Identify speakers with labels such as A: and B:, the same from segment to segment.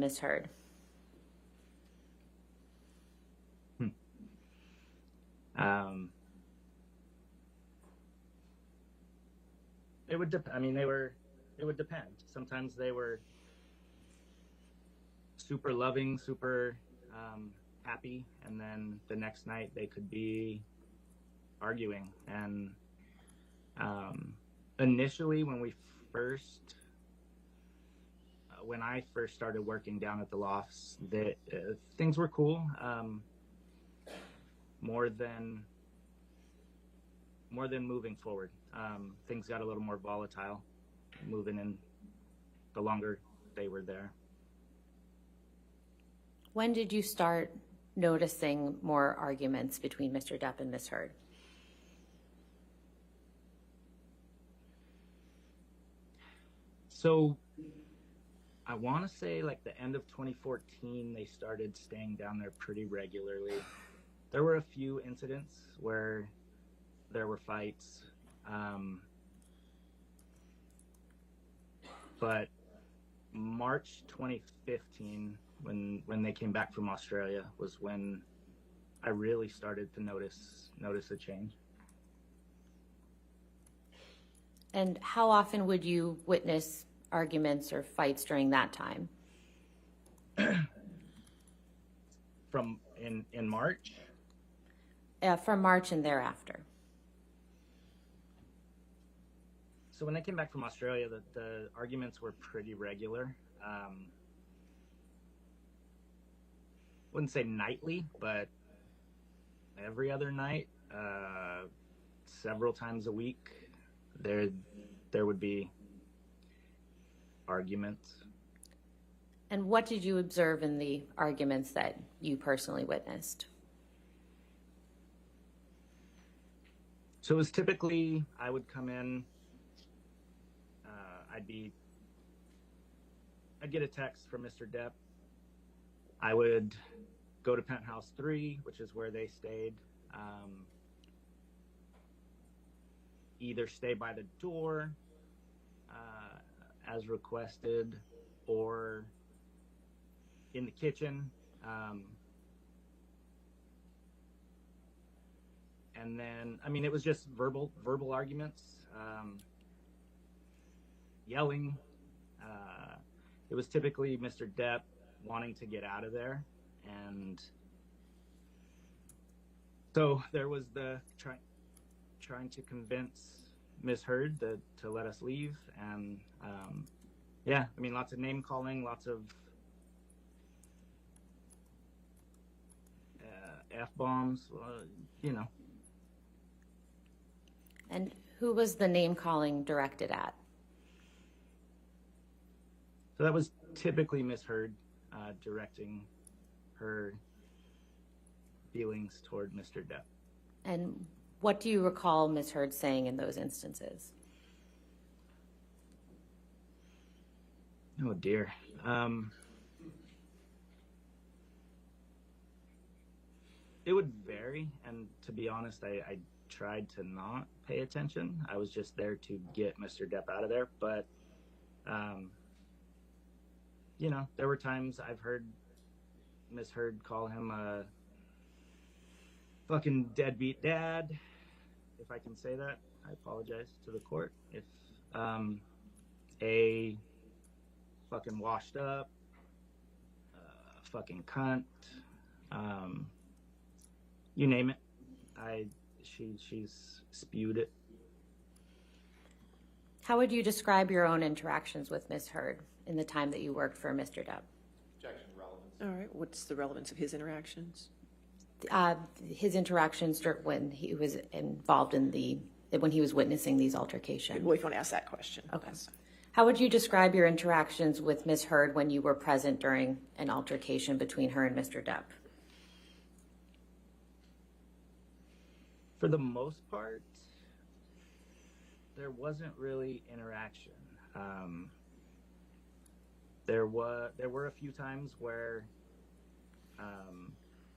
A: misheard?
B: It would I mean, it would depend. Sometimes they were super loving, super happy, and then the next night they could be arguing. And initially, when I first started working down at the lofts, things were cool. More than moving forward, things got a little more volatile moving in the longer they were there.
A: When did you start noticing more arguments between Mr. Depp and Ms. Heard?
B: So I want to say like the end of 2014, they started staying down there pretty regularly. There were a few incidents where there were fights, but March 2015, when they came back from Australia, was when I really started to notice a change.
A: And how often would you witness arguments or fights during that time?
B: In March?
A: From March and thereafter.
B: So when they came back from Australia, the arguments were pretty regular. Wouldn't say nightly, but every other night, several times a week, there would be arguments.
A: And what did you observe in the arguments that you personally witnessed?
B: So it was typically, I would come in, I'd get a text from Mr. Depp. I would go to Penthouse 3, which is where they stayed. Either stay by the door as requested, or in the kitchen. And then, I mean, it was just verbal arguments, yelling. It was typically Mr. Depp wanting to get out of there, and so there was the trying to convince Ms. Heard to let us leave, and yeah, I mean, lots of name calling, lots of F-bombs, you know.
A: And who was the name calling directed at?
B: So that was typically Ms. Heard directing her feelings toward Mr. Depp.
A: And what do you recall Ms. Heard saying in those instances?
B: Oh dear. It would vary, and to be honest, I tried to not pay attention. I was just there to get Mr. Depp out of there, but you know, there were times I've heard Ms. Heard call him a fucking deadbeat dad, if I can say that. I apologize to the court. If a fucking washed up, fucking cunt, you name it. She's spewed it.
A: How would you describe your own interactions with Ms. Heard in the time that you worked for Mr. Depp?
C: Objection, relevance. All right, what's the relevance of his interactions?
A: His interactions when he was involved in when he was witnessing these altercations.
C: Well, if you want to ask that question.
A: Okay. How would you describe your interactions with Ms. Heard when you were present during an altercation between her and Mr. Depp?
B: For the most part, there wasn't really interaction. There were a few times where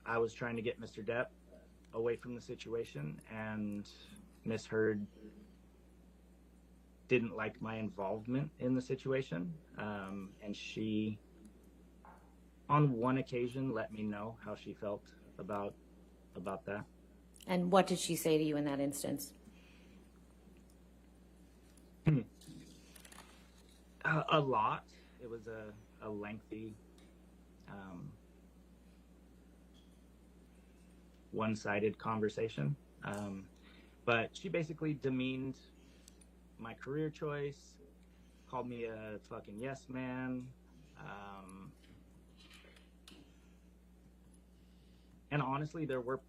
B: I was trying to get Mr. Depp away from the situation, and Ms. Heard didn't like my involvement in the situation, and she on one occasion, let me know how she felt about that.
A: And what did she say to you in that instance?
B: A lot. It was a lengthy, one-sided conversation. But she basically demeaned my career choice, called me a fucking yes man. And honestly, there were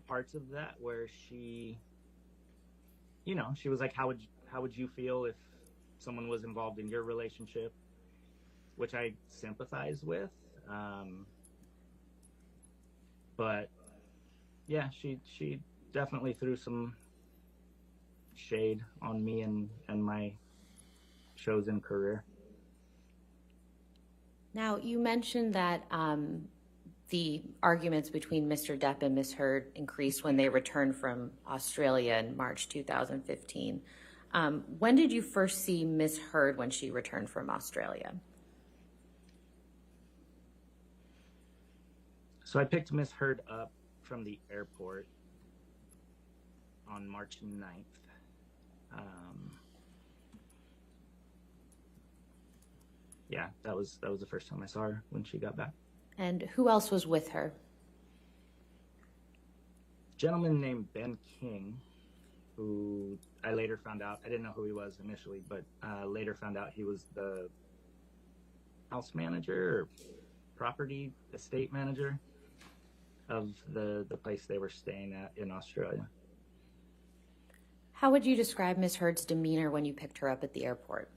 B: parts of that where she, she was like, how would you feel if someone was involved in your relationship? Which I sympathize with. But yeah, she definitely threw some shade on me and my chosen career.
A: Now, you mentioned that the arguments between Mr. Depp and Ms. Heard increased when they returned from Australia in March 2015. When did you first see Ms. Heard when she returned from Australia?
B: So I picked Ms. Heard up from the airport on March 9th. Yeah, that was the first time I saw her when she got back.
A: And who else was with her?
B: A gentleman named Ben King, who I later found out, I didn't know who he was initially, but later found out he was the house manager or property estate manager of the place they were staying at in Australia.
A: How would you describe Ms. Heard's demeanor when you picked her up at the airport?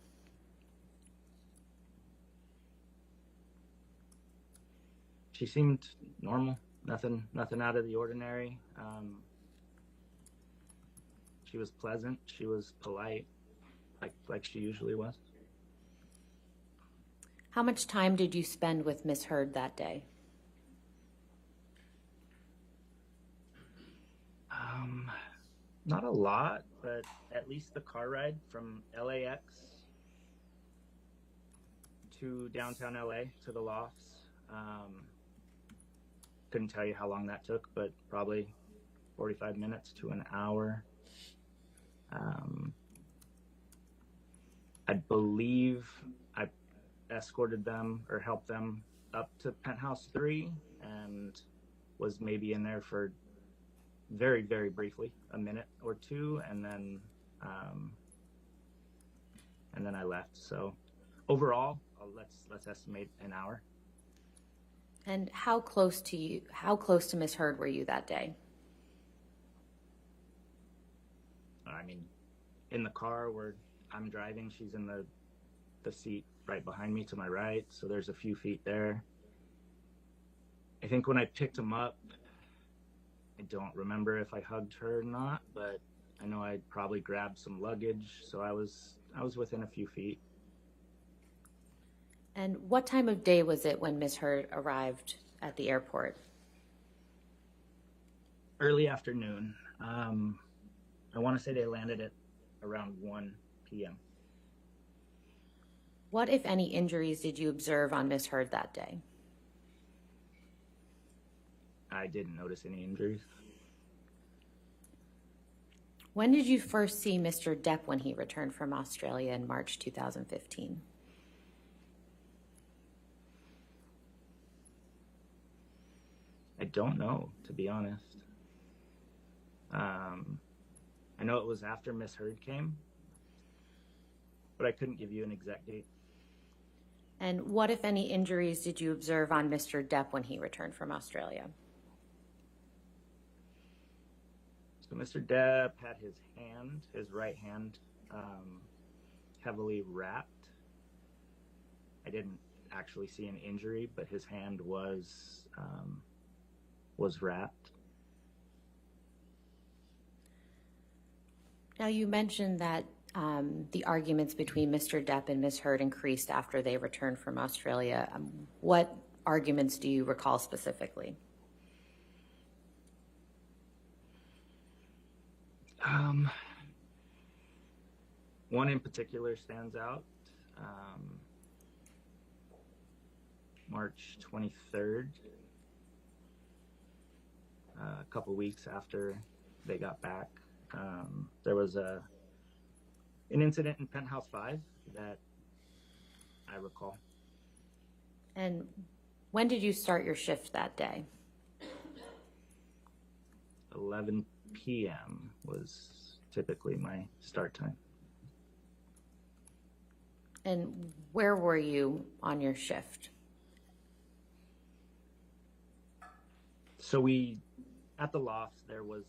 B: She seemed normal, nothing out of the ordinary. She was pleasant. She was polite, like she usually was.
A: How much time did you spend with Ms. Heard that day?
B: Not a lot, but at least the car ride from LAX to downtown LA to the lofts. Couldn't tell you how long that took, but probably 45 minutes to an hour. I believe I escorted them or helped them up to Penthouse 3 and was maybe in there for very, very briefly, a minute or two, and then I left. So overall, let's estimate an hour.
A: And how close to Ms. Heard were you that day?
B: I mean, in the car where I'm driving, she's in the seat right behind me to my right, so there's a few feet there. I think when I picked him up, I don't remember if I hugged her or not, but I know I probably grabbed some luggage, so I was within a few feet.
A: And what time of day was it when Ms. Heard arrived at the airport?
B: Early afternoon. I want to say they landed at around 1 p.m.
A: What, if any, injuries did you observe on Ms. Heard that day?
B: I didn't notice any injuries.
A: When did you first see Mr. Depp when he returned from Australia in March 2015?
B: I don't know, to be honest. I know it was after Miss Heard came, but I couldn't give you an exact date.
A: And what, if any, injuries did you observe on Mr. Depp when he returned from Australia?
B: So Mr. Depp had his right hand, heavily wrapped. I didn't actually see an injury, but his hand was wrapped.
A: Now, you mentioned that the arguments between Mr. Depp and Ms. Heard increased after they returned from Australia. What arguments do you recall specifically?
B: One in particular stands out. March 23rd, a couple weeks after they got back. There was an incident in Penthouse 5 that I recall.
A: And when did you start your shift that day?
B: 11 p.m. was typically my start time.
A: And where were you on your shift?
B: So at the loft, there was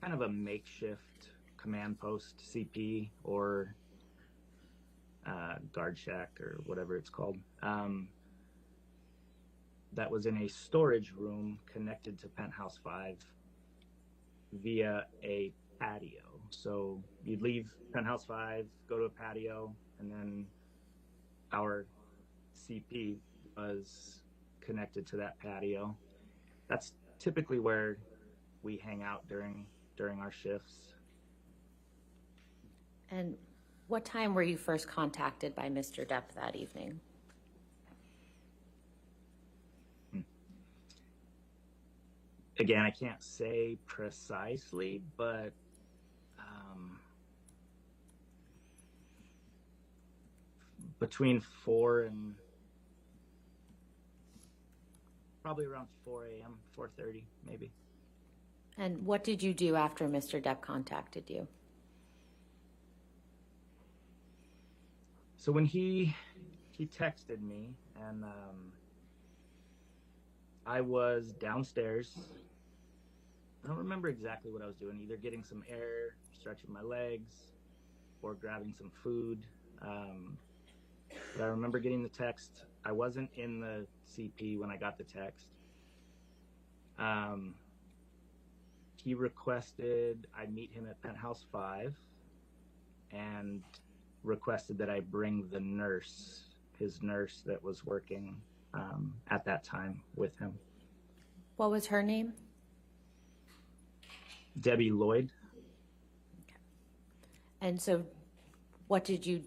B: kind of a makeshift command post, CP, or guard shack, or whatever it's called. That was in a storage room connected to Penthouse 5 via a patio. So you'd leave Penthouse 5, go to a patio, and then our CP was connected to that patio. That's typically where we hang out during our shifts.
A: And what time were you first contacted by Mr. Depp that evening?
B: Again, I can't say precisely, but between 4 and probably around 4 a.m., 4:30 maybe.
A: And what did you do after Mr. Depp contacted you?
B: So when he texted me, and I was downstairs. I don't remember exactly what I was doing, either getting some air, stretching my legs, or grabbing some food. But I remember getting the text. I wasn't in the CP when I got the text. He requested I meet him at Penthouse 5 and requested that I bring the nurse, his nurse that was working at that time with him.
A: What was her name?
B: Debbie Lloyd.
A: Okay. And so what did you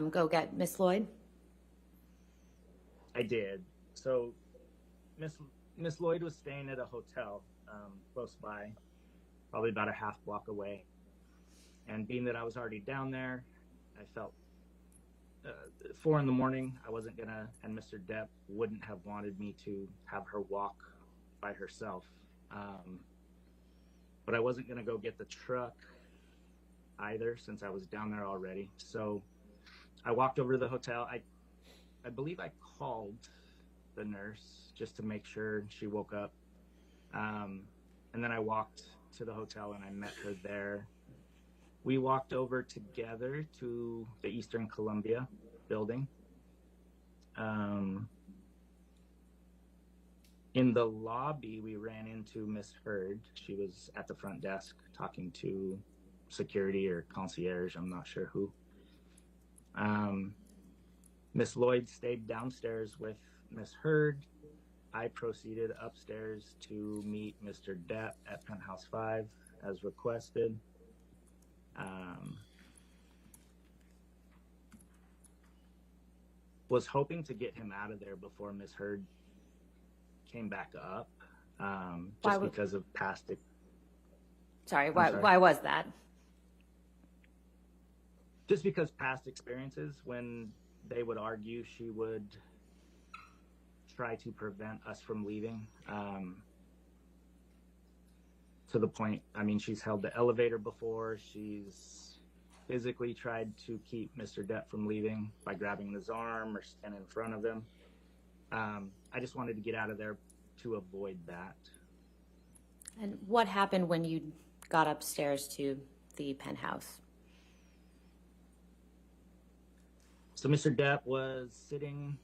A: go get Miss Lloyd?
B: I did. So Miss Lloyd was staying at a hotel close by, probably about a half block away. And being that I was already down there, I felt 4 a.m, I wasn't gonna, and Mr. Depp wouldn't have wanted me to have her walk by herself. But I wasn't gonna go get the truck either, since I was down there already. So I walked over to the hotel. I believe I called the nurse just to make sure she woke up. And then I walked to the hotel and I met her there. We walked over together to the Eastern Columbia building. In the lobby, we ran into Miss Heard. She was at the front desk talking to security or concierge, I'm not sure who. Miss Lloyd stayed downstairs with Miss Heard. I proceeded upstairs to meet Mr. Depp at Penthouse 5 as requested. Was hoping to get him out of there before Miss Heard came back up, just because of past.
A: Sorry, why was that?
B: Just because past experiences, when they would argue, she would try to prevent us from leaving. To the point, I mean, she's held the elevator before. She's physically tried to keep Mr. Depp from leaving by grabbing his arm or standing in front of him. I just wanted to get out of there to avoid that.
A: And what happened when you got upstairs to the penthouse?
B: So Mr. Depp was sitting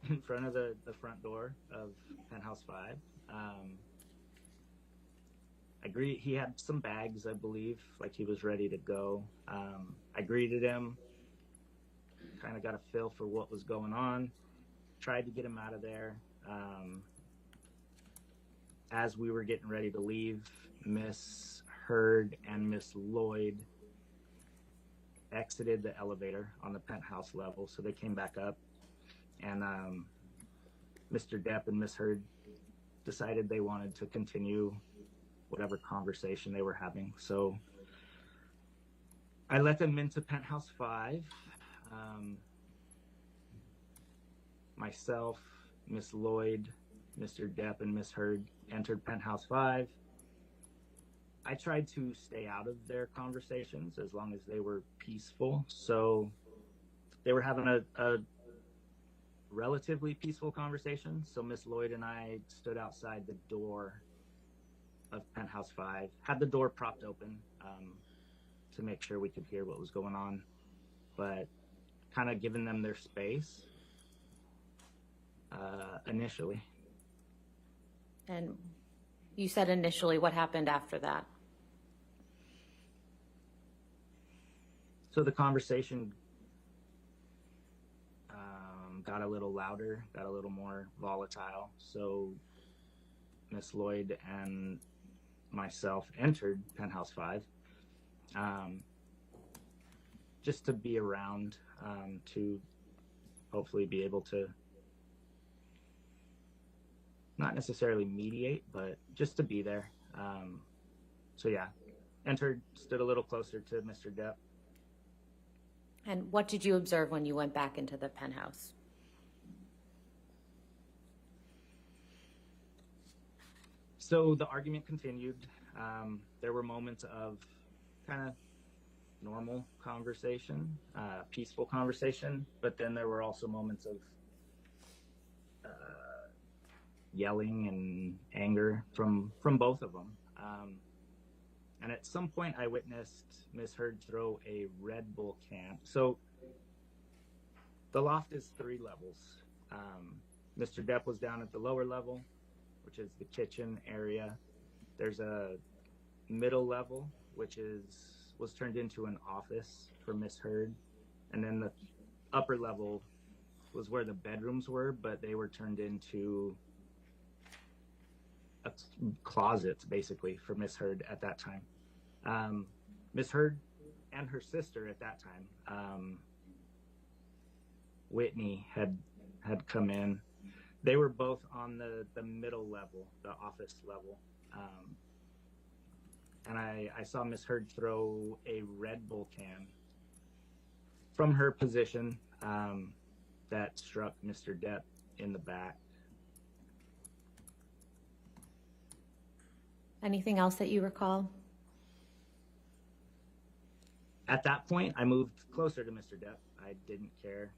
B: in front of the front door of Penthouse 5. He had some bags, I believe, like he was ready to go. I greeted him, kind of got a feel for what was going on, tried to get him out of there. As we were getting ready to leave, Miss Heard and Miss Lloyd exited the elevator on the penthouse level, so they came back up. and Mr. Depp and Miss Heard decided they wanted to continue whatever conversation they were having. So I let them into Penthouse 5. Myself, Miss Lloyd, Mr. Depp, and Miss Heard entered Penthouse 5. I tried to stay out of their conversations as long as they were peaceful. So they were having a relatively peaceful conversation. So Miss Lloyd and I stood outside the door of Penthouse 5, had the door propped open to make sure we could hear what was going on, but kind of giving them their space initially.
A: And you said initially, what happened after that?
B: So the conversation got a little louder, got a little more volatile. So Miss Lloyd and myself entered Penthouse 5 just to be around, to hopefully be able to not necessarily mediate, but just to be there. So yeah, entered, stood a little closer to Mr. Depp.
A: And what did you observe when you went back into the penthouse?
B: So the argument continued. There were moments of kind of normal conversation, peaceful conversation, but then there were also moments of yelling and anger from both of them. And at some point I witnessed Miss Heard throw a Red Bull can. So the loft is 3 levels. Mr. Depp was down at the lower level, which is the kitchen area. There's a middle level, which was turned into an office for Miss Heard. And then the upper level was where the bedrooms were, but they were turned into closets, basically, for Miss Heard at that time. Miss Heard and her sister at that time, Whitney, had come in. They were both on the middle level, the office level. And I saw Miss Heard throw a Red Bull can from her position that struck Mr. Depp in the back.
A: Anything else that you recall?
B: At that point, I moved closer to Mr. Depp. I didn't care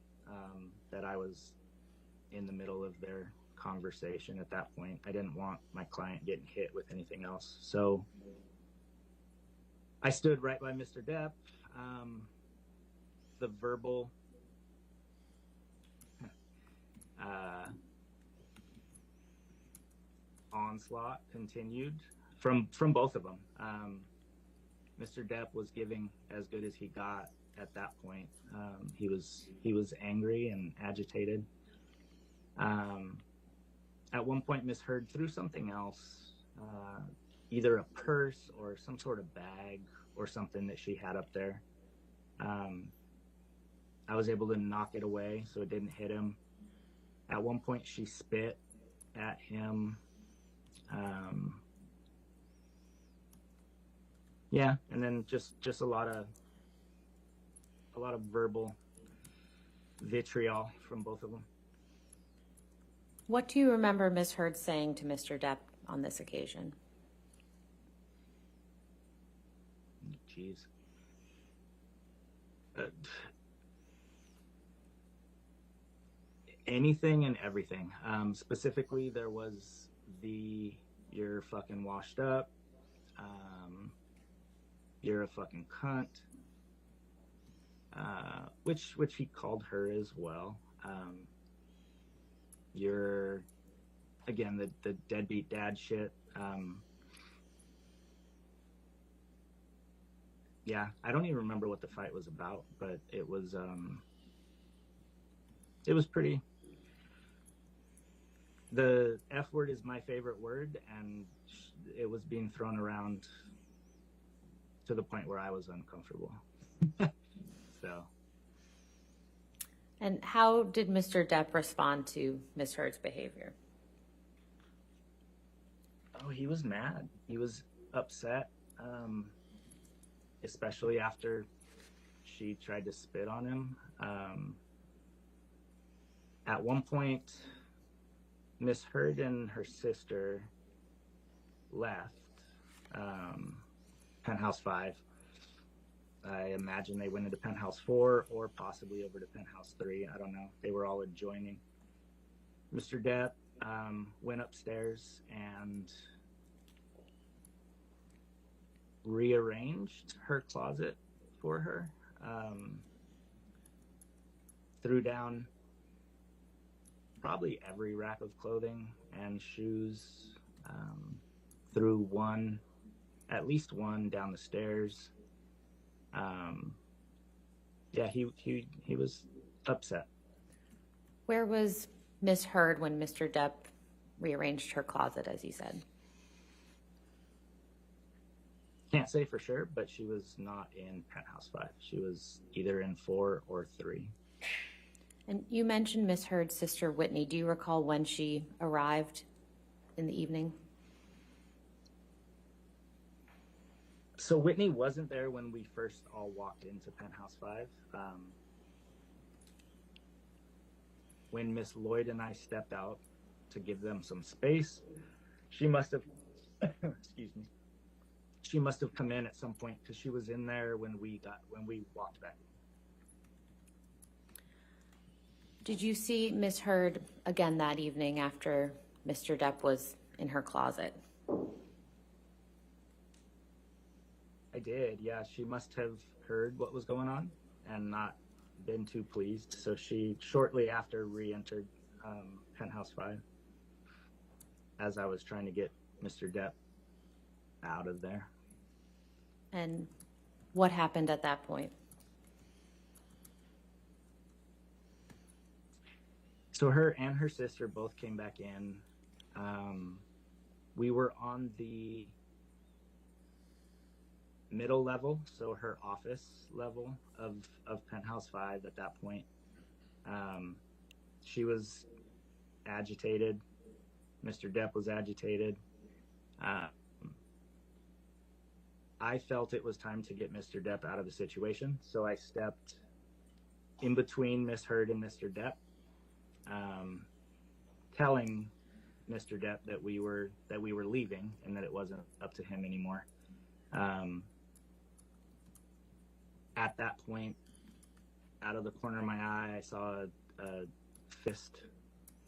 B: that I was in the middle of their conversation at that point. I didn't want my client getting hit with anything else. So I stood right by Mr. Depp. The verbal onslaught continued from both of them. Mr. Depp was giving as good as he got at that point. He was angry and agitated. At one point, Miss Heard threw something else, either a purse or some sort of bag or something that she had up there. I was able to knock it away so it didn't hit him. At one point, she spit at him. Yeah, and then just a lot of verbal vitriol from both of them.
A: What do you remember Ms. Heard saying to Mr. Depp on this occasion?
B: Jeez. Anything and everything. Specifically, there was the "you're fucking washed up," "you're a fucking cunt," which he called her as well. You're, again, the deadbeat dad shit. Yeah, I don't even remember what the fight was about, but it was pretty. The F word is my favorite word, and it was being thrown around to the point where I was uncomfortable. So.
A: And how did Mr. Depp respond to Ms. Heard's behavior?
B: Oh, he was mad. He was upset, especially after she tried to spit on him. At one point, Miss Heard and her sister left Penthouse 5. I imagine they went into Penthouse 4 or possibly over to Penthouse 3. I don't know. They were all adjoining. Mr. Depp went upstairs and rearranged her closet for her. Threw down probably every rack of clothing and shoes. Threw at least one down the stairs. Yeah, he was upset.
A: Where was Ms. Heard when Mr. Depp rearranged her closet, as you said?
B: Can't say for sure, but she was not in Penthouse 5. She was either in 4 or 3.
A: And you mentioned Ms. Heard's sister, Whitney. Do you recall when she arrived in the evening?
B: So Whitney wasn't there when we first all walked into Penthouse 5. When Miss Lloyd and I stepped out to give them some space, she must have, excuse me, she must have come in at some point because she was in there when we walked back in.
A: Did you see Ms. Heard again that evening after Mr. Depp was in her closet?
B: I did, yeah. She must have heard what was going on and not been too pleased. So she shortly after re-entered Penthouse 5 as I was trying to get Mr. Depp out of there.
A: And what happened at that point?
B: So her and her sister both came back in. We were on the middle level, so her office level of Penthouse 5 at that point. She was agitated. Mr. Depp was agitated. I felt it was time to get Mr. Depp out of the situation, so I stepped in between Miss Heard and Mr. Depp, telling Mr. Depp that we were leaving and that it wasn't up to him anymore. At that point, out of the corner of my eye, I saw a fist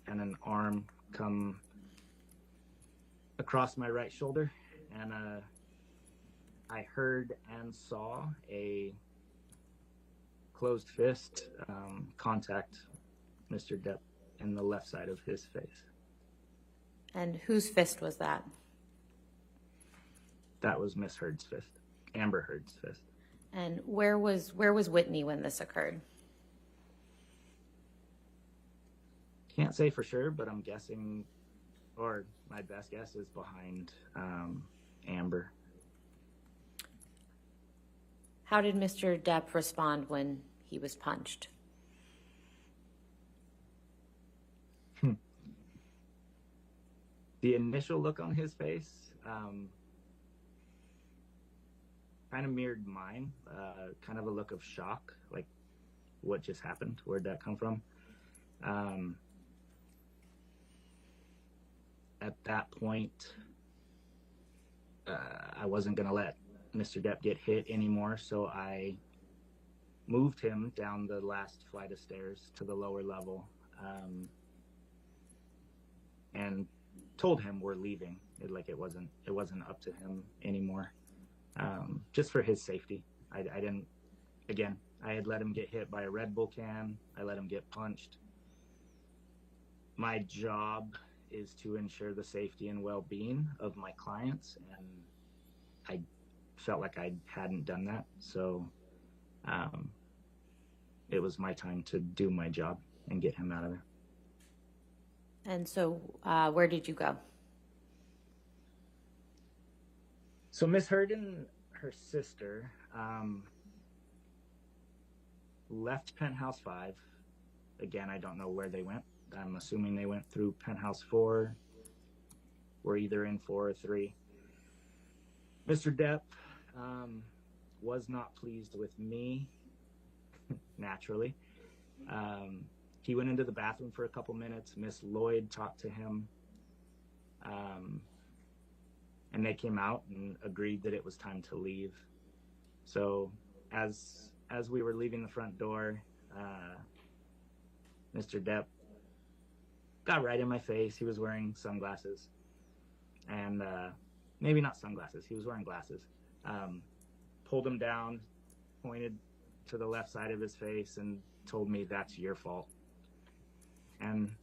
B: and an arm come across my right shoulder, and I heard and saw a closed fist contact Mr. Depp in the left side of his face.
A: And whose fist was that?
B: That was Miss Heard's fist, Amber Heard's fist.
A: And where was Whitney when this occurred?
B: Can't say for sure, but I'm guessing, or my best guess is behind Amber.
A: How did Mr. Depp respond when he was punched?
B: The initial look on his face kind of mirrored mine, kind of a look of shock, like what just happened, where'd that come from? At that point, I wasn't going to let Mr. Depp get hit anymore, so I moved him down the last flight of stairs to the lower level, and told him we're leaving. It wasn't up to him anymore, just for his safety. I had let him get hit by a Red Bull can. I let him get punched. My job is to ensure the safety and well-being of my clients, and I felt like I hadn't done that, so it was my time to do my job and get him out of there.
A: And so where did you go?
B: So Miss Heard and her sister left Penthouse 5 again, I don't know where they went. I'm assuming they went through penthouse 4. We're either in 4 or 3. Mr. Depp was not pleased with me, naturally. He went into the bathroom for a couple minutes. Miss Lloyd talked to him. And they came out and agreed that it was time to leave. So as we were leaving the front door, Mr. Depp got right in my face. He was wearing sunglasses. And maybe not sunglasses. He was wearing glasses. Pulled him down, pointed to the left side of his face, and told me, "That's your fault." And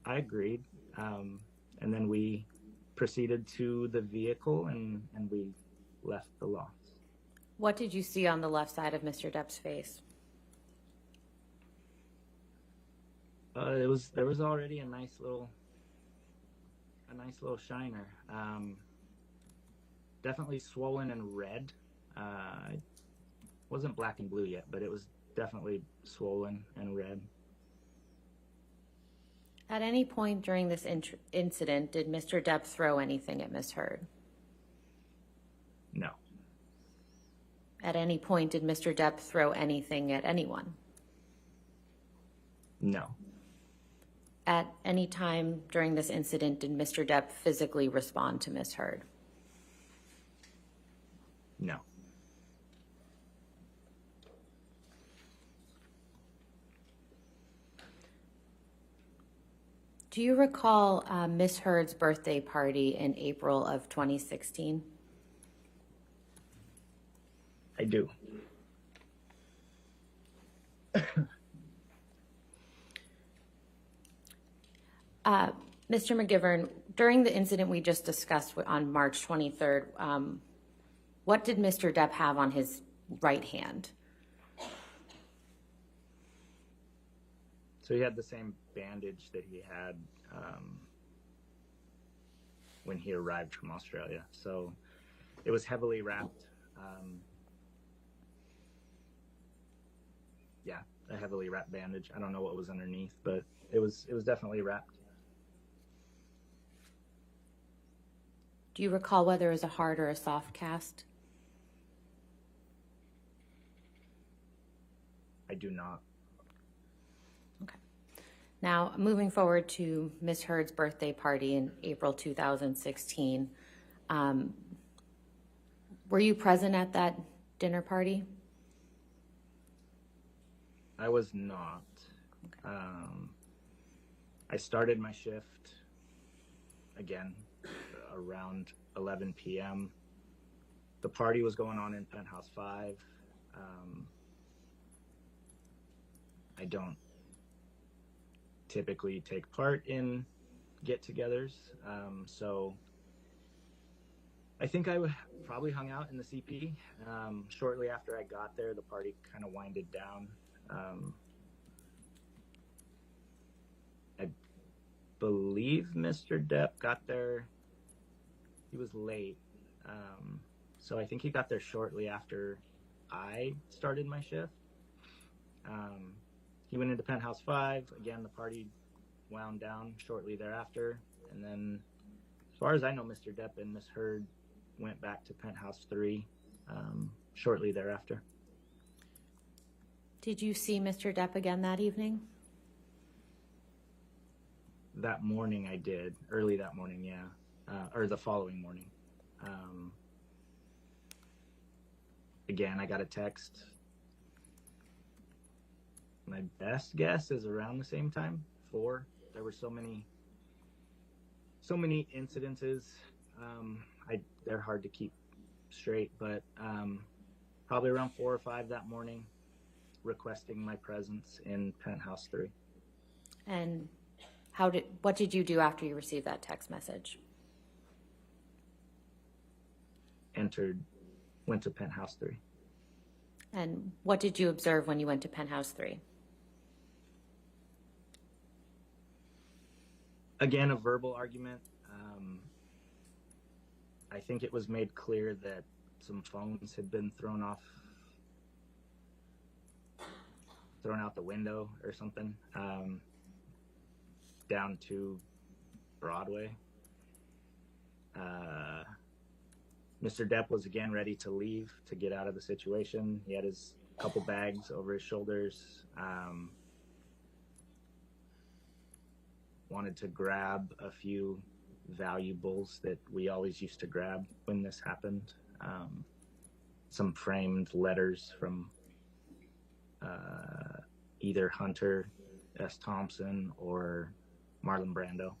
B: I agreed. And then we proceeded to the vehicle, and we left the loft.
A: What did you see on the left side of Mr. Depp's face?
B: There was already a nice little shiner. Definitely swollen and red. It wasn't black and blue yet, but it was definitely swollen and red.
A: At any point during this incident, did Mr. Depp throw anything at Ms. Heard?
B: No.
A: At any point, did Mr. Depp throw anything at anyone?
B: No.
A: At any time during this incident, did Mr. Depp physically respond to Ms. Heard?
B: No.
A: Do you recall Ms. Heard's birthday party in April of 2016?
B: I do.
A: Mr. McGivern, during the incident we just discussed on March 23rd, what did Mr. Depp have on his right hand?
B: So he had the same bandage that he had when he arrived from Australia. So it was heavily wrapped. Yeah, a heavily wrapped bandage. I don't know what was underneath, but it was definitely wrapped.
A: Do you recall whether it was a hard or a soft cast?
B: I do not.
A: Okay. Now, moving forward to Ms. Heard's birthday party in April 2016, were you present at that dinner party?
B: I was not.
A: Okay.
B: I started my shift, again, around 11 p.m. The party was going on in Penthouse 5. I don't typically take part in get-togethers, so I think I probably hung out in the CP. Shortly after I got there, the party kind of winded down. I believe Mr. Depp got there. He was late, so I think he got there shortly after I started my shift. He went into Penthouse 5. Again, the party wound down shortly thereafter. And then, as far as I know, Mr. Depp and Ms. Heard went back to Penthouse 3 shortly thereafter.
A: Did you see Mr. Depp again that evening?
B: That morning I did. Early that morning, yeah. Or the following morning. Again, I got a text. My best guess is around the same time, 4. There were so many incidences. They're hard to keep straight, but probably around 4 or 5 that morning, requesting my presence in Penthouse 3.
A: And what did you do after you received that text message?
B: Went to Penthouse 3.
A: And what did you observe when you went to Penthouse 3?
B: Again, a verbal argument. I think it was made clear that some phones had been thrown off thrown out the window or something, down to Broadway. Mr. Depp was again ready to leave, to get out of the situation. He had his couple bags over his shoulders. Wanted to grab a few valuables that we always used to grab when this happened. Some framed letters from either Hunter S. Thompson or Marlon Brando.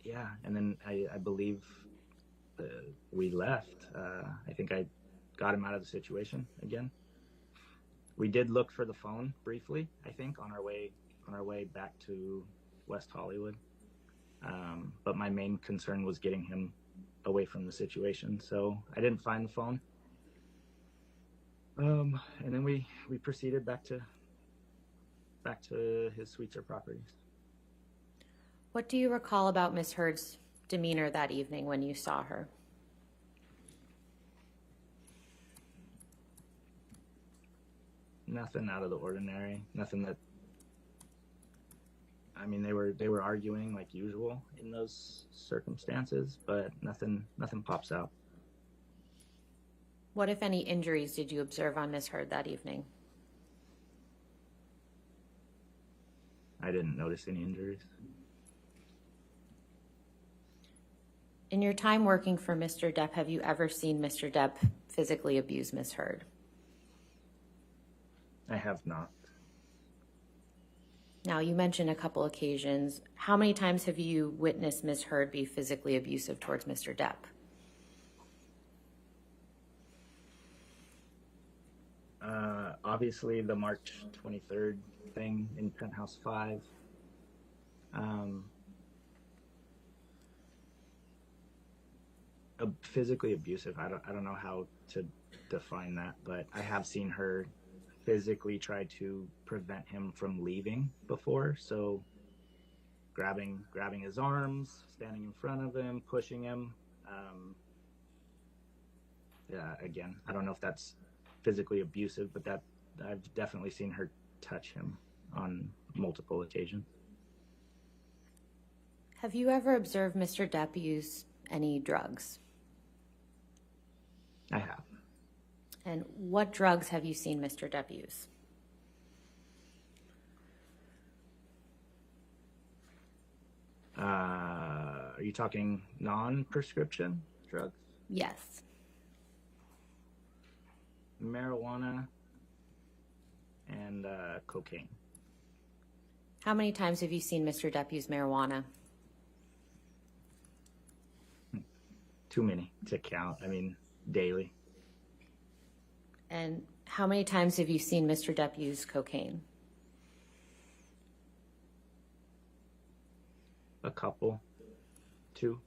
B: Yeah, and then I believe we left. I think I got him out of the situation again. We did look for the phone briefly, I think, on our way back to West Hollywood. But my main concern was getting him away from the situation, so I didn't find the phone. And then we proceeded back to his suites or properties.
A: What do you recall about Miss Heard's demeanor that evening when you saw her?
B: Nothing out of the ordinary. Nothing that. I mean, they were arguing like usual in those circumstances, but nothing pops out.
A: What, if any, injuries did you observe on Miss Heard that evening?
B: I didn't notice any injuries.
A: In your time working for Mr. Depp, have you ever seen Mr. Depp physically abuse Miss Heard?
B: I have not.
A: Now, you mentioned a couple occasions. How many times have you witnessed Miss Heard be physically abusive towards Mr. Depp?
B: Obviously, the March 23rd thing in Penthouse 5. Physically abusive. I don't know how to define that, but I have seen her physically try to prevent him from leaving before. So grabbing his arms, standing in front of him, pushing him. Yeah, again, I don't know if that's physically abusive, but that I've definitely seen her touch him on multiple occasions.
A: Have you ever observed Mr. Depp use any drugs?
B: I have.
A: And what drugs have you seen Mr. Depp use?
B: Are you talking non-prescription drugs?
A: Yes.
B: Marijuana and cocaine.
A: How many times have you seen Mr. Depp use marijuana?
B: Too many to count. I mean, daily.
A: And how many times have you seen Mr. Depp use cocaine?
B: A couple. 2.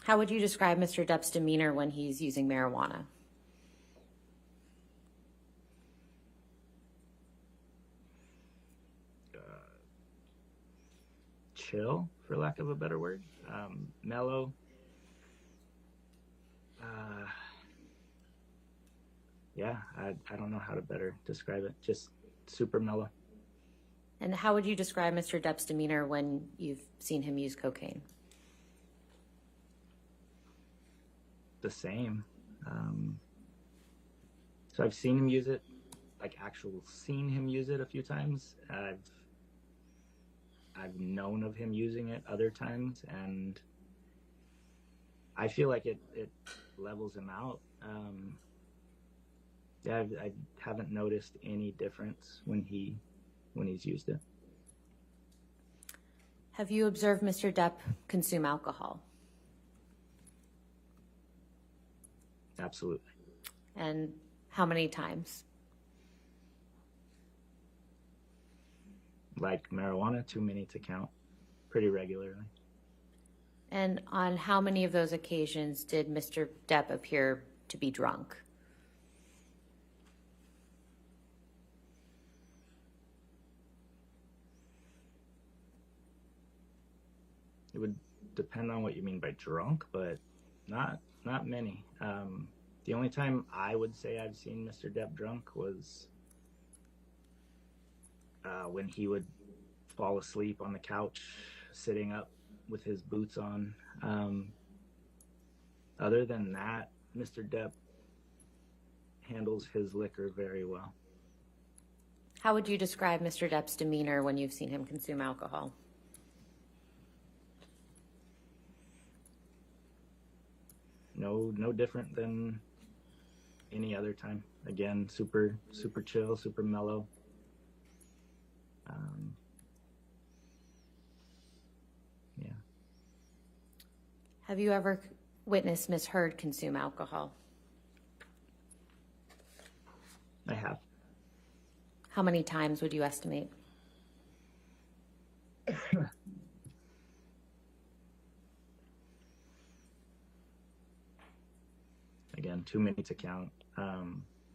A: How would you describe Mr. Depp's demeanor when he's using marijuana?
B: Chill, for lack of a better word. Mellow. Yeah, I don't know how to better describe it. Just super mellow.
A: And how would you describe Mr. Depp's demeanor when you've seen him use cocaine?
B: The same. So I've seen him use it, like seen him use it a few times. I've known of him using it other times, and I feel like it levels him out. Yeah, I haven't noticed any difference when he's used it.
A: Have you observed Mr. Depp consume alcohol?
B: Absolutely.
A: And how many times?
B: Like marijuana, too many to count. Pretty regularly.
A: And on how many of those occasions did Mr. Depp appear to be drunk?
B: It would depend on what you mean by drunk, but not many. The only time I would say I've seen Mr. Depp drunk was when he would fall asleep on the couch, sitting up with his boots on. Other than that, Mr. Depp handles his liquor very well.
A: How would you describe Mr. Depp's demeanor when you've seen him consume alcohol?
B: No different than any other time. Again, super chill, super mellow. Yeah.
A: Have you ever witnessed Miss Heard consume alcohol?
B: I have.
A: How many times would you estimate?
B: Again, too many to count.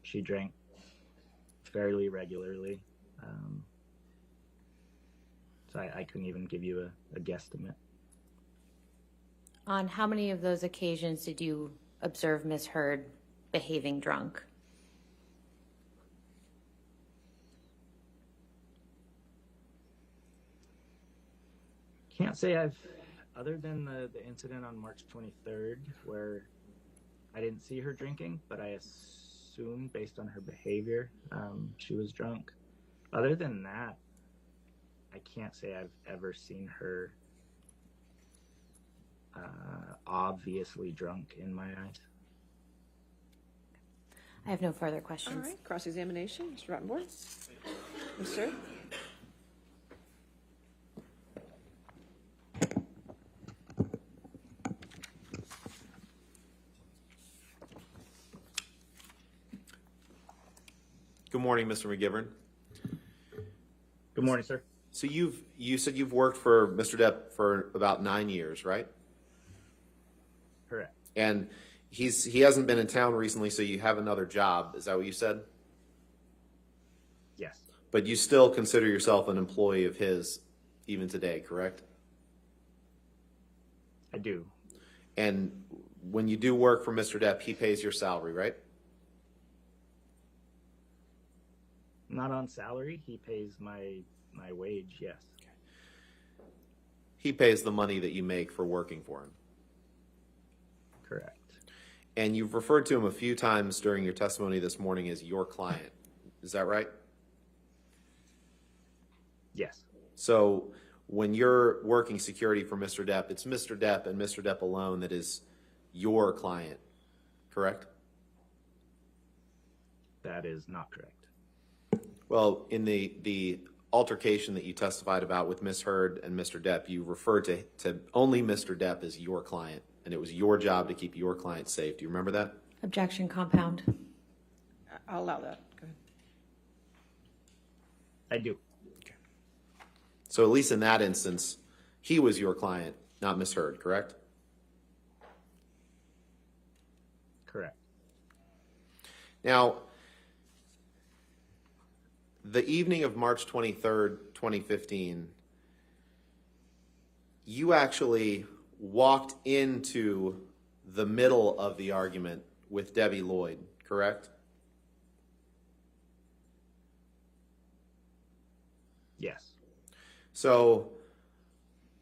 B: She drank fairly regularly. So I couldn't even give you a guesstimate.
A: On how many of those occasions did you observe Miss Heard behaving drunk?
B: Can't say I've, other than the incident on March 23rd, where I didn't see her drinking, but I assumed based on her behavior, she was drunk. Other than that, I can't say I've ever seen her obviously drunk in my eyes.
A: I have no further
C: All
A: questions.
C: right, cross-examination, Mr. Rottenborn. Yes, sir.
D: Good morning, Mr. McGivern.
B: Good morning, sir.
D: So you said you've worked for Mr. Depp for about 9 years, right?
B: Correct.
D: And he hasn't been in town recently, so you have another job. Is that what you said?
B: Yes.
D: But you still consider yourself an employee of his even today, correct?
B: I do.
D: And when you do work for Mr. Depp, he pays your salary, right?
B: Not on salary. He pays my wage, yes.
D: He pays the money that you make for working for him.
B: Correct.
D: And you've referred to him a few times during your testimony this morning as your client. Is that right?
B: Yes.
D: So when you're working security for Mr. Depp, it's Mr. Depp and Mr. Depp alone that is your client, correct?
B: That is not correct.
D: Well, in the altercation that you testified about with Ms. Heard and Mr. Depp, you referred to only Mr. Depp as your client, and it was your job to keep your client safe. Do you remember that?
A: Objection compound.
C: I'll allow that. Go ahead.
B: I do.
D: So at least in that instance, he was your client, not Ms. Heard, correct?
B: Correct.
D: Now, the evening of March 23rd, 2015, you actually walked into the middle of the argument with Debbie Lloyd, correct?
B: Yes.
D: So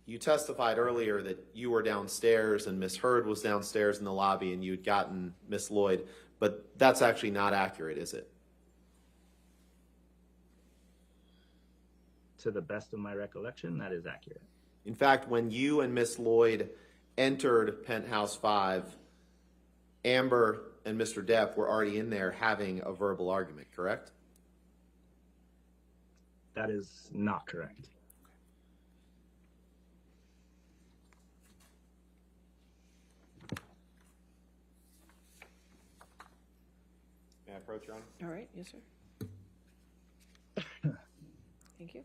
D: you testified earlier that you were downstairs and Miss Heard was downstairs in the lobby and you'd gotten Miss Lloyd, but that's actually not accurate, is it?
B: To the best of my recollection, that is accurate.
D: In fact, when you and Miss Lloyd entered Penthouse 5, Amber and Mr. Depp were already in there having a verbal argument, correct?
B: That is not correct.
D: May I approach, Your Honor?
C: All right, yes, sir. Thank you.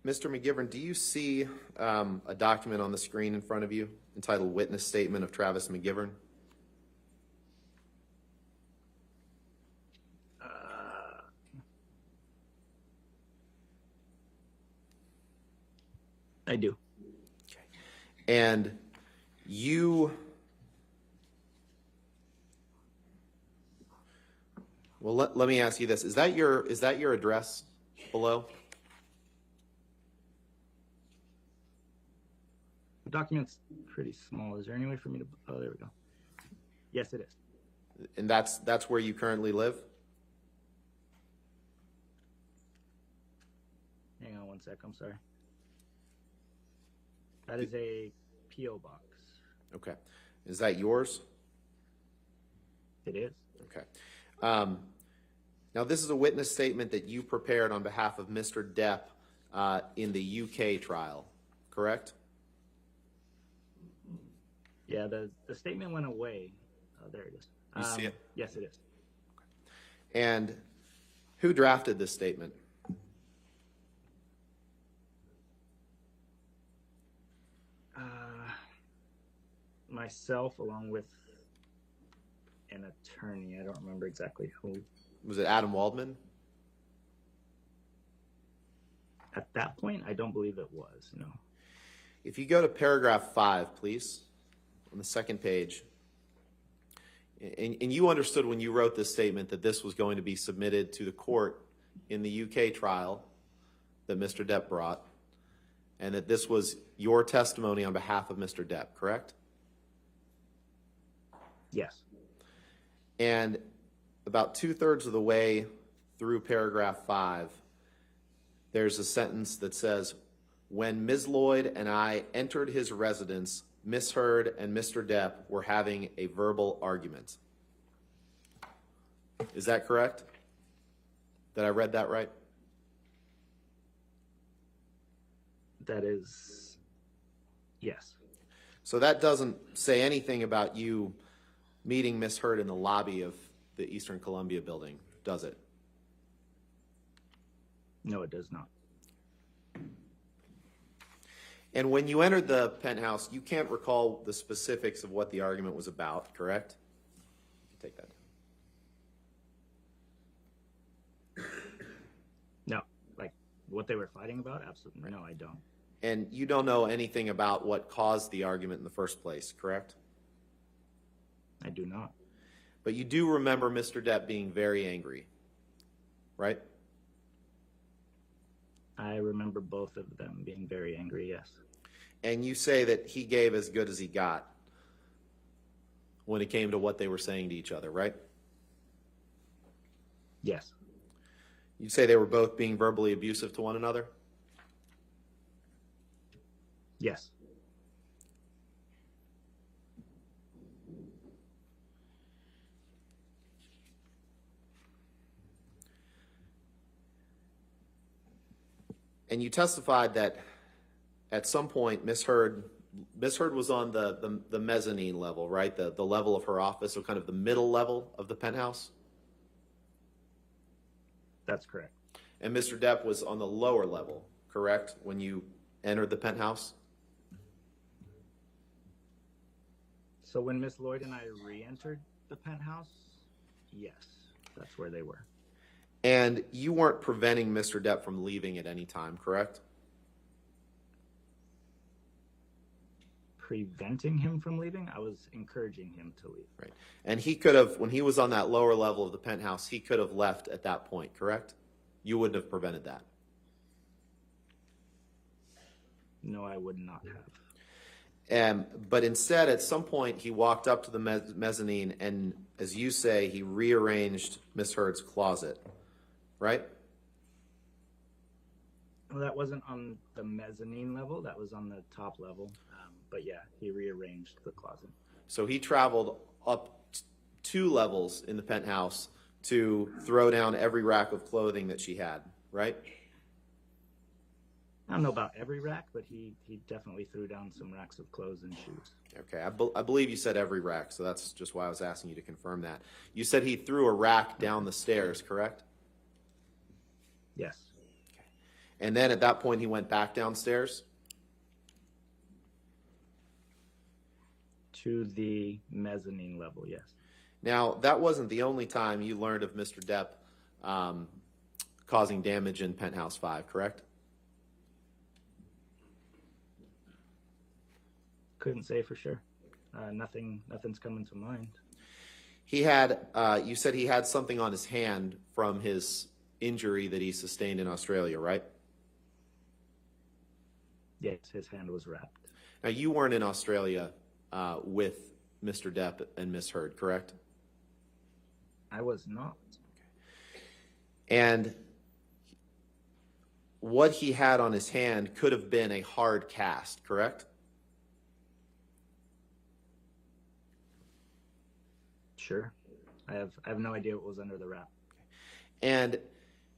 D: Mr. McGivern, do you see a document on the screen in front of you entitled Witness Statement of Travis McGivern?
B: I do.
D: And you, well, let me ask you this. Is that your address below?
B: The document's pretty small. Is there any way for me to, oh, there we go. Yes, it is.
D: And that's where you currently live?
B: Hang on one sec, I'm sorry. That is a P.O. box.
D: Okay. Is that yours?
B: It is.
D: Okay. Now, this is a witness statement that you prepared on behalf of Mr. Depp in the UK trial, correct?
B: Yeah, the statement went away. Oh, there it is.
D: You see it?
B: Yes, it is.
D: And who drafted this statement?
B: Myself, along with an attorney. I don't remember exactly who.
D: Was it Adam Waldman?
B: At that point, I don't believe it was, no.
D: If you go to paragraph 5, please, on the second page, and you understood when you wrote this statement that this was going to be submitted to the court in the UK trial that Mr. Depp brought, and that this was your testimony on behalf of Mr. Depp, correct?
B: Yes.
D: And about 2/3 of the way through paragraph 5, there's a sentence that says, when Ms. Lloyd and I entered his residence, Ms. Heard and Mr. Depp were having a verbal argument. Is that correct? Did I read that right?
B: That is, yes.
D: So that doesn't say anything about you meeting Ms. Heard in the lobby of the Eastern Columbia building, does it?
B: No, it does not.
D: And when you entered the penthouse, you can't recall the specifics of what the argument was about, correct? Take that.
B: No, like what they were fighting about? Absolutely. No, I don't.
D: And you don't know anything about what caused the argument in the first place, correct?
B: I do not.
D: But you do remember Mr. Depp being very angry, right?
B: I remember both of them being very angry, yes.
D: And you say that he gave as good as he got when it came to what they were saying to each other, right?
B: Yes.
D: You say they were both being verbally abusive to one another?
B: Yes.
D: And you testified that at some point Ms. Heard was on the mezzanine level, right? The level of her office, so kind of the middle level of the penthouse?
B: That's correct.
D: And Mr. Depp was on the lower level, correct, when you entered the penthouse?
B: So when Miss Lloyd and I re-entered the penthouse, yes, that's where they were.
D: And you weren't preventing Mr. Depp from leaving at any time, correct?
B: Preventing him from leaving? I was encouraging him to leave.
D: Right. And he could have, when he was on that lower level of the penthouse, he could have left at that point, correct? You wouldn't have prevented that.
B: No, I would not have.
D: But instead, at some point, he walked up to the mezzanine and, as you say, he rearranged Miss Heard's closet, right?
B: Well, that wasn't on the mezzanine level. That was on the top level. But yeah, he rearranged the closet.
D: So he traveled up 2 levels in the penthouse to throw down every rack of clothing that she had, right?
B: I don't know about every rack, but he definitely threw down some racks of clothes and shoes.
D: Okay, I believe you said every rack, so that's just why I was asking you to confirm that. You said he threw a rack down the stairs, correct?
B: Yes.
D: Okay. And then at that point, he went back downstairs?
B: To the mezzanine level, yes.
D: Now, that wasn't the only time you learned of Mr. Depp causing damage in Penthouse 5, correct?
B: Couldn't say for sure. Nothing's coming to mind.
D: He had, you said he had something on his hand from his injury that he sustained in Australia, right?
B: Yes, his hand was wrapped.
D: Now, you weren't in Australia with Mr. Depp and Ms. Heard, correct?
B: I was not.
D: And what he had on his hand could have been a hard cast, correct?
B: Sure. I have no idea what was under the wrap.
D: And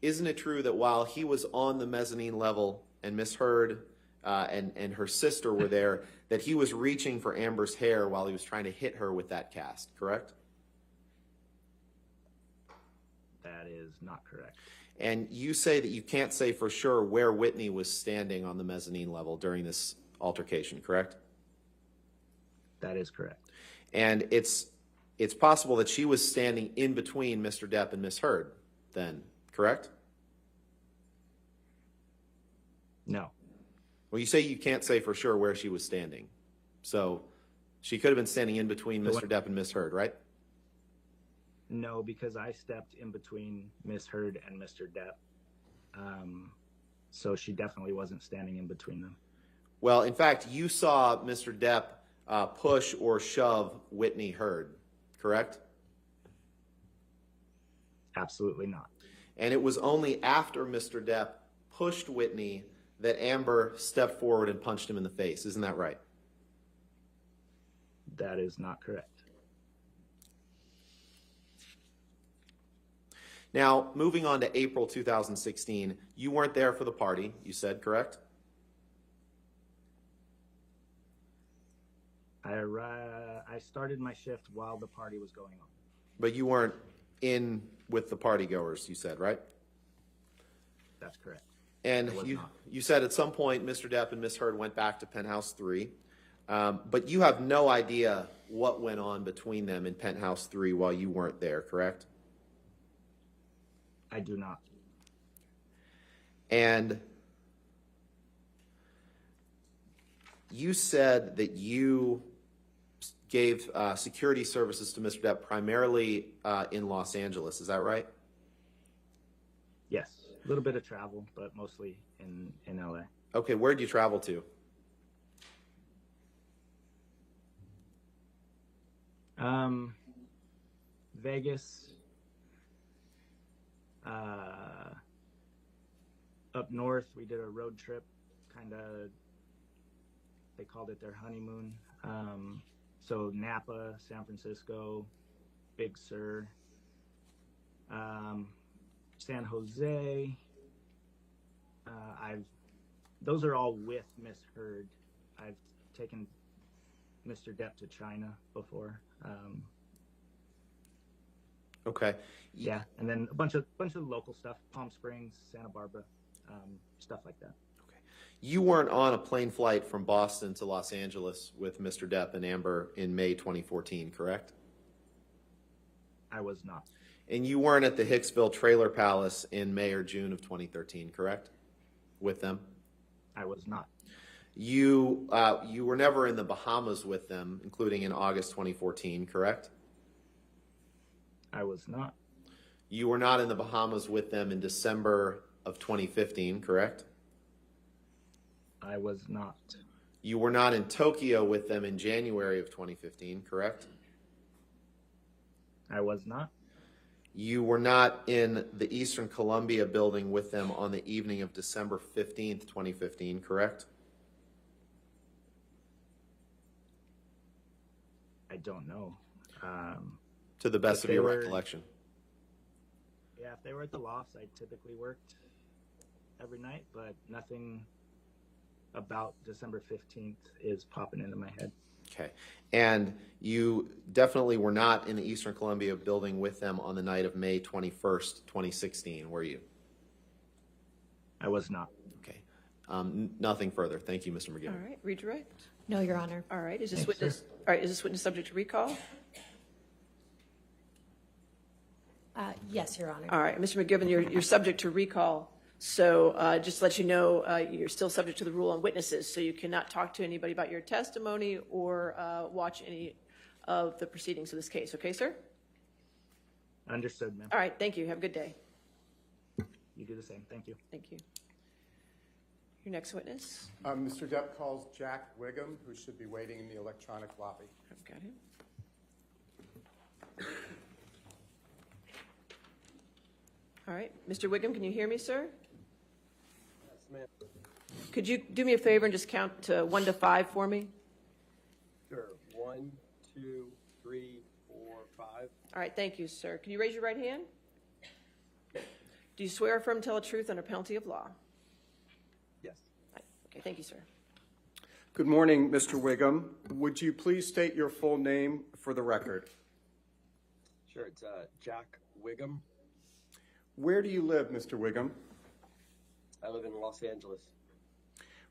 D: isn't it true that while he was on the mezzanine level and Ms. Heard and her sister were there, that he was reaching for Amber's hair while he was trying to hit her with that cast, correct?
B: That is not correct.
D: And you say that you can't say for sure where Whitney was standing on the mezzanine level during this altercation, correct?
B: That is correct.
D: And it's possible that she was standing in between Mr. Depp and Ms. Heard then, correct?
B: No.
D: Well, you say you can't say for sure where she was standing. So she could have been standing in between Mr. Depp and Ms. Heard, right?
B: No, because I stepped in between Ms. Heard and Mr. Depp. So she definitely wasn't standing in between them.
D: Well, in fact, you saw Mr. Depp push or shove Whitney Heard, correct?
B: Absolutely not.
D: And it was only after Mr. Depp pushed Whitney that Amber stepped forward and punched him in the face. Isn't that right?
B: That is not correct.
D: Now, moving on to April 2016, you weren't there for the party, you said, correct?
B: I started my shift while the party was going on.
D: But you weren't in with the partygoers, you said, right?
B: That's correct.
D: And you said at some point Mr. Depp and Ms. Heard went back to Penthouse 3, but you have no idea what went on between them in Penthouse 3 while you weren't there, correct?
B: I do not.
D: And you said that you gave security services to Mr. Depp primarily in Los Angeles. Is that right?
B: Yes. A little bit of travel, but mostly in LA.
D: Okay, where did you travel to?
B: Vegas. Up north, we did a road trip, kind of, they called it their honeymoon. So Napa, San Francisco, Big Sur, San Jose. Those are all with Miss Heard. I've taken Mr. Depp to China before.
D: Okay.
B: Yeah, and then a bunch of local stuff, Palm Springs, Santa Barbara, stuff like that.
D: Okay. You weren't on a plane flight from Boston to Los Angeles with Mr. Depp and Amber in May 2014, correct?
B: I was not.
D: And you weren't at the Hicksville Trailer Palace in May or June of 2013, correct? With them?
B: I was not.
D: You were never in the Bahamas with them, including in August 2014, correct?
B: I was not.
D: You were not in the Bahamas with them in December of 2015, correct?
B: I was not.
D: You were not in Tokyo with them in January of 2015, correct?
B: I was not.
D: You were not in the Eastern Columbia building with them on the evening of December 15th, 2015, correct?
B: I don't know.
D: To the best of your recollection.
B: Yeah, if they were at the lofts, I typically worked every night, but nothing about December 15th is popping into my head.
D: Okay. And you definitely were not in the Eastern Columbia building with them on the night of May 21st, 2016, were you?
B: I was not.
D: Okay. Nothing further. Thank you, Mr. McGill.
C: All right, redirect.
A: No, Your Honor.
C: All right, is this witness? All right, is this witness subject to recall?
A: Yes, Your Honor.
C: All right, Mr. McGibbon, you're subject to recall So just to let you know, you're still subject to the rule on witnesses, so you cannot talk to anybody about your testimony or watch any of the proceedings of this case. Okay, sir?
B: Understood, ma'am.
C: All right, thank you. Have a good day.
B: You do the same. Thank you.
C: Thank you. Your next witness.
E: Mr. Depp calls Jack Wiggum, who should be waiting in the electronic lobby.
C: I've got him. All right, Mr. Wiggum, can you hear me, sir?
F: Yes, ma'am.
C: Could you do me a favor and just count to 1 to 5 for me?
F: Sure. 1, 2, 3, 4, 5.
C: All right, thank you, sir. Can you raise your right hand? Do you swear or affirm to tell the truth under penalty of law?
F: Yes.
C: Okay, thank you, sir.
E: Good morning, Mr. Wiggum. Would you please state your full name for the record?
F: Sure. It's Jack Wiggum.
E: Where do you live, Mr. Wiggum?
F: I live in Los Angeles.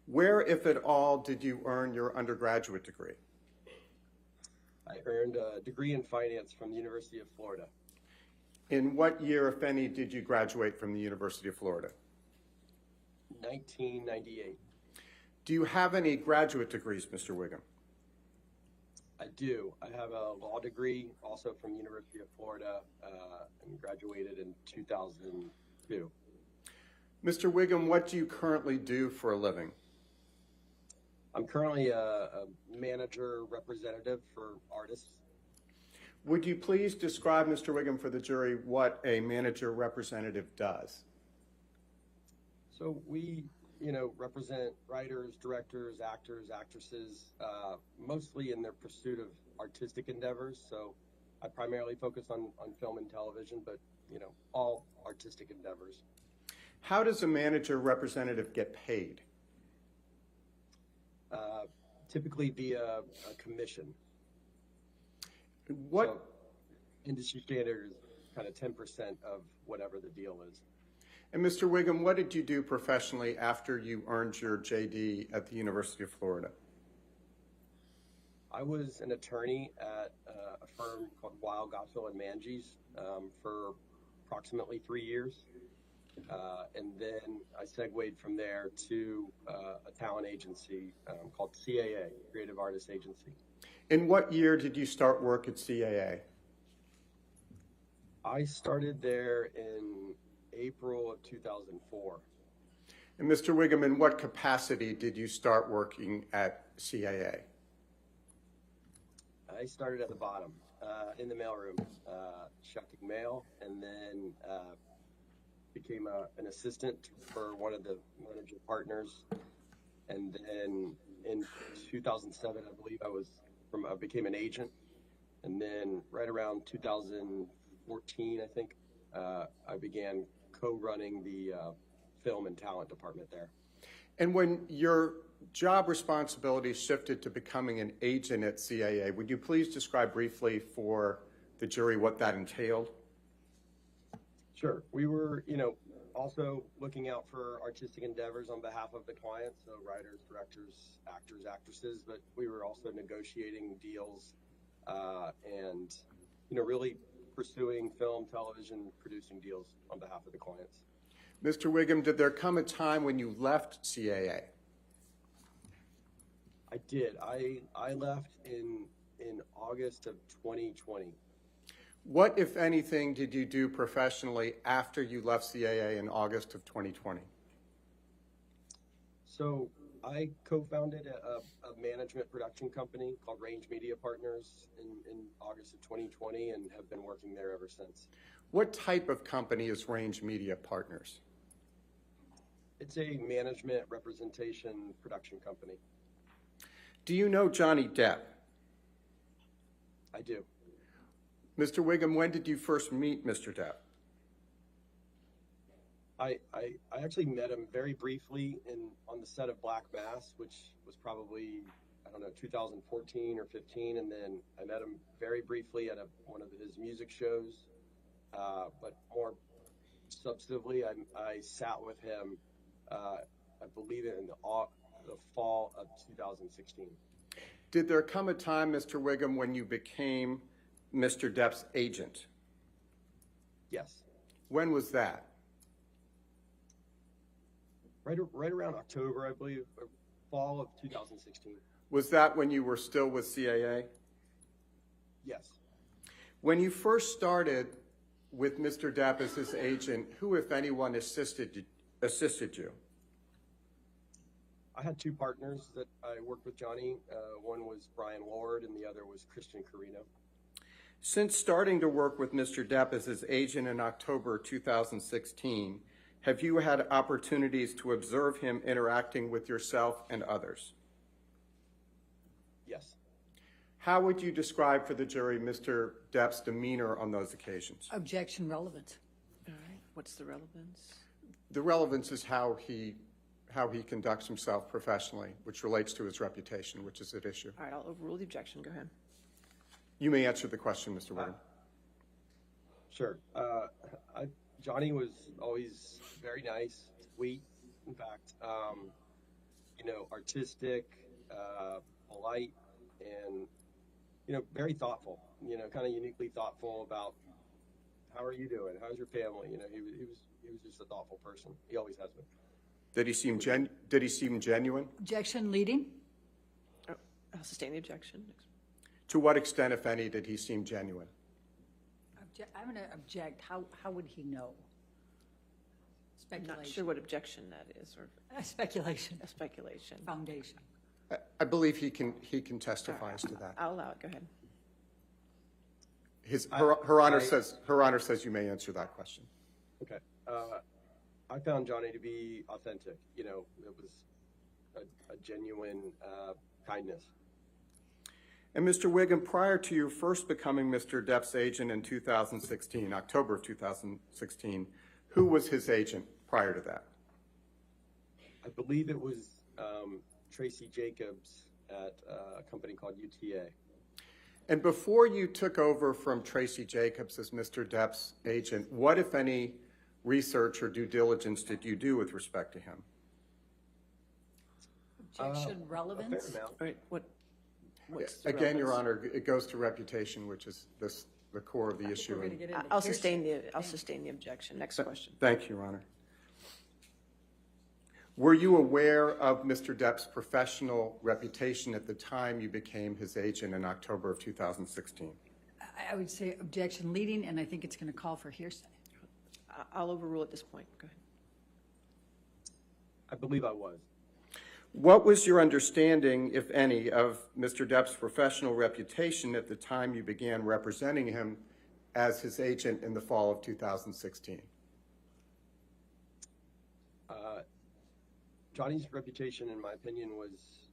E: Where, if at all, did you earn your undergraduate degree?
F: I earned a degree in finance from the University of Florida.
E: In what year, if any, did you graduate from the University of Florida?
F: 1998.
E: Do you have any graduate degrees, Mr. Wiggum?
F: I do. I have a law degree also from the University of Florida and graduated in 2002.
E: Mr. Wiggum, what do you currently do for a living?
F: I'm currently a manager representative for artists.
E: Would you please describe, Mr. Wiggum, for the jury what a manager representative does?
F: So we, represent writers, directors, actors, actresses, mostly in their pursuit of artistic endeavors. So I primarily focus on film and television, but, all artistic endeavors.
E: How does a manager representative get paid?
F: Typically via a commission.
E: What?
F: So industry standard is kind of 10% of whatever the deal is.
E: And Mr. Wiggum, what did you do professionally after you earned your JD at the University of Florida?
F: I was an attorney at a firm called Weil, Gottsville and Manges for approximately 3 years. And then I segued from there to a talent agency called CAA, Creative Artists Agency.
E: In what year did you start work at CAA?
F: I started there in April of 2004.
E: And Mr. Wiggum, in what capacity did you start working at CAA?
F: I started at the bottom, in the mailroom, shucking mail, and then became an assistant for one of the managing partners. And then in 2007, I believe I became an agent. And then right around 2014, I think, I began co-running the film and talent department there.
E: And when your job responsibilities shifted to becoming an agent at CAA, would you please describe briefly for the jury what that entailed?
F: Sure. We were, also looking out for artistic endeavors on behalf of the clients, so writers, directors, actors, actresses, but we were also negotiating deals and, really pursuing film, television, producing deals on behalf of the clients.
E: Mr. Wiggum, did there come a time when you left CAA?
F: I did. I left in August of 2020.
E: What, if anything, did you do professionally after you left CAA in August of 2020?
F: So I co-founded a management production company called Range Media Partners in August of 2020 and have been working there ever since.
E: What type of company is Range Media Partners?
F: It's a management representation production company.
E: Do you know Johnny Depp?
F: I do.
E: Mr. Wiggum, when did you first meet Mr. Depp?
F: I actually met him very briefly on the set of Black Mass, which was probably, 2014 or 15, and then I met him very briefly at one of his music shows, but more substantively, I sat with him, I believe in the fall of 2016.
E: Did there come a time, Mr. Wiggum, when you became Mr. Depp's agent?
F: Yes.
E: When was that?
F: right around October, I believe, or fall of 2016.
E: Was that when you were still with CAA?
F: Yes.
E: When you first started with Mr. Depp as his agent, who, if anyone, assisted you?
F: I had two partners that I worked with Johnny. One was Brian Lord, and the other was Christian Carino.
E: Since starting to work with Mr. Depp as his agent in October 2016, have you had opportunities to observe him interacting with yourself and others?
F: Yes.
E: How would you describe for the jury Mr. Depp's demeanor on those occasions?
G: Objection relevant.
C: All right, what's the relevance?
E: The relevance is how he conducts himself professionally, which relates to his reputation, which is at issue.
C: All right, I'll overrule the objection. Go ahead.
E: You may answer the question, Mr. Wiggum.
F: Sure. Johnny was always very nice, sweet, in fact, artistic, polite, and, very thoughtful, kind of uniquely thoughtful about how are you doing? How's your family? He was just a thoughtful person. He always has been.
E: Did he seem genuine?
G: Objection leading.
C: Oh, I'll sustain the objection.
E: To what extent, if any, did he seem genuine?
G: I'm going to object. How would he know?
C: I'm
G: Speculation.
C: not sure what objection that is, or
G: Speculation.
C: a speculation.
G: Foundation.
E: I believe he can testify as to that.
C: I'll allow it. Go ahead.
E: Her Honor says you may answer that question.
F: Okay. I found Johnny to be authentic. It was a genuine kindness.
E: And Mr. Wiggum, prior to you first becoming Mr. Depp's agent in 2016, October of 2016, who was his agent prior to that?
F: I believe it was Tracy Jacobs at a company called UTA.
E: And before you took over from Tracy Jacobs as Mr. Depp's agent, what, if any, research or due diligence did you do with respect to him?
G: Objection
F: A
G: relevance.
F: fair amount.
C: All right, what's the
E: Again, Your
C: relevance?
E: Honor, it goes to reputation, which is the core of the issue.
G: We're going to get into
C: I'll
G: hearsay.
C: sustain the objection. Next question.
E: Thank you, Your Honor. Were you aware of Mr. Depp's professional reputation at the time you became his agent in October of 2016?
G: I would say objection leading, and I think it's going to call for hearsay.
C: I'll overrule at this point. Go ahead.
F: I believe I was.
E: What was your understanding, if any, of Mr. Depp's professional reputation at the time you began representing him as his agent in the fall of 2016?
F: Johnny's reputation, in my opinion, was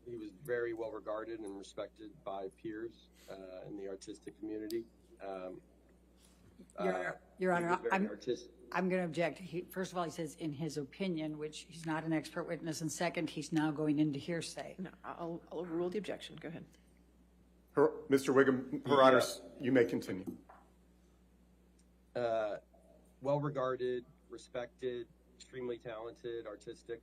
F: he was very well regarded and respected by peers in the artistic community.
G: Your Honor, I'm
F: I'm
G: going to object. First of all, he says in his opinion, which he's not an expert witness, and second, he's now going into hearsay.
C: No, I'll overrule the objection. Go ahead.
E: Mr. Wiggum, Her Honor, you may continue.
F: Well regarded, respected, extremely talented, artistic.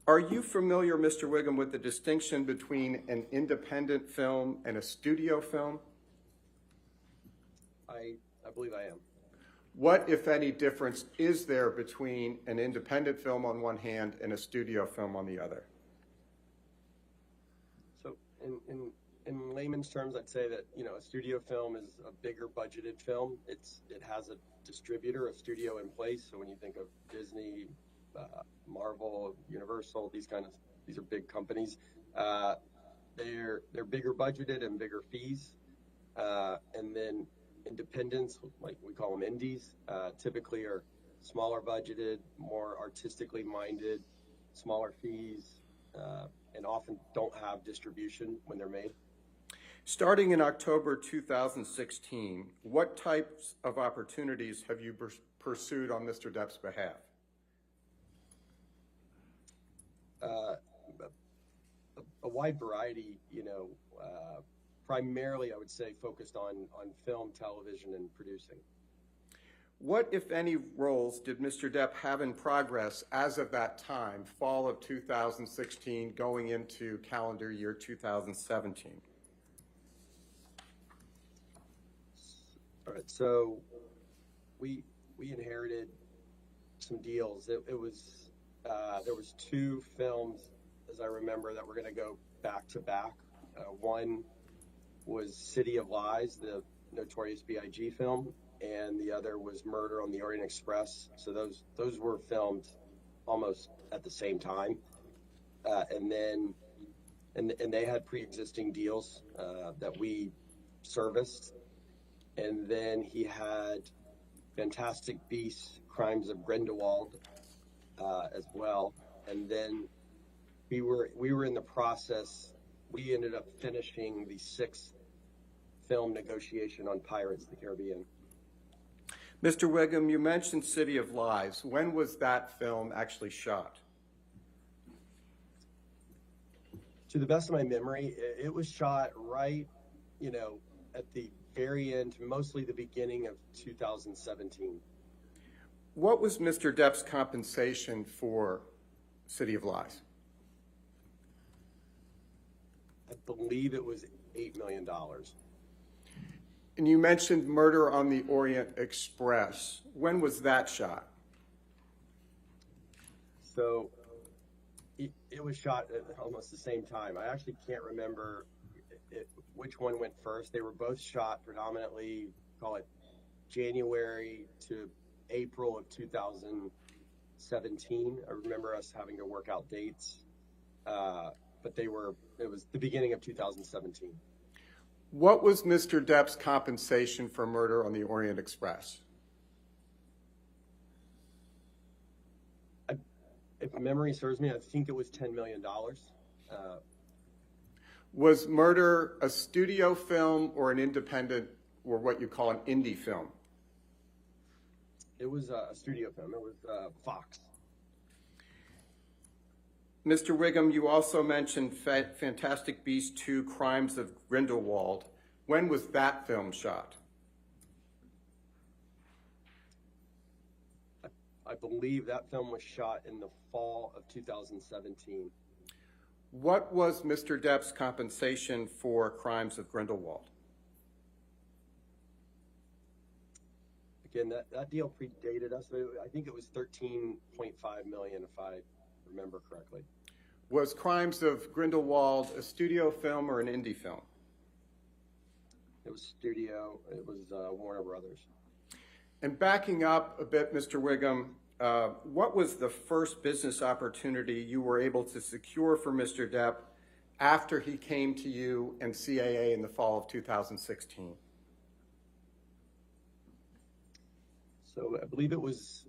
E: Are you familiar, Mr. Wiggum, with the distinction between an independent film and a studio film?
F: I believe I am.
E: What, if any, difference is there between an independent film on one hand and a studio film on the other?
F: So in layman's terms, I'd say that, a studio film is a bigger budgeted film. It has a distributor, a studio in place. So when you think of Disney, Marvel, Universal, these are big companies. They're bigger budgeted and bigger fees. And then independents, like we call them indies, typically are smaller budgeted, more artistically minded, smaller fees, and often don't have distribution when they're made.
E: Starting in October 2016, what types of opportunities have you pursued on Mr. Depp's behalf?
F: A wide variety, primarily I would say focused on film, television, and producing.
E: What, if any, roles did Mr. Depp have in progress as of that time, fall of 2016, going into calendar year 2017?
F: All right, so we inherited some deals. It was there was two films, as I remember, that were going to go back to back. One was City of Lies, the Notorious B.I.G. film, and the other was Murder on the Orient Express. So those were filmed almost at the same time, and they had pre-existing deals that we serviced, and then he had Fantastic Beasts: Crimes of Grindelwald as well, and then we were in the process. We ended up finishing the 6th film negotiation on Pirates of the Caribbean.
E: Mr. Wiggum, you mentioned City of Lies. When was that film actually shot?
F: To the best of my memory, it was shot right, at the very end, mostly the beginning of 2017.
E: What was Mr. Depp's compensation for City of Lies?
F: I believe it was $8 million.
E: And you mentioned Murder on the Orient Express. When was that shot?
F: So it was shot at almost the same time. I actually can't remember which one went first. They were both shot predominantly, call it January to April of 2017. I remember us having to work out dates, but it was the beginning of 2017.
E: What was Mr. Depp's compensation for Murder on the Orient Express?
F: If memory serves me, I think it was $10 million.
E: Was Murder a studio film or an independent, or what you call an indie film?
F: It was a studio film. It was Fox.
E: Mr. Wiggum, you also mentioned Fantastic Beasts 2: Crimes of Grindelwald. When was that film shot?
F: I believe that film was shot in the fall of 2017.
E: What was Mr. Depp's compensation for Crimes of Grindelwald?
F: Again, that deal predated us. I think it was $13.5 million, if I remember correctly.
E: Was Crimes of Grindelwald a studio film or an indie film?
F: It was studio. It was Warner Brothers.
E: And backing up a bit, Mr. Wiggum, what was the first business opportunity you were able to secure for Mr. Depp after he came to you and CAA in the fall of 2016?
F: So I believe it was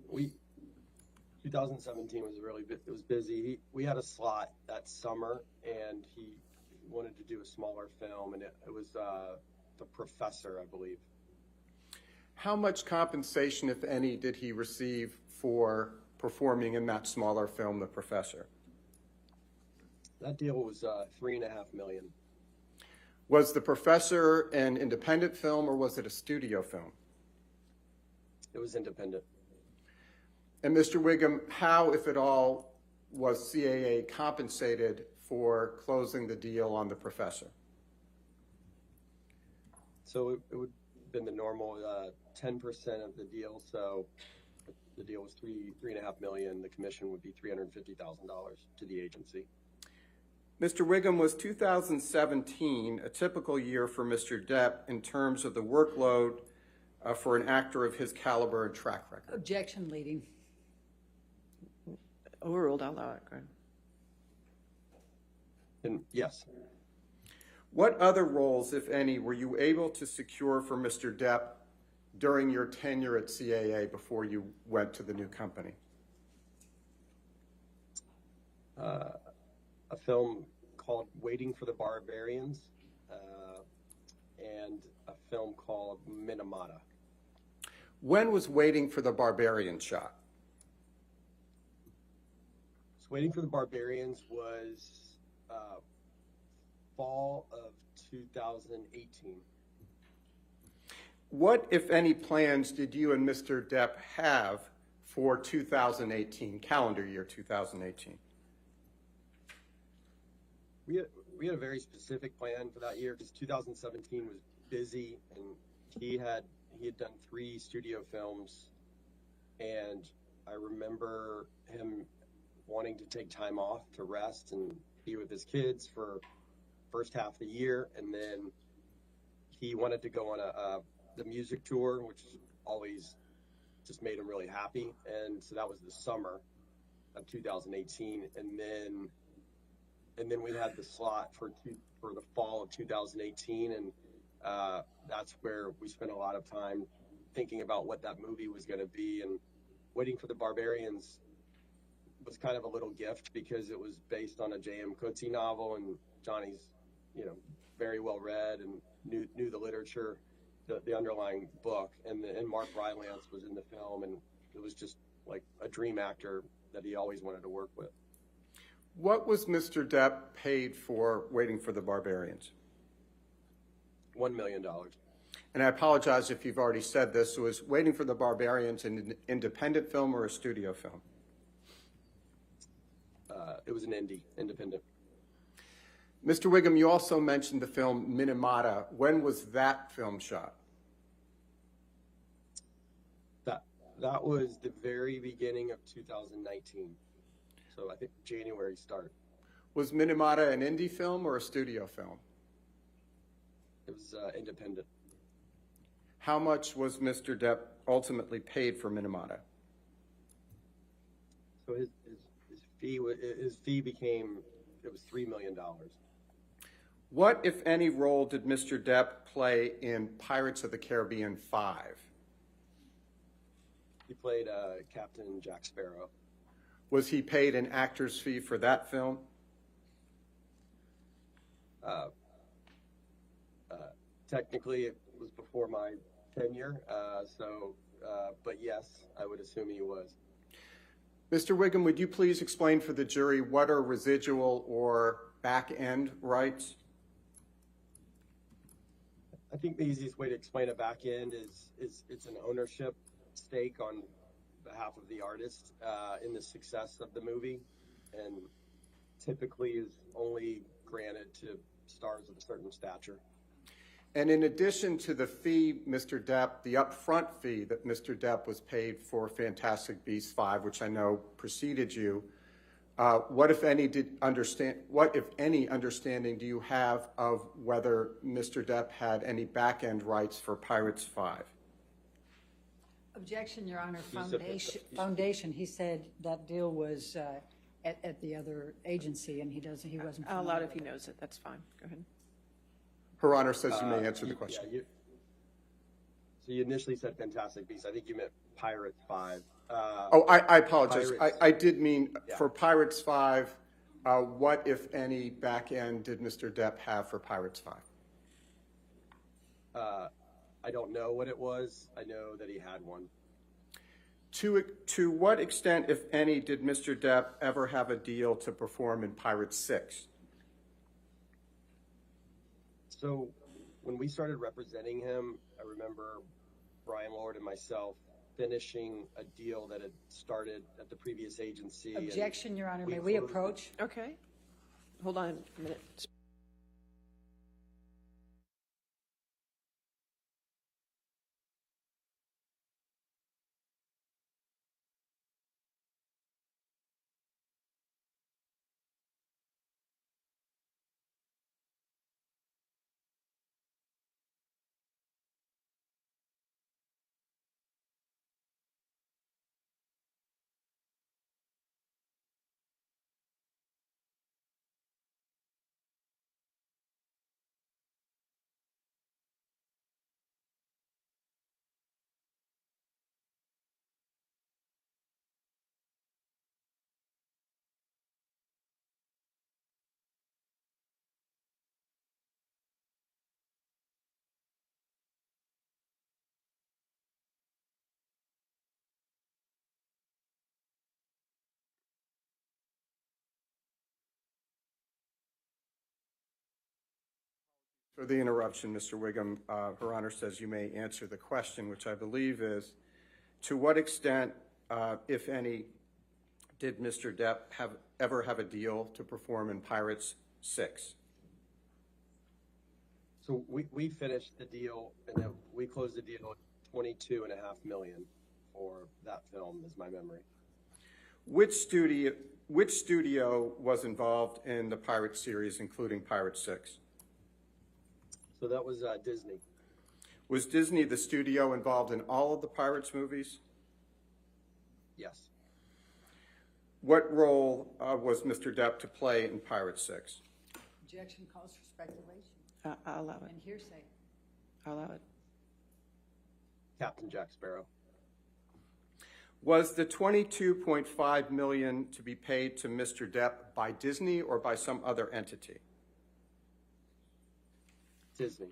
F: 2017 was it was busy. We had a slot that summer, and he wanted to do a smaller film, and it was The Professor, I believe.
E: How much compensation, if any, did he receive for performing in that smaller film, The Professor?
F: That deal was $3.5 million.
E: Was The Professor an independent film or was it a studio film?
F: It was independent.
E: And Mr. Wiggum, how, if at all, was CAA compensated for closing the deal on The Professor?
F: So it would have been the normal 10% of the deal. So the deal was $3.5 million. The commission would be $350,000 to the agency.
E: Mr. Wiggum, was 2017 a typical year for Mr. Depp in terms of the workload for an actor of his caliber and track record?
G: Objection, leading.
C: Overruled. I'll allow it. Go ahead.
F: And yes.
E: What other roles, if any, were you able to secure for Mr. Depp during your tenure at CAA before you went to the new company?
F: A film called Waiting for the Barbarians and a film called Minamata.
E: When was Waiting for the Barbarians shot?
F: So Waiting for the Barbarians was fall of 2018.
E: What, if any, plans did you and Mr. Depp have for 2018, calendar year 2018?
F: We had a very specific plan for that year because 2017 was busy, and he had done 3 studio films, and I remember him wanting to take time off to rest and be with his kids for first half of the year, and then he wanted to go on the music tour, which always just made him really happy. And so that was the summer of 2018, and then we had the slot for the fall of 2018, and that's where we spent a lot of time thinking about what that movie was going to be. And Waiting for the Barbarians was kind of a little gift because it was based on a J.M. Coetzee novel, and Johnny's, very well read and knew the literature, the underlying book, and Mark Rylance was in the film, and it was just like a dream actor that he always wanted to work with.
E: What was Mr. Depp paid for Waiting for the Barbarians?
F: $1 million.
E: And I apologize if you've already said this. So was Waiting for the Barbarians an independent film or a studio film?
F: It was an independent.
E: Mr. Wiggum, you also mentioned the film Minamata. When was that film shot?
F: That was the very beginning of 2019. So I think January start.
E: Was Minamata an indie film or a studio film?
F: It was independent.
E: How much was Mr. Depp ultimately paid for Minamata?
F: So his fee became, it was $3 million.
E: What, if any, role did Mr. Depp play in Pirates of the Caribbean 5?
F: He played Captain Jack Sparrow.
E: Was he paid an actor's fee for that film?
F: Technically, it was before my tenure, but yes, I would assume he was.
E: Mr. Wiggum, would you please explain for the jury what are residual or back-end rights?
F: I think the easiest way to explain a back end is it's an ownership stake on behalf of the artist in the success of the movie, and typically is only granted to stars of a certain stature.
E: And in addition to the fee, Mr. Depp, the upfront fee that Mr. Depp was paid for Fantastic Beasts 5, which I know preceded you, what if any understanding do you have of whether Mr. Depp had any back-end rights for Pirates 5?
G: Objection, Your Honor. Foundation. He said that deal was at the other agency, and he wasn't.
C: I'll allow it if he knows it. That's fine. Go ahead.
E: Her Honor says you may answer the question.
F: Yeah, so you initially said Fantastic Beasts. I think you meant Pirates 5.
E: I apologize. I did mean
F: Yeah.
E: for Pirates 5, what, if any, back end did Mr. Depp have for Pirates 5?
F: I don't know what it was. I know that he had one.
E: To what extent, if any, did Mr. Depp ever have a deal to perform in Pirates 6?
F: So when we started representing him, I remember Brian Lord and myself finishing a deal that had started at the previous agency.
G: Objection, Your Honor. May we approach?
C: Okay. Hold on a minute.
E: For the interruption, Mr. Wiggum, Her Honor says you may answer the question, which I believe is, to what extent, if any, did Mr. Depp ever have a deal to perform in Pirates 6?
F: So we finished the deal, and then we closed the deal at $22.5 million for that film, is my memory.
E: Which studio was involved in the Pirate series, including Pirate 6?
F: So that was Disney.
E: Was Disney the studio involved in all of the Pirates movies?
F: Yes.
E: What role was Mr. Depp to play in Pirate 6?
G: Objection calls for speculation
C: I'll allow it.
G: and hearsay.
C: I'll allow it.
F: Captain Jack Sparrow.
E: Was the $22.5 million to be paid to Mr. Depp by Disney or by some other entity?
F: Disney.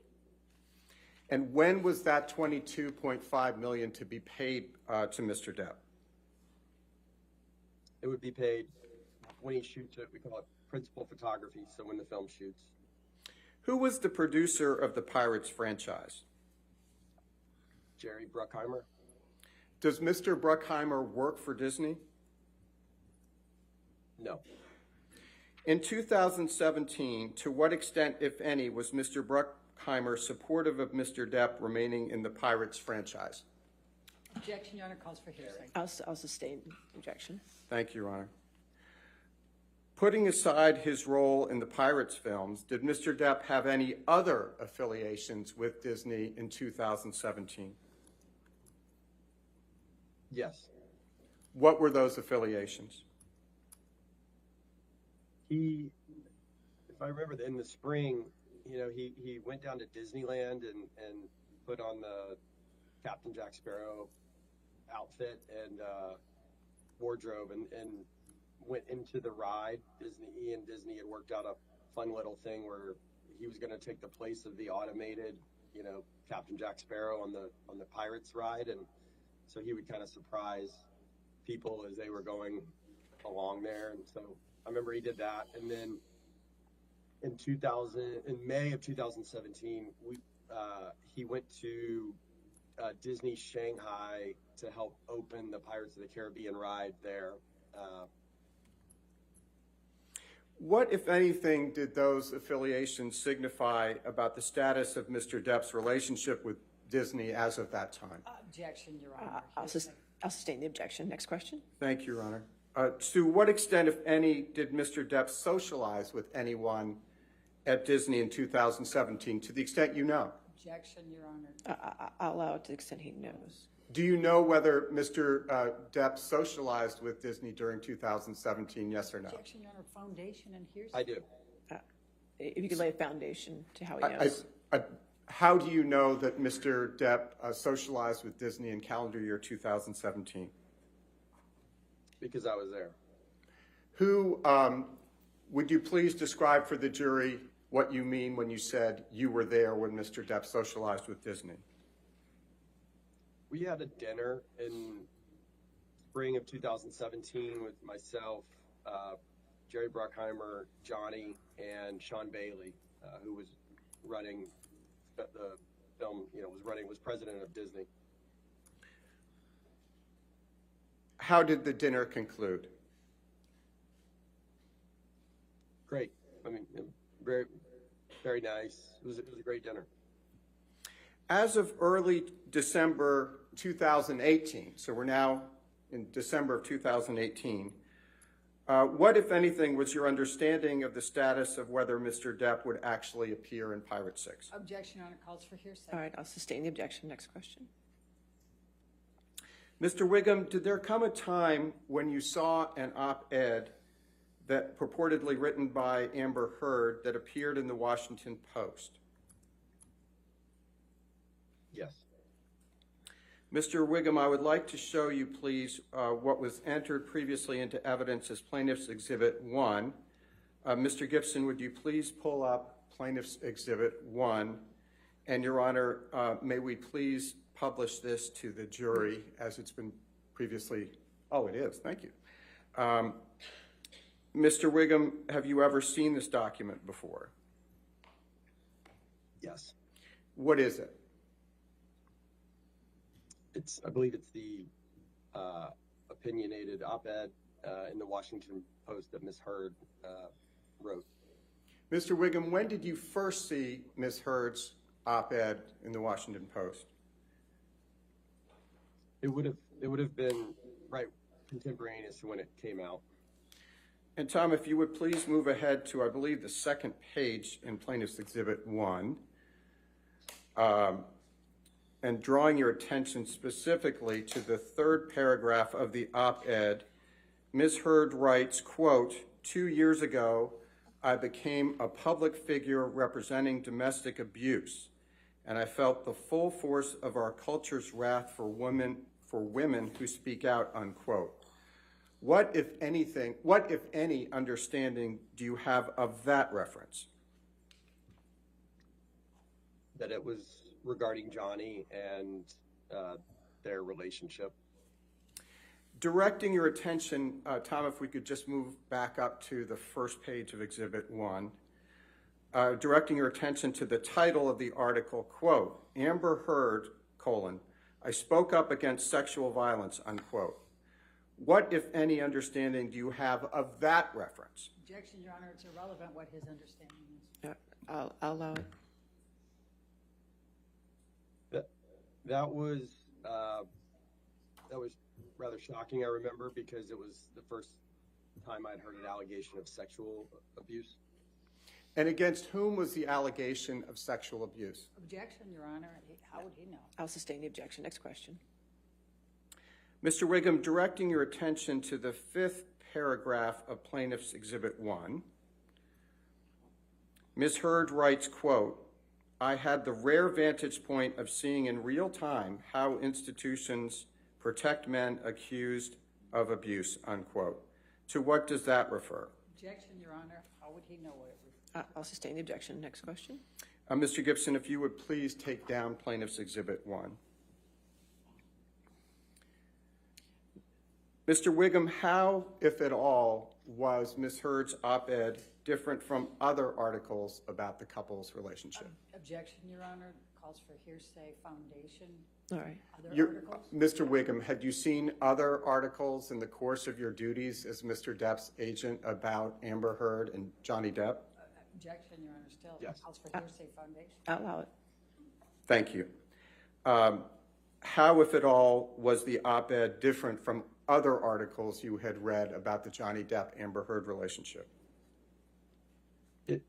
E: And when was that $22.5 million to be paid to Mr. Depp?
F: It would be paid when he shoots it. We call it principal photography, so when the film shoots.
E: Who was the producer of the Pirates franchise?
F: Jerry Bruckheimer.
E: Does Mr. Bruckheimer work for Disney?
F: No.
E: In 2017, to what extent, if any, was Mr. Bruckheimer supportive of Mr. Depp remaining in the Pirates franchise?
G: Objection, Your Honor, calls for hearsay.
C: I'll sustain objection.
E: Thank you, Your Honor. Putting aside his role in the Pirates films, did Mr. Depp have any other affiliations with Disney in 2017?
F: Yes.
E: What were those affiliations?
F: He, if I remember, in the spring, he went down to Disneyland and put on the Captain Jack Sparrow outfit and wardrobe and went into the ride. He and Disney had worked out a fun little thing where he was going to take the place of the automated, Captain Jack Sparrow on the Pirates ride, and so he would kind of surprise people as they were going along there. And so I remember he did that, and then in May of 2017, he went to Disney Shanghai to help open the Pirates of the Caribbean ride there.
E: What, if anything, did those affiliations signify about the status of Mr. Depp's relationship with Disney as of that time?
G: Objection, Your Honor.
C: I'll sustain the objection. Next question.
E: Thank you, Your Honor. To what extent, if any, did Mr. Depp socialize with anyone at Disney in 2017, to the extent you know?
G: Objection, Your Honor.
C: I'll allow it to the extent he knows.
E: Do you know whether Mr. Depp socialized with Disney during 2017, yes or no?
G: Objection, Your Honor. Foundation and hearsay.
F: I do.
C: If you could lay a foundation to how he knows.
E: How do you know that Mr. Depp socialized with Disney in calendar year 2017?
F: Because I was there.
E: Who, would you please describe for the jury what you mean when you said you were there when Mr. Depp socialized with Disney?
F: We had a dinner in spring of 2017 with myself, Jerry Bruckheimer, Johnny, and Sean Bailey, who was running the film, was president of Disney.
E: How did the dinner conclude?
F: Great. I mean, very, very nice. It was a great dinner.
E: As of early December 2018, so we're now in December of 2018, what, if anything, was your understanding of the status of whether Mr. Depp would actually appear in Pirate 6?
G: Objection, Your Honor, calls for hearsay.
C: All right, I'll sustain the objection. Next question.
E: Mr. Wiggum, did there come a time when you saw an op-ed that purportedly written by Amber Heard that appeared in the Washington Post?
F: Yes.
E: Mr. Wiggum, I would like to show you, please, what was entered previously into evidence as Plaintiff's Exhibit 1. Mr. Gibson, would you please pull up Plaintiff's Exhibit 1? And, Your Honor, may we please publish this to the jury as it's been previously. Oh, it is. Thank you. Mr. Wiggum, have you ever seen this document before?
F: Yes.
E: What is it?
F: I believe it's the opinionated op-ed in the Washington Post that Ms. Heard wrote.
E: Mr. Wiggum, when did you first see Ms. Heard's op-ed in the Washington Post?
F: It would have been right contemporaneous to when it came out.
E: And Tom, if you would please move ahead to, I believe, the second page in Plaintiff's Exhibit 1, and drawing your attention specifically to the third paragraph of the op-ed, Ms. Heard writes, quote, 2 years ago, I became a public figure representing domestic abuse, and I felt the full force of our culture's wrath for women who speak out, unquote. What, if any, understanding do you have of that reference?
F: That it was regarding Johnny and their relationship.
E: Directing your attention, Tom, if we could just move back up to the first page of Exhibit 1, directing your attention to the title of the article, quote, Amber Heard, colon, I spoke up against sexual violence, unquote. What, if any, understanding do you have of that reference?
G: Objection, Your Honor, it's irrelevant what his understanding is.
C: I'll allow it.
F: That was rather shocking, I remember, because it was the first time I'd heard an allegation of sexual abuse.
E: And against whom was the allegation of sexual abuse?
G: Objection, Your Honor. How would he know?
C: I'll sustain the objection. Next question.
E: Mr. Wiggum, directing your attention to the fifth paragraph of Plaintiff's Exhibit 1, Ms. Heard writes, quote, I had the rare vantage point of seeing in real time how institutions protect men accused of abuse, unquote. To what does that refer?
G: Objection, Your Honor. How would he know what it refers?
C: I'll sustain the objection. Next question.
E: Mr. Gibson, if you would please take down Plaintiff's Exhibit 1. Mr. Wiggum, how, if at all, was Ms. Heard's op-ed different from other articles about the couple's relationship?
G: Objection, Your Honor. Calls for hearsay foundation.
C: All right.
G: Other articles?
E: Mr. Wiggum, had you seen other articles in the course of your duties as Mr. Depp's agent about Amber Heard and Johnny Depp?
G: Objection, Your Honor. Still
F: Yes.
G: calls for hearsay foundation.
C: I'll allow it.
E: Thank you. How, if at all, was the op-ed different from other articles you had read about the Johnny Depp-Amber Heard relationship?
F: It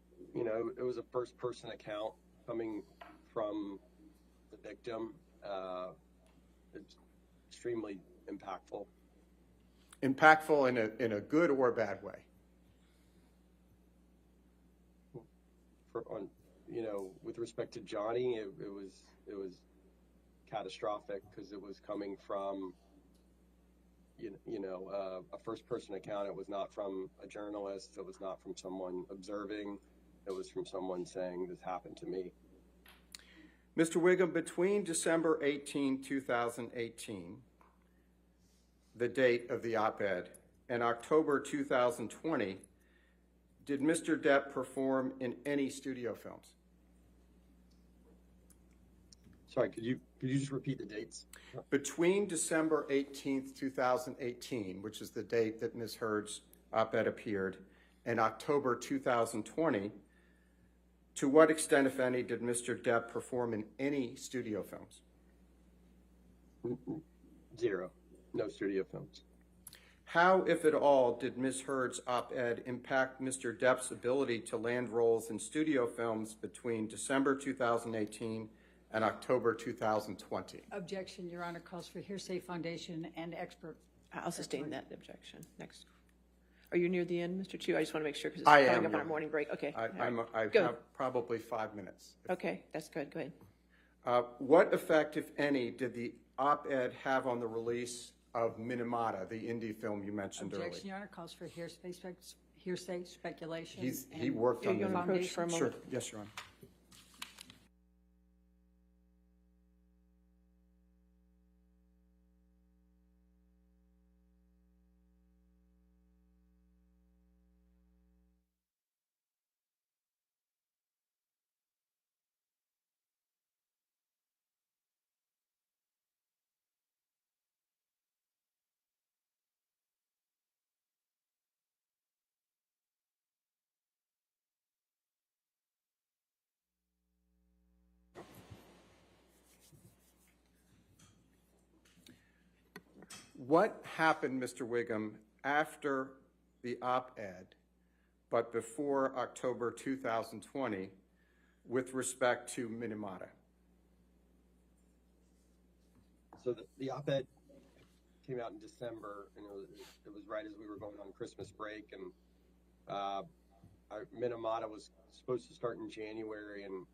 F: was a first-person account coming from the victim. It's extremely impactful.
E: Impactful in a good or bad way?
F: With respect to Johnny, it was catastrophic because it was coming from a first-person account. It was not from a journalist. It was not from someone observing. It was from someone saying, this happened to me.
E: Mr. Wiggum, between December 18, 2018, the date of the op-ed, and October 2020, did Mr. Depp perform in any studio films?
F: Sorry, could you just repeat the dates?
E: Between December 18th, 2018, which is the date that Ms. Heard's op-ed appeared, and October 2020, to what extent, if any, did Mr. Depp perform in any studio films?
F: Zero. No studio films.
E: How, if at all, did Ms. Heard's op-ed impact Mr. Depp's ability to land roles in studio films between December 2018 and October 2020?
G: Objection, Your Honor. Calls for hearsay foundation and expert.
C: I'll sustain that objection. Next. Are you near the end, Mr. Chu? I just want to make sure because
E: I
C: it's
E: am,
C: coming up on
E: Your
C: our morning break. Okay.
E: I
C: Go.
E: have probably 5 minutes.
C: Okay, that's good. Go ahead.
E: What effect, if any, did the op-ed have on the release of Minamata, the indie film you mentioned earlier?
G: Objection, Your Honor. Calls for hearsay speculation.
E: He worked on
C: You
E: the
C: want to approach for a moment?
E: Sure. Yes, Your Honor. What happened, Mr. Wiggum, after the op-ed, but before October 2020, with respect to Minamata?
F: So the op-ed came out in December, and it was right as we were going on Christmas break, and Minamata was supposed to start in January, and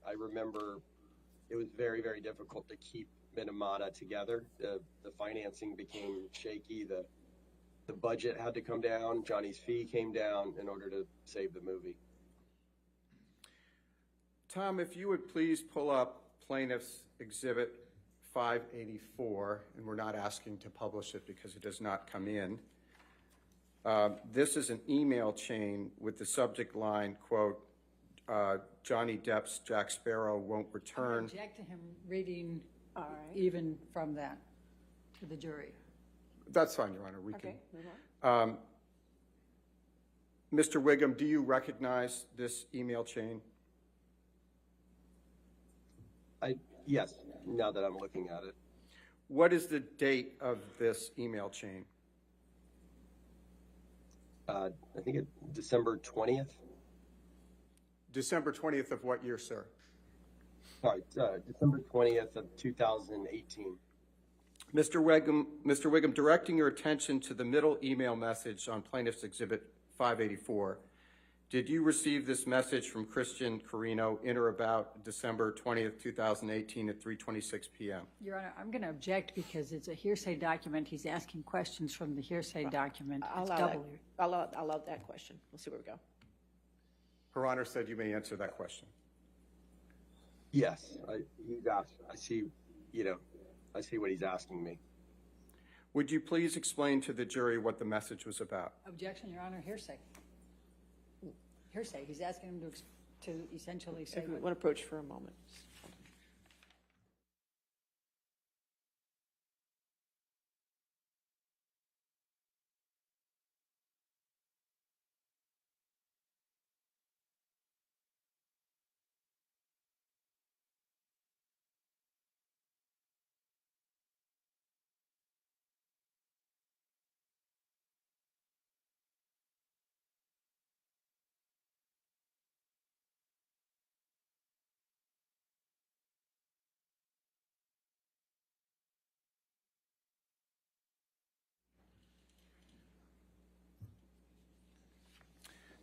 F: I remember it was very, very difficult to keep Minamata together. The financing became shaky. The budget had to come down. Johnny's fee came down in order to save the movie.
E: Tom, if you would please pull up Plaintiff's Exhibit 584, and we're not asking to publish it because it does not come in. This is an email chain with the subject line, quote, Johnny Depp's Jack Sparrow won't
G: I
E: return.
G: object to him reading
C: All right.
G: even from that to the jury.
E: That's fine, Your Honor. We
C: Okay, move
E: can. Mr. Wiggum, do you recognize this email chain?
F: Yes, now that I'm looking at it.
E: What is the date of this email chain?
F: I think it's December 20th.
E: December 20th of what year, sir?
F: Sorry, December 20th of 2018.
E: Mr. Wiggum, directing your attention to the middle email message on Plaintiff's Exhibit 584, did you receive this message from Christian Carino in or about December 20th, 2018 at 3:26 p.m.?
G: Your Honor, I'm going to object because it's a hearsay document. He's asking questions from the hearsay document.
C: I'll
G: It's
C: allow that.
G: double.
C: I'll allow that question. We'll see where we go.
E: Her Honor said you may answer that question.
F: Yes, he's asked. I see what he's asking me.
E: Would you please explain to the jury what the message was about?
G: Objection, Your Honor, hearsay. Hearsay. He's asking him to essentially say
C: If we
G: what.
C: want to approach for a moment.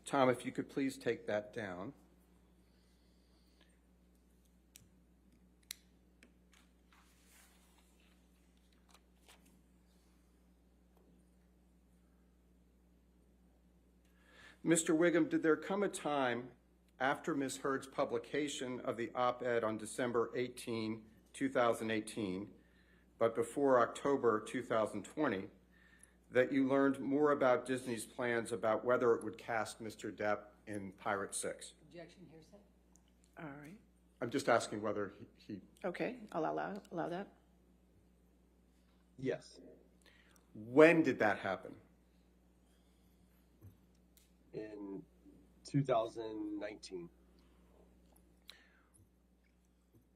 E: Tom, if you could please take that down. Mr. Wiggum, did there come a time after Ms. Heard's publication of the op-ed on December 18, 2018, but before October 2020, that you learned more about Disney's plans about whether it would cast Mr. Depp in Pirate 6?
G: Objection, hearsay.
C: All right.
E: I'm just asking whether he
C: Okay, I'll allow that.
F: Yes,
E: when did that happen?
F: in 2019.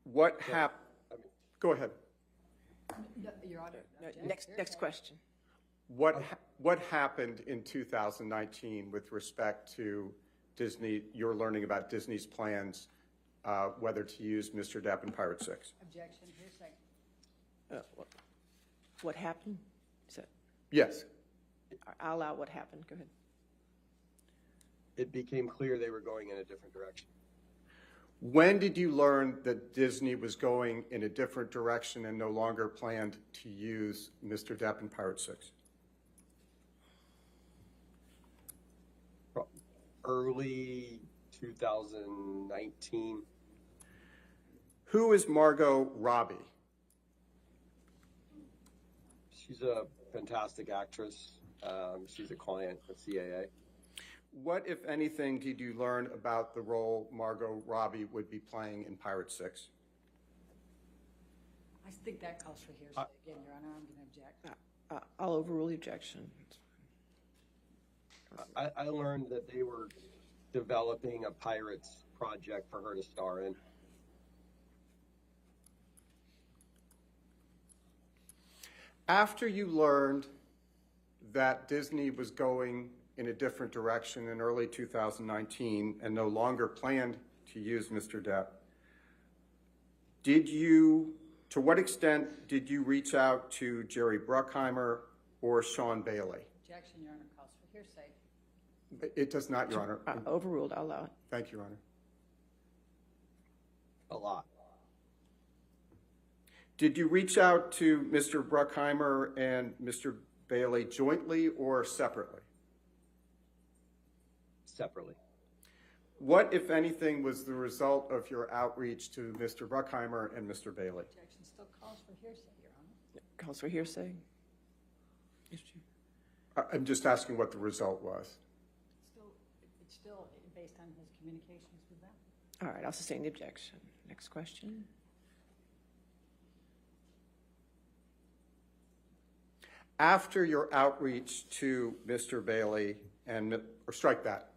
E: What happened? Go ahead.
G: Your Honor. object,
C: Next
G: hearsay.
C: question.
E: What happened in 2019 with respect to Disney, your learning about Disney's plans, whether to use Mr. Depp in Pirate 6?
G: Objection, hearsay.
C: What happened? Is that,
E: Yes.
C: I'll allow what happened. Go ahead.
F: It became clear they were going in a different direction.
E: When did you learn that Disney was going in a different direction and no longer planned to use Mr. Depp in Pirate 6?
F: Early 2019.
E: Who is Margot Robbie?
F: She's a fantastic actress. She's a client of CAA.
E: What, if anything, did you learn about the role Margot Robbie would be playing in Pirate 6?
G: I think that calls for hearsay. Again, Your Honor, I'm going to object.
C: I'll overrule the objection.
F: I learned that they were developing a Pirates project for her to star in.
E: After you learned that Disney was going in a different direction in early 2019 and no longer planned to use Mr. Depp, to what extent did you reach out to Jerry Bruckheimer or Sean Bailey?
G: Objection, Your Honor, calls for hearsay.
E: It does not, Your Honor.
C: Overruled, I'll allow it.
E: Thank you, Your Honor.
F: A lot.
E: Did you reach out to Mr. Bruckheimer and Mr. Bailey jointly or separately?
F: Separately.
E: What, if anything, was the result of your outreach to Mr. Bruckheimer and Mr. Bailey?
G: Objection still calls for hearsay, Your Honor.
C: Calls for hearsay.
E: I'm just asking what the result was.
G: It's still based on his communications with them.
C: All right, I'll sustain the objection. Next question.
E: After your outreach to Mr. Bailey or strike that,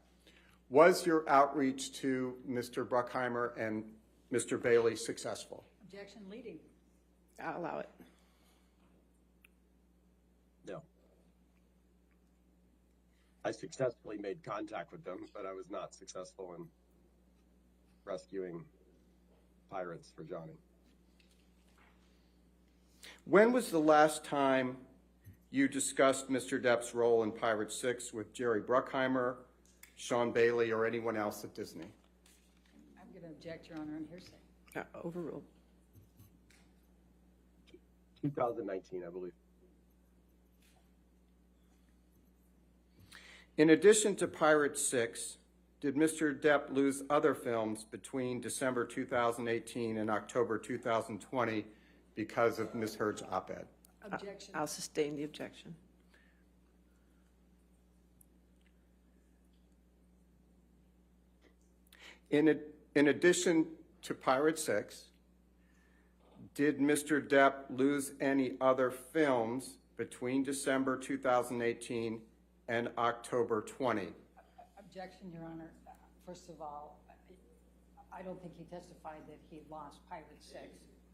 E: was your outreach to Mr. Bruckheimer and Mr. Bailey successful?
G: Objection leading.
C: I'll allow it.
F: No. I successfully made contact with them, but I was not successful in rescuing pirates for Johnny.
E: When was the last time you discussed Mr. Depp's role in Pirate 6 with Jerry Bruckheimer, Sean Bailey, or anyone else at Disney?
G: I'm going to object, Your Honor, on hearsay.
C: Overruled.
F: 2019, I believe.
E: In addition to Pirate 6, did Mr. Depp lose other films between December 2018 and October 2020 because of Ms. Heard's op-ed?
G: Objection.
C: I'll sustain the objection.
E: In addition to Pirate 6, did Mr. Depp lose any other films between December 2018 and October 20?
G: Objection, Your Honor. First of all, I don't think he testified that he lost Pirate 6.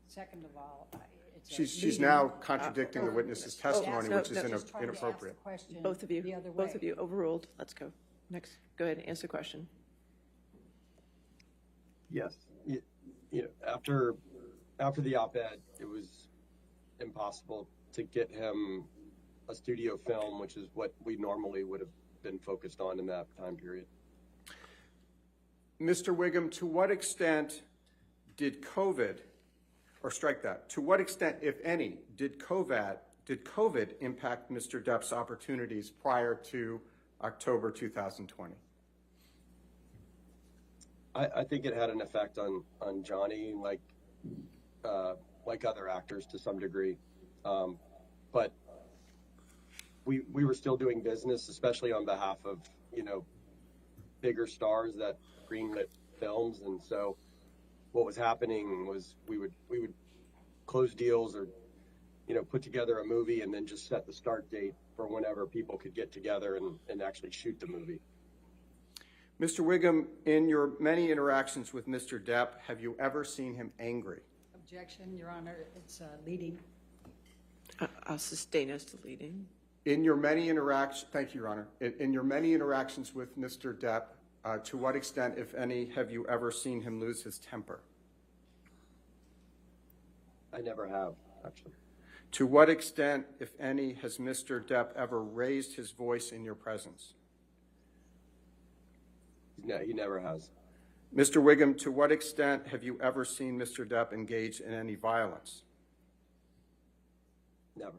G: Second of all, it's
E: She's now contradicting the witness's testimony,
C: no,
E: which is
C: no,
G: just trying to ask the
E: inappropriate.
G: question
C: Both of you.
G: the other way.
C: Both of you. Overruled. Let's go. Next. Go ahead and answer the question.
F: Yes. After the op-ed, it was impossible to get him a studio film, which is what we normally would have been focused on in that time period.
E: Mr. Wiggum, to what extent did COVID, or strike that, to what extent, if any, did COVID impact Mr. Depp's opportunities prior to October 2020?
F: I think it had an effect on Johnny, like other actors to some degree, but we were still doing business, especially on behalf of bigger stars that greenlit films, and so what was happening was we would close deals or put together a movie and then just set the start date for whenever people could get together and actually shoot the movie.
E: Mr. Wiggum, in your many interactions with Mr. Depp, have you ever seen him angry?
G: Objection, Your Honor. It's leading.
C: I'll sustain as to leading.
E: In your many interactions, thank you, Your Honor. In your many interactions with Mr. Depp, to what extent, if any, have you ever seen him lose his temper?
F: I never have, actually.
E: To what extent, if any, has Mr. Depp ever raised his voice in your presence?
F: No, he never has.
E: Mr. Wiggum, to what extent have you ever seen Mr. Depp engage in any violence?
F: Never.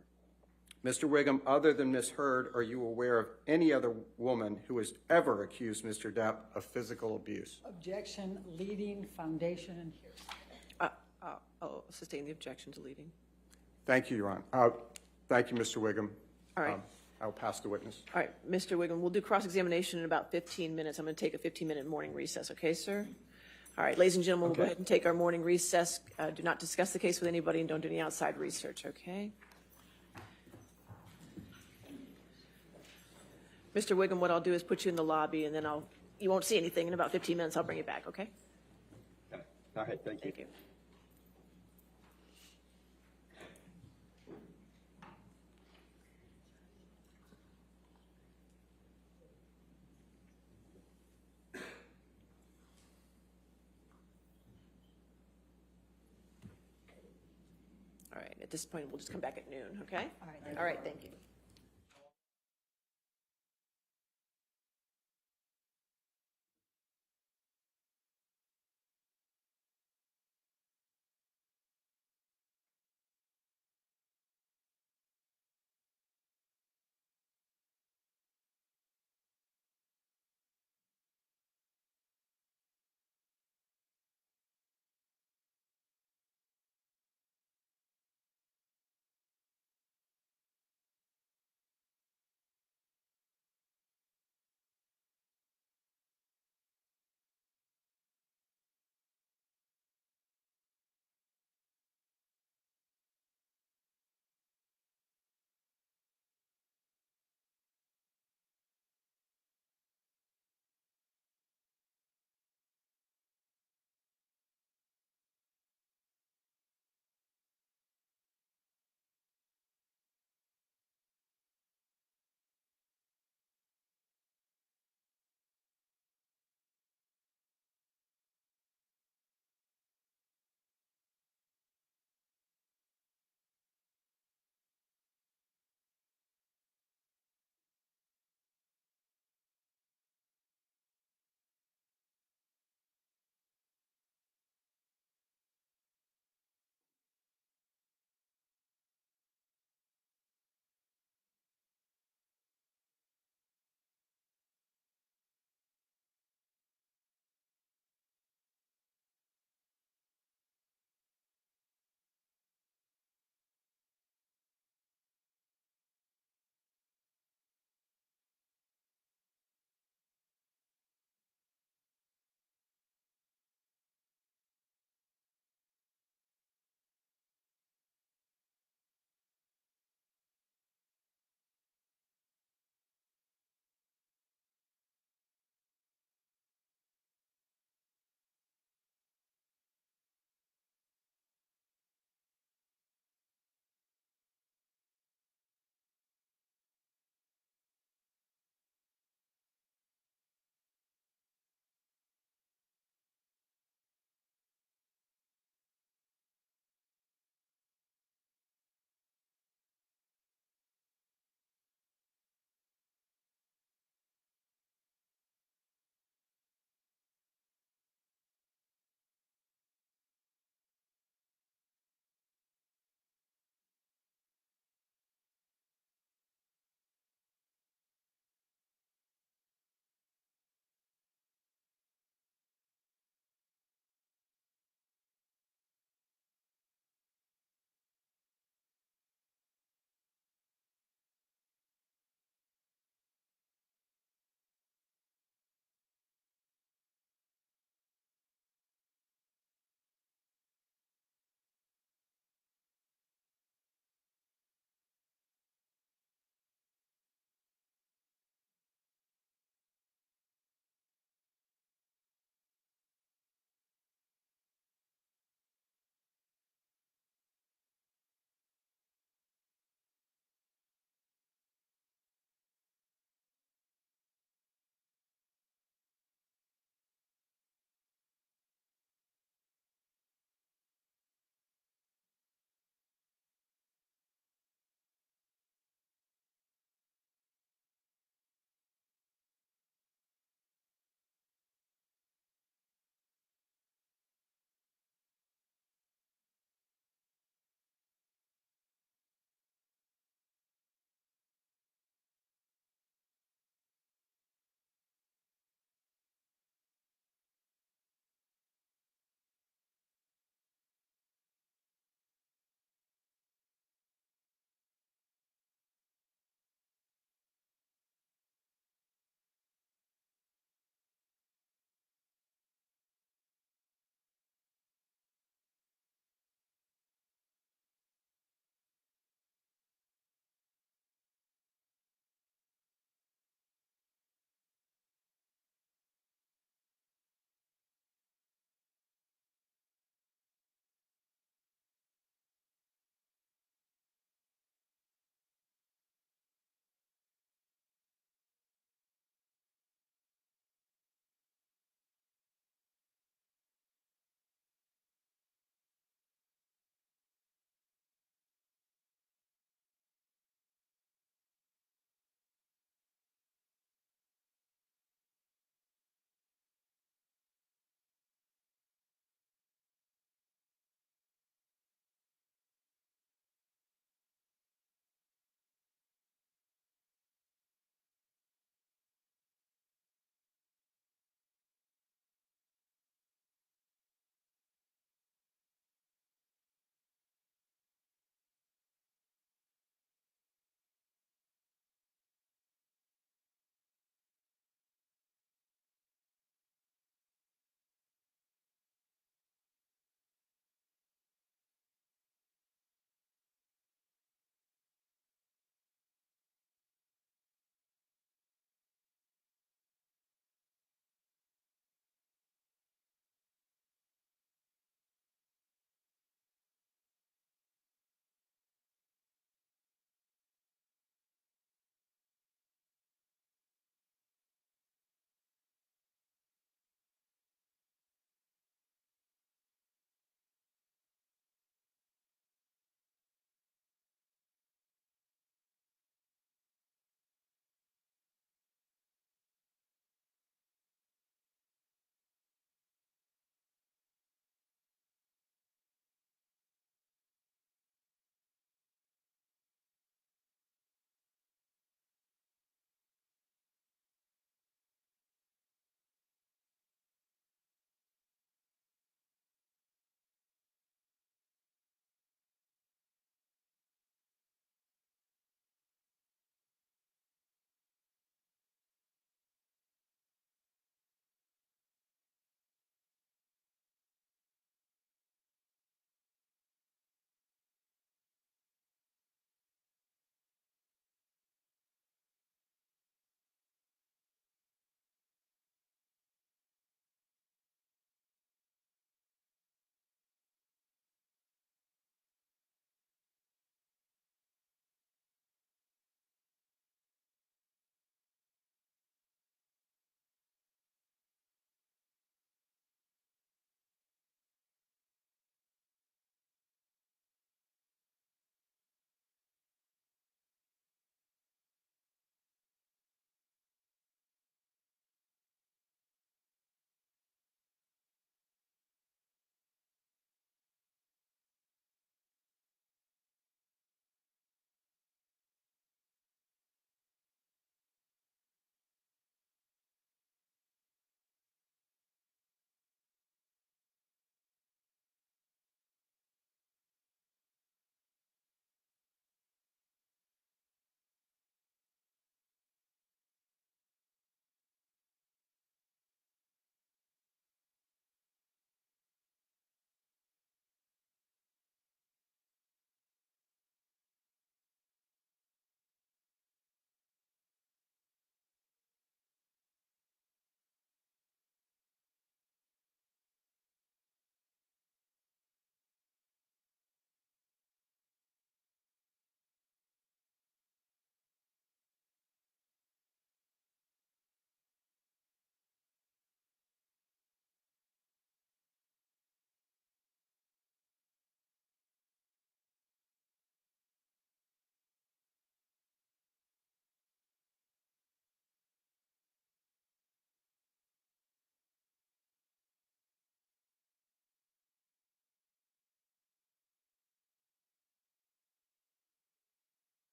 E: Mr. Wiggum, other than Ms. Heard, are you aware of any other woman who has ever accused Mr. Depp of physical abuse?
G: Objection, leading, foundation, and hearsay.
C: I'll sustain the objection to leading.
E: Thank you, Your Honor. Thank you, Mr. Wiggum.
C: All right.
E: I'll pass the witness.
C: All right, Mr. Wiggum, we'll do cross-examination in about 15 minutes. I'm going to take a 15-minute morning recess, okay, sir? All right, ladies and gentlemen, we'll go ahead and take our morning recess. Do not discuss the case with anybody and don't do any outside research, okay? Mr. Wiggum, what I'll do is put you in the lobby, and then you won't see anything. In about 15 minutes, I'll bring you back, okay?
F: Okay. All right, thank you.
C: Thank you. at this point, we'll just come back at noon, okay?
G: All right.
C: All right, thank you.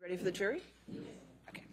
C: Ready for the jury? Okay.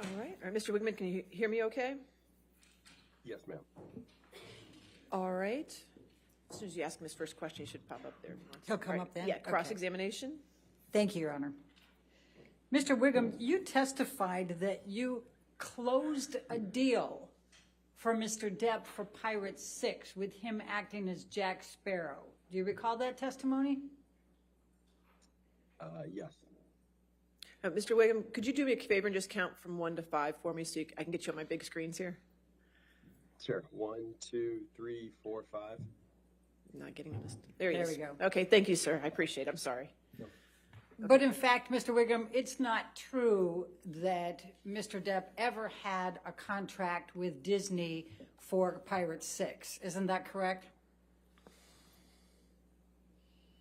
C: All right, Mr. Wigman, can you hear me okay?
F: Yes, ma'am.
C: All right. As soon as you ask him his first question, he should pop up there.
G: He'll come
C: Right.
G: up then?
C: Yeah,
G: Okay.
C: cross-examination.
G: Thank you, Your Honor. Mr. Wiggum, you testified that you closed a deal for Mr. Depp for Pirate 6 with him acting as Jack Sparrow. Do you recall that testimony?
F: Yes.
C: Mr. Wiggum, could you do me a favor and just count from 1 to 5 for me so I can get you on my big screens here?
F: Sure. 1, 2, 3, 4, 5.
C: I'm not getting on this. There he
G: There
C: is.
G: we go.
C: Okay, thank you, sir. I appreciate it. I'm sorry.
G: But in fact, Mr. Wiggum, it's not true that Mr. Depp ever had a contract with Disney for Pirate 6. Isn't that correct?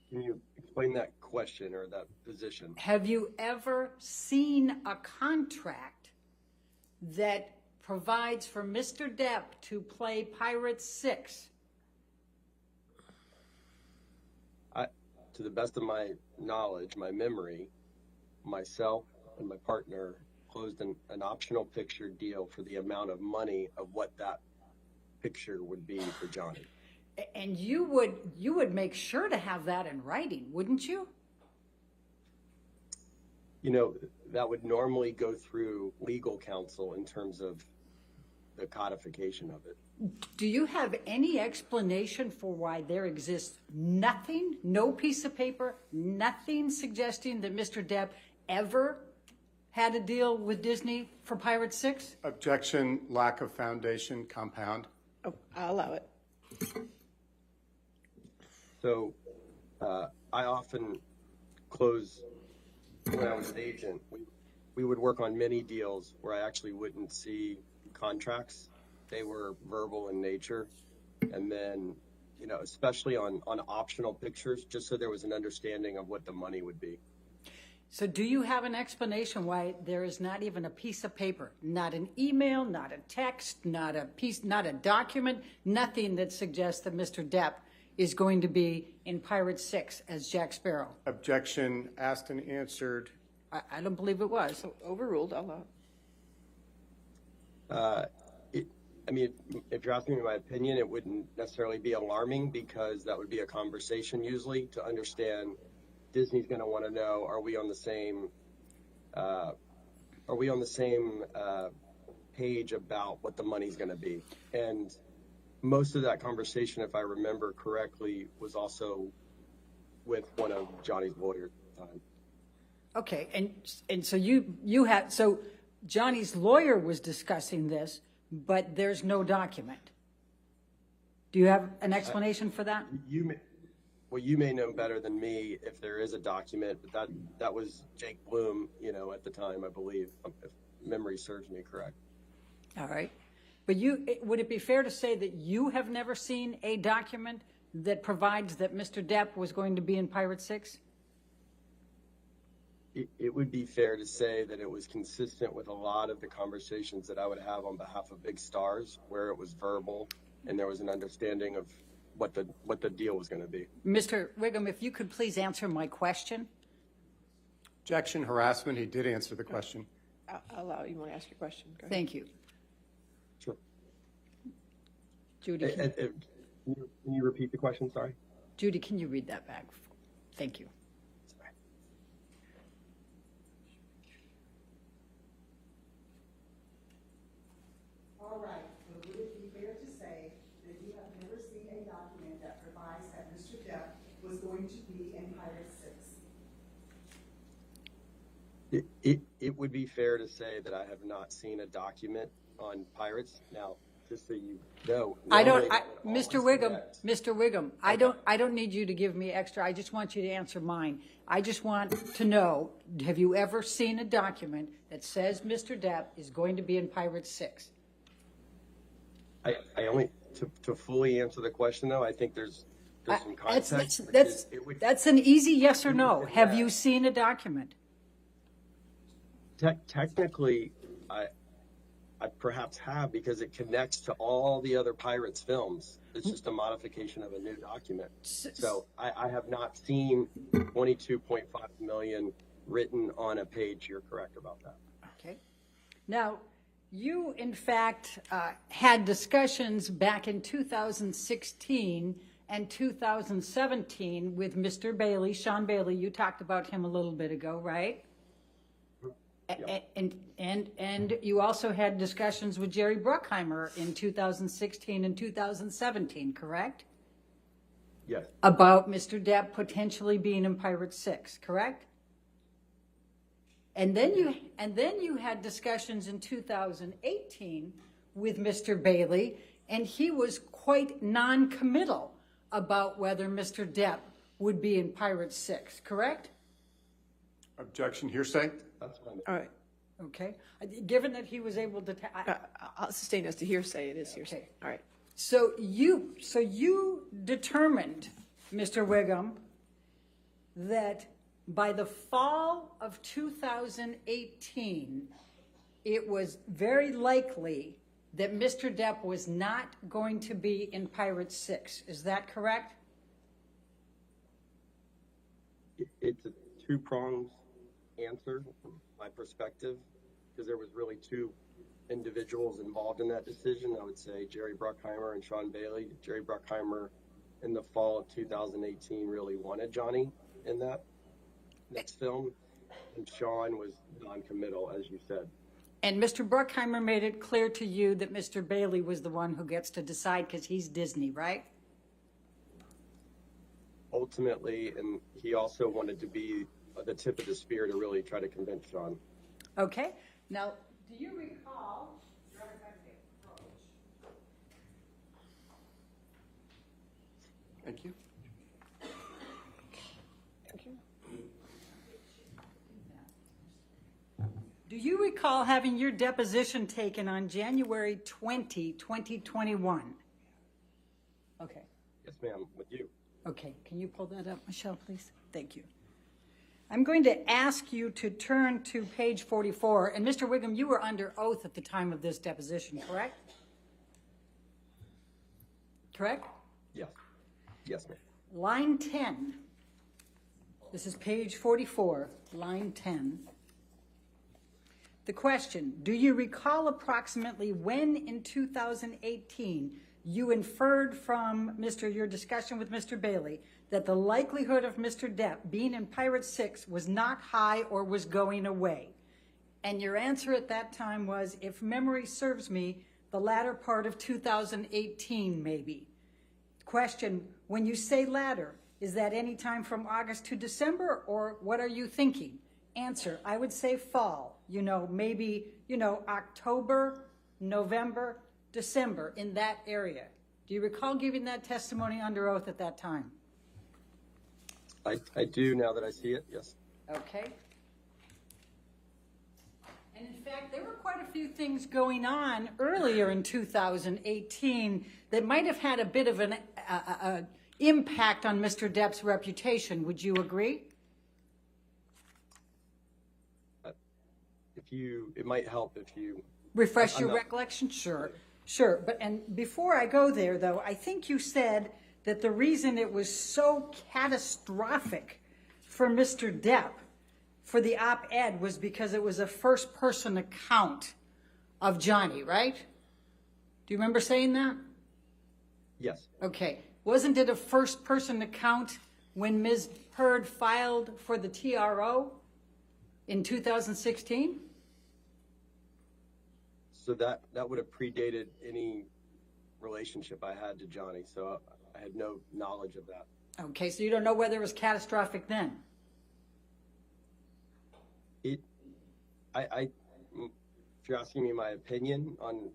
F: Can you explain that question or that position?
G: Have you ever seen a contract that provides for Mr. Depp to play Pirate 6?
F: To the best of my knowledge, my memory, myself and my partner closed an optional picture deal for the amount of money of what that picture would be for Johnny.
G: And you would make sure to have that in writing, wouldn't you?
F: You know, that would normally go through legal counsel in terms of the codification of it.
G: Do you have any explanation for why there exists nothing, no piece of paper, nothing suggesting that Mr. Depp ever had a deal with Disney for Pirate 6?
E: Objection, lack of foundation, compound.
C: Oh, I'll allow it.
F: So I often close, when I was an agent, we would work on many deals where I actually wouldn't see contracts. They were verbal in nature. And then, you know, especially on optional pictures, just so there was an understanding of what the money would be.
G: So do you have an explanation why there is not even a piece of paper, not an email, not a text, not a document, nothing that suggests that Mr. Depp is going to be in Pirate 6 as Jack Sparrow?
E: Objection, asked and answered.
G: I don't believe it was.
C: Overruled, I'll allow it.
F: I mean, if you're asking me my opinion, it wouldn't necessarily be alarming because that would be a conversation usually to understand. Disney's going to want to know: are we on the same? Page about what the money's going to be? And most of that conversation, if I remember correctly, was also with one of Johnny's lawyers at the time.
G: Okay, and so Johnny's lawyer was discussing this, but there's no document. Do you have an explanation for that?
F: You may know better than me if there is a document, but that was Jake Bloom, you know, at the time, I believe, if memory serves me correct.
G: All right. But would it be fair to say that you have never seen a document that provides that Mr. Depp was going to be in Pirate 6?
F: It would be fair to say that it was consistent with a lot of the conversations that I would have on behalf of big stars, where it was verbal and there was an understanding of what the deal was going to be.
G: Mr. Wiggum, if you could please answer my question.
E: Objection harassment, he did answer the question.
C: I'll allow you want to ask your question. Go ahead.
G: Thank you.
F: Sure.
G: Judy,
F: Can you repeat the question? Sorry.
G: Judy, can you read that back? Thank you.
F: Sorry.
H: All right, so would it be fair to say that you have never seen a document that provides that Mr. Depp was going to be in Pirate 6?
F: It would be fair to say that I have not seen a document on pirates. Now, just so you know,
G: Mr. Wiggum, I don't need you to give me extra. I just want you to answer mine. I just want to know, have you ever seen a document that says Mr. Depp is going to be in Pirate 6?
F: I only to fully answer the question though. I think there's some context.
G: That's an easy yes or no. Have you seen a document?
F: Technically, I perhaps have, because it connects to all the other Pirates films. It's just a modification of a new document. So I have not seen 22.5 million written on a page. You're correct about that.
G: Okay. Now, you, in fact, had discussions back in 2016 and 2017 with Mr. Bailey, Sean Bailey. You talked about him a little bit ago, right? Yep. And you also had discussions with Jerry Bruckheimer in 2016 and 2017, correct?
F: Yes.
G: About Mr. Depp potentially being in Pirate 6, correct? And then you had discussions in 2018 with Mr. Bailey, and he was quite non-committal about whether Mr. Depp would be in Pirate 6, correct?
E: Objection hearsay.
F: That's fine.
C: All right.
G: Okay. Given that he was able to...
C: I'll sustain as to hearsay. It is hearsay.
G: Okay.
C: All right.
G: So you determined, Mr. Wiggum, that by the fall of 2018, it was very likely that Mr. Depp was not going to be in Pirate 6. Is that correct?
F: It's a two-pronged answer from my perspective, because there was really two individuals involved in that decision. I would say Jerry Bruckheimer and Sean Bailey. Jerry Bruckheimer in the fall of 2018 really wanted Johnny in that next film, and Sean was non-committal, as you said.
G: And Mr. Bruckheimer made it clear to you that Mr. Bailey was the one who gets to decide because he's Disney, right?
F: Ultimately, and he also wanted to be the tip of the spear to really try to convince Sean.
G: Okay. Now, do you recall...
E: Thank you.
G: Do you recall having your deposition taken on January 20, 2021? Okay.
F: Yes, ma'am, with you.
G: Okay. Can you pull that up, Michelle, please? Thank you. I'm going to ask you to turn to page 44. And Mr. Wiggum, you were under oath at the time of this deposition, correct? Correct?
F: Yes. Yes, ma'am.
G: Line 10. This is page 44, line 10. The question, do you recall approximately when in 2018 you inferred from your discussion with Mr. Bailey that the likelihood of Mr. Depp being in Pirate 6 was not high or was going away? And your answer at that time was, if memory serves me, the latter part of 2018 maybe. Question, when you say latter, is that any time from August to December, or what are you thinking? Answer, I would say fall, maybe, October, November, December, in that area. Do you recall giving that testimony under oath at that time?
F: I do, now that I see it, yes.
G: Okay. And in fact, there were quite a few things going on earlier in 2018 that might have had a bit of an impact on Mr. Depp's reputation. Would you agree?
F: It might help if you
G: refresh your recollection. Sure. But and before I go there, though, I think you said that the reason it was so catastrophic for Mr. Depp for the op-ed was because it was a first-person account of Johnny, right? Do you remember saying that?
F: Yes.
G: Okay. Wasn't it a first-person account when Ms. Heard filed for the TRO in 2016?
F: So that would have predated any relationship I had to Johnny, so I had no knowledge of that.
G: Okay, so you don't know whether it was catastrophic then?
F: If you're asking me my opinion on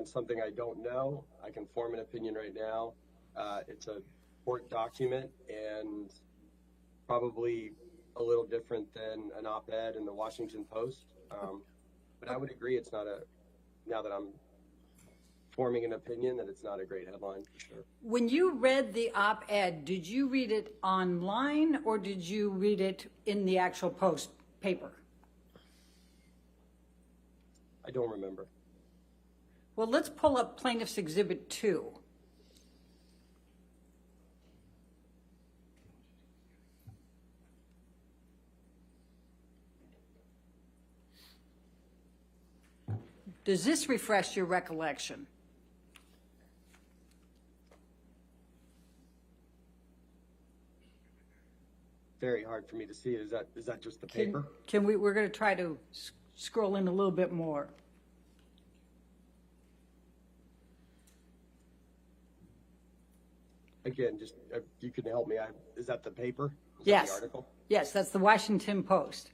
F: something I don't know, I can form an opinion right now. It's a court document and probably a little different than an op-ed in the Washington Post. But I would agree it's not now that I'm forming an opinion, that it's not a great headline for sure.
G: When you read the op-ed, did you read it online or did you read it in the actual Post paper?
F: I don't remember.
G: Well, let's pull up Plaintiff's Exhibit 2. Does this refresh your recollection?
F: Very hard for me to see. Is that just the paper?
G: We're going to try to scroll in a little bit more.
F: Again, just if you can help me. Is that the paper? Is
G: Yes.
F: that the article?
G: Yes, that's the Washington Post.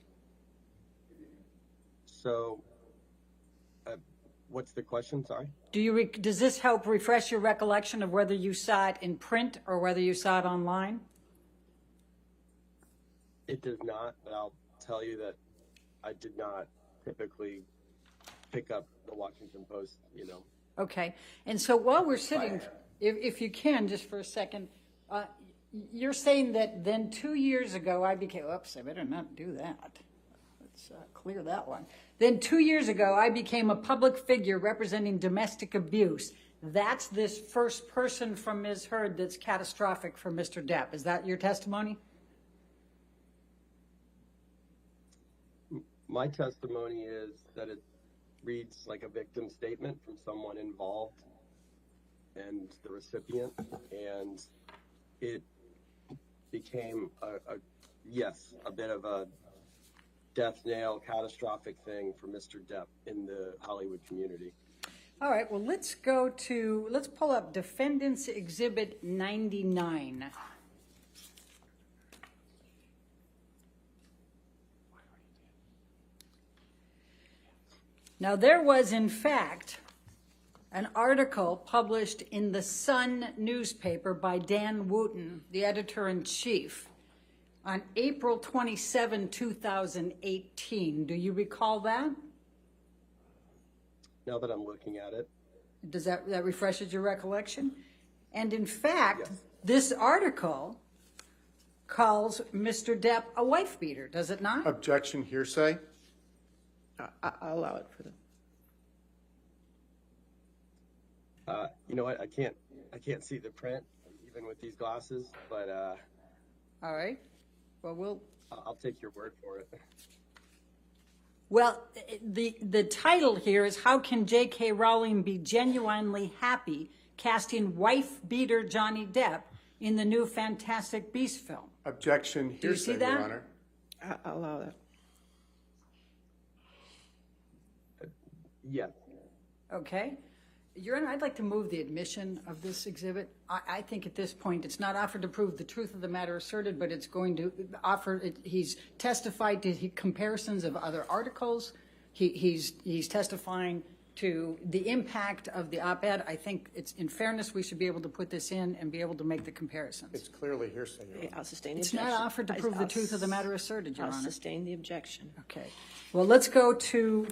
F: So, what's the question? Sorry.
G: Does this help refresh your recollection of whether you saw it in print or whether you saw it online?
F: It does not, but I'll tell you that I did not typically pick up the Washington Post,
G: Okay, and so while we're sitting, if you can, just for a second, you're saying that then 2 years ago I became, oops, I better not do that. Let's clear that one. Then 2 years ago I became a public figure representing domestic abuse. That's this first person from Ms. Heard that's catastrophic for Mr. Depp. Is that your testimony?
F: My testimony is that it reads like a victim statement from someone involved and the recipient, and it became a bit of a death nail, catastrophic thing for Mr. Depp in the Hollywood community.
G: All right, well, let's pull up Defendants Exhibit 99. Now, there was, in fact, an article published in the Sun newspaper by Dan Wooten, the editor-in-chief, on April 27, 2018. Do you recall that?
F: Now that I'm looking at it.
G: Does that refreshes your recollection? And in fact,
F: Yes.
G: This article calls Mr. Depp a wife beater, does it not?
E: Objection, hearsay.
C: I'll allow it for them.
F: You know what? I can't see the print even with these glasses, but
G: All right. Well,
F: I'll take your word for it.
G: Well, the title here is How Can J.K. Rowling Be Genuinely Happy Casting Wife-Beater Johnny Depp in the new Fantastic Beasts film?
E: Objection,
G: Do you see
E: hearsay,
G: that?
E: Your Honor.
C: I'll allow that.
F: Yeah.
G: Okay. Your Honor, I'd like to move the admission of this exhibit. I think at this point it's not offered to prove the truth of the matter asserted, but it's going to offer, he's testified to comparisons of other articles. He's testifying to the impact of the op-ed. I think it's, in fairness, we should be able to put this in and be able to make the comparisons.
E: It's clearly hearsay, Your Honor.
C: I'll sustain the
G: It's
C: objection.
G: not offered to prove the truth of the matter asserted, Your
C: I'll
G: Honor.
C: sustain the objection.
G: Okay. Well, let's go to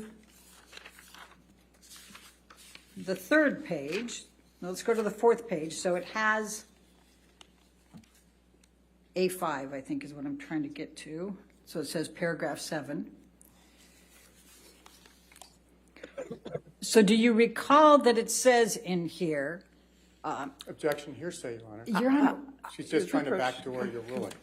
G: the third page. Let's go to the fourth page. So it has A5, I think is what I'm trying to get to. So it says paragraph 7. So do you recall that it says in here
E: Objection, hearsay, Your Honor.
G: Your Honor,
E: She's just trying to backdoor your ruling.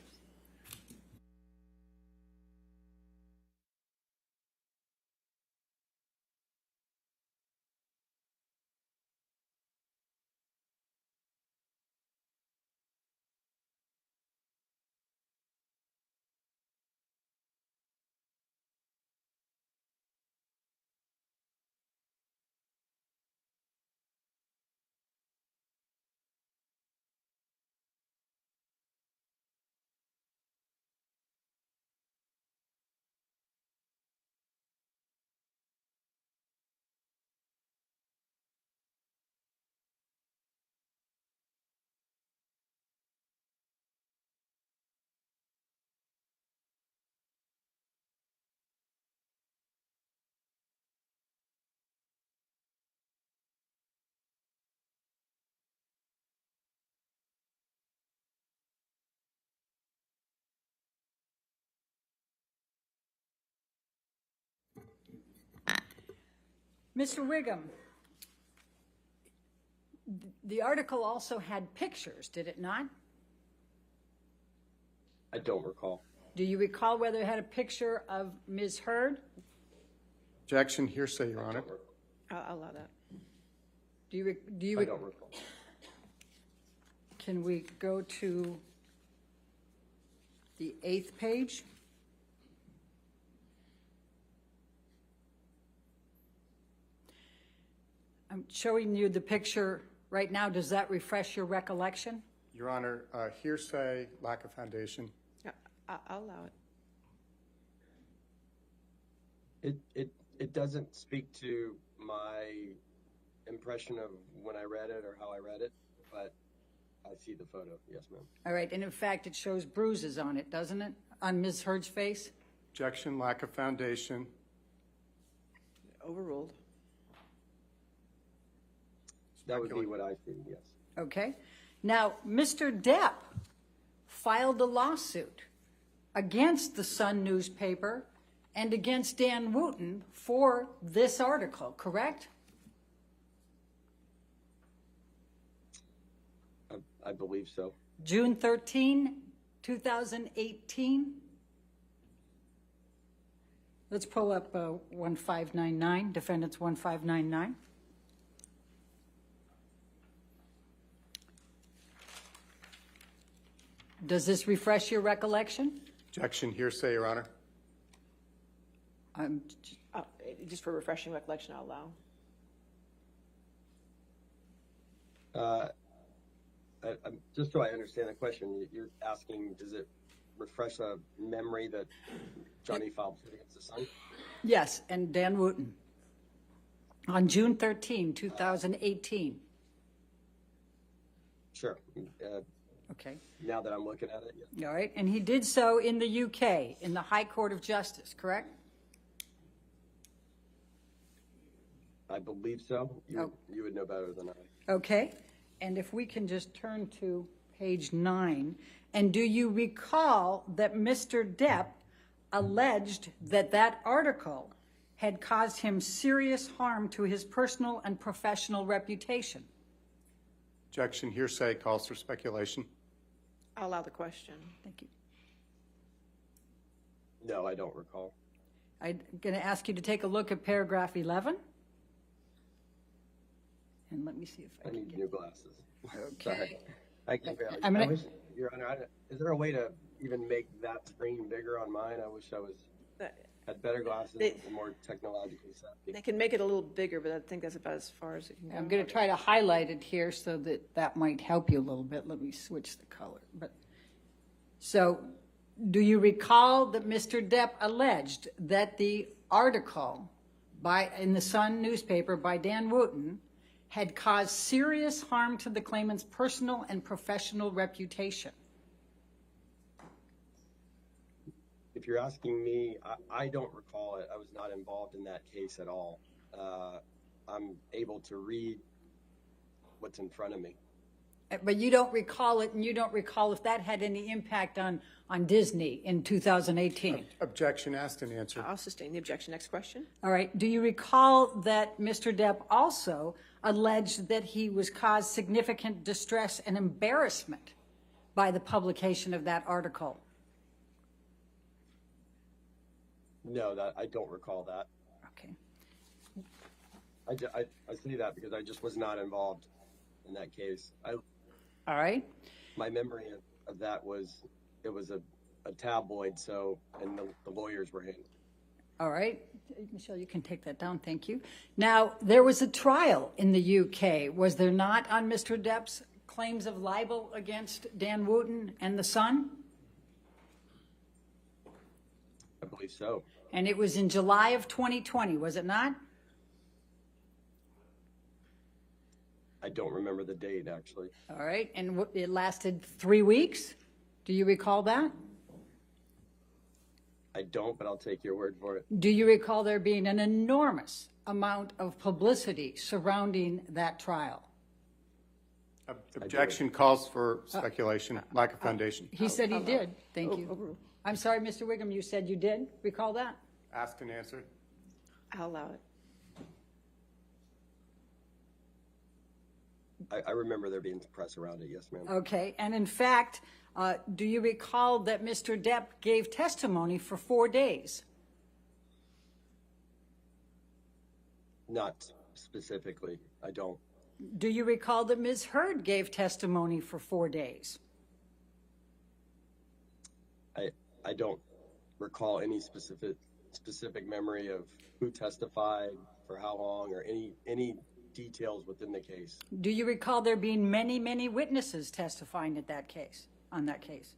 G: Mr. Wiggum, the article also had pictures, did it not?
F: I don't recall.
G: Do you recall whether it had a picture of Ms. Heard?
E: Objection, hearsay, Your Honor.
C: I'll allow that.
F: I don't recall.
G: Can we go to the 8th page? I'm showing you the picture right now. Does that refresh your recollection?
E: Your Honor, hearsay, lack of foundation.
C: I'll allow it.
F: It doesn't speak to my impression of when I read it or how I read it, but I see the photo. Yes, ma'am.
G: All right, and in fact, it shows bruises on it, doesn't it? On Ms. Heard's face?
E: Objection, lack of foundation.
C: Overruled.
F: That would be what I see, yes.
G: Okay. Now, Mr. Depp filed a lawsuit against the Sun newspaper and against Dan Wooten for this article, correct?
F: I believe so.
G: June 13, 2018. Let's pull up 1599, Defendants 1599. Does this refresh your recollection?
E: Objection, hearsay, Your Honor.
C: Just for refreshing recollection, I'll
F: allow. Just so I understand the question, you're asking, does it refresh a memory that Johnny filed against the Sun?
G: Yes, and Dan Wooten. On June 13, 2018.
F: Sure.
G: Okay.
F: Now that I'm looking at it, yeah.
G: All right, and he did so in the UK, in the High Court of Justice, correct?
F: I believe so. You would know better than I.
G: Okay, and if we can just turn to page 9, and do you recall that Mr. Depp alleged that that article had caused him serious harm to his personal and professional reputation?
E: Objection, hearsay, calls for speculation.
C: I'll allow the question.
G: Thank you.
F: No, I don't recall.
G: I'm going to ask you to take a look at paragraph 11. And let me see if I
F: I
G: can
F: need
G: get...
F: new glasses.
G: Okay.
F: Sorry. I can barely.
G: I'm gonna...
F: Your Honor, is there a way to even make that screen bigger on mine? I wish I had better glasses and more technologically savvy.
C: They can make it a little bigger, but I think that's about as far as it can go.
G: I'm going to try to highlight it here so that might help you a little bit. Let me switch the color. So, do you recall that Mr. Depp alleged that the article in the Sun newspaper by Dan Wooten had caused serious harm to the claimant's personal and professional reputation?
F: If you're asking me, I don't recall it. I was not involved in that case at all. I'm able to read what's in front of me.
G: But you don't recall it, and you don't recall if that had any impact on Disney in 2018.
E: Objection, asked and answered.
C: I'll sustain the objection. Next question.
G: All right. Do you recall that Mr. Depp also alleged that he was caused significant distress and embarrassment by the publication of that article.
F: No, that I don't recall that.
G: Okay.
F: I say that because I just was not involved in that case.
G: All right.
F: My memory of that was it was a tabloid, so, and the lawyers were in.
G: All right. Michelle, you can take that down. Thank you. Now, there was a trial in the UK, was there not, on Mr. Depp's claims of libel against Dan Wooten and the Sun?
F: I believe so.
G: And it was in July of 2020, was it not?
F: I don't remember the date, actually.
G: All right. And it lasted 3 weeks? Do you recall that?
F: I don't, but I'll take your word for it.
G: Do you recall there being an enormous amount of publicity surrounding that trial?
E: Objection calls for speculation, lack of foundation.
G: He said he did. Thank you. I'm sorry, Mr. Wiggum, you said you did recall that?
E: Asked and answered.
C: I'll allow it.
F: I remember there being press around it, yes, ma'am.
G: Okay. And in fact, do you recall that Mr. Depp gave testimony for 4 days?
F: Not specifically. I don't.
G: Do you recall that Ms. Heard gave testimony for 4 days?
F: I don't recall any specific memory of who testified, for how long, or any details within the case.
G: Do you recall there being many, many witnesses testifying at that case, on that case?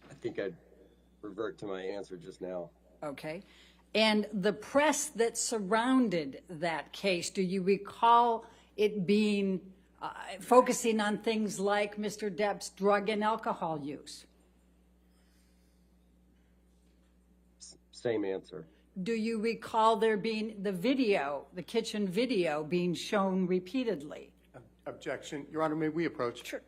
F: I think I'd revert to my answer just now.
G: Okay. And the press that surrounded that case, do you recall it being focusing on things like Mr. Depp's drug and alcohol use?
F: Same answer.
G: Do you recall there being the video, the kitchen video, being shown repeatedly?
E: Objection. Your Honor, may we approach?
G: Sure.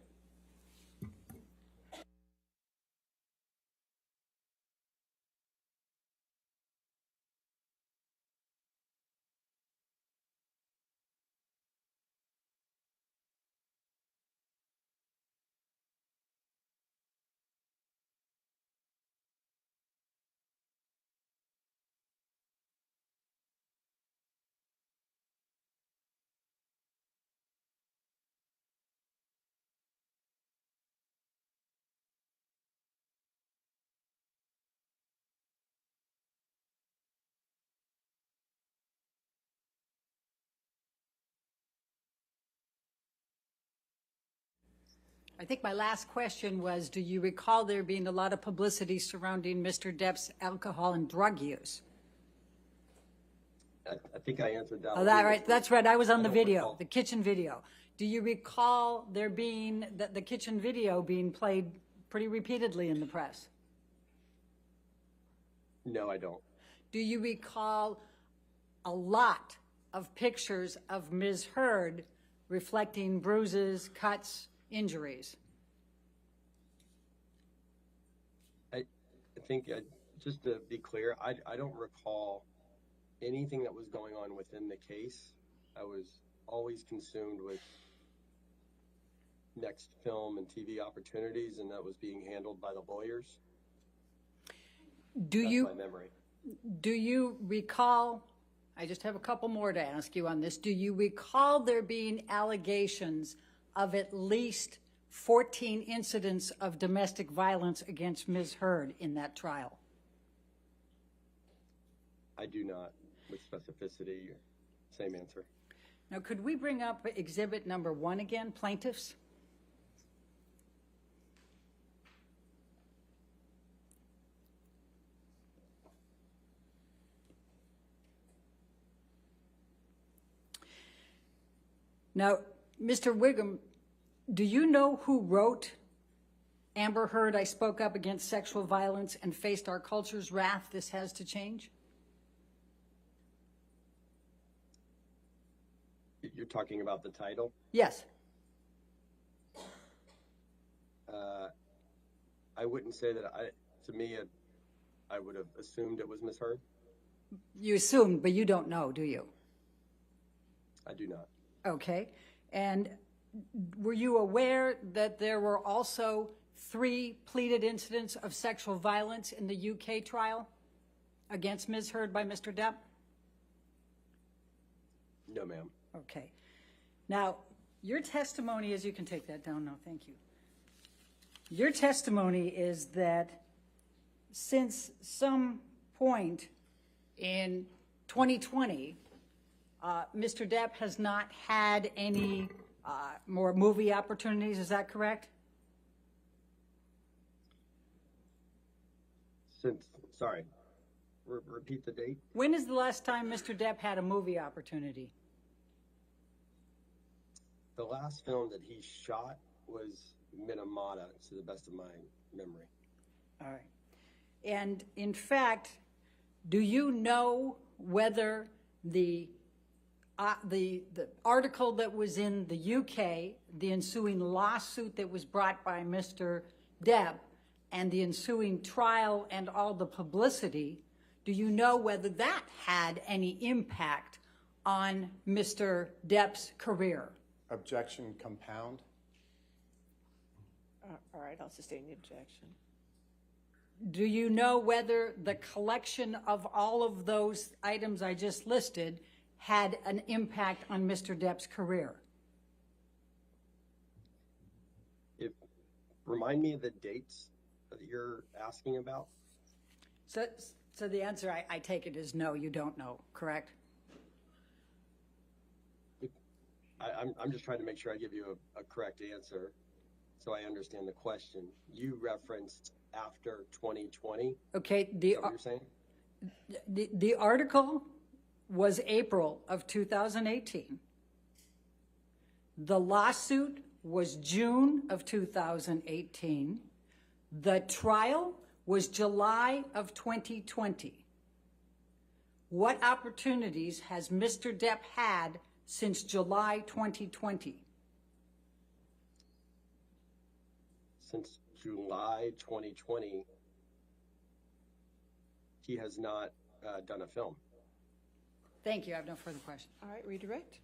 G: I think my last question was, do you recall there being a lot of publicity surrounding Mr. Depp's alcohol and drug use?
F: I think I answered that.
G: Oh, that right. That's right. I was on the video,
F: recall.
G: the kitchen video. Do you recall there being the kitchen video being played pretty repeatedly in the press?
F: No, I don't.
G: Do you recall a lot of pictures of Ms. Heard reflecting bruises, cuts, injuries?
F: I think, just to be clear, I don't recall anything that was going on within the case. I was always consumed with next film and TV opportunities, and that was being handled by the lawyers. That's my memory.
G: Do you recall, I just have a couple more to ask you on this, do you recall there being allegations of at least 14 incidents of domestic violence against Ms. Heard in that trial?
F: I do not, with specificity. Same answer.
G: Now, could we bring up exhibit number 1 again, plaintiffs? Now, Mr. Wiggum, do you know who wrote Amber Heard, I spoke up against sexual violence and faced our culture's wrath, this has to change?
F: You're talking about the title?
G: Yes.
F: I wouldn't say that I would have assumed it was Ms. Heard.
G: You assumed, but you don't know, do you?
F: I do not.
G: Okay. And were you aware that there were also 3 pleaded incidents of sexual violence in the UK trial against Ms. Heard by Mr. Depp?
F: No, ma'am.
G: Okay. Now, your testimony is, you can take that down now, thank you. Your testimony is that since some point in 2020, Mr. Depp has not had any more movie opportunities, is that correct?
F: Sorry, repeat the date.
G: When is the last time Mr. Depp had a movie opportunity?
F: The last film that he shot was Minamata, to the best of my memory.
G: All right. And in fact, do you know whether the article that was in the UK, the ensuing lawsuit that was brought by Mr. Depp, and the ensuing trial and all the publicity, do you know whether that had any impact on Mr. Depp's career?
E: Objection compound.
C: All right, I'll sustain the objection.
G: Do you know whether the collection of all of those items I just listed had an impact on Mr. Depp's career?
F: Remind me of the dates that you're asking about.
G: So the answer, I take it, is no, you don't know, correct?
F: I'm just trying to make sure I give you a correct answer so I understand the question. You referenced after 2020.
G: Okay,
F: Is that what you're saying?
G: the article was April of 2018. The lawsuit was June of 2018. The trial was July of 2020. What opportunities has Mr. Depp had since July 2020?
F: Since July 2020, he has not done a film.
G: Thank you. I have no further questions.
C: All right, redirect.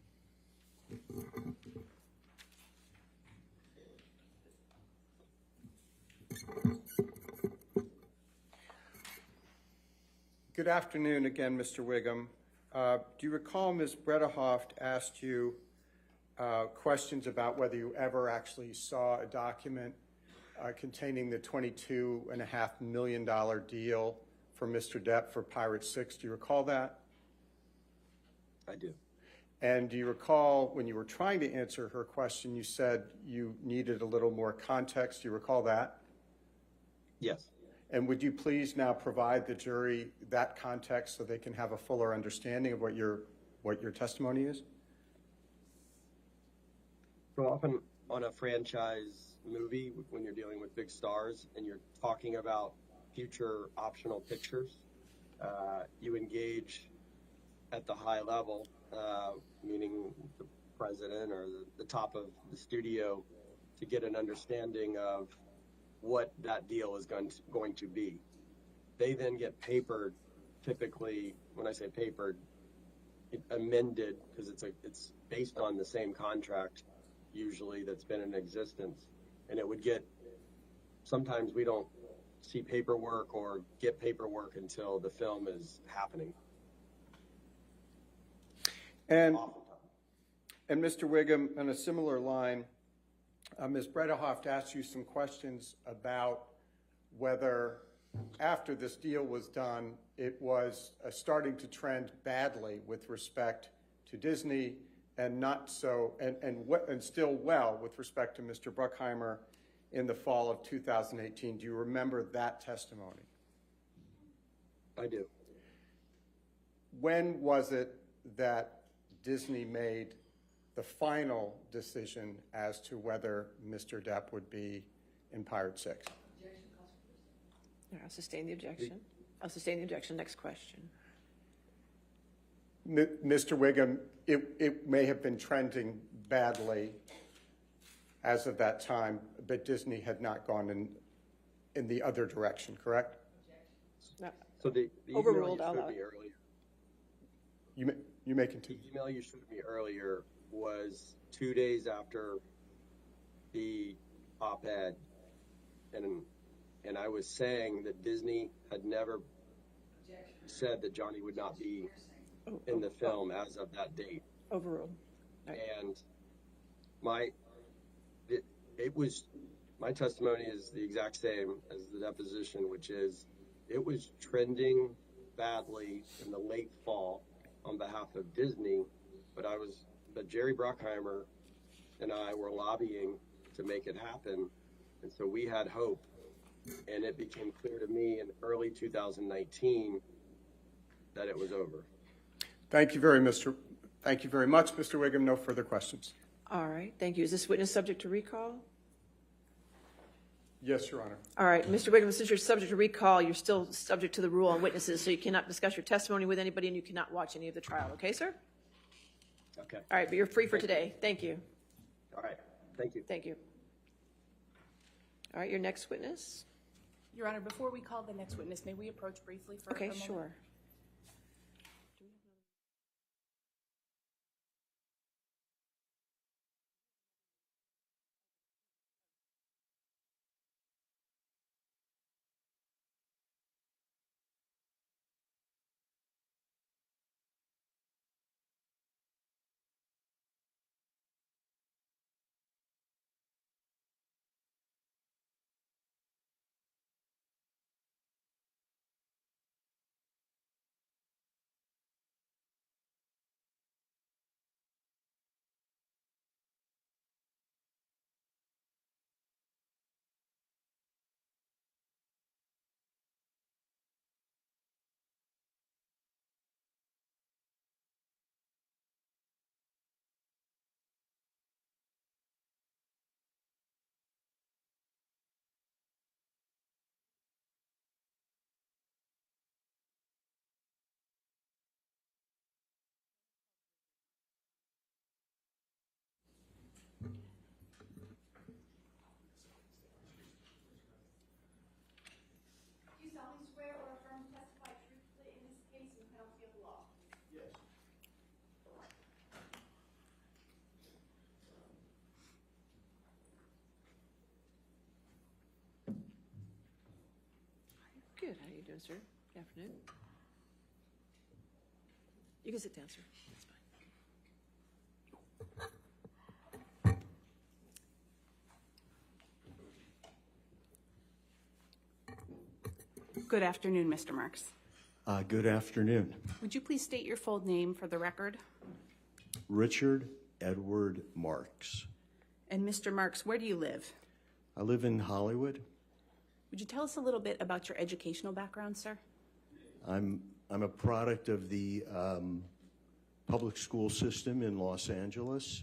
E: Good afternoon again, Mr. Wiggum. Do you recall Ms. Bredehoft asked you questions about whether you ever actually saw a document containing the $22.5 million deal for Mr. Depp for Pirate 6? Do you recall that?
F: I do.
E: And do you recall when you were trying to answer her question, you said you needed a little more context? Do you recall that?
F: Yes.
E: And would you please now provide the jury that context so they can have a fuller understanding of what your testimony is?
F: So often on a franchise movie, when you're dealing with big stars and you're talking about future optional pictures, you engage at the high level, meaning the president or the top of the studio, to get an understanding of what that deal is going to be. They then get papered, typically, when I say papered, amended, because it's based on the same contract, usually, that's been in existence. And it would get, sometimes we don't see paperwork or get paperwork until the film is happening.
E: And Mr. Wiggum, on a similar line, Ms. Bredehoft asked you some questions about whether after this deal was done, it was starting to trend badly with respect to Disney and not so, and still well with respect to Mr. Bruckheimer in the fall of 2018. Do you remember that testimony?
F: I do.
E: When was it that Disney made the final decision as to whether Mr. Depp would be in Pirate 6?
C: I'll sustain the objection. I'll sustain the objection. Next question.
E: Mr. Wiggum, it may have been trending badly as of that time, but Disney had not gone in the other direction, correct?
C: No.
F: So the
C: Overruled,
F: email
C: I'll
F: you
C: allow
F: showed
C: it.
F: me earlier.
E: You may continue.
F: The email you showed me earlier was 2 days after the op-ed, and I was saying that Disney had never said that Johnny would not be in the film as of that date.
C: Overruled.
F: And my testimony is the exact same as the deposition, which is it was trending badly in the late fall on behalf of Disney, but Jerry Bruckheimer and I were lobbying to make it happen, and so we had hope, and it became clear to me in early 2019 that it was over.
E: Thank you very much, Mr. Wiggum. No further questions.
C: All right, thank you. Is this witness subject to recall?
E: Yes, Your Honor.
C: All right, Mr. Wiggum, since you're subject to recall, you're still subject to the rule on witnesses, so you cannot discuss your testimony with anybody and you cannot watch any of the trial. Okay, sir?
F: Okay.
C: All right, but you're free for today. Thank you.
F: All right. Thank you.
C: Thank you. All right, your next witness?
I: Your Honor, before we call the next witness, may we approach briefly for a
C: Okay,
I: moment?
C: sure. Good. How are you doing, sir? Good afternoon. You can sit down, sir. That's fine.
I: Good afternoon, Mr. Marks.
J: Good afternoon.
I: Would you please state your full name for the record?
J: Richard Edward Marks.
I: And Mr. Marks, where do you live?
J: I live in Hollywood.
I: Would you tell us a little bit about your educational background, sir?
J: I'm a product of the public school system in Los Angeles,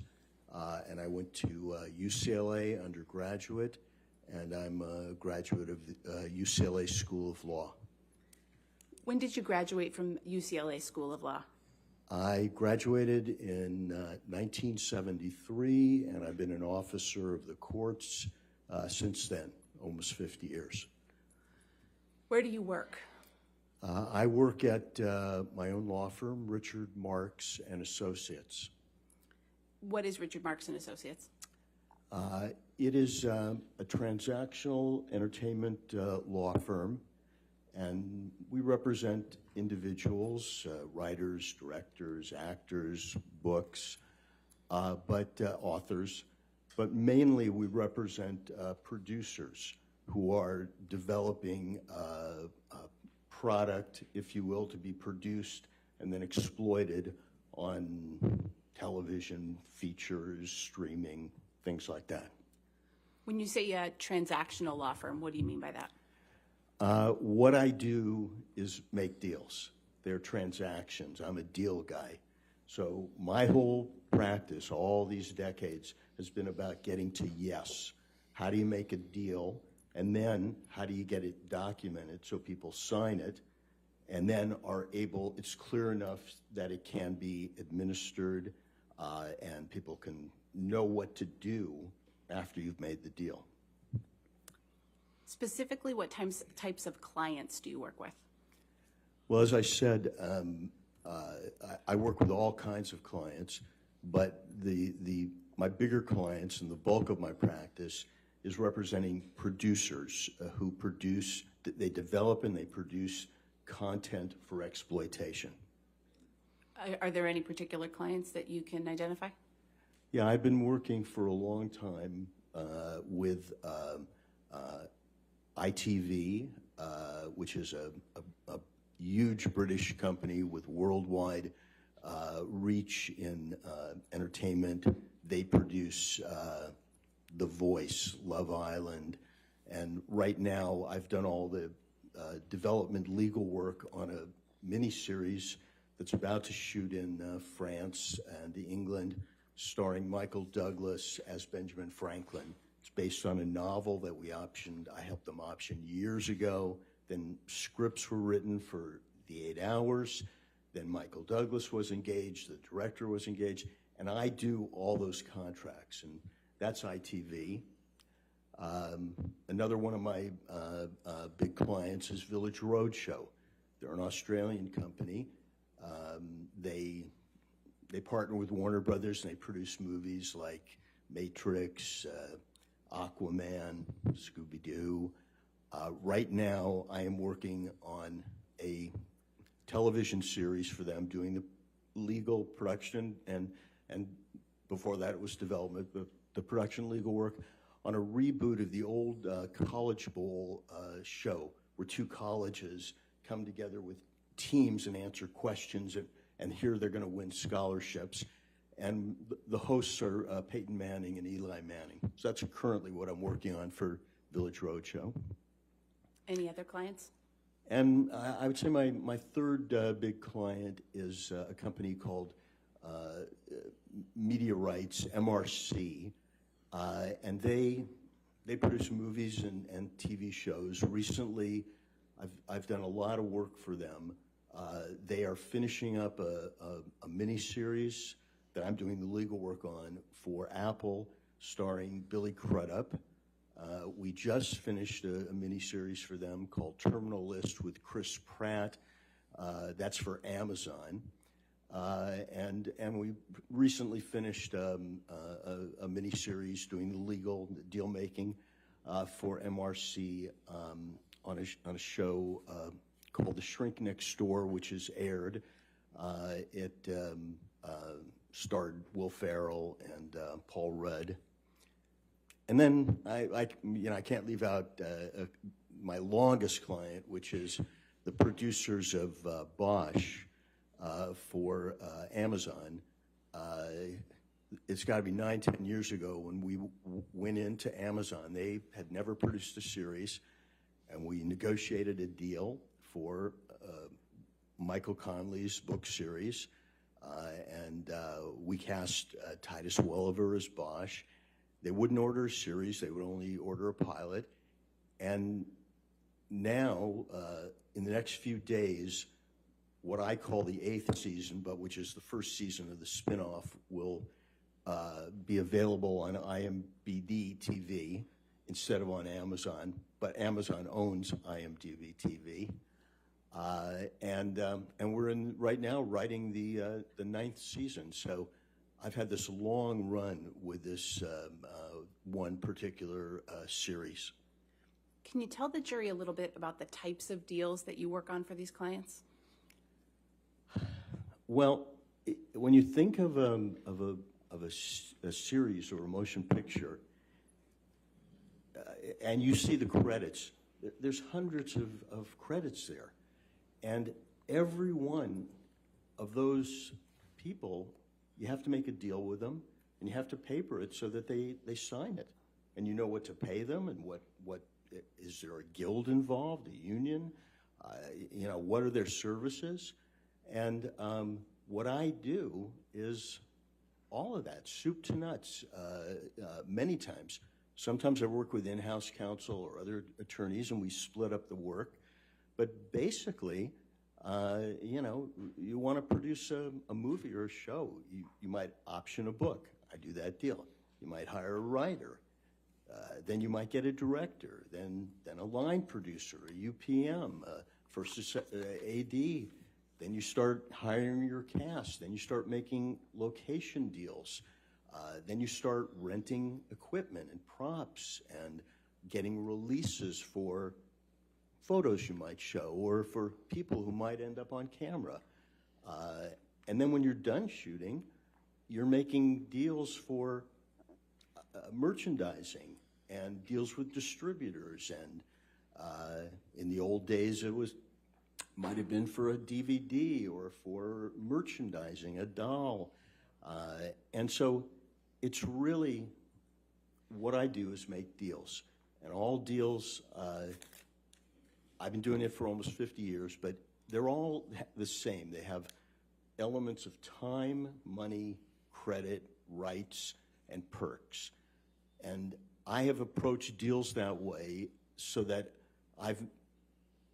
J: and I went to UCLA undergraduate, and I'm a graduate of the UCLA School of Law.
I: When did you graduate from UCLA School of Law?
J: I graduated in 1973, and I've been an officer of the courts since then, almost 50 years.
I: Where do you work?
J: I work at my own law firm, Richard Marks and Associates.
I: What is Richard Marks and Associates?
J: It is a transactional entertainment law firm, and we represent individuals, writers, directors, actors, books, but authors. But mainly we represent producers who are developing a product, if you will, to be produced and then exploited on television, features, streaming, things like that.
I: When you say a transactional law firm, what do you mean by that?
J: What I do is make deals. They're transactions. I'm a deal guy. So my whole practice, all these decades, has been about getting to yes. How do you make a deal? And then how do you get it documented so people sign it and then are able, it's clear enough that it can be administered and people can know what to do after you've made the deal.
I: Specifically, what types of clients do you work with?
J: Well, as I said, I work with all kinds of clients, but my bigger clients and the bulk of my practice is representing producers who produce, they develop and they produce content for exploitation.
I: Are there any particular clients that you can identify?
J: Yeah, I've been working for a long time with ITV, which is a huge British company with worldwide reach in entertainment. They produce The Voice, Love Island, and right now I've done all the development legal work on a miniseries that's about to shoot in France and England, starring Michael Douglas as Benjamin Franklin. It's based on a novel that we optioned. I helped them option years ago. Then scripts were written for the 8 hours. Then Michael Douglas was engaged, the director was engaged, and I do all those contracts, and that's ITV. Another one of my big clients is Village Roadshow. They're an Australian company. They partner with Warner Brothers, and they produce movies like Matrix, Aquaman, Scooby-Doo. Right now, I am working on a television series for them, doing the legal production, and before that it was development, but the production legal work on a reboot of the old College Bowl show, where two colleges come together with teams and answer questions, and here they're going to win scholarships. And the hosts are Peyton Manning and Eli Manning. So that's currently what I'm working on for Village Roadshow.
I: Any other clients?
J: And I would say my third big client is a company called Media Rights, MRC, and they produce movies and TV shows. Recently, I've done a lot of work for them. They are finishing up a miniseries that I'm doing the legal work on for Apple, starring Billy Crudup. We just finished a miniseries for them called Terminal List with Chris Pratt. That's for Amazon. And we recently finished a miniseries doing the legal deal making for MRC on a show called The Shrink Next Door, which is aired. It starred Will Ferrell and Paul Rudd. And then I can't leave out my longest client, which is the producers of Bosch for Amazon. It's got to be 9-10 years ago when we went into Amazon. They had never produced a series, and we negotiated a deal for Michael Conley's book series, and we cast Titus Welliver as Bosch. They wouldn't order a series, they would only order a pilot. And now, in the next few days, what I call the 8th season, but which is the first season of the spinoff, will be available on IMDb TV instead of on Amazon, but Amazon owns IMDb TV. And we're right now writing the 9th season. So I've had this long run with this one particular series.
I: Can you tell the jury a little bit about the types of deals that you work on for these clients?
J: Well, when you think of a series or a motion picture, and you see the credits, there's hundreds of credits there. And every one of those people, you have to make a deal with them, and you have to paper it so that they sign it. And you know what to pay them, and what is there a guild involved, a union? What are their services? And what I do is all of that, soup to nuts, many times. Sometimes I work with in-house counsel or other attorneys, and we split up the work. But basically, you want to produce a movie or a show. You might option a book. I do that deal. You might hire a writer. Then you might get a director, then a line producer, a UPM, first AD, Then you start hiring your cast. Then you start making location deals. Then you start renting equipment and props and getting releases for photos you might show or for people who might end up on camera. And then when you're done shooting, you're making deals for merchandising and deals with distributors. And in the old days, it might have been for a DVD or for merchandising, a doll. And so it's really, what I do is make deals. And all deals, I've been doing it for almost 50 years, but they're all the same. They have elements of time, money, credit, rights, and perks. And I have approached deals that way so that I've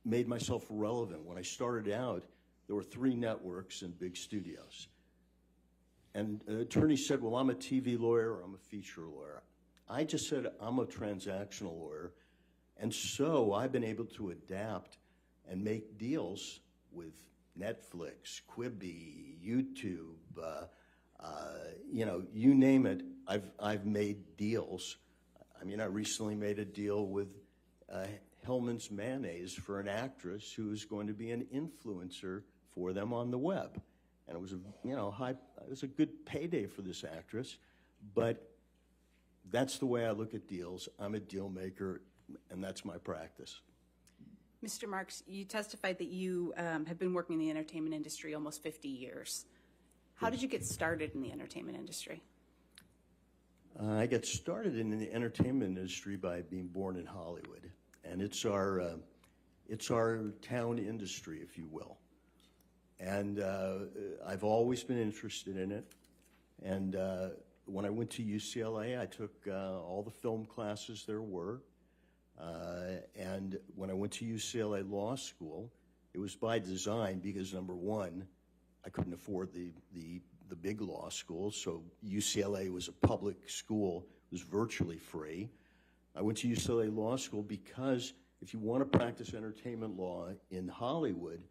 J: made myself relevant. When I started out, there were 3 networks and big studios. And an attorney said, well, I'm a TV lawyer or I'm a feature lawyer. I just said, I'm a transactional lawyer. And so I've been able to adapt and make deals with Netflix, Quibi, YouTube, you name it. I've made deals. I mean, I recently made a deal with Hellman's Mayonnaise for an actress who is going to be an influencer for them on the web. And it was it was a good payday for this actress, but that's the way I look at deals. I'm a deal maker, and that's my practice.
I: Mr. Marks, you testified that you have been working in the entertainment industry almost 50 years. How did you get started in the entertainment industry?
J: I got started in the entertainment industry by being born in Hollywood, and it's our town industry, if you will. And I've always been interested in it. And when I went to UCLA, I took all the film classes there were. And when I went to UCLA Law School, it was by design because, number one, I couldn't afford the big law school, so UCLA was a public school. It was virtually free. I went to UCLA Law School because if you want to practice entertainment law in Hollywood,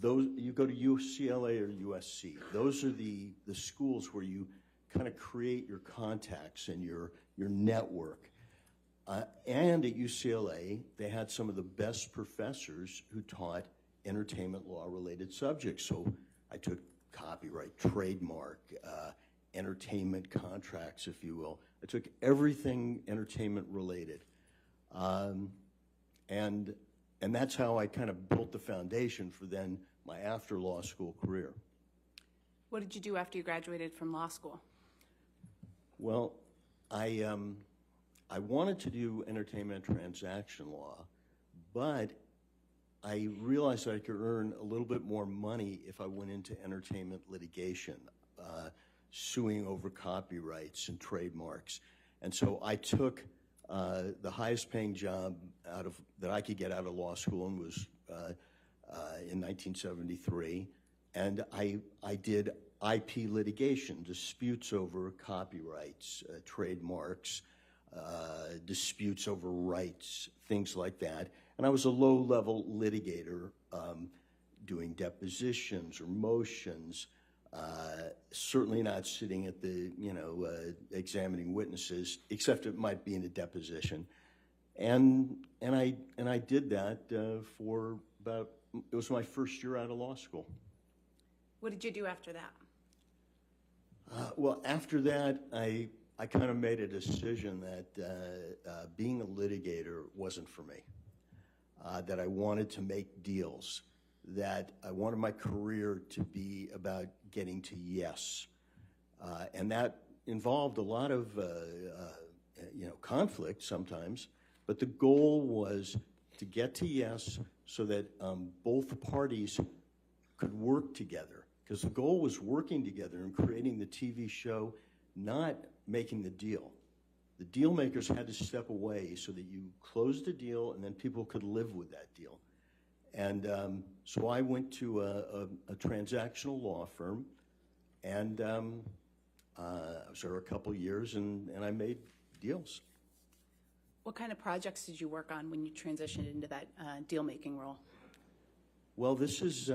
J: you go to UCLA or USC. Those are the schools where you kind of create your contacts and your network. And at UCLA, they had some of the best professors who taught entertainment law-related subjects. So I took copyright, trademark, entertainment contracts, if you will. I took everything entertainment-related. And that's how I kind of built the foundation for then my after-law school career.
I: What did you do after you graduated from law school?
J: Well, I wanted to do entertainment transaction law, but I realized that I could earn a little bit more money if I went into entertainment litigation, suing over copyrights and trademarks. And so I took the highest paying job that I could get out of law school, and was in 1973. And I did IP litigation, disputes over copyrights, trademarks, disputes over rights, things like that. And I was a low-level litigator, doing depositions or motions, certainly not sitting at the, examining witnesses, except it might be in a deposition. And I did that for about, it was my first year out of law school.
I: What did you do after that?
J: Well, after that, I kind of made a decision that being a litigator wasn't for me, that I wanted to make deals, that I wanted my career to be about getting to yes. And that involved a lot of conflict sometimes, but the goal was to get to yes so that both parties could work together. Because the goal was working together and creating the TV show, not making the deal. The deal makers had to step away so that you closed the deal and then people could live with that deal. And so I went to a transactional law firm, and I was there a couple years, and I made deals.
I: What kind of projects did you work on when you transitioned into that deal-making role?
J: Well, this is,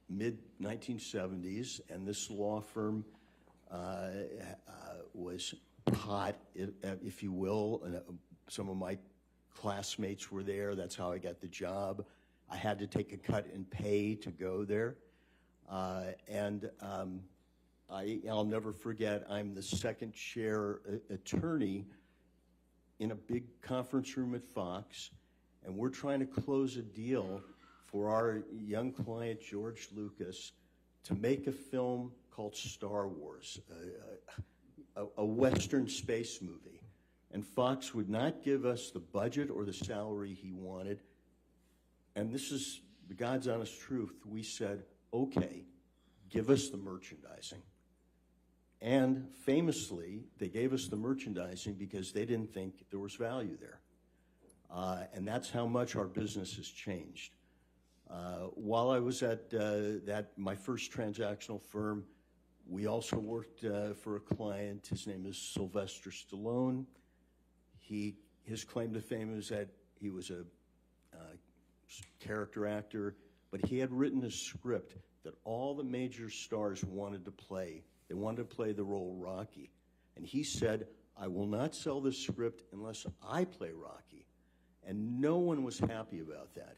J: mid-1970s, and this law firm was hot, if you will. And some of my classmates were there. That's how I got the job. I had to take a cut in pay to go there. I'll never forget, I'm the second chair attorney in a big conference room at Fox, and we're trying to close a deal for our young client, George Lucas, to make a film called Star Wars, a Western space movie. And Fox would not give us the budget or the salary he wanted. And this is the God's honest truth. We said, okay, give us the merchandising. And famously, they gave us the merchandising because they didn't think there was value there. And that's how much our business has changed. While I was at my first transactional firm, we also worked for a client. His name is Sylvester Stallone. His claim to fame is that he was a character actor, but he had written a script that all the major stars wanted to play. They wanted to play the role Rocky. And he said, I will not sell this script unless I play Rocky. And no one was happy about that.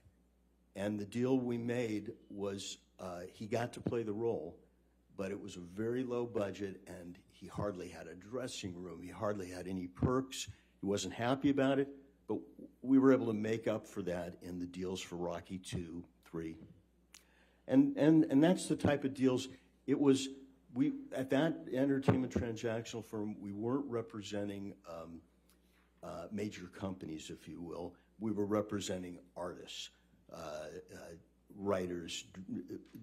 J: And the deal we made was he got to play the role, but it was a very low budget, and he hardly had a dressing room. He hardly had any perks. He wasn't happy about it, but we were able to make up for that in the deals for Rocky 2, 3. And that's the type of deals. It was, at that entertainment transactional firm, we weren't representing major companies, if you will. We were representing artists, writers,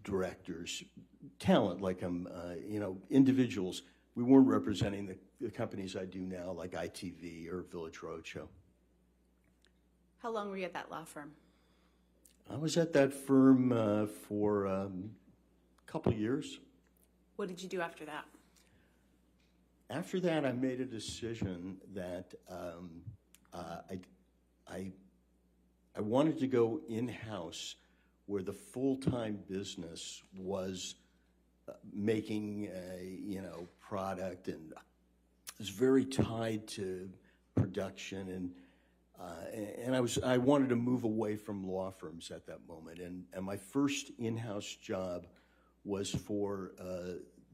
J: directors, talent, like individuals. We weren't representing the companies I do now, like ITV or Village Roadshow.
I: How long were you at that law firm?
J: I was at that firm for a couple years.
I: What did you do after that?
J: After that, I made a decision that I wanted to go in-house where the full-time business was making product, and it was very tied to production, and I wanted to move away from law firms at that moment. And my first in-house job was for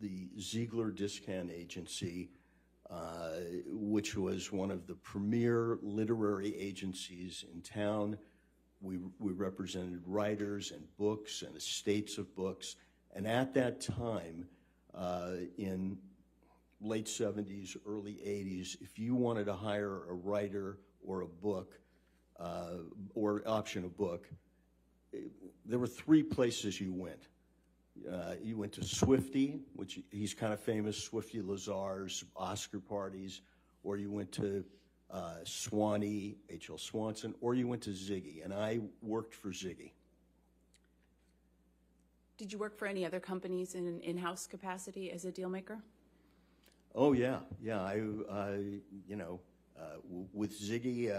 J: the Ziegler Discount Agency, which was one of the premier literary agencies in town. We represented writers and books and estates of books. And at that time, in late 70s, early 80s, if you wanted to hire a writer or a book, or option a book, there were three places you went. You went to Swifty, which he's kind of famous, Swifty Lazar's Oscar parties, or you went to Swanee, H.L. Swanson, or you went to Ziggy, and I worked for Ziggy.
I: Did you work for any other companies in an in-house capacity as a deal maker?
J: Oh yeah. With Ziggy,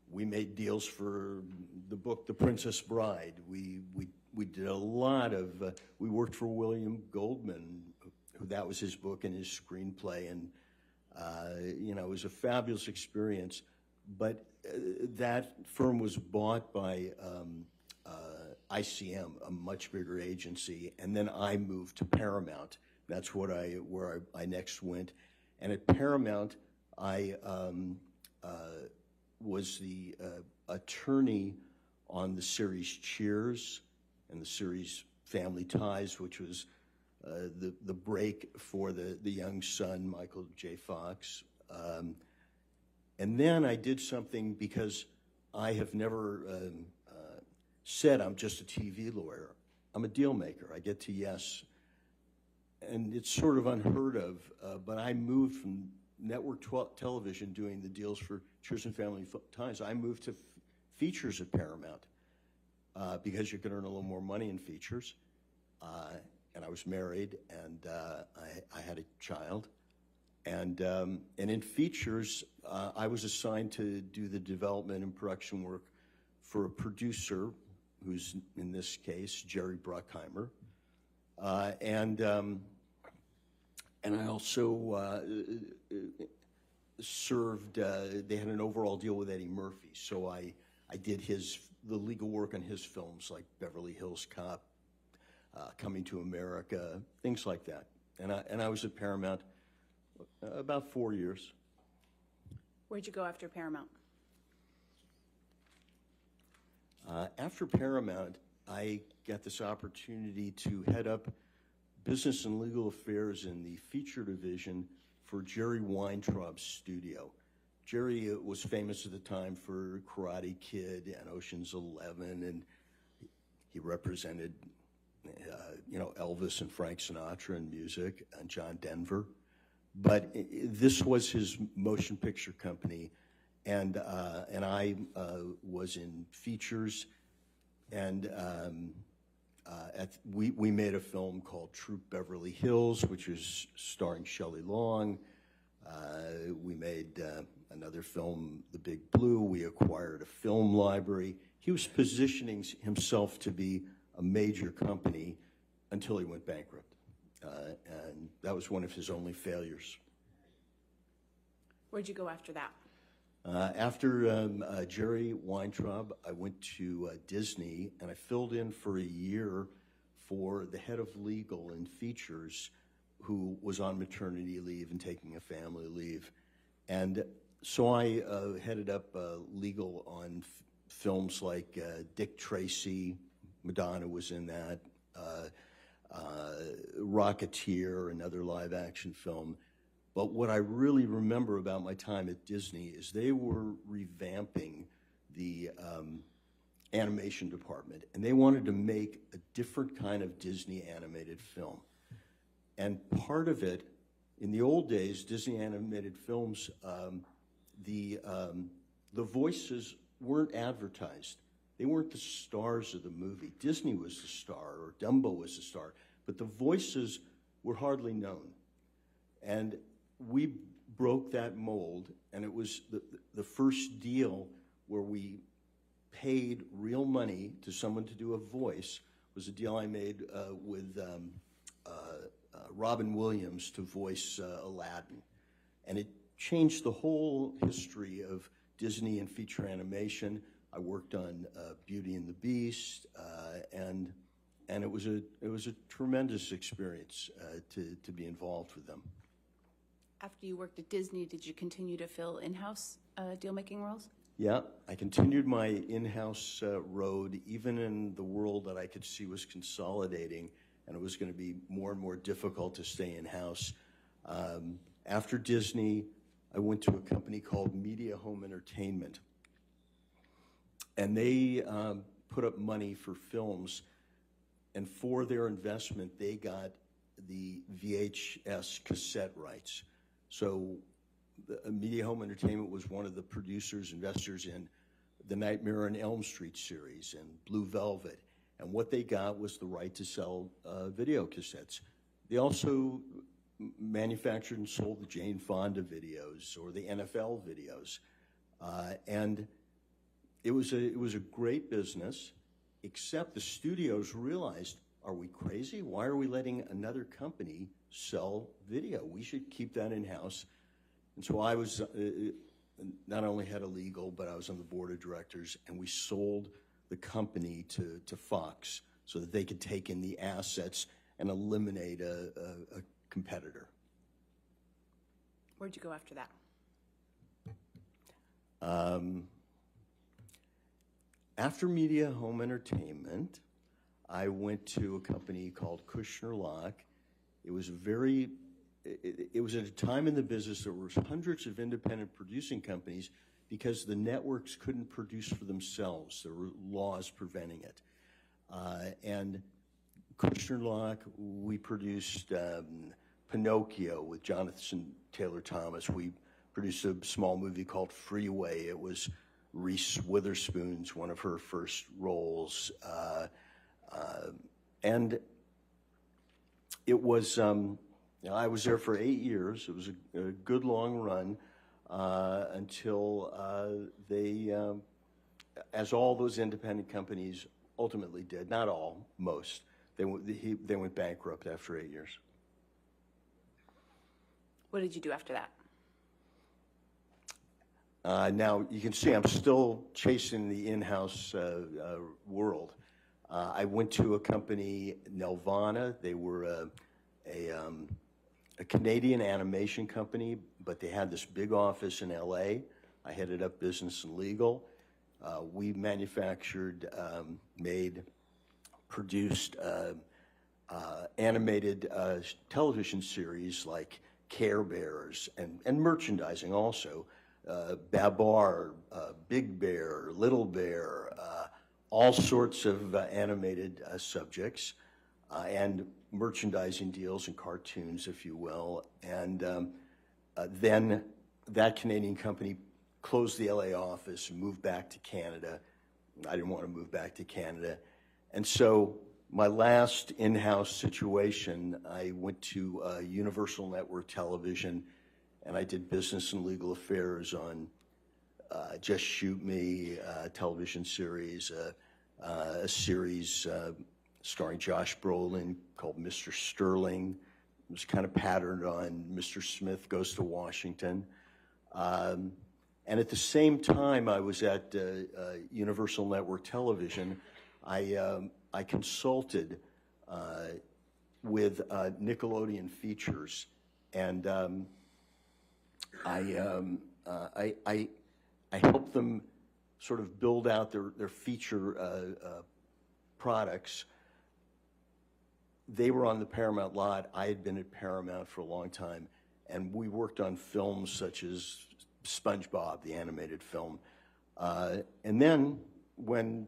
J: we made deals for the book The Princess Bride. We did a lot of. We worked for William Goldman, that was his book and his screenplay, and it was a fabulous experience. But that firm was bought by ICM, a much bigger agency, and then I moved to Paramount. That's where I next went, and at Paramount, I was the attorney on the series Cheers and the series Family Ties, which was the break for the young son, Michael J. Fox. And then I did something, because I have never said I'm just a TV lawyer. I'm a deal maker. I get to yes. And it's sort of unheard of, but I moved from network television doing the deals for Cheers and Family Ties. I moved to features at Paramount because you could earn a little more money in features. And I was married, and I had a child. And in features, I was assigned to do the development and production work for a producer, who's in this case Jerry Bruckheimer, and I also served. They had an overall deal with Eddie Murphy, so I did the legal work on his films like Beverly Hills Cop, Coming to America, things like that. And I was at Paramount about 4 years.
I: Where'd you go after Paramount?
J: After Paramount, I got this opportunity to head up business and legal affairs in the feature division for Jerry Weintraub's studio. Jerry was famous at the time for Karate Kid and Ocean's 11, and he represented, Elvis and Frank Sinatra in music, and John Denver. But this was his motion picture company, and I was in features, and we made a film called Troop Beverly Hills, which was starring Shelley Long. We made another film, The Big Blue. We acquired a film library. He was positioning himself to be a major company until he went bankrupt. And that was one of his only failures.
I: Where'd you go after that?
J: After Jerry Weintraub, I went to Disney, and I filled in for a year for the head of legal and features, who was on maternity leave and taking a family leave. And so I headed up legal on films like Dick Tracy, Madonna was in that, Rocketeer, another live action film. But what I really remember about my time at Disney is they were revamping the animation department, and they wanted to make a different kind of Disney animated film. And part of it, in the old days, Disney animated films, the voices weren't advertised. They weren't the stars of the movie. Disney was the star, or Dumbo was the star, but the voices were hardly known. And we broke that mold, and it was the first deal where we paid real money to someone to do a voice. Was a deal I made with Robin Williams to voice Aladdin. And it changed the whole history of Disney and feature animation. I worked on Beauty and the Beast, and it was a tremendous experience to be involved with them.
I: After you worked at Disney, did you continue to fill in-house deal-making roles?
J: Yeah, I continued my in-house road, even in the world that I could see was consolidating, and it was going to be more and more difficult to stay in-house. After Disney, I went to a company called Media Home Entertainment, and they put up money for films, and for their investment, they got the VHS cassette rights. So Media Home Entertainment was one of the producers, investors in the Nightmare on Elm Street series and Blue Velvet. And what they got was the right to sell video cassettes. They also manufactured and sold the Jane Fonda videos or the NFL videos. And it was a great business, except the studios realized, are we crazy? Why are we letting another company sell video? We should keep that in-house. And so I was not only head of legal, but I was on the board of directors, and we sold the company to Fox so that they could take in the assets and eliminate a competitor.
I: Where'd you go after that?
J: After Media Home Entertainment, I went to a company called Kushner Lock. It was it was at a time in the business there were hundreds of independent producing companies because the networks couldn't produce for themselves. There were laws preventing it. And Kushner Lock, we produced Pinocchio with Jonathan Taylor Thomas. We produced a small movie called Freeway. It was Reese Witherspoon's one of her first roles. And it was I was there for 8 years. It was a good long run until they, as all those independent companies ultimately did, not all, most, they went bankrupt after 8 years.
I: What did you do after that?
J: Now, you can see I'm still chasing the in-house world. I went to a company, Nelvana. They were a Canadian animation company, but they had this big office in LA. I headed up business and legal. We manufactured, made, produced animated television series like Care Bears and merchandising also. Babar, Big Bear, Little Bear, all sorts of animated subjects and merchandising deals and cartoons, if you will. And then that Canadian company closed the LA office and moved back to Canada. I didn't want to move back to Canada. And so my last in-house situation, I went to Universal Network Television, and I did business and legal affairs on Just Shoot Me, television series, a series starring Josh Brolin called Mr. Sterling. It was kind of patterned on Mr. Smith Goes to Washington. And at the same time I was at Universal Network Television, I consulted with Nickelodeon Features, and I helped them sort of build out their feature products. They were on the Paramount lot. I had been at Paramount for a long time, and we worked on films such as SpongeBob, the animated film. And then when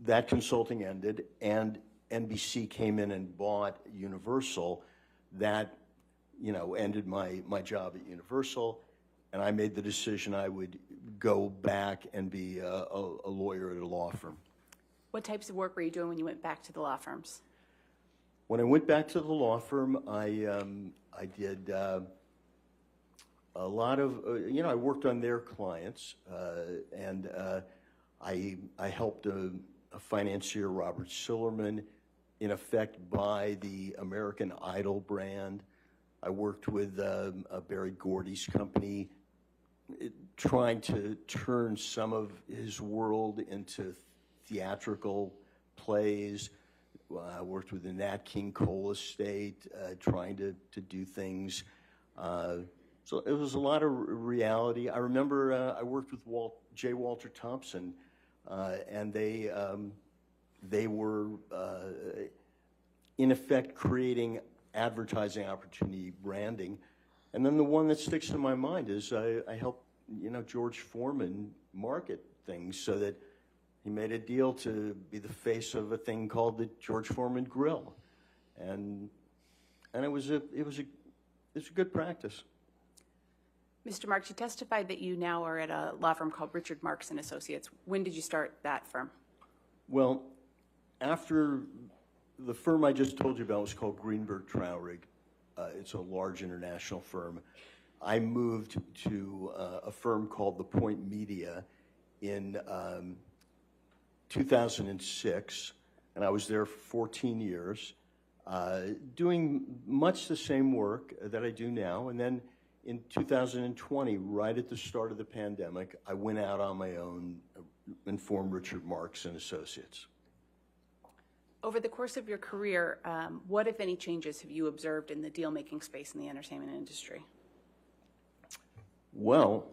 J: that consulting ended and NBC came in and bought Universal, that ended my job at Universal, and I made the decision I would go back and be a lawyer at a law firm.
I: What types of work were you doing when you went back to the law firms?
J: When I went back to the law firm, I did a lot of, I worked on their clients, and I helped a financier, Robert Sillerman, in effect buy the American Idol brand. I worked with Barry Gordy's company, trying to turn some of his world into theatrical plays. I worked with the Nat King Cole estate, trying to do things. So it was a lot of reality. I remember I worked with J. Walter Thompson, and they were, in effect, creating advertising opportunity branding. And then the one that sticks to my mind is I helped, George Foreman market things so that he made a deal to be the face of a thing called the George Foreman Grill. And it was a good practice.
I: Mr. Marks, you testified that you now are at a law firm called Richard Marks and Associates. When did you start that firm?
J: Well, after the firm I just told you about was called Greenberg Traurig. It's a large international firm. I moved to a firm called The Point Media in 2006, and I was there for 14 years, doing much the same work that I do now. And then in 2020, right at the start of the pandemic, I went out on my own and formed Richard Marks and Associates.
I: Over the course of your career, what, if any, changes have you observed in the deal-making space in the entertainment industry?
J: Well,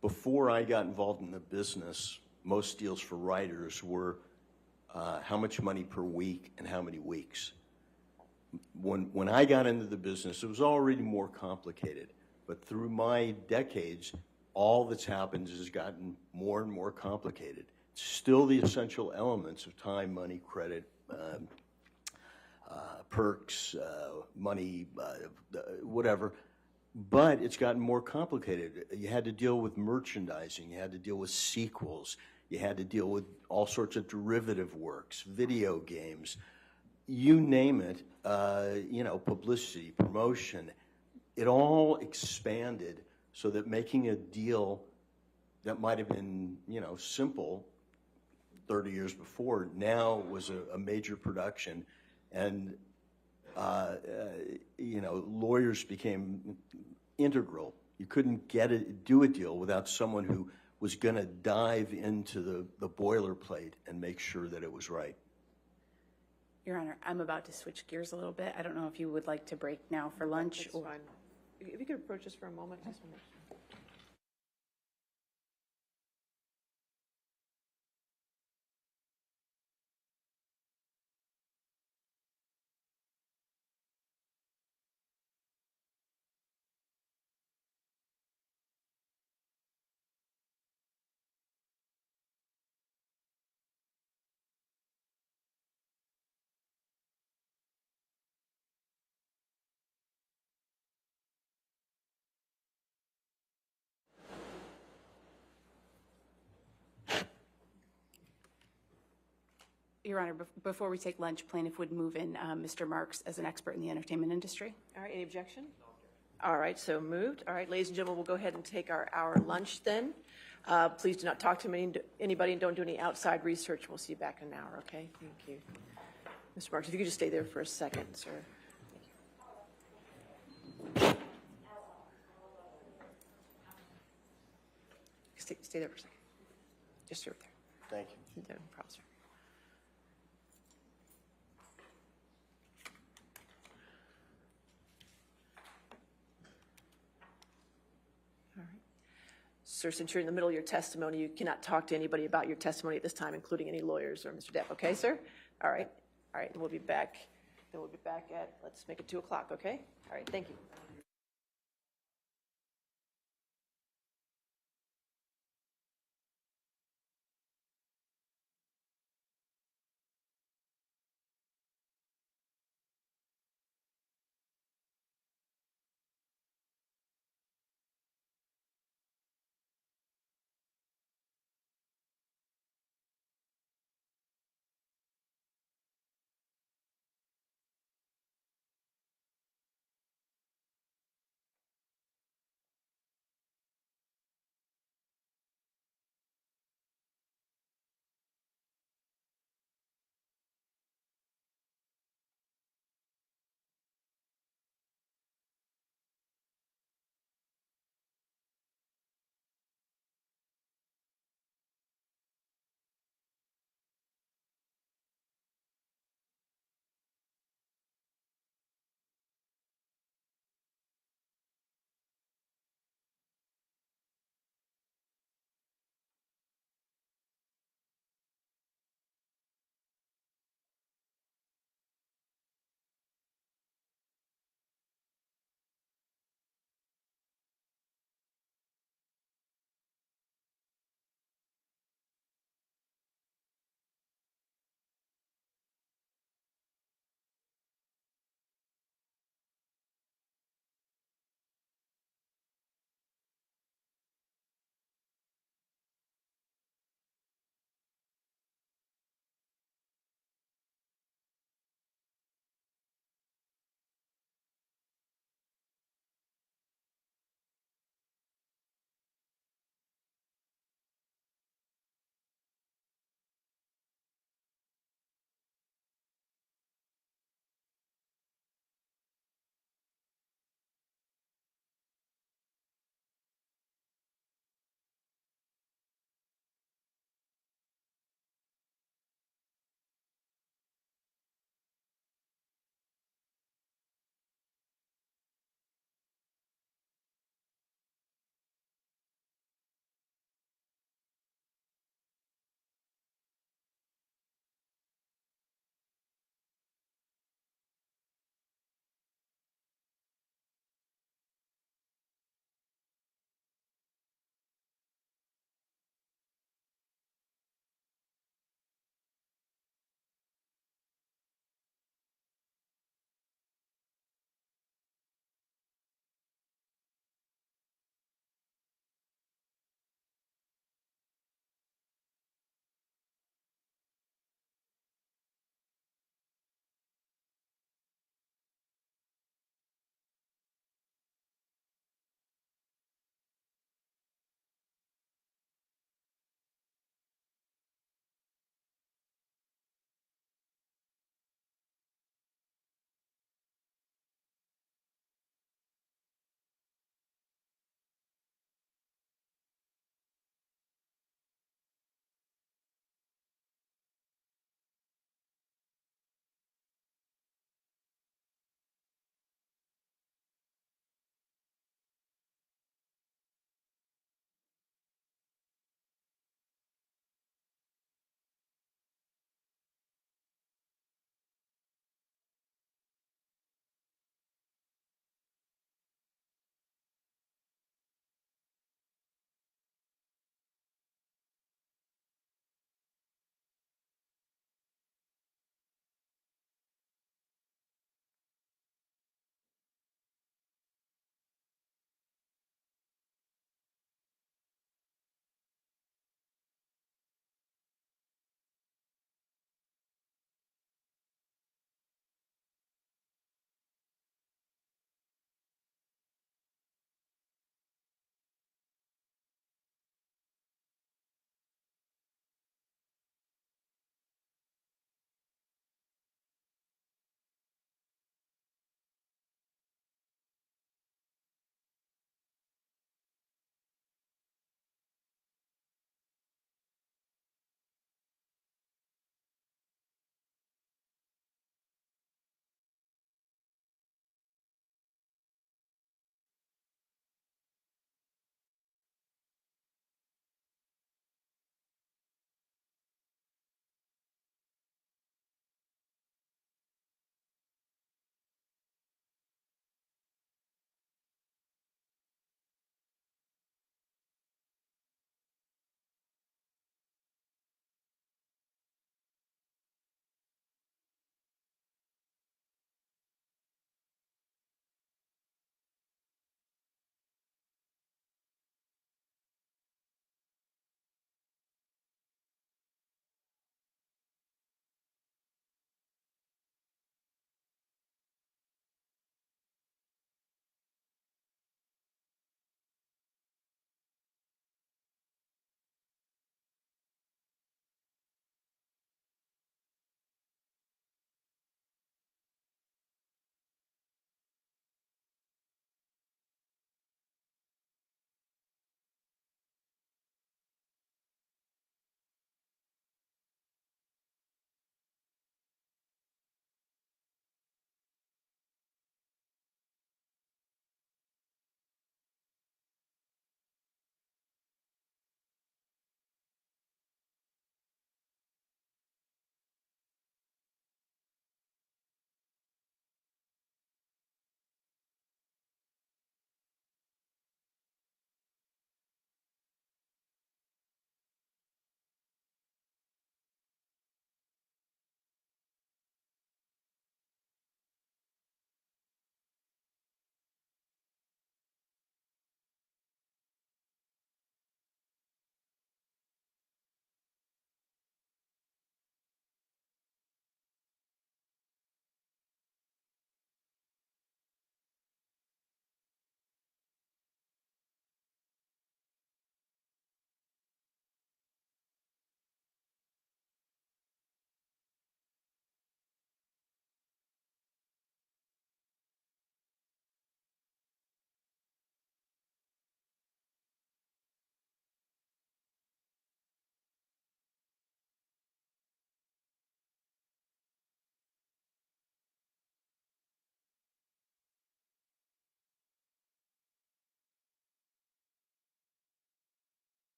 J: before I got involved in the business, most deals for writers were how much money per week and how many weeks. When I got into the business, it was already more complicated. But through my decades, all that's happened has gotten more and more complicated. Still the essential elements of time, money, credit, perks, money, whatever. But it's gotten more complicated. You had to deal with merchandising. You had to deal with sequels. You had to deal with all sorts of derivative works, video games, you name it. publicity, promotion. It all expanded so that making a deal that might have been, simple 30 years before now was a major production. And, lawyers became integral. You couldn't do a deal without someone who was going to dive into the boilerplate and make sure that it was right.
I: Your Honor, I'm about to switch gears a little bit. I don't know if you would like to break now for lunch.
C: That's fine. If you could approach us for a moment, just a minute.
I: Your Honor, before we take lunch, plaintiff would move in Mr. Marks as an expert in the entertainment industry.
C: All right, any objection? All right, so moved. All right, ladies and gentlemen, we'll go ahead and take our hour lunch then. Please do not talk to anybody and don't do any outside research. We'll see you back in an hour, okay? Thank you. Mr. Marks, if you could just stay there for a second, sir. Stay there for a second. Just stay there.
J: Thank you.
C: No problem, sir. Sir, since you're in the middle of your testimony, you cannot talk to anybody about your testimony at this time, including any lawyers or Mr. Depp. Okay, sir? All right. All right. We'll be back. Then we'll be back at, let's make it 2 o'clock, okay? All right. Thank you.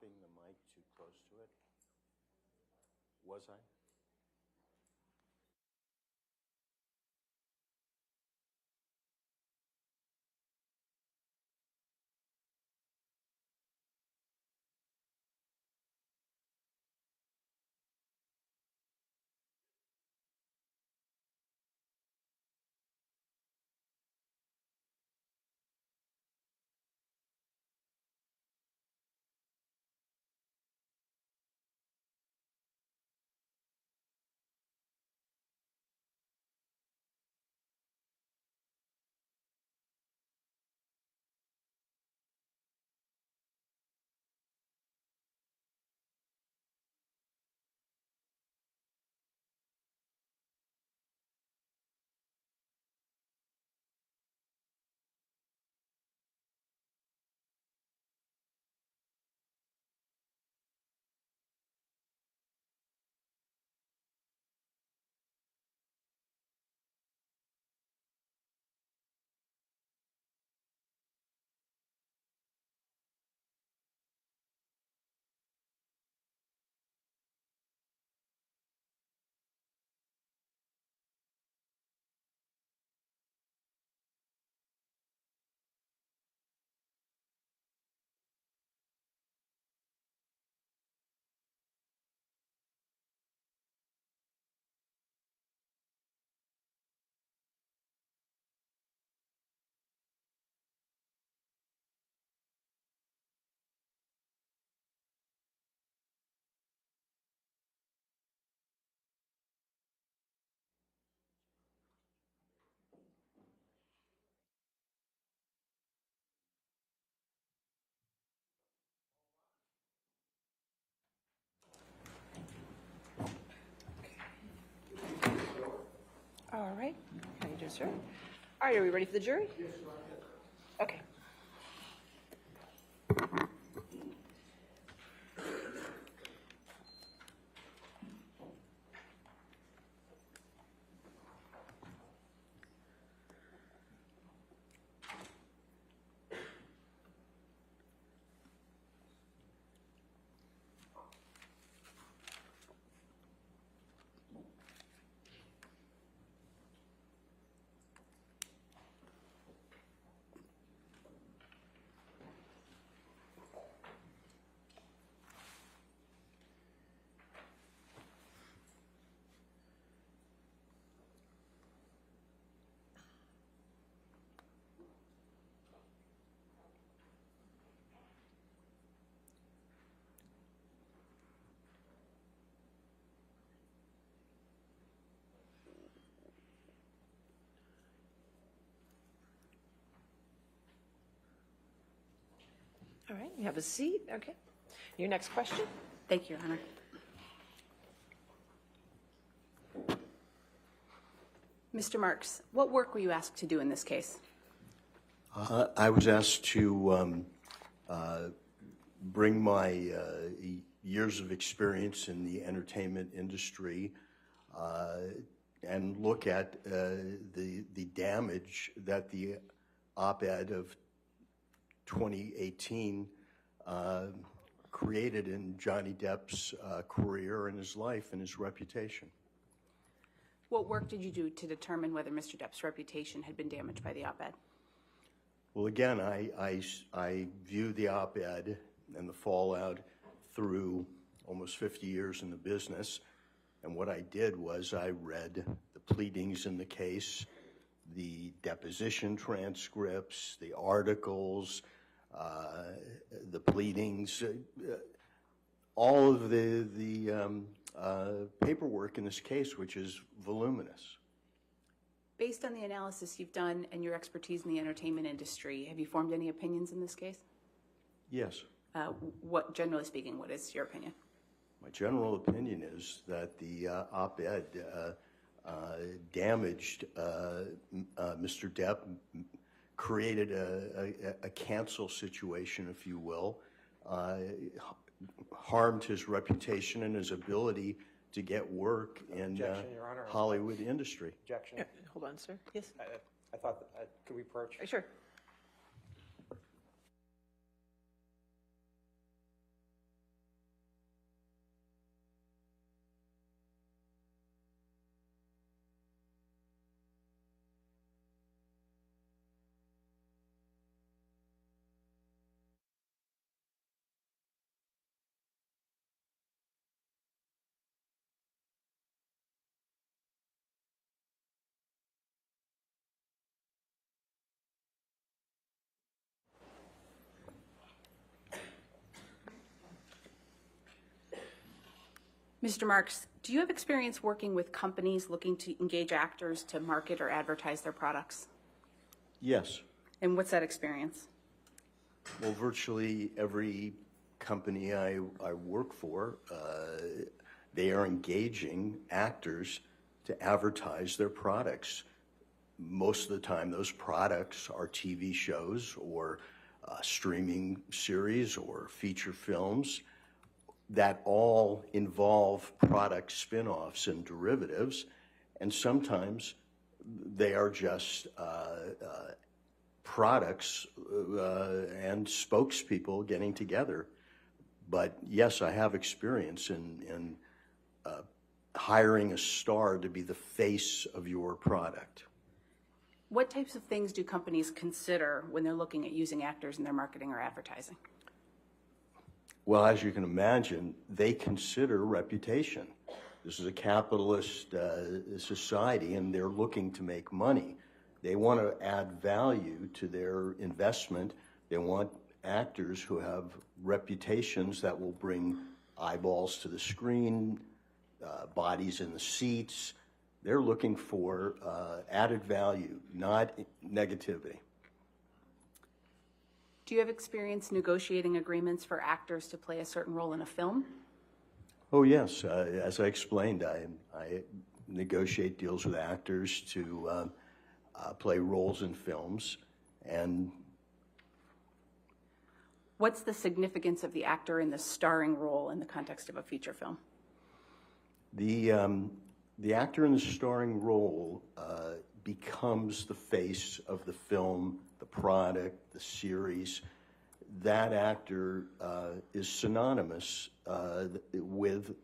J: popping the mic too close to it? Was I?
C: All right. How you doing, sir? All right, are we ready for the jury? Yes, okay. All right, you have a seat. Okay. Your next question?
I: Thank you, Your Honor. Mr. Marks, what work were you asked to do in this case?
J: I was asked to bring my years of experience in the entertainment industry and look at the damage that the op-ed of 2018 created in Johnny Depp's career and his life and his reputation.
I: What work did you do to determine whether Mr. Depp's reputation had been damaged by the op-ed?
J: Well, again, I view the op-ed and the fallout through almost 50 years in the business. And what I did was I read the pleadings in the case, the deposition transcripts, the articles, the pleadings, all of the paperwork in this case, which is voluminous.
I: Based on the analysis you've done and your expertise in the entertainment industry, have you formed any opinions in this case?
J: Yes.
I: Generally speaking, what is your opinion?
J: My general opinion is that the op-ed damaged Mr. Depp, created a cancel situation, if you will, harmed his reputation and his ability to get work in Hollywood industry.
K: Objection.
C: Yeah, hold on, sir. Yes.
K: I thought, could we approach?
C: Sure.
I: Mr. Marks, do you have experience working with companies looking to engage actors to market or advertise their products?
J: Yes.
I: And what's that experience?
J: Well, virtually every company I work for, they are engaging actors to advertise their products. Most of the time, those products are TV shows or streaming series or feature films that all involve product spin-offs and derivatives, and sometimes they are just products and spokespeople getting together. But yes, I have experience in hiring a star to be the face of your product.
I: What types of things do companies consider when they're looking at using actors in their marketing or advertising?
J: Well, as you can imagine, they consider reputation. This is a capitalist society, and they're looking to make money. They want to add value to their investment. They want actors who have reputations that will bring eyeballs to the screen, bodies in the seats. They're looking for added value, not negativity.
I: Do you have experience negotiating agreements for actors to play a certain role in a film?
J: Oh, yes. As I explained, I negotiate deals with actors to play roles in films. And
I: what's the significance of the actor in the starring role in the context of a feature film?
J: The actor in the starring role becomes the face of the film, the product, the series. That actor is synonymous with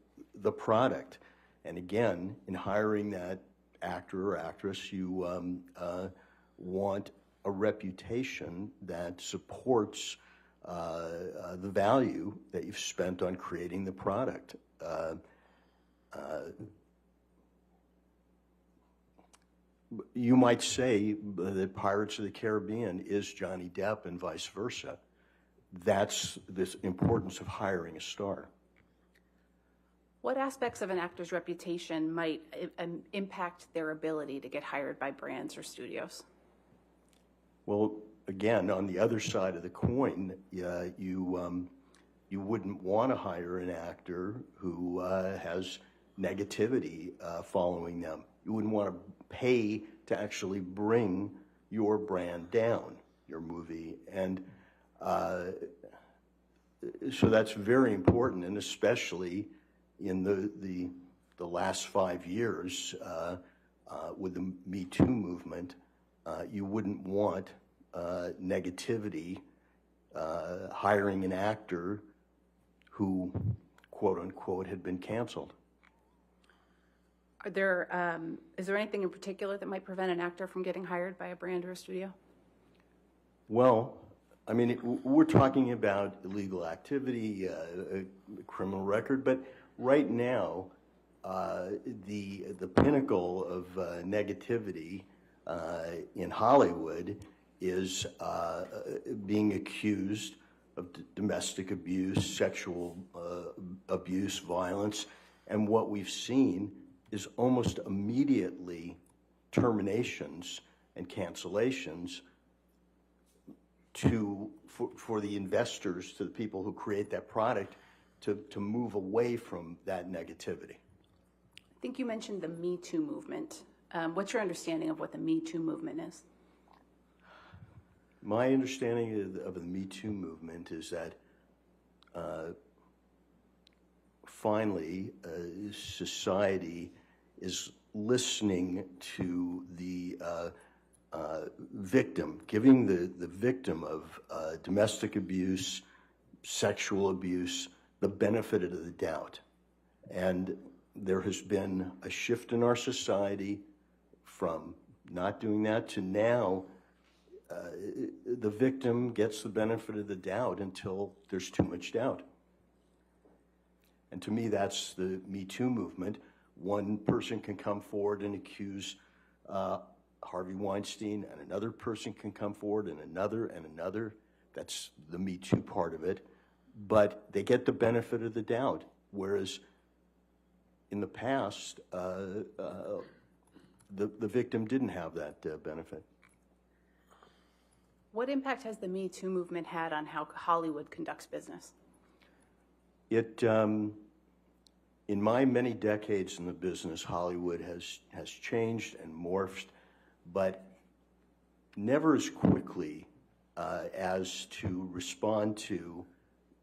J: the product. And again, in hiring that actor or actress, you want a reputation that supports the value that you've spent on creating the product. You might say that Pirates of the Caribbean is Johnny Depp and vice versa. That's the importance of hiring a star.
I: What aspects of an actor's reputation might impact their ability to get hired by brands or studios?
J: Well, again, on the other side of the coin, you wouldn't want to hire an actor who has negativity following them. You wouldn't want to pay to actually bring your brand down, your movie. And so that's very important, and especially in the last 5 years with the Metoo movement, you wouldn't want negativity hiring an actor who, quote unquote, had been canceled.
I: Is there anything in particular that might prevent an actor from getting hired by a brand or a studio?
J: Well, I mean, we're talking about illegal activity, a criminal record, but right now, the pinnacle of negativity in Hollywood is being accused of domestic abuse, sexual abuse, violence, and what we've seen is almost immediately terminations and cancellations for the investors, to the people who create that product, to move away from that negativity.
I: I think you mentioned the Me Too movement. What's your understanding of what the Me Too movement is?
J: My understanding of the Me Too movement is that finally society is listening to the victim, giving the victim of domestic abuse, sexual abuse, the benefit of the doubt. And there has been a shift in our society from not doing that to now the victim gets the benefit of the doubt until there's too much doubt. And to me, that's the Me Too movement. One person can come forward and accuse Harvey Weinstein, and another person can come forward, and another. That's the Me Too part of it. But they get the benefit of the doubt, whereas in the past, the victim didn't have that benefit.
I: What impact has the Me Too movement had on how Hollywood conducts business?
J: It, in my many decades in the business, Hollywood has changed and morphed, but never as quickly as to respond to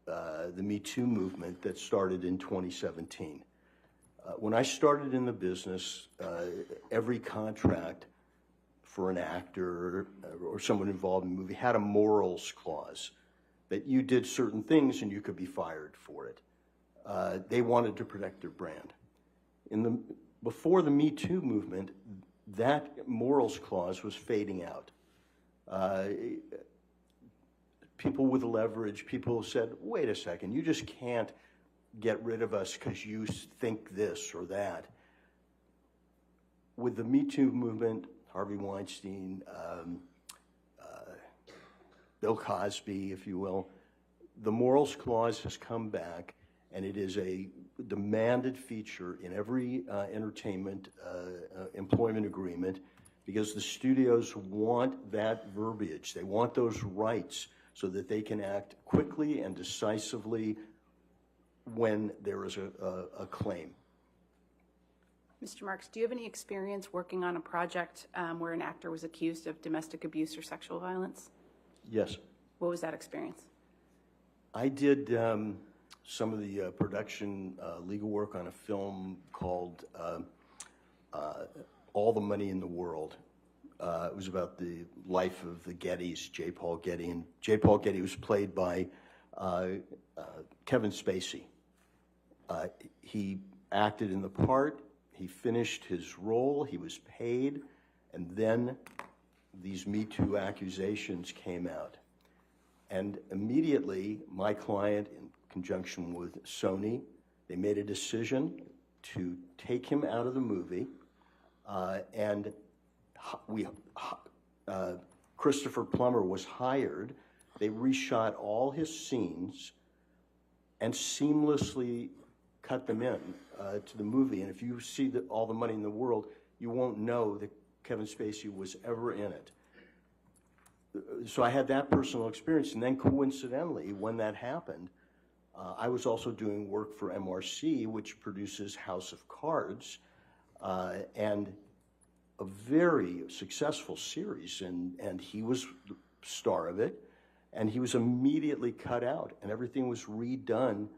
J: the Me Too movement that started in 2017. When I started in the business, every contract for an actor or someone involved in a movie had a morals clause that you did certain things and you could be fired for it. They wanted to protect their brand. Before the Me Too movement, that morals clause was fading out. People with leverage, people said, wait a second, you just can't get rid of us because you think this or that. With the Me Too movement, Harvey Weinstein, Bill Cosby, if you will, the morals clause has come back, and it is a demanded feature in every entertainment employment agreement, because the studios want that verbiage. They want those rights so that they can act quickly and decisively when there is a claim.
I: Mr. Marks, do you have any experience working on a project where an actor was accused of domestic abuse or sexual violence?
J: Yes.
I: What was that experience?
J: I did some of the production legal work on a film called All the Money in the World. It was about the life of the Gettys, J. Paul Getty. And J. Paul Getty was played by Kevin Spacey. He acted in the part. He finished his role. He was paid. And then these Me Too accusations came out. And immediately, my client, in conjunction with Sony, they made a decision to take him out of the movie. And Christopher Plummer was hired. They reshot all his scenes and seamlessly cut them in to the movie. And if you see All the Money in the World, you won't know that Kevin Spacey was ever in it. So I had that personal experience. And then coincidentally, when that happened, I was also doing work for MRC, which produces House of Cards, and a very successful series. And he was the star of it. And he was immediately cut out, and everything was redone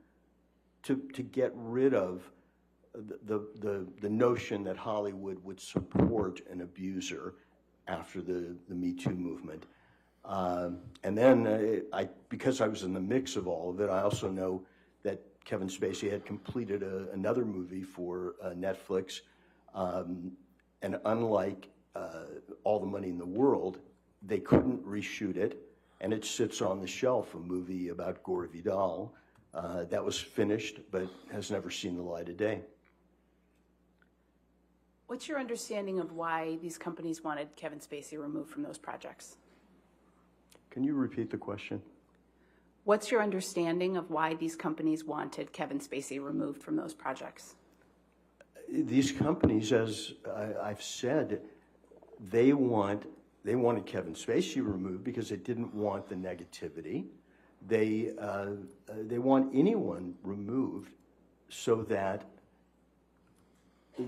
J: to get rid of the notion that Hollywood would support an abuser after the Me Too movement. And then, because I was in the mix of all of it, I also know that Kevin Spacey had completed another movie for Netflix, and unlike All the Money in the World, they couldn't reshoot it. And it sits on the shelf, a movie about Gore Vidal that was finished but has never seen the light of day.
I: What's your understanding of why these companies wanted Kevin Spacey removed from those projects?
J: Can you repeat the question?
I: What's your understanding of why these companies wanted Kevin Spacey removed from those projects?
J: These companies, as I've said, they wanted Kevin Spacey removed because they didn't want the negativity. They want anyone removed so that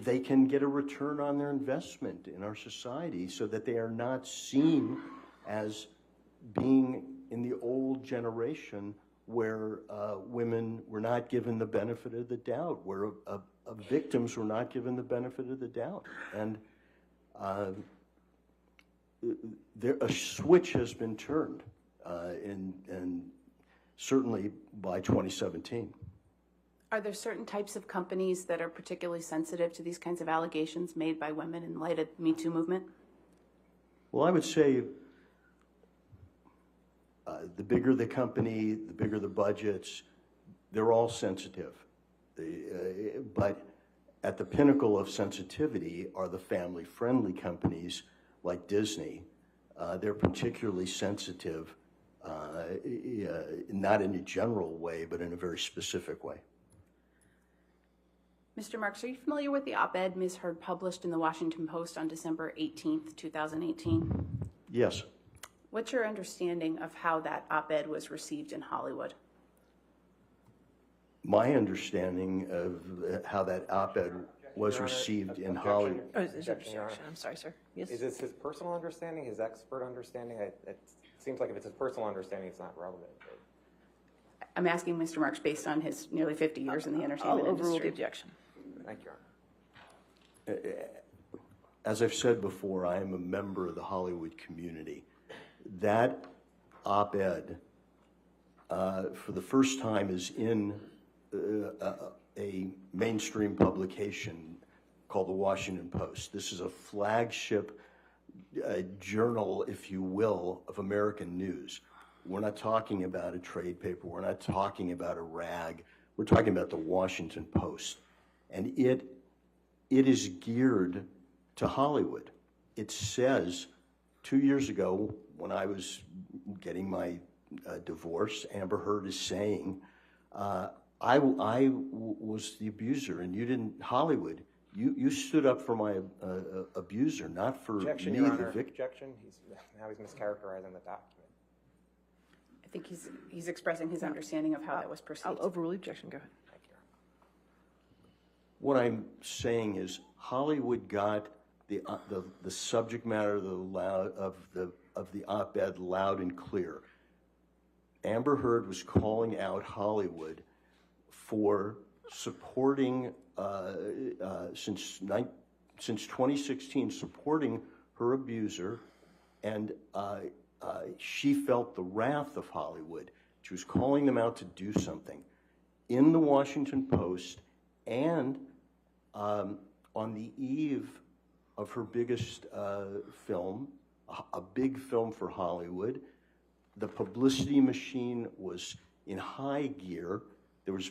J: they can get a return on their investment in our society, so that they are not seen as being in the old generation where women were not given the benefit of the doubt, where victims were not given the benefit of the doubt. And a switch has been turned, and certainly by 2017.
I: Are there certain types of companies that are particularly sensitive to these kinds of allegations made by women in light of the Me Too movement?
J: Well, I would say the bigger the company, the bigger the budgets, they're all sensitive. But at the pinnacle of sensitivity are the family-friendly companies like Disney. They're particularly sensitive, not in a general way, but in a very specific way.
I: Mr. Marks, are you familiar with the op-ed Ms. Heard published in the Washington Post on December 18th, 2018?
J: Yes.
I: What's your understanding of how that op-ed was received in Hollywood?
J: My understanding of how that op-ed was received in Hollywood.
C: Oh, is there
K: Objection, Your Honor.
C: I'm sorry, sir. Yes?
K: Is this his personal understanding, his expert understanding? It seems like if it's his personal understanding, it's not relevant.
I: I'm asking Mr. Marks based on his nearly 50 years in the
C: I'll
I: entertainment
C: overrule the
I: industry.
C: objection.
K: Thank you, Your Honor.
J: As I've said before, I am a member of the Hollywood community. That op-ed, for the first time, is in a mainstream publication called the Washington Post. This is a flagship journal, if you will, of American news. We're not talking about a trade paper. We're not talking about a rag. We're talking about the Washington Post. And it is geared to Hollywood. It says, 2 years ago, when I was getting my divorce, Amber Heard is saying, I was the abuser, and you didn't, Hollywood, you stood up for my abuser, not for
K: Objection,
J: me,
K: Your
J: the
K: Honor.
J: victim.
K: Objection. Now he's mischaracterizing the document.
I: I think he's expressing his understanding of how that was perceived.
C: I'll overrule the objection. Go ahead.
K: Thank you, Your Honor.
J: What I'm saying is Hollywood got the subject matter of the op-ed loud and clear. Amber Heard was calling out Hollywood for supporting since 2016, supporting her abuser, and she felt the wrath of Hollywood. She was calling them out to do something. In the Washington Post, and on the eve of her biggest film, a big film for Hollywood, the publicity machine was in high gear. There was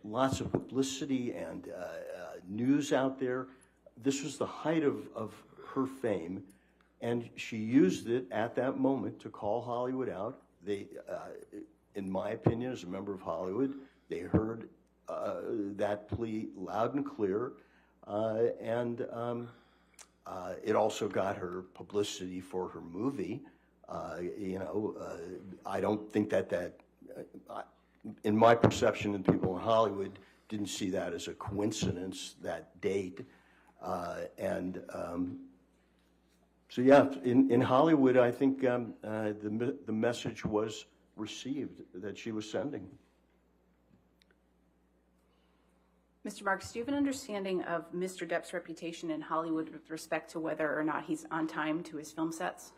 J: lots of publicity and news out there. This was the height of her fame, and she used it at that moment to call Hollywood out. They, in my opinion, as a member of Hollywood, they heard that plea loud and clear, and it also got her publicity for her movie. I don't think that in my perception, and people in Hollywood didn't see that as a coincidence, that date. So yeah, in Hollywood, I think the message was received that she was sending.
I: Mr. Marks, do you have an understanding of Mr. Depp's reputation in Hollywood with respect to whether or not he's on time to his film sets?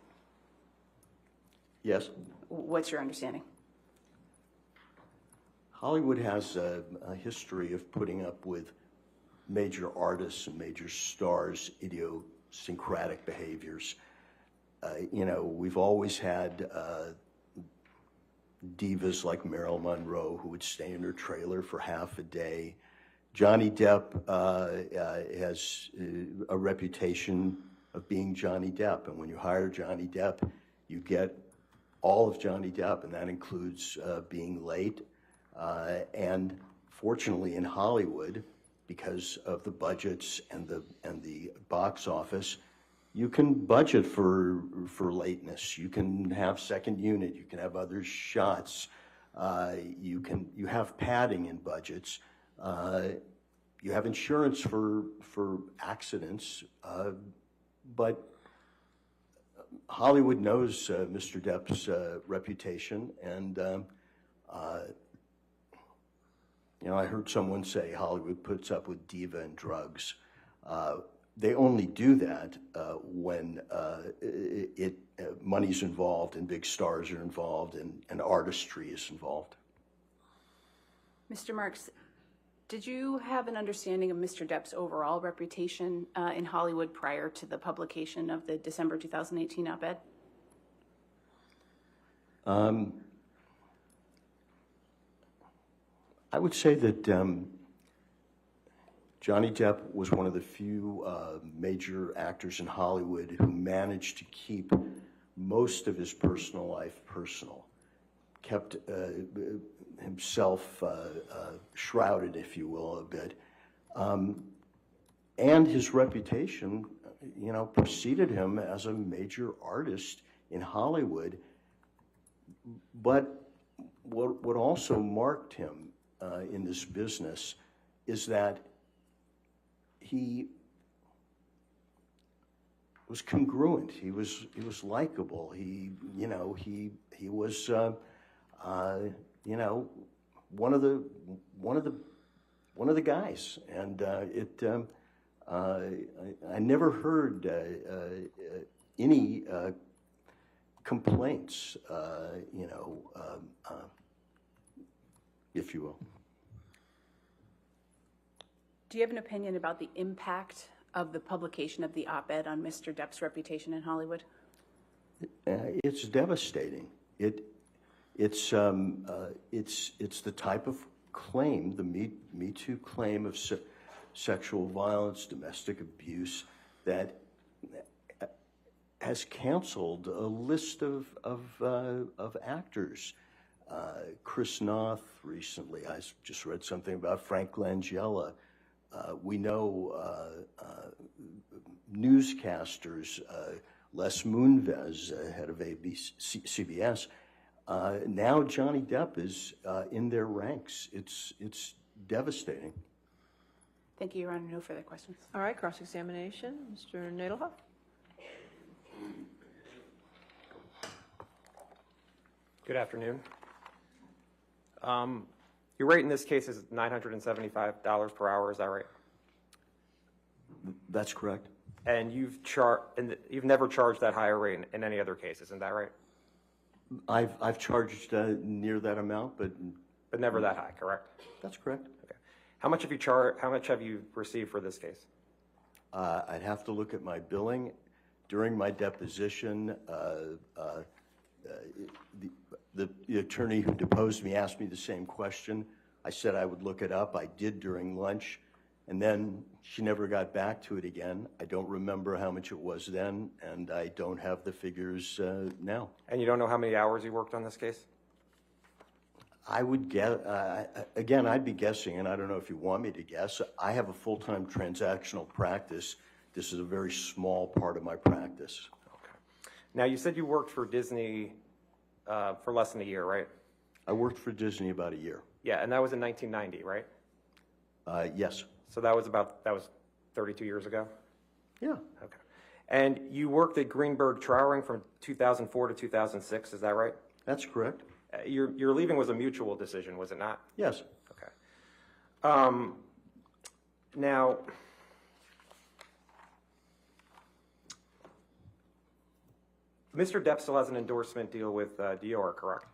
J: Yes.
I: What's your understanding?
J: Hollywood has a history of putting up with major artists and major stars' idiosyncratic behaviors. We've always had divas like Marilyn Monroe who would stay in her trailer for half a day. Johnny Depp has a reputation of being Johnny Depp, and when you hire Johnny Depp, you get all of Johnny Depp, and that includes being late. And fortunately, in Hollywood, because of the budgets and the box office, you can budget for lateness. You can have second unit. You can have other shots. You have padding in budgets. You have insurance for accidents, but Hollywood knows Mr. Depp's reputation, and I heard someone say Hollywood puts up with diva and drugs. They only do that when money's involved and big stars are involved and artistry is involved.
I: Mr. Marks, did you have an understanding of Mr. Depp's overall reputation in Hollywood prior to the publication of the December 2018 op-ed?
J: I would say that Johnny Depp was one of the few major actors in Hollywood who managed to keep most of his personal life personal, kept himself shrouded, if you will, a bit. And his reputation, preceded him as a major artist in Hollywood. But what also marked him in this business is that he was congruent. He was likable. He was one of the guys, and I never heard any complaints, if you will.
I: Do you have an opinion about the impact of the publication of the op-ed on Mr. Depp's reputation in Hollywood?
J: It's devastating. It's the type of claim, the Me Too claim of sexual violence, domestic abuse, that has canceled a list of actors. Chris Noth recently. I just read something about Frank Langella. We know newscasters, Les Moonves, head of CBS. Now Johnny Depp is in their ranks. It's devastating.
I: Thank you, Your Honor. No further questions.
C: All right, cross-examination. Mr. Nadelhoff.
K: Good afternoon. Your rate in this case is $975 per hour, is that right?
J: That's correct.
K: And you've never charged that higher rate in any other cases, isn't that right?
J: I've charged near that amount, but
K: never that high, correct?
J: That's correct.
K: Okay. How much have you received for this case?
J: I'd have to look at my billing. During my deposition, the attorney who deposed me asked me the same question. I said I would look it up. I did during lunch, and then she never got back to it again. I don't remember how much it was then, and I don't have the figures now.
K: And you don't know how many hours you worked on this case?
J: I would guess, again, I'd be guessing, and I don't know if you want me to guess. I have a full-time transactional practice. This is a very small part of my practice.
K: Okay. Now, you said you worked for Disney for less than a year, right?
J: I worked for Disney about a year.
K: Yeah, and that was in 1990, right?
J: Yes.
K: So that was 32 years ago?
J: Yeah.
K: Okay. And you worked at Greenberg Trowering from 2004 to 2006, is that right?
J: That's correct.
K: Your leaving was a mutual decision, was it not?
J: Yes.
K: Okay. Now, Mr. Depp still has an endorsement deal with Dior, correct?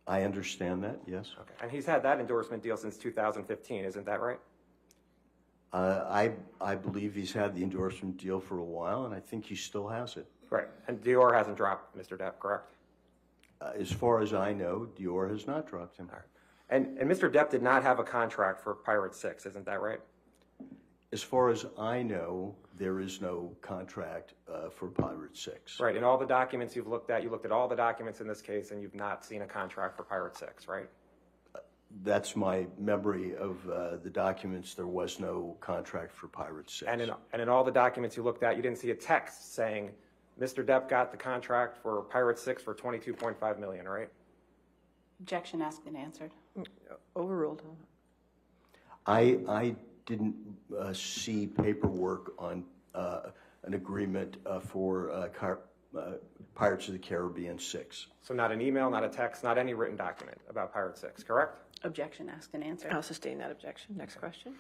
J: I understand that, yes.
K: Okay. And he's had that endorsement deal since 2015, isn't that right?
J: I believe he's had the endorsement deal for a while, and I think he still has it.
K: Right. And Dior hasn't dropped Mr. Depp, correct?
J: As far as I know, Dior has not dropped him.
K: All right. And Mr. Depp did not have a contract for Pirate 6, isn't that right?
J: As far as I know, there is no contract for Pirate 6.
K: Right. In all the documents you've looked at, you looked at all the documents in this case, and you've not seen a contract for Pirate 6, right?
J: That's my memory of the documents. There was no contract for Pirate 6.
K: And in all the documents you looked at, you didn't see a text saying, Mr. Depp got the contract for Pirate 6 for $22.5 million, right?
I: Objection asked and answered.
C: Overruled.
J: I didn't see paperwork on an agreement for Pirates of the Caribbean 6.
K: So not an email, not a text, not any written document about Pirate 6, correct?
I: Objection asked and answered.
C: I'll sustain that objection. Next question.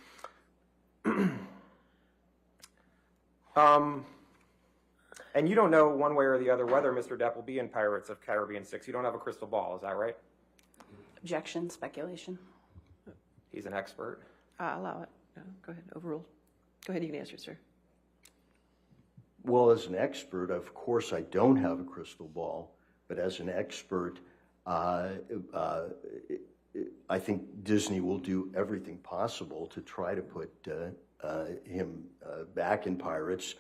K: And you don't know one way or the other whether Mr. Depp will be in Pirates of Caribbean 6. You don't have a crystal ball, is that right?
I: Objection, speculation.
K: He's an expert.
C: Allow it. No, go ahead. Overruled. Go ahead. You can answer, sir.
J: Well, as an expert, of course, I don't have a crystal ball. But as an expert, I think Disney will do everything possible to try to put him back in Pirates,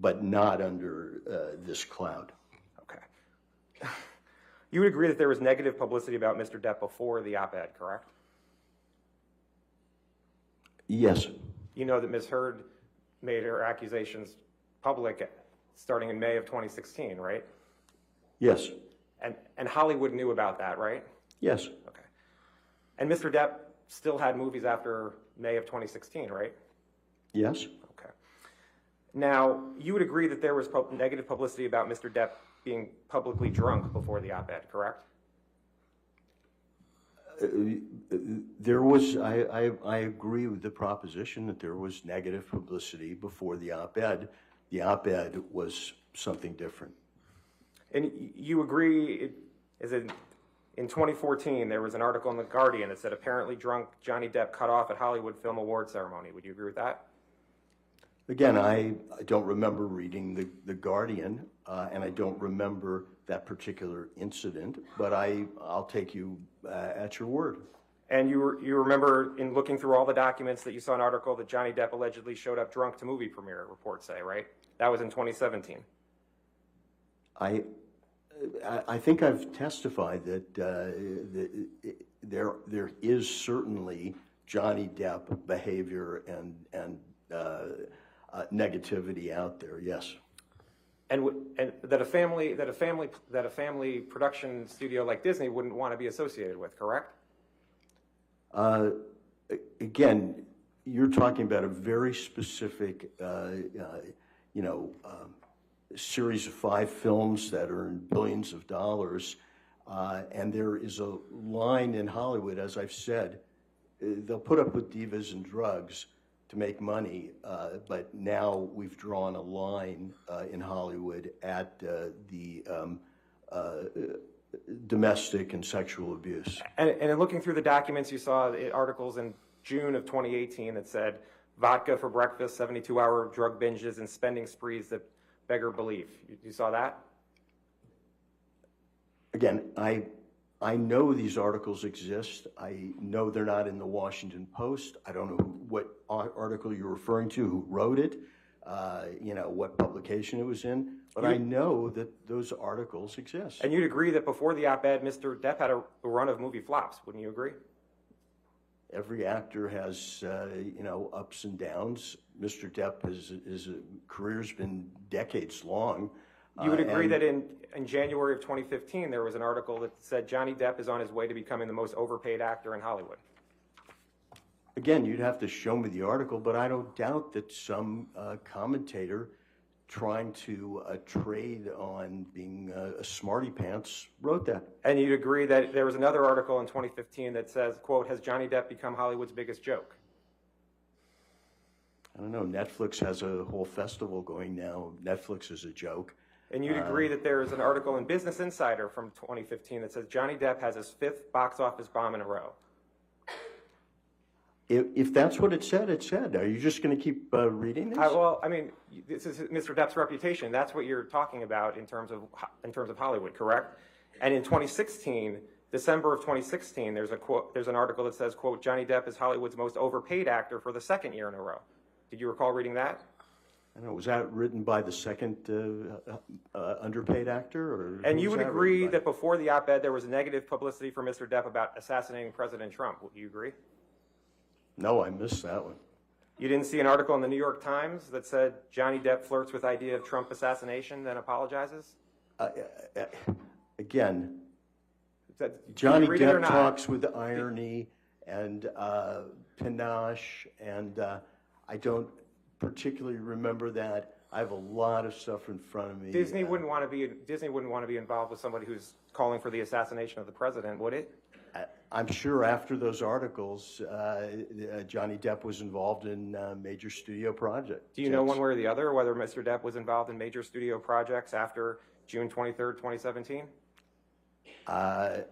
J: but not under this cloud.
K: Okay. You would agree that there was negative publicity about Mr. Depp before the op-ed, correct?
J: Yes.
K: You know that Ms. Heard made her accusations public starting in May of 2016, right?
J: Yes.
K: And Hollywood knew about that, right?
J: Yes.
K: Okay. And Mr. Depp still had movies after May of 2016, right?
J: Yes.
K: Okay. Now, you would agree that there was negative publicity about Mr. Depp being publicly drunk before the op-ed, correct?
J: There was, I agree with the proposition that there was negative publicity before the op-ed. The op-ed was something different.
K: And you agree, in 2014, there was an article in The Guardian that said apparently drunk Johnny Depp cut off at Hollywood Film Awards ceremony. Would you agree with that?
J: Again, I don't remember reading The Guardian, and I don't remember that particular incident, but I'll take you at your word.
K: And you remember in looking through all the documents that you saw an article that Johnny Depp allegedly showed up drunk to movie premiere, reports say, right? That was in 2017.
J: I think I've testified that there is certainly Johnny Depp behavior and negativity out there. Yes.
K: And that a family production studio like Disney wouldn't want to be associated with, correct?
J: Again, you're talking about a very specific, series of 5 films that earn billions of dollars, and there is a line in Hollywood, as I've said, they'll put up with divas and drugs to make money, but now we've drawn a line in Hollywood at the domestic and sexual abuse.
K: And in looking through the documents, you saw articles in June of 2018 that said vodka for breakfast, 72-hour drug binges, and spending sprees that beggar belief. You saw that?
J: Again, I know these articles exist. I know they're not in the Washington Post. I don't know what article you're referring to, who wrote it, what publication it was in, but I know that those articles exist.
K: And you'd agree that before the op-ed, Mr. Depp had a run of movie flops, wouldn't you agree?
J: Every actor has, ups and downs. Mr. Depp, his career's been decades long.
K: You would agree that in January of 2015, there was an article that said Johnny Depp is on his way to becoming the most overpaid actor in Hollywood.
J: Again, you'd have to show me the article, but I don't doubt that some commentator trying to trade on being a smarty pants wrote that.
K: And you'd agree that there was another article in 2015 that says, quote, has Johnny Depp become Hollywood's biggest joke?
J: I don't know. Netflix has a whole festival going now. Netflix is a joke.
K: And you'd agree that there is an article in Business Insider from 2015 that says Johnny Depp has his 5th box office bomb in a row.
J: If that's what it said, it said. Are you just going to keep reading this?
K: Well, I mean, this is Mr. Depp's reputation. That's what you're talking about in terms of Hollywood, correct? And in 2016, December of 2016, there's an article that says, quote, Johnny Depp is Hollywood's most overpaid actor for the 2nd year in a row. Did you recall reading that?
J: I don't know. Was that written by the second underpaid actor? Or
K: and you would agree that before the op-ed, there was negative publicity for Mr. Depp about assassinating President Trump. Would you agree?
J: No, I missed that one.
K: You didn't see an article in the New York Times that said Johnny Depp flirts with idea of Trump assassination, then apologizes?
J: Again, Johnny Depp talks with irony and panache, and I don't particularly remember that. I have a lot of stuff in front of me.
K: Disney wouldn't want to be involved with somebody who's calling for the assassination of the president, would it?
J: I'm sure after those articles, Johnny Depp was involved in major studio projects.
K: Do you know one way or the other whether Mr. Depp was involved in major studio projects after June 23rd, 2017?
J: I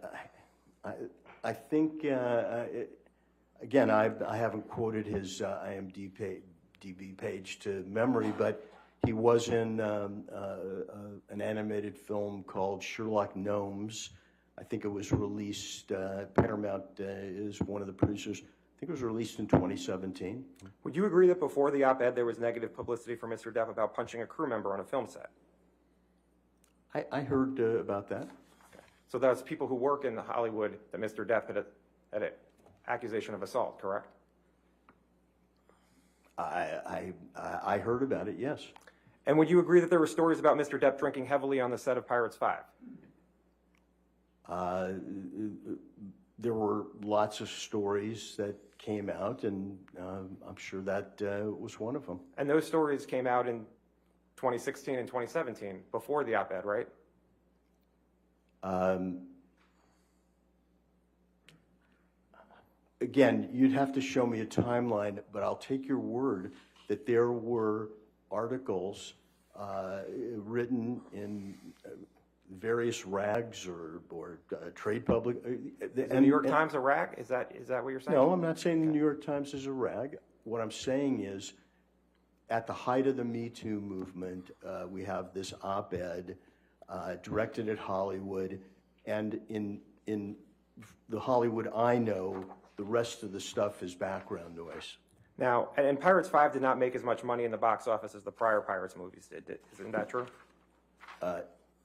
J: think, again, I haven't quoted his IMDb page to memory, but he was in an animated film called Sherlock Gnomes. I think it was released, Paramount is one of the producers. I think it was released in 2017.
K: Would you agree that before the op-ed there was negative publicity for Mr. Depp about punching a crew member on a film set?
J: I heard about that.
K: Okay. So that's people who work in Hollywood that Mr. Depp had an accusation of assault, correct?
J: I heard about it, yes.
K: And would you agree that there were stories about Mr. Depp drinking heavily on the set of Pirates 5?
J: There were lots of stories that came out, and I'm sure that was one of them.
K: And those stories came out in 2016 and 2017, before the op-ed, right?
J: Again, you'd have to show me a timeline, but I'll take your word that there were articles written in various rags or trade public.
K: Is the New York Times a rag? Is that what you're saying?
J: No, I'm not saying the New York Times is a rag. What I'm saying is, at the height of the Me Too movement, we have this op-ed directed at Hollywood, and in the Hollywood I know, the rest of the stuff is background noise.
K: Now, and Pirates 5 did not make as much money in the box office as the prior Pirates movies did. Isn't that true?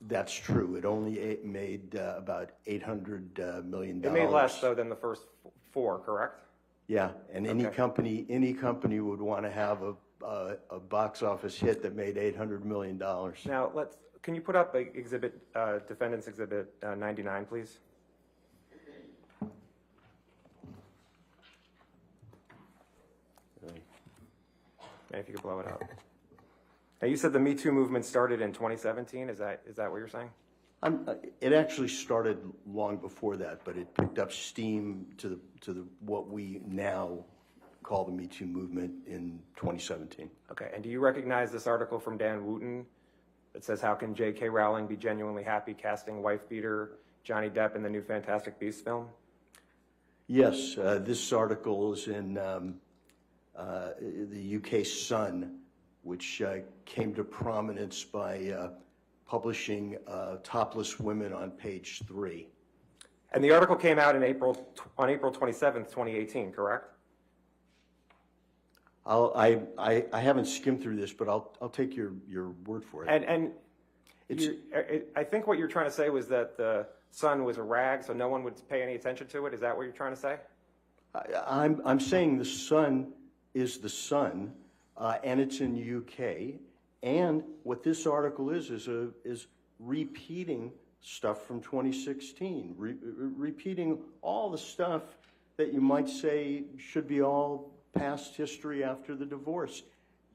J: That's true. It only made about $800 million.
K: It made less, though, than the first 4, correct?
J: Yeah, and any company would want to have a box office hit that made $800 million.
K: Now, can you put up Defendants Exhibit 99, please? And if you could blow it up. Now, you said the Me Too movement started in 2017. Is that what you're saying?
J: It actually started long before that, but it picked up steam to what we now call the Me Too movement in 2017.
K: Okay, and do you recognize this article from Dan Wooten that says, how can J.K. Rowling be genuinely happy casting wife-beater Johnny Depp in the new Fantastic Beasts film?
J: Yes, this article is in the UK Sun, which came to prominence by publishing topless women on page 3.
K: And the article came out on April 27th, 2018, correct?
J: I haven't skimmed through this, but I'll take your word for it.
K: And I think what you're trying to say was that the Sun was a rag, so no one would pay any attention to it. Is that what you're trying to say?
J: I'm saying the Sun is the Sun, and it's in the UK. And what this article is repeating stuff from 2016, repeating all the stuff that you might say should be all past history after the divorce.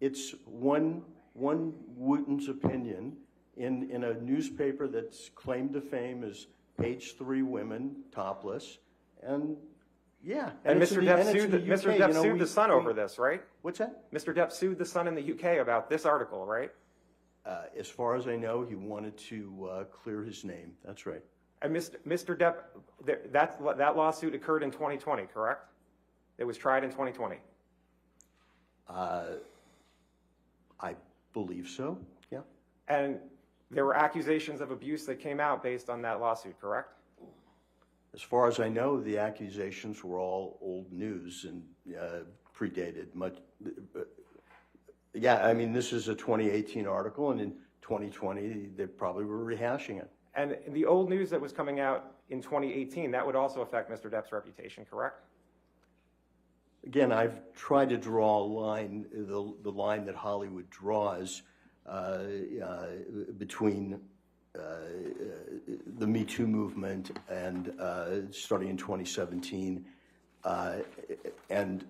J: It's one Wooten's opinion in a newspaper that's claimed to fame as page 3 women topless, and yeah.
K: And Mr. Depp sued the Sun over this, right?
J: What's that?
K: Mr. Depp sued the Sun in the UK about this article, right?
J: As far as I know, he wanted to clear his name. That's right.
K: And Mr. Depp, that lawsuit occurred in 2020, correct? It was tried in 2020.
J: I believe so, yeah.
K: And there were accusations of abuse that came out based on that lawsuit, correct?
J: As far as I know, the accusations were all old news and predated much. Yeah, I mean, this is a 2018 article, and in 2020, they probably were rehashing it.
K: And the old news that was coming out in 2018, that would also affect Mr. Depp's reputation, correct?
J: Again, I've tried to draw a line, the line that Hollywood draws between the Me Too movement and starting in 2017, and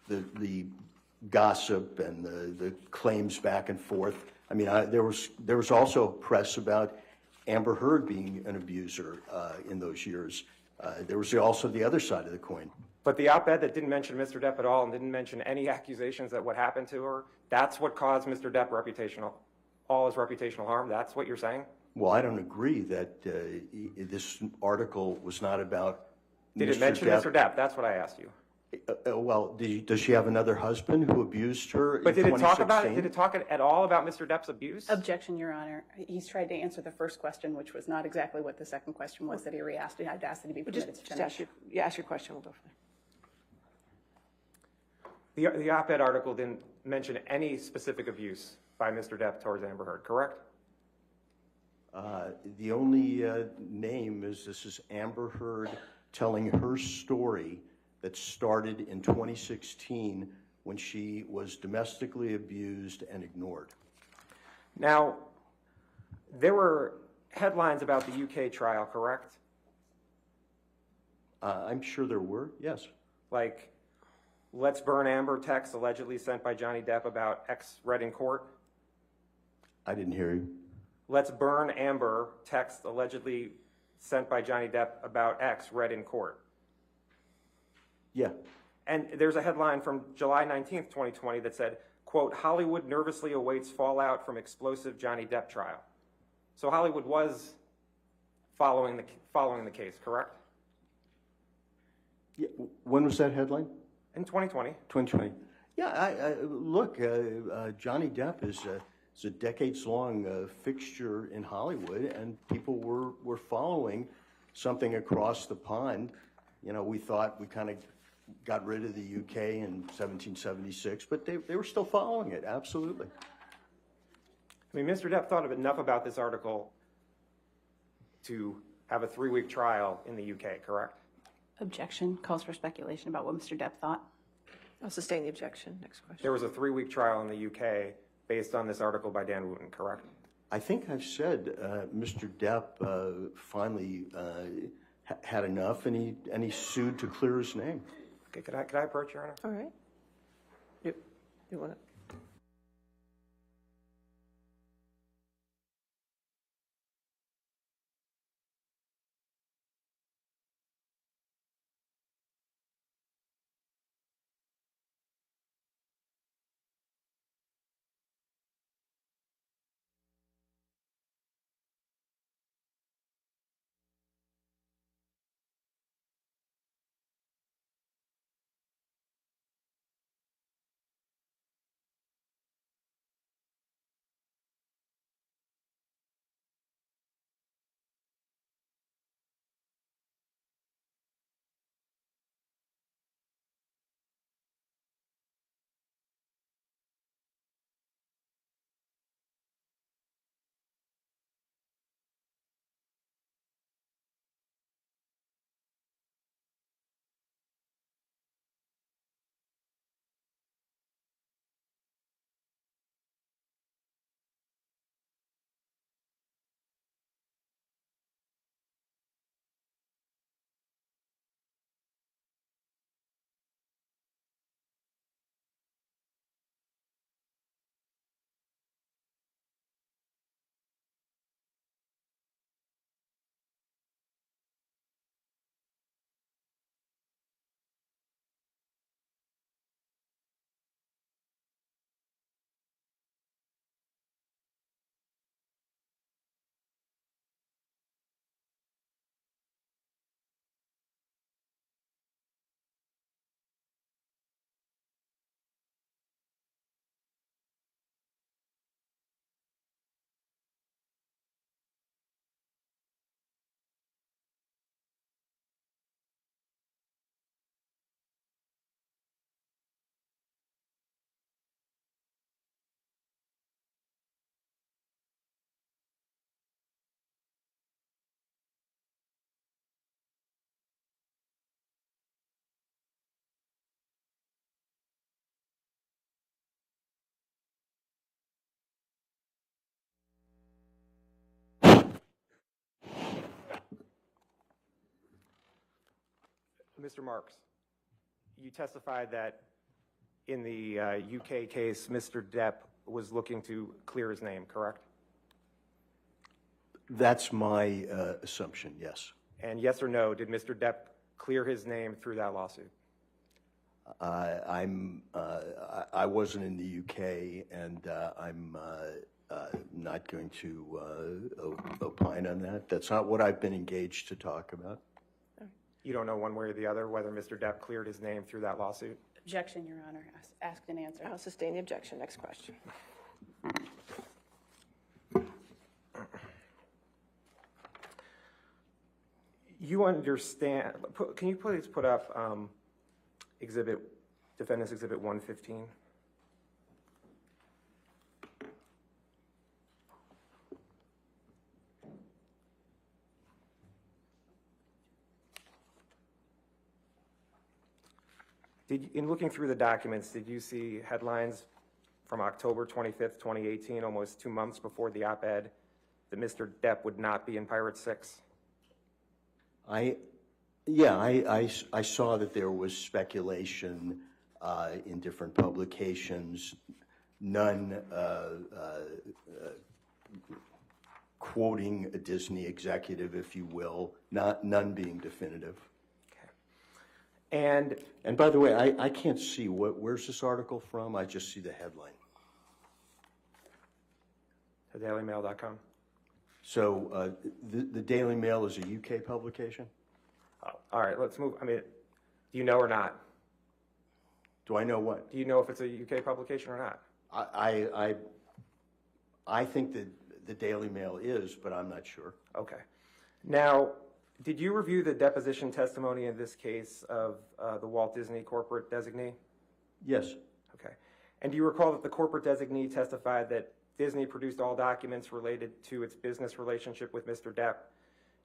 J: the gossip and the claims back and forth. I mean, there was also press about Amber Heard being an abuser in those years. There was also the other side of the coin.
K: But the op-ed that didn't mention Mr. Depp at all and didn't mention any accusations that what happened to her, that's what caused Mr. Depp all his reputational harm? That's what you're saying?
J: Well, I don't agree that this article was not about
K: Did it mention Mr. Depp? That's what I asked you.
J: Well, does she have another husband who abused her
K: But
J: in 2016?
K: Did it talk about it? Did it talk at all about Mr. Depp's abuse?
I: Objection, Your Honor. He's tried to answer the first question, which was not exactly what the second question was that he re-asked. I'd asked that he be permitted to finish.
C: Ask your question. We'll go from there.
K: The op-ed article didn't mention any specific abuse by Mr. Depp towards Amber Heard, correct?
J: The only name this is Amber Heard telling her story that started in 2016 when she was domestically abused and ignored.
K: Now, there were headlines about the UK trial, correct?
J: I'm sure there were, yes.
K: Like, let's burn Amber text allegedly sent by Johnny Depp about X read in court.
J: I didn't hear you.
K: Let's burn Amber text allegedly sent by Johnny Depp about X read in court.
J: Yeah.
K: And there's a headline from July 19th, 2020 that said, quote, Hollywood nervously awaits fallout from explosive Johnny Depp trial. So Hollywood was following the case, correct?
J: Yeah. When was that headline?
K: In 2020.
J: 2020. Yeah, look, Johnny Depp is a decades-long fixture in Hollywood, and people were following something across the pond. You know, we thought we kind of got rid of the UK in 1776, but they were still following it, absolutely.
K: I mean, Mr. Depp thought enough about this article to have a 3-week trial in the UK, correct?
I: Objection calls for speculation about what Mr. Depp thought.
C: I'll sustain the objection. Next question.
K: There was a 3-week trial in the UK based on this article by Dan Wooten, correct?
J: I think I've said Mr. Depp finally had enough, and he sued to clear his name.
K: Okay, could I approach, Your Honor?
C: All right. You want to?
K: Mr. Marks, you testified that in the UK case, Mr. Depp was looking to clear his name, correct?
J: That's my assumption, yes.
K: And yes or no, did Mr. Depp clear his name through that lawsuit?
J: I wasn't in the UK, and I'm not going to opine on that. That's not what I've been engaged to talk about.
K: You don't know one way or the other whether Mr. Depp cleared his name through that lawsuit?
I: Objection, Your Honor. Asked and answered.
C: I'll sustain the objection. Next question.
K: You understand, can you please put up Defendants Exhibit 115? In looking through the documents, did you see headlines from October 25th, 2018, almost 2 months before the op-ed, that Mr. Depp would not be in Pirate 6?
J: I saw that there was speculation in different publications, none quoting a Disney executive, if you will, none being definitive.
K: Okay.
J: And by the way, I can't see where's this article from? I just see the headline.
K: TheDailyMail.com.
J: So the Daily Mail is a UK publication?
K: Oh, all right, let's move. I mean, do you know or not?
J: Do I know what?
K: Do you know if it's a UK publication or not?
J: I think that the Daily Mail is, but I'm not sure.
K: Okay. Now, did you review the deposition testimony in this case of the Walt Disney corporate designee?
J: Yes.
K: Okay. And do you recall that the corporate designee testified that Disney produced all documents related to its business relationship with Mr. Depp,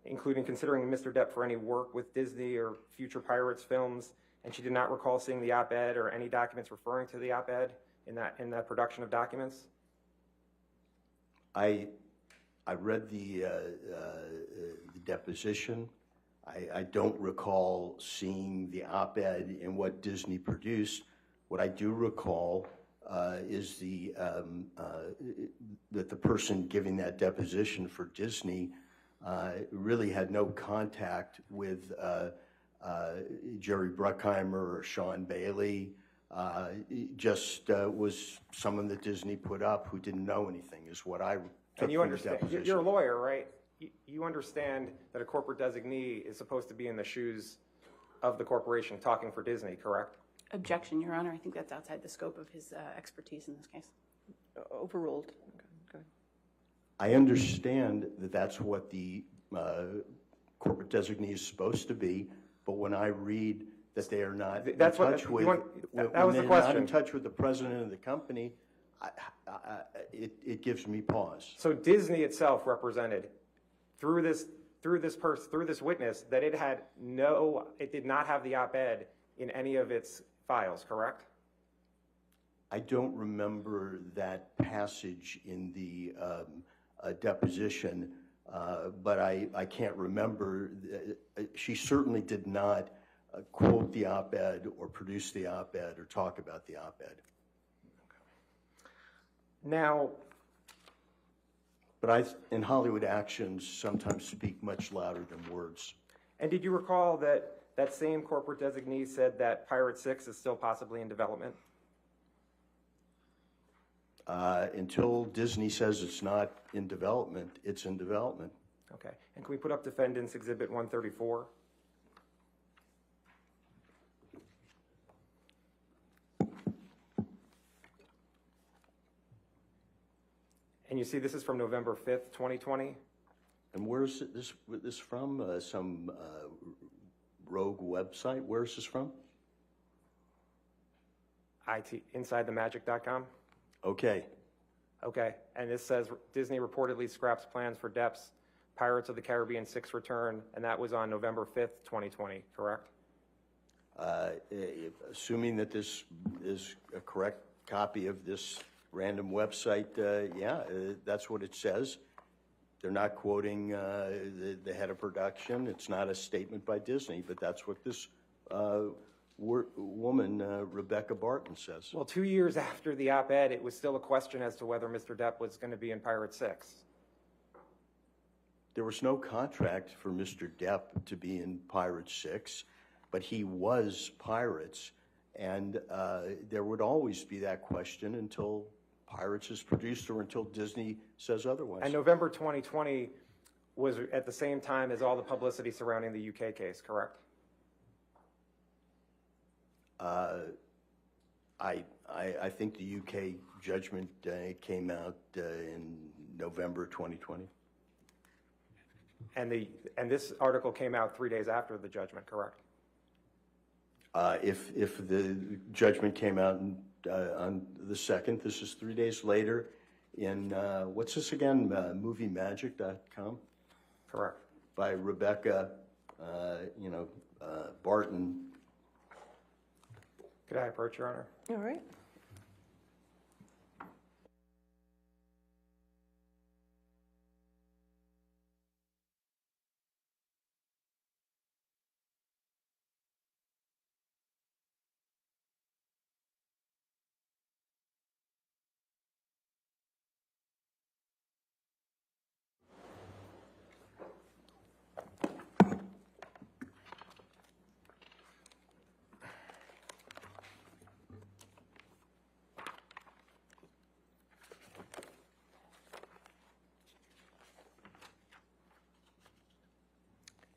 K: including considering Mr. Depp for any work with Disney or future Pirates films, and she did not recall seeing the op-ed or any documents referring to the op-ed in that production of documents?
J: I read the deposition. I don't recall seeing the op-ed in what Disney produced. What I do recall is that the person giving that deposition for Disney really had no contact with Jerry Bruckheimer or Sean Bailey. Just was someone that Disney put up who didn't know anything, is what I took.
K: And you
J: from the
K: understand,
J: deposition.
K: you're a lawyer, right? You understand that a corporate designee is supposed to be in the shoes of the corporation talking for Disney, correct?
I: Objection, Your Honor. I think that's outside the scope of his expertise in this case.
C: Overruled. Okay.
J: I understand that that's what the corporate designee is supposed to be, but when I read that they are not in touch with the president of the company, it gives me pause.
K: So Disney itself represented through this witness that it did not have the op-ed in any of its files, correct?
J: I don't remember that passage in the deposition, but I can't remember. She certainly did not quote the op-ed or produce the op-ed or talk about the op-ed.
K: Now,
J: but in Hollywood, actions sometimes speak much louder than words.
K: and did you recall that that same corporate designee said that Pirate 6 is still possibly in development?
J: Until Disney says it's not in development, it's in development.
K: Okay. And can we put up Defendants Exhibit 134? And you see this is from November 5th, 2020.
J: And where's this from? Some rogue website? Where's this from?
K: InsideTheMagic.com.
J: Okay.
K: Okay. And this says Disney reportedly scraps plans for Depp's Pirates of the Caribbean 6 return, and that was on November 5th, 2020, correct?
J: Assuming that this is a correct copy of this random website, that's what it says. They're not quoting the head of production. It's not a statement by Disney, but that's what this woman, Rebecca Barton, says.
K: Well, 2 years after the op-ed, it was still a question as to whether Mr. Depp was going to be in Pirate 6.
J: There was no contract for Mr. Depp to be in Pirate 6, but he was Pirates, and there would always be that question until Pirates is produced or until Disney says otherwise.
K: And November 2020 was at the same time as all the publicity surrounding the UK case, correct?
J: I think the UK judgment came out in November 2020.
K: And this article came out 3 days after the judgment, correct?
J: If the judgment came out on the 2nd, this is 3 days later in, what's this again, moviemagic.com?
K: Correct.
J: By Rebecca, Barton.
K: Could I approach, Your Honor?
C: All right.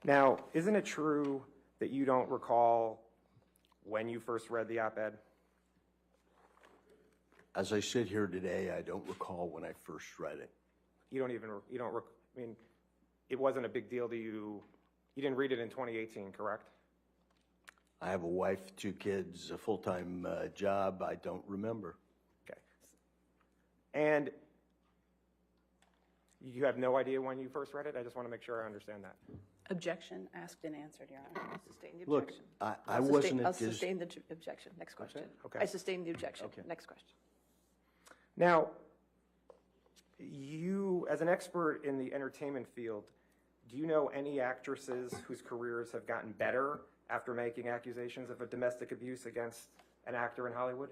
K: Now, isn't it true that you don't recall when you first read the op-ed?
J: As I sit here today, I don't recall when I first read it.
K: I mean, it wasn't a big deal to you. You didn't read it in 2018, correct?
J: I have a wife, 2 kids, a full-time job. I don't remember.
K: Okay. And you have no idea when you first read it? I just want to make sure I understand that.
I: Objection asked and answered, Your Honor.
C: I'll sustain the
J: Look,
C: objection.
J: I wasn't
C: I'll
J: at this.
C: sustain the objection. Next question.
K: Okay.
C: I sustain the objection.
J: Okay.
C: Next question.
K: Now, you, as an expert in the entertainment field, do you know any actresses whose careers have gotten better after making accusations of a domestic abuse against an actor in Hollywood?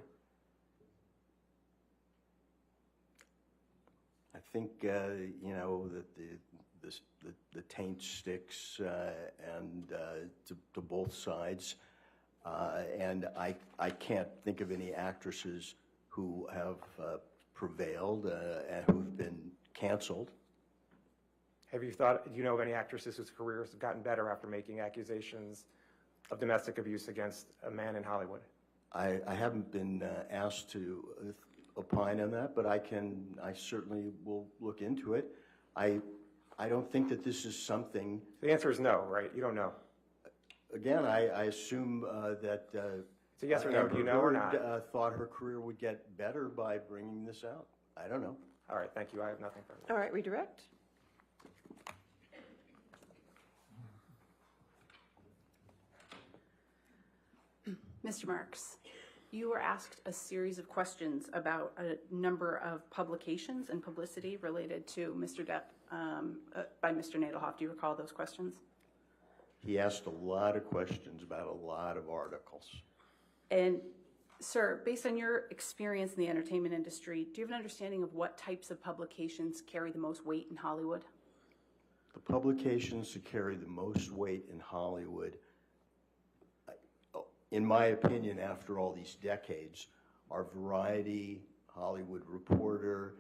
J: I think you know that the taint sticks and to both sides, and I can't think of any actresses who have prevailed and who've been canceled.
K: Do you know of any actresses whose careers have gotten better after making accusations of domestic abuse against a man in Hollywood?
J: I haven't been asked to opine on that, but I certainly will look into it. I don't think that this is something.
K: The answer is no, right? You don't know.
J: Again, I assume that.
K: It's a yes or no. Do you know or not?
J: Thought her career would get better by bringing this out. I don't know.
K: All right, thank you. I have nothing further.
C: All right, redirect.
I: Mr. Marks, you were asked a series of questions about a number of publications and publicity related to Mr. Depp by Mr. Nadelhoff. Do you recall those questions?
J: He asked a lot of questions about a lot of articles.
I: And, sir, based on your experience in the entertainment industry, do you have an understanding of what types of publications carry the most weight in Hollywood?
J: The publications that carry the most weight in Hollywood, in my opinion, after all these decades, are Variety, Hollywood Reporter,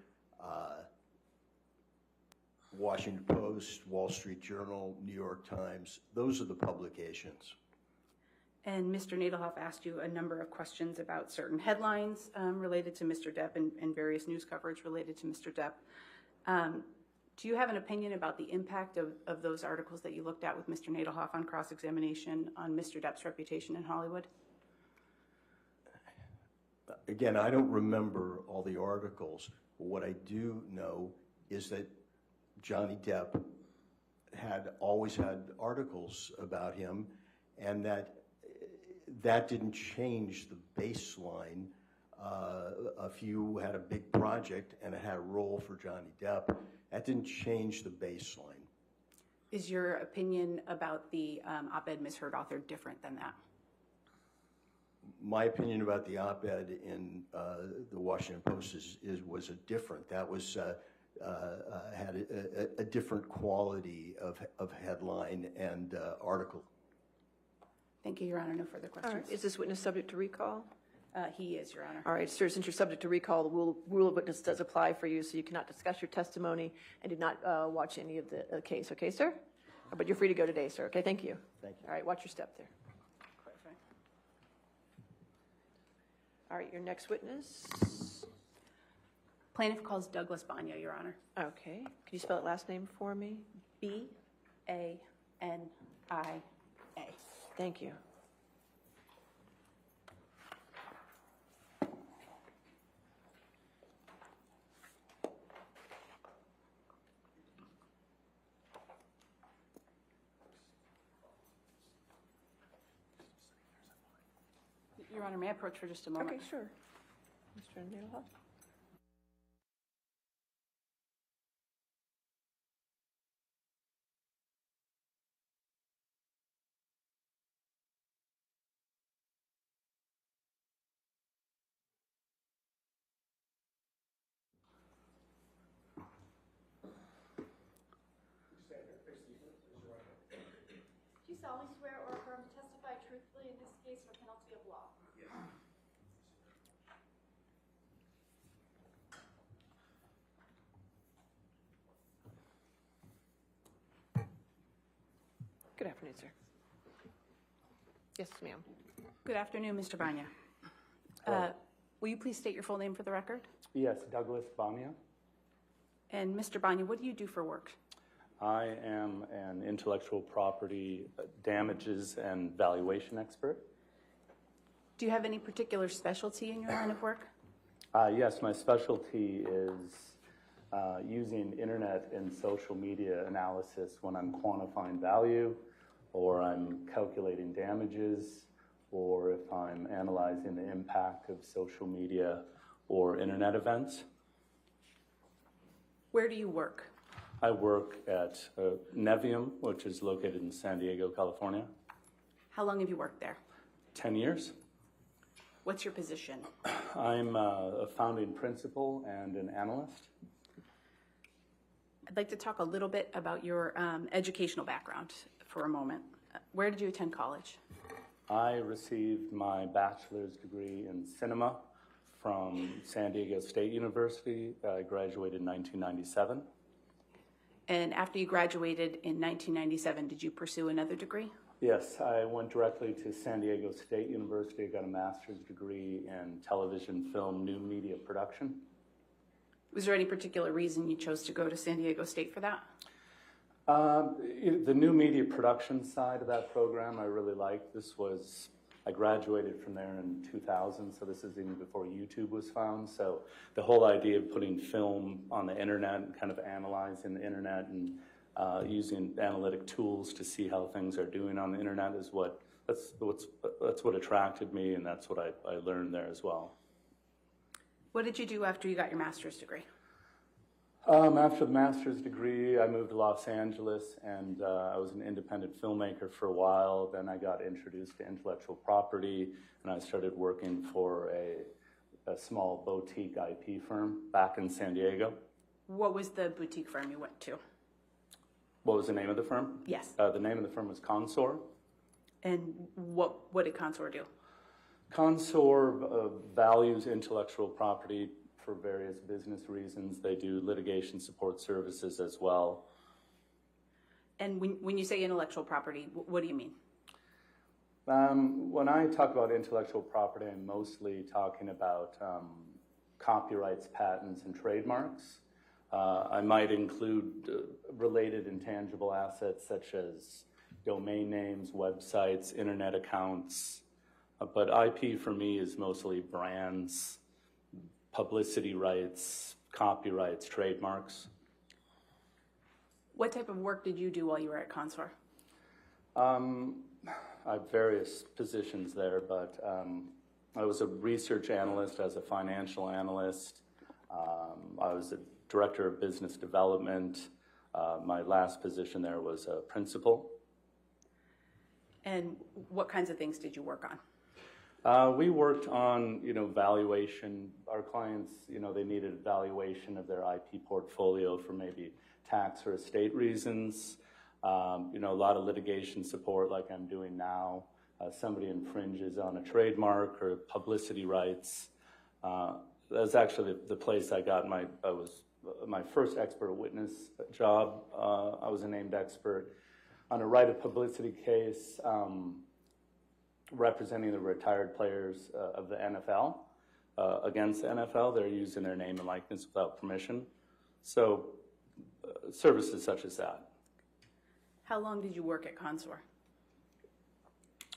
J: Washington Post, Wall Street Journal, New York Times. Those are the publications.
I: And Mr. Nadelhoff asked you a number of questions about certain headlines related to Mr. Depp and various news coverage related to Mr. Depp. Do you have an opinion about the impact of those articles that you looked at with Mr. Nadelhoff on cross-examination on Mr. Depp's reputation in Hollywood?
J: Again, I don't remember all the articles, but what I do know is that Johnny Depp had always had articles about him, and that didn't change the baseline. If you had a big project and it had a role for Johnny Depp, that didn't change the baseline.
I: Is your opinion about the op-ed Ms. Heard authored different than that?
J: My opinion about the op-ed in the Washington Post was different. That was had a different quality of headline and article.
I: Thank you, Your Honor. No further questions.
C: All right. Is this witness subject to recall?
I: He is, Your Honor.
C: All right, sir, since you're subject to recall, the rule of witness does apply for you, so you cannot discuss your testimony and did not watch any of the case. Okay, sir? But you're free to go today, sir. Okay, thank you.
J: Thank you.
C: All right, watch your step there. All right, your next witness.
I: Plaintiff calls Douglas Banya, Your Honor.
C: Okay. Can you spell that last name for me?
I: B-A-N-I-A.
C: Thank you.
I: Your Honor, may I approach for just a moment?
C: Okay, sure. Mr. Nadelhoff?
I: Do you solemnly swear or affirm to testify truthfully in this case or penalty of law? Yes.
C: Good afternoon, sir. Yes, ma'am.
I: Good afternoon, Mr. Banya. Will you please state your full name for the record?
L: Yes, Douglas Banya.
I: And Mr. Banya, what do you do for work?
L: I am an intellectual property damages and valuation expert.
I: Do you have any particular specialty in your line of work?
L: Yes, my specialty is using internet and social media analysis when I'm quantifying value, or I'm calculating damages, or if I'm analyzing the impact of social media or internet events.
I: Where do you work?
L: I work at Nevium, which is located in San Diego, California.
I: How long have you worked there?
L: 10 years.
I: What's your position?
L: I'm a founding principal and an analyst.
I: I'd like to talk a little bit about your educational background for a moment. Where did you attend college?
L: I received my bachelor's degree in cinema from San Diego State University. I graduated in 1997.
I: And after you graduated in 1997, did you pursue another degree?
L: Yes, I went directly to San Diego State University. I got a master's degree in television, film, new media production.
I: Was there any particular reason you chose to go to San Diego State for that?
L: The new media production side of that program I really liked. I graduated from there in 2000, so this is even before YouTube was found. So the whole idea of putting film on the internet and kind of analyzing the internet and using analytic tools to see how things are doing on the internet that's what attracted me, and that's what I learned there as well.
I: What did you do after you got your master's degree?
L: After the master's degree, I moved to Los Angeles, and I was an independent filmmaker for a while. Then I got introduced to intellectual property, and I started working for a small boutique IP firm back in San Diego.
I: What was the boutique firm you went to?
L: What was the name of the firm?
I: Yes.
L: The name of the firm was Consor.
I: And what did Consor do?
L: Consor values intellectual property for various business reasons. They do litigation support services as well.
I: And when you say intellectual property, what do you mean?
L: When I talk about intellectual property, I'm mostly talking about copyrights, patents, and trademarks. I might include related intangible assets such as domain names, websites, internet accounts. But IP for me is mostly brands, publicity rights, copyrights, trademarks.
I: What type of work did you do while you were at Consor?
L: I have various positions there, but I was a research analyst, as a financial analyst. I was a director of business development. My last position there was a principal.
I: And what kinds of things did you work on?
L: We worked on, valuation. Our clients, they needed valuation of their IP portfolio for maybe tax or estate reasons. A lot of litigation support like I'm doing now. Somebody infringes on a trademark or publicity rights. That's actually the place I got my first expert witness job. I was a named expert on a right of publicity case representing the retired players of the NFL against the NFL. They're using their name and likeness without permission. So services such as that.
I: How long did you work at Consor?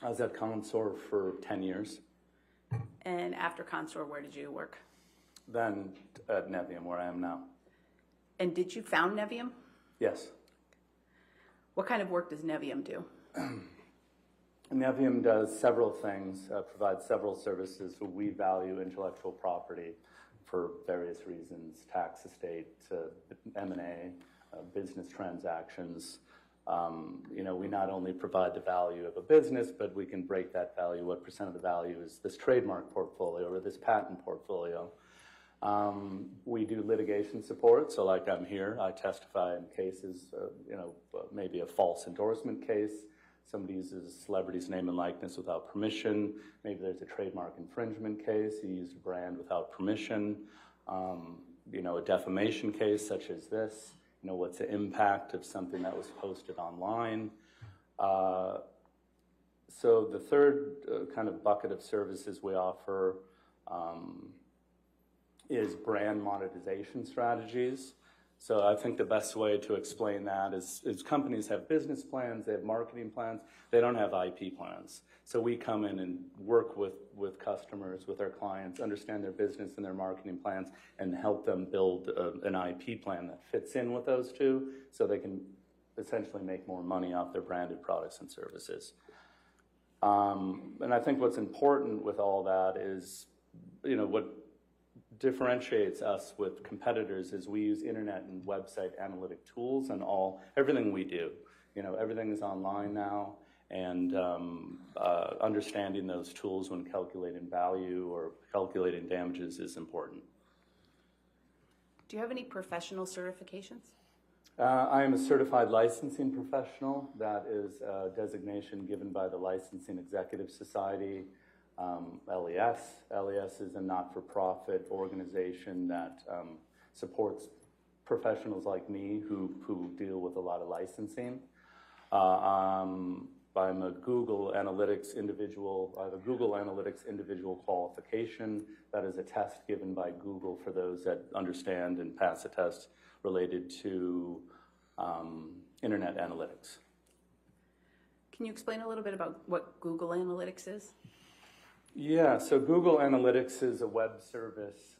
L: I was at Consor for 10 years.
I: And after Consor, where did you work?
L: Then at Nevium, where I am now.
I: And did you found Nevium?
L: Yes.
I: What kind of work does Nevium do?
L: Nevium does several things, provides several services. So we value intellectual property for various reasons: tax, estate, M&A, business transactions. We not only provide the value of a business, but we can break that value. What percent of the value is this trademark portfolio or this patent portfolio? We do litigation support. So like I'm here, I testify in cases, maybe a false endorsement case. Somebody uses a celebrity's name and likeness without permission. Maybe there's a trademark infringement case. You used a brand without permission. A defamation case such as this. What's the impact of something that was posted online? So the third kind of bucket of services we offer is brand monetization strategies. So I think the best way to explain that is companies have business plans, they have marketing plans, they don't have IP plans. So we come in and work with customers, with our clients, understand their business and their marketing plans, and help them build an IP plan that fits in with those two so they can essentially make more money off their branded products and services. And I think what's important with all that is, what differentiates us with competitors is we use internet and website analytic tools and everything we do. Everything is online now, and understanding those tools when calculating value or calculating damages is important.
I: Do you have any professional certifications?
L: I am a certified licensing professional. That is a designation given by the Licensing Executive Society. LES. LES is a not-for-profit organization that supports professionals like me who deal with a lot of licensing. I'm a Google Analytics individual. I have a Google Analytics individual qualification. That is a test given by Google for those that understand and pass a test related to internet analytics.
I: Can you explain a little bit about what Google Analytics is?
L: Yeah, so Google Analytics is a web service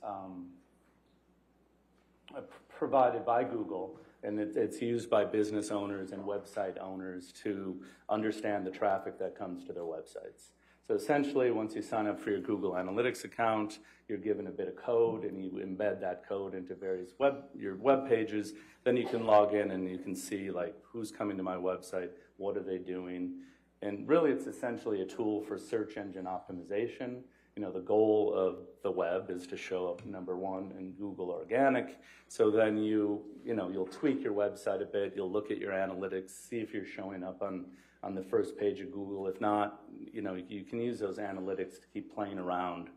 L: provided by Google, and it's used by business owners and website owners to understand the traffic that comes to their websites. So essentially, once you sign up for your Google Analytics account, you're given a bit of code, and you embed that code into various your web pages. Then you can log in and you can see who's coming to my website, what are they doing. And really, it's essentially a tool for search engine optimization. The goal of the web is to show up number one in Google Organic. So then you'll tweak your website a bit. You'll look at your analytics, see if you're showing up on the first page of Google. If not, you can use those analytics to keep playing around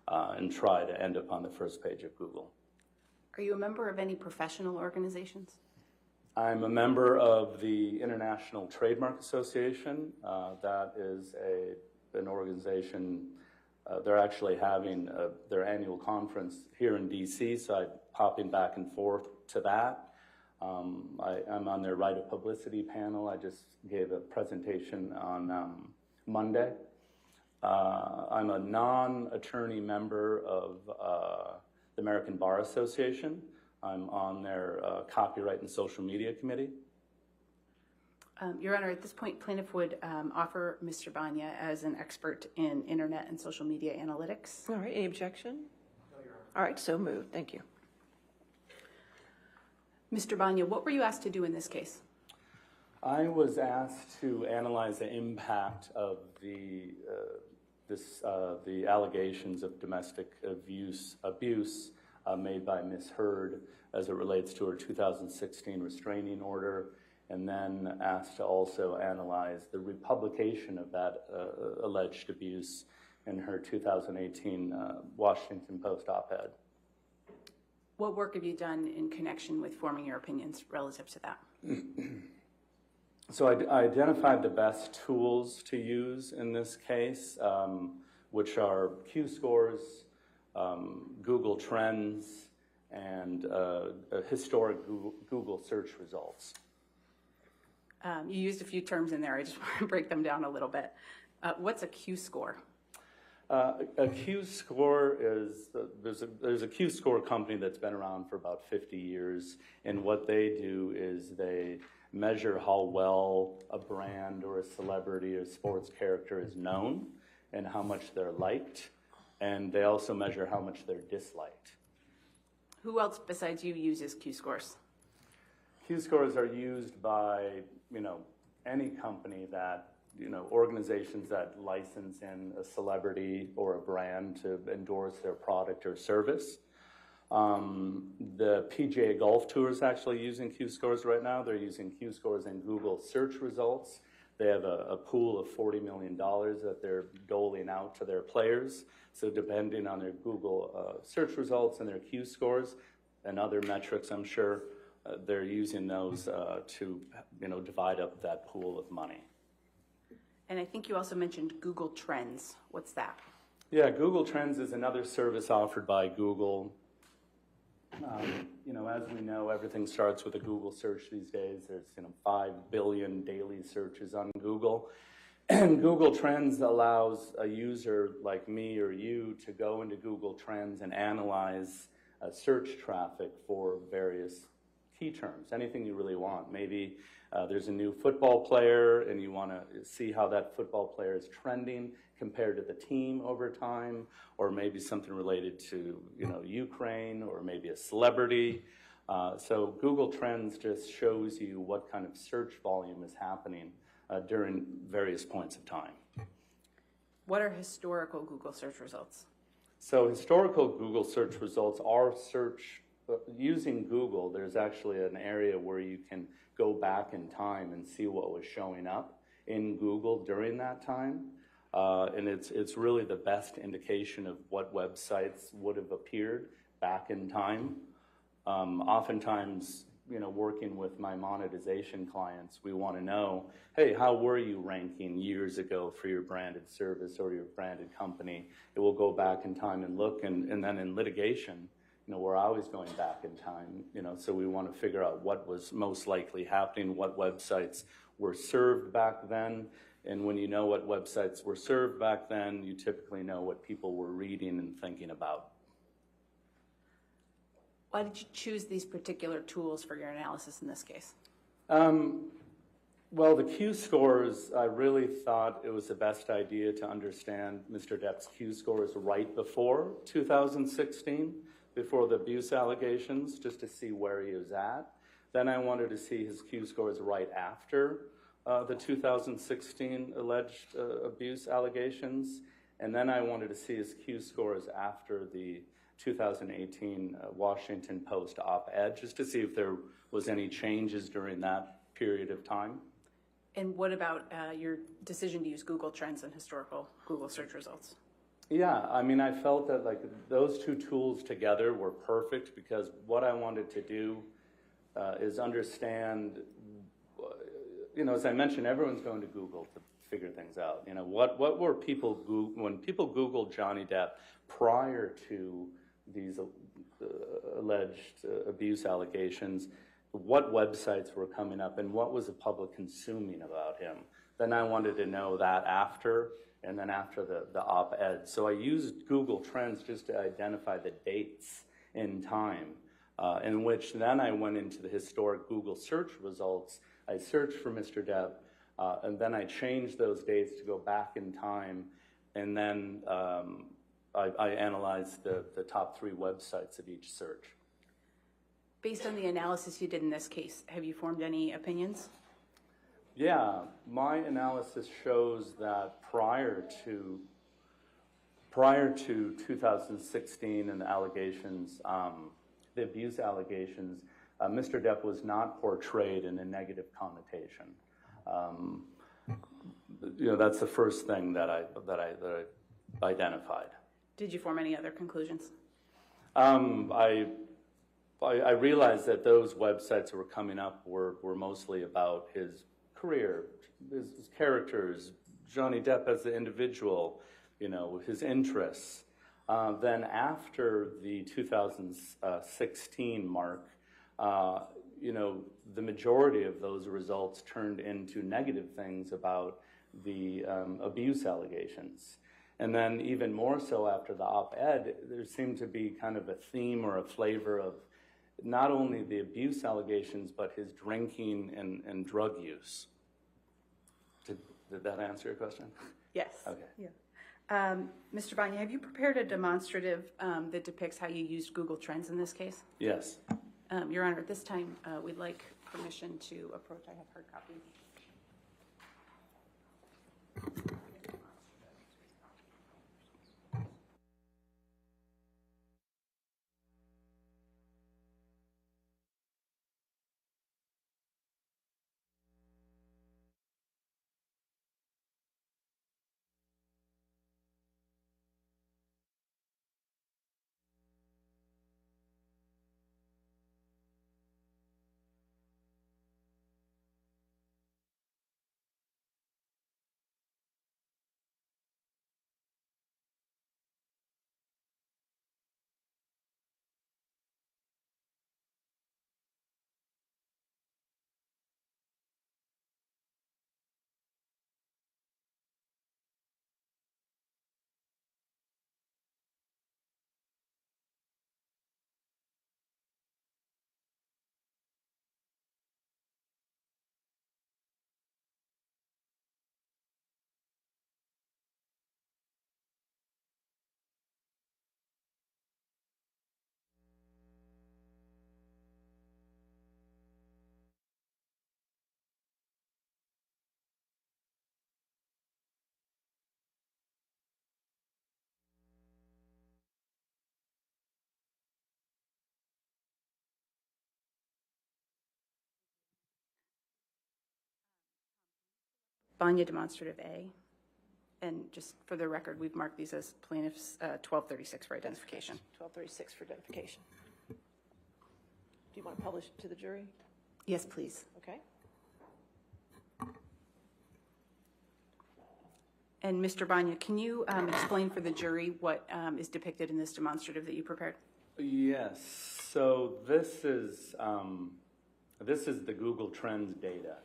L: and try to end up on the first page of Google.
I: Are you a member of any professional organizations?
L: I'm a member of the International Trademark Association. That is an organization. They're actually having their annual conference here in D.C., so I'm popping back and forth to that. I'm on their right of publicity panel. I just gave a presentation on Monday. I'm a non-attorney member of the American Bar Association. I'm on their Copyright and Social Media Committee.
I: Your Honor, at this point, plaintiff would offer Mr. Banya as an expert in internet and social media analytics.
C: All right, any objection? No, Your Honor. All right, so moved. Thank you.
I: Mr. Banya, what were you asked to do in this case?
L: I was asked to analyze the impact of the allegations of domestic abuse made by Ms. Heard as it relates to her 2016 restraining order, and then asked to also analyze the republication of that alleged abuse in her 2018 Washington Post op-ed.
I: What work have you done in connection with forming your opinions relative to that?
L: So I identified the best tools to use in this case, which are Q-scores, Google Trends, and historic Google search results.
I: You used a few terms in there. I just want to break them down a little bit. What's a Q-score?
L: A Q-score is, there's a Q-score company that's been around for about 50 years, and what they do is they measure how well a brand or a celebrity or sports character is known and how much they're liked. And they also measure how much they're disliked.
I: Who else besides you uses Q-scores?
L: Q-scores are used by, any company that, organizations that license in a celebrity or a brand to endorse their product or service. The PGA Golf Tour is actually using Q-scores right now. They're using Q-scores in Google search results. They have a pool of $40 million that they're doling out to their players. So depending on their Google search results and their Q-scores and other metrics, I'm sure, they're using those to divide up that pool of money.
I: And I think you also mentioned Google Trends. What's that?
L: Yeah, Google Trends is another service offered by Google. As we know, everything starts with a Google search these days. There's 5 billion daily searches on Google. And Google Trends allows a user like me or you to go into Google Trends and analyze search traffic for various key terms, anything you really want. Maybe there's a new football player and you want to see how that football player is trending compared to the team over time, or maybe something related to Ukraine, or maybe a celebrity. So Google Trends just shows you what kind of search volume is happening during various points of time.
I: What are historical Google search results?
L: So historical Google search results are using Google. There's actually an area where you can go back in time and see what was showing up in Google during that time. And it's really the best indication of what websites would have appeared back in time. Oftentimes, working with my monetization clients, we want to know, hey, how were you ranking years ago for your branded service or your branded company? It will go back in time and look, and then in litigation, we're always going back in time, so we want to figure out what was most likely happening, what websites were served back then. And when you know what websites were served back then, you typically know what people were reading and thinking about.
I: Why did you choose these particular tools for your analysis in this case?
L: Well, the Q-scores, I really thought it was the best idea to understand Mr. Depp's Q-scores right before 2016, before the abuse allegations, just to see where he was at. Then I wanted to see his Q-scores right after the 2016 alleged abuse allegations. And then I wanted to see his Q-scores after the 2018 Washington Post op-ed, just to see if there was any changes during that period of time.
I: And what about your decision to use Google Trends and historical Google search results?
L: Yeah, I felt that those two tools together were perfect, because what I wanted to do is understand, as I mentioned, everyone's going to Google to figure things out. What were people, when people Googled Johnny Depp prior to these alleged abuse allegations, what websites were coming up and what was the public consuming about him? Then I wanted to know that after, and then after the op-ed. So I used Google Trends just to identify the dates in time, in which then I went into the historic Google search results. I searched for Mr. Depp, and then I changed those dates to go back in time, and then I analyzed the top 3 websites of each search.
I: Based on the analysis you did in this case, have you formed any opinions?
L: Yeah, my analysis shows that prior to 2016 and the allegations, the abuse allegations, Mr. Depp was not portrayed in a negative connotation. That's the first thing that I identified.
I: Did you form any other conclusions?
L: I realized that those websites that were coming up were mostly about his career, his characters, Johnny Depp as the individual, his interests. Then after the 2016 mark, the majority of those results turned into negative things about the abuse allegations. And then even more so after the op-ed, there seemed to be kind of a theme or a flavor of not only the abuse allegations, but his drinking and drug use. Did that answer your question?
I: Yes.
L: Okay.
I: Yeah. Mr. Banya, have you prepared a demonstrative that depicts how you used Google Trends in this case?
L: Yes.
I: Your Honor, at this time, we'd like permission to approach. I have hard copies. Banya demonstrative A. And just for the record, we've marked these as plaintiffs 1236 for identification.
C: 1236 for identification. Do you want to publish it to the jury?
I: Yes, please.
C: Okay.
I: And Mr. Banya, can you explain for the jury what is depicted in this demonstrative that you prepared?
L: Yes. So this is the Google Trends data.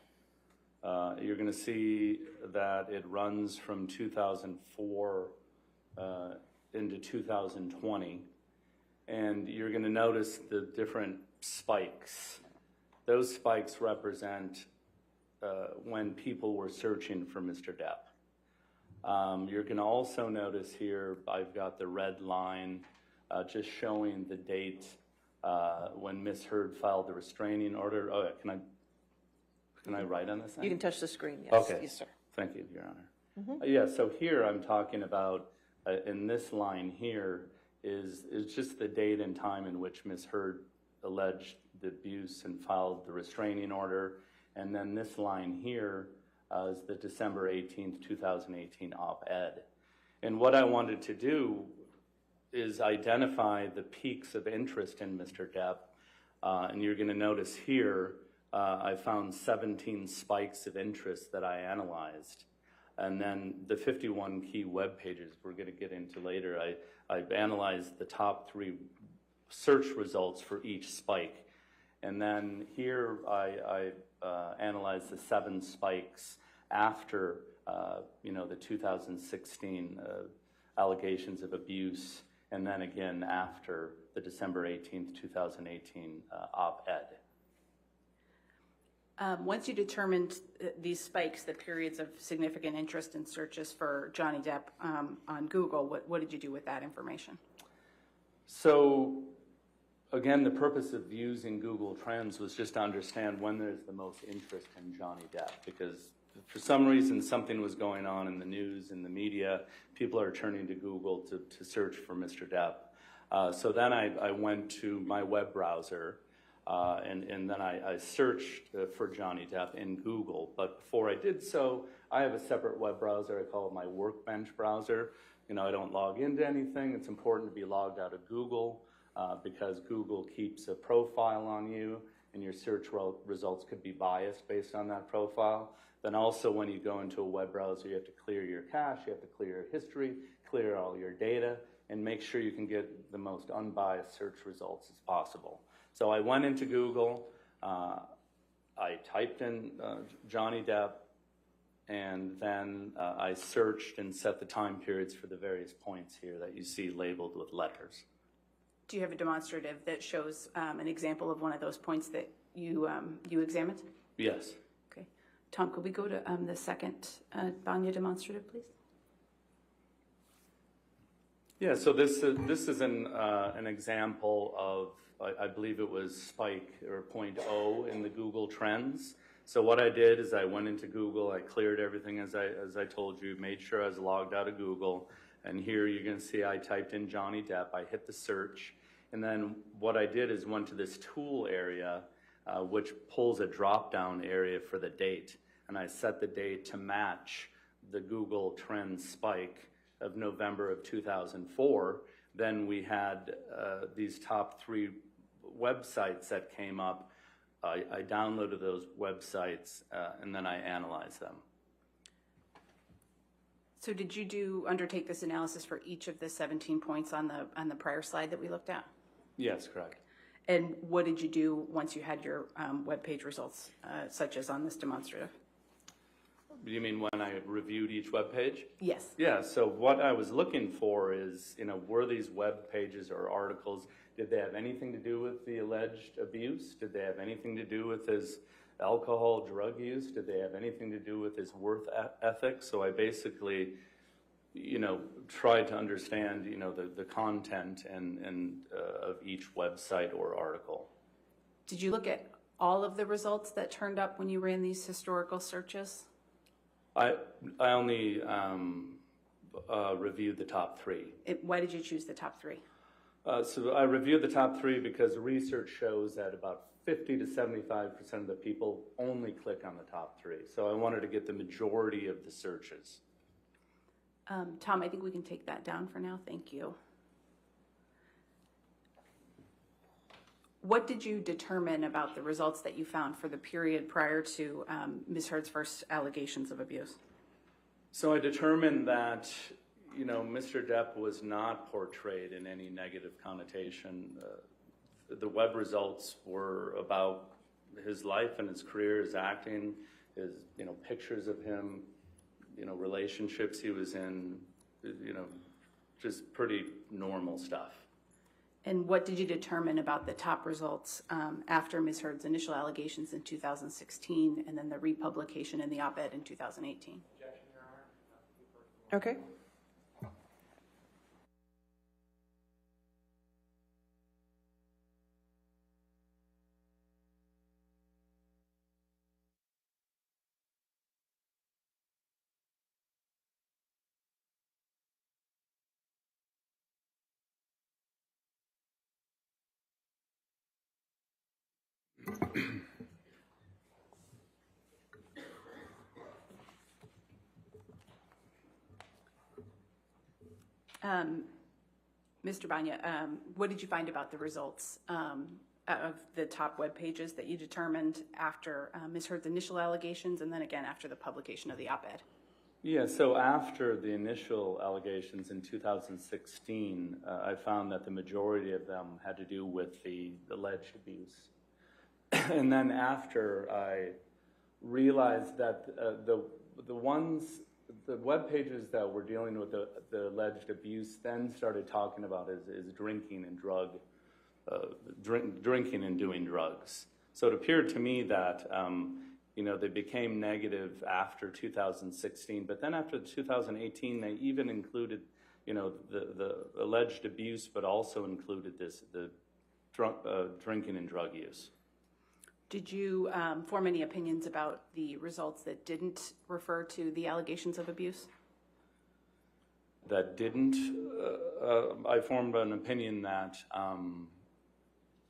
L: You're going to see that it runs from 2004 into 2020, and you're going to notice the different spikes. Those spikes represent when people were searching for Mr. Depp. You're going to also notice here, I've got the red line just showing the date when Ms. Heard filed the restraining order. Oh, can I write on this thing?
C: You can touch the screen, yes.
L: Okay.
C: Yes, sir.
L: Thank you, Your Honor. Yeah, so here I'm talking about, in this line here, is just the date and time in which Ms. Heard alleged the abuse and filed the restraining order. And then this line here is the December 18th, 2018 op-ed. And what I wanted to do is identify the peaks of interest in Mr. Depp. And you're going to notice here, I found 17 spikes of interest that I analyzed. And then the 51 key web pages we're going to get into later, I've analyzed the top 3 search results for each spike. And then here I analyzed the 7 spikes after the 2016 allegations of abuse, and then again after the December 18th, 2018 op-ed.
I: Once you determined these spikes, the periods of significant interest in searches for Johnny Depp on Google, what did you do with that information?
L: So, again, the purpose of using Google Trends was just to understand when there's the most interest in Johnny Depp, because for some reason something was going on in the news, in the media, people are turning to Google to search for Mr. Depp. So then I went to my web browser, and then I searched for Johnny Depp in Google. But before I did so, I have a separate web browser. I call it my workbench browser. I don't log into anything. It's important to be logged out of Google because Google keeps a profile on you, and your search results could be biased based on that profile. Then also when you go into a web browser, you have to clear your cache, you have to clear your history, clear all your data, and make sure you can get the most unbiased search results as possible. So I went into Google, I typed in Johnny Depp, and then I searched and set the time periods for the various points here that you see labeled with letters.
I: Do you have a demonstrative that shows an example of one of those points that you examined?
L: Yes.
I: Okay. Tom, could we go to the second Banya demonstrative, please?
L: Yeah, so this is an example of, I believe it was spike or 0.0 in the Google Trends. So what I did is I went into Google, I cleared everything as I told you, made sure I was logged out of Google, and here you're going to see I typed in Johnny Depp, I hit the search, and then what I did is went to this tool area, which pulls a drop-down area for the date, and I set the date to match the Google Trends spike of November of 2004. Then we had these top 3 websites that came up. I downloaded those websites and then I analyzed them.
I: So did you undertake this analysis for each of the 17 points on the prior slide that we looked at?
L: Yes, correct.
I: And what did you do once you had your web page results, such as on this demonstrative?
L: You mean when I reviewed each web page?
I: Yes.
L: Yeah, so what I was looking for is, were these web pages or articles, did they have anything to do with the alleged abuse? Did they have anything to do with his alcohol, drug use? Did they have anything to do with his work ethic? So I basically, tried to understand, the content and of each website or article.
I: Did you look at all of the results that turned up when you ran these historical searches?
L: I only reviewed the top 3.
I: Why did you choose the top 3?
L: So I reviewed the top 3 because research shows that about 50 to 75% of the people only click on the top 3. So I wanted to get the majority of the searches.
I: Tom, I think we can take that down for now. Thank you. What did you determine about the results that you found for the period prior to Ms. Heard's first allegations of abuse?
L: So I determined that, Mr. Depp was not portrayed in any negative connotation. The web results were about his life and his career, his acting, his, pictures of him, relationships he was in, just pretty normal stuff.
I: And what did you determine about the top results after Ms. Heard's initial allegations in 2016 and then the republication in the op-ed in 2018?
C: Okay.
I: Mr. Banya, what did you find about the results of the top web pages that you determined after Ms. Heard's initial allegations and then again after the publication of the op-ed?
L: Yeah, so after the initial allegations in 2016, I found that the majority of them had to do with the alleged abuse. And then after I realized that the web pages that were dealing with the alleged abuse then started talking about is drinking and drinking and doing drugs. So it appeared to me that they became negative after 2016, but then after 2018, they even included the alleged abuse, but also included the drinking and drug use.
I: Did you form any opinions about the results that didn't refer to the allegations of abuse?
L: That didn't? I formed an opinion that, I'm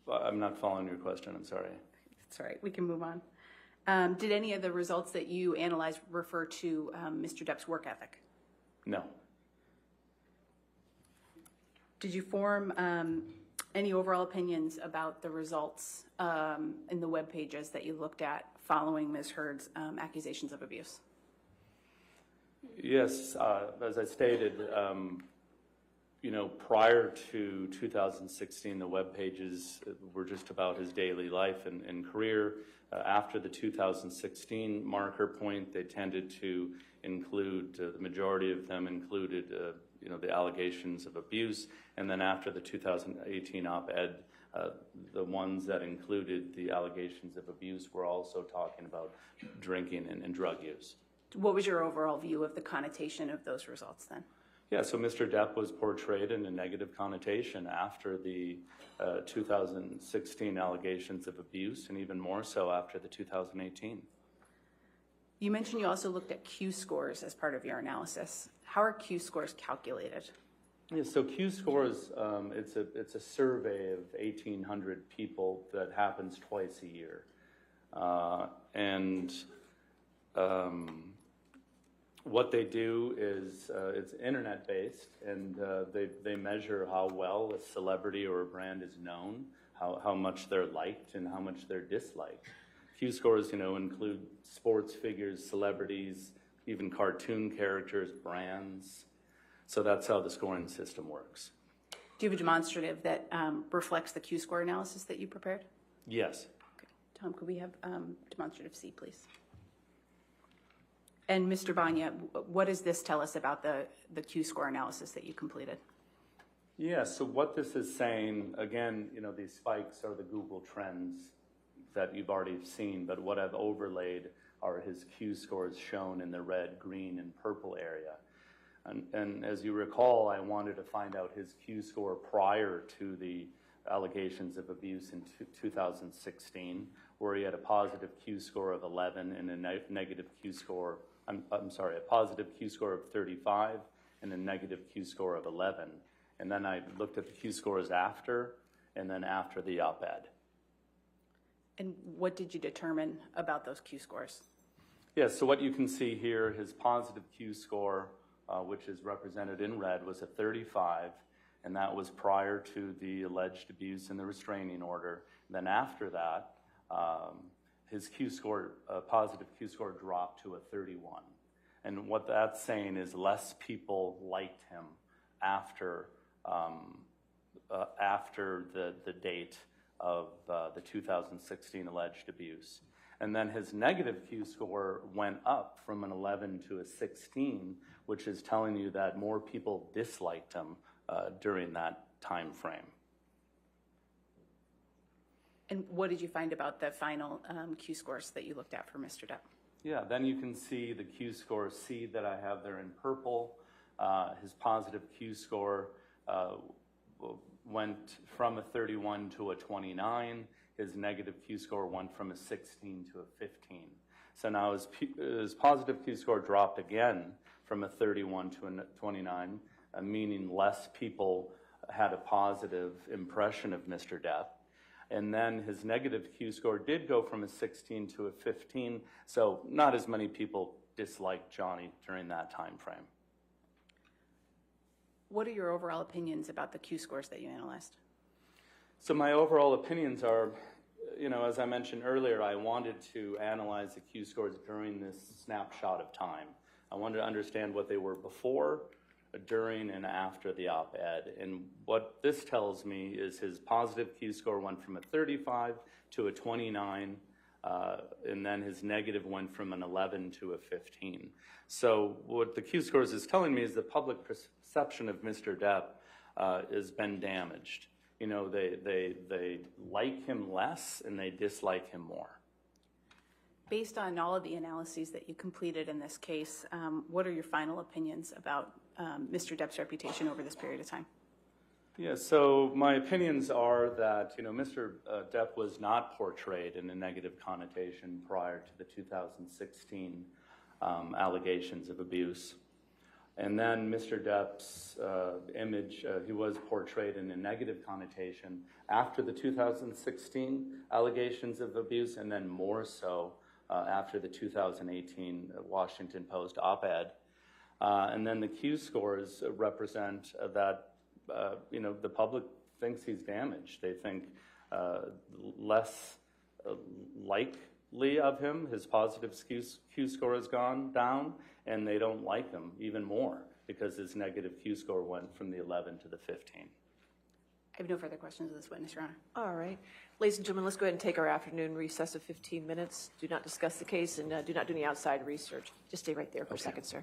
L: not following your question, I'm sorry.
I: That's all right, we can move on. Did any of the results that you analyzed refer to Mr. Depp's work ethic?
L: No.
I: Did you form any overall opinions about the results in the web pages that you looked at following Ms. Heard's accusations of abuse?
L: Yes, as I stated, prior to 2016, the web pages were just about his daily life and career. After the 2016 marker point, they tended to include, the majority of them included the allegations of abuse. And then after the 2018 op-ed, the ones that included the allegations of abuse were also talking about drinking and drug use.
I: What was your overall view of the connotation of those results then?
L: Yeah, so Mr. Depp was portrayed in a negative connotation after the 2016 allegations of abuse, and even more so after the 2018.
I: You mentioned you also looked at Q scores as part of your analysis. How are Q scores calculated?
L: Yeah, so Q scores, it's a survey of 1,800 people that happens twice a year. What they do is it's internet-based, and they measure how well a celebrity or a brand is known, how much they're liked, and how much they're disliked. Q scores, include sports figures, celebrities, even cartoon characters, brands. So that's how the scoring system works.
I: Do you have a demonstrative that reflects the Q score analysis that you prepared?
L: Yes.
I: Okay. Tom, could we have demonstrative C, please? And Mr. Banya, what does this tell us about the Q score analysis that you completed?
L: Yeah, so what this is saying, again, these spikes are the Google trends that you've already seen, but what I've overlaid are his Q scores shown in the red, green, and purple area. And as you recall, I wanted to find out his Q score prior to the allegations of abuse in 2016, where he had a positive Q score of 11 and a negative Q score, a positive Q score of 35 and a negative Q score of 11. And then I looked at the Q scores after, and then after the op-ed.
I: And what did you determine about those Q scores?
L: Yeah, so what you can see here, his positive Q score, which is represented in red, was a 35, and that was prior to the alleged abuse and the restraining order. And then after that, his Q score, positive Q score, dropped to a 31. And what that's saying is less people liked him after the date of the 2016 alleged abuse. And then his negative Q score went up from an 11 to a 16, which is telling you that more people disliked him during that time frame.
I: And what did you find about the final Q scores that you looked at for Mr. Depp?
L: Yeah, then you can see the Q score C that I have there in purple. His positive Q score went from a 31 to a 29. His negative Q score went from a 16 to a 15. So now his positive Q score dropped again from a 31 to a 29, meaning less people had a positive impression of Mr. Depp. And then his negative Q score did go from a 16 to a 15, so not as many people disliked Johnny during that time frame.
I: What are your overall opinions about the Q scores that you analyzed?
L: So my overall opinions are, as I mentioned earlier, I wanted to analyze the Q scores during this snapshot of time. I wanted to understand what they were before, during, and after the op-ed. And what this tells me is his positive Q score went from a 35 to a 29, and then his negative went from an 11 to a 15. So what the Q scores is telling me is the public perception of Mr. Depp has been damaged. They like him less and they dislike him more.
I: Based on all of the analyses that you completed in this case, what are your final opinions about Mr. Depp's reputation over this period of time?
L: Yeah, so my opinions are that, Mr. Depp was not portrayed in a negative connotation prior to the 2016 allegations of abuse. And then Mr. Depp's image, he was portrayed in a negative connotation after the 2016 allegations of abuse, and then more so after the 2018 Washington Post op-ed. And then the Q scores represent that, the public thinks he's damaged. They think less likely of him. His positive Q score has gone down, and they don't like him even more because his negative Q score went from the 11 to the 15.
I: I have no further questions of this witness, Your Honor.
C: All right. Ladies and gentlemen, let's go ahead and take our afternoon recess of 15 minutes. Do not discuss the case and do not do any outside research. Just stay right there for a second, sir.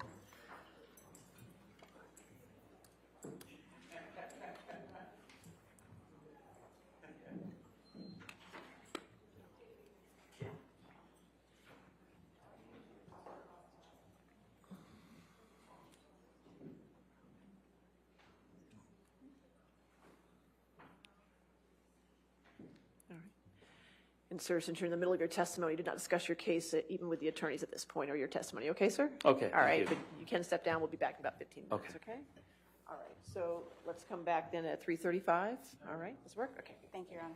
C: And sir, since you're in the middle of your testimony, do not discuss your case even with the attorneys at this point or your testimony. Okay, sir?
L: Okay,
C: All right,
L: thank you.
C: but you can step down. We'll be back in about 15 minutes, okay? All right, so let's come back then at 3:35. All right, does it work? Okay.
I: Thank you, Your Honor.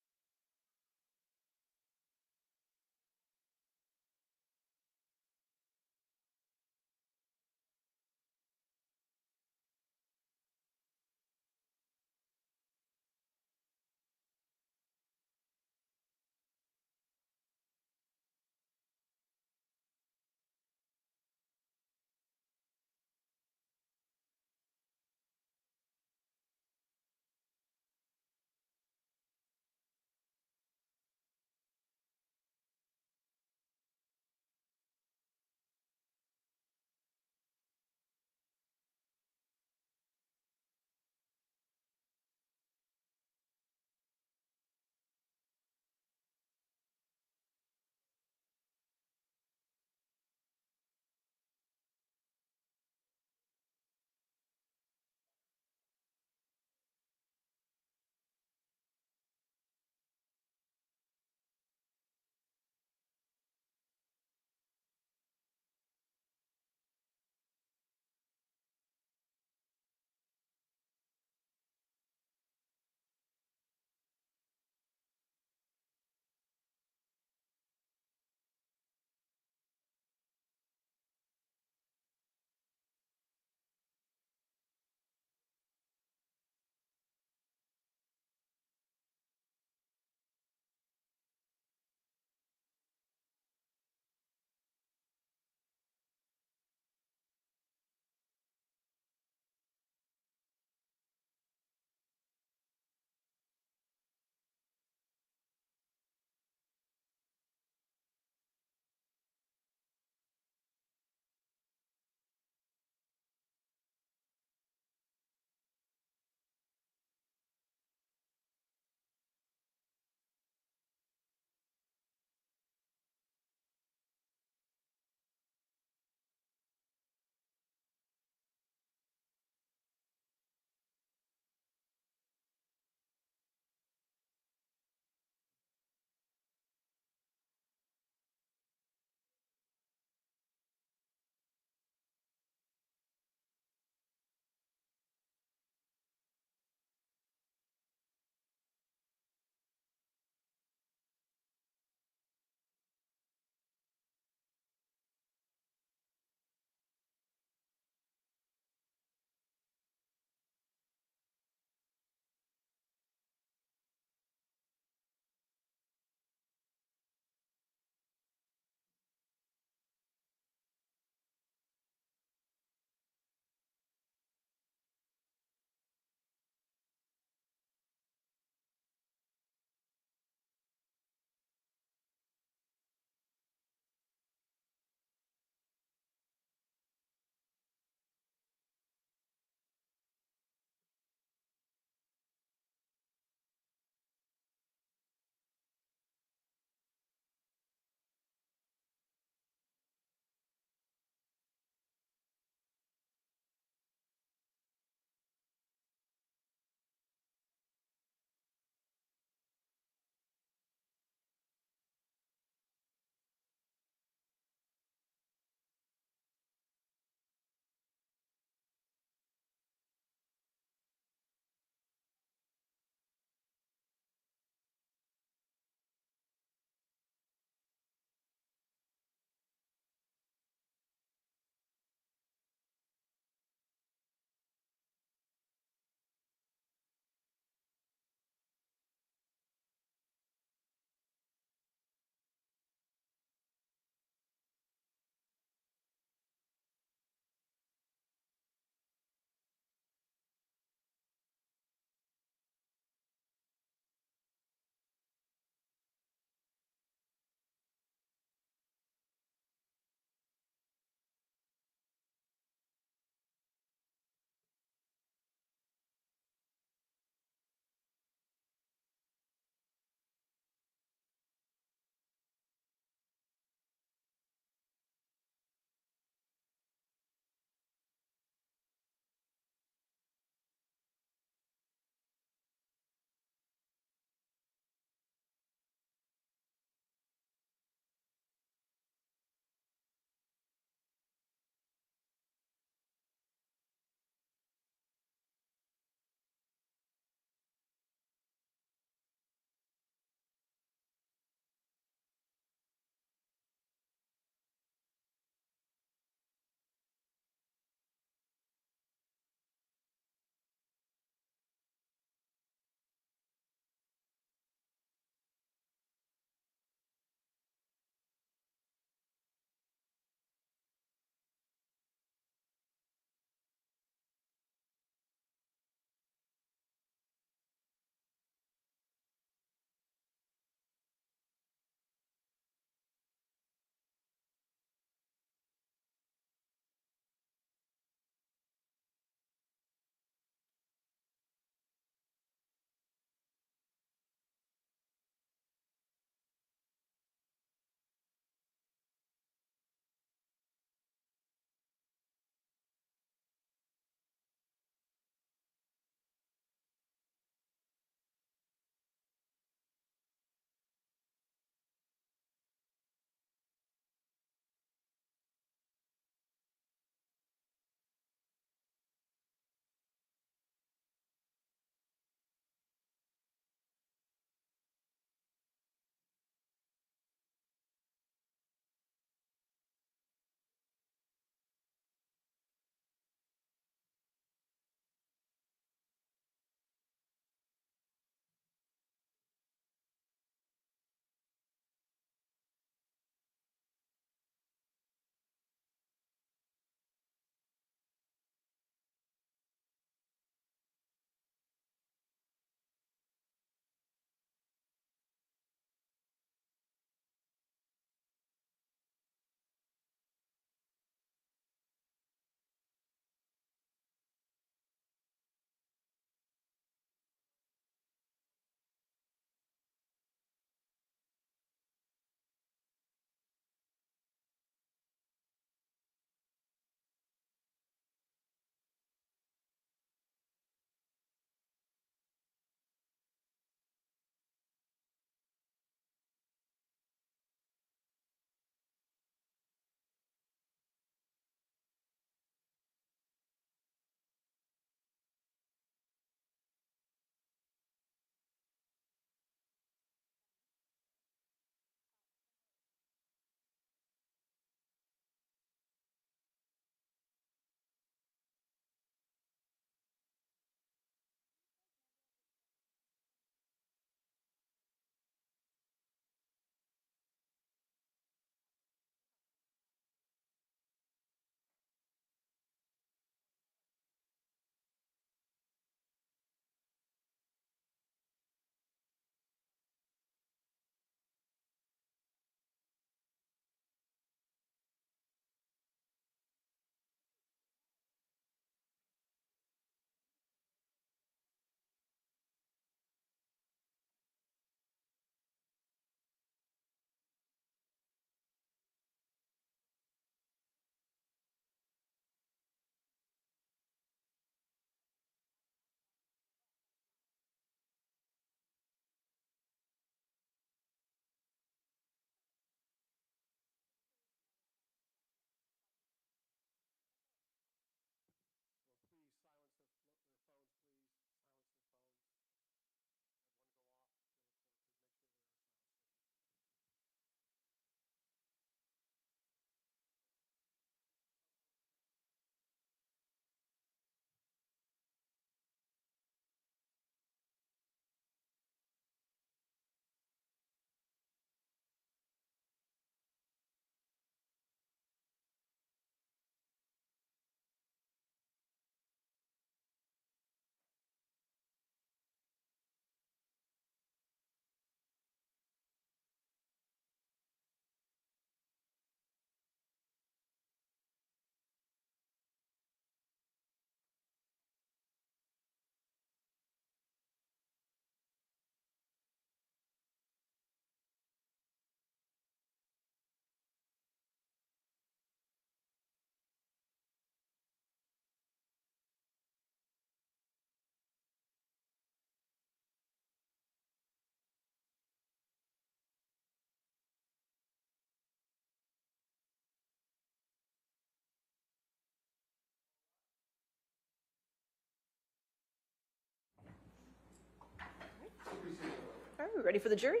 C: we ready for the jury?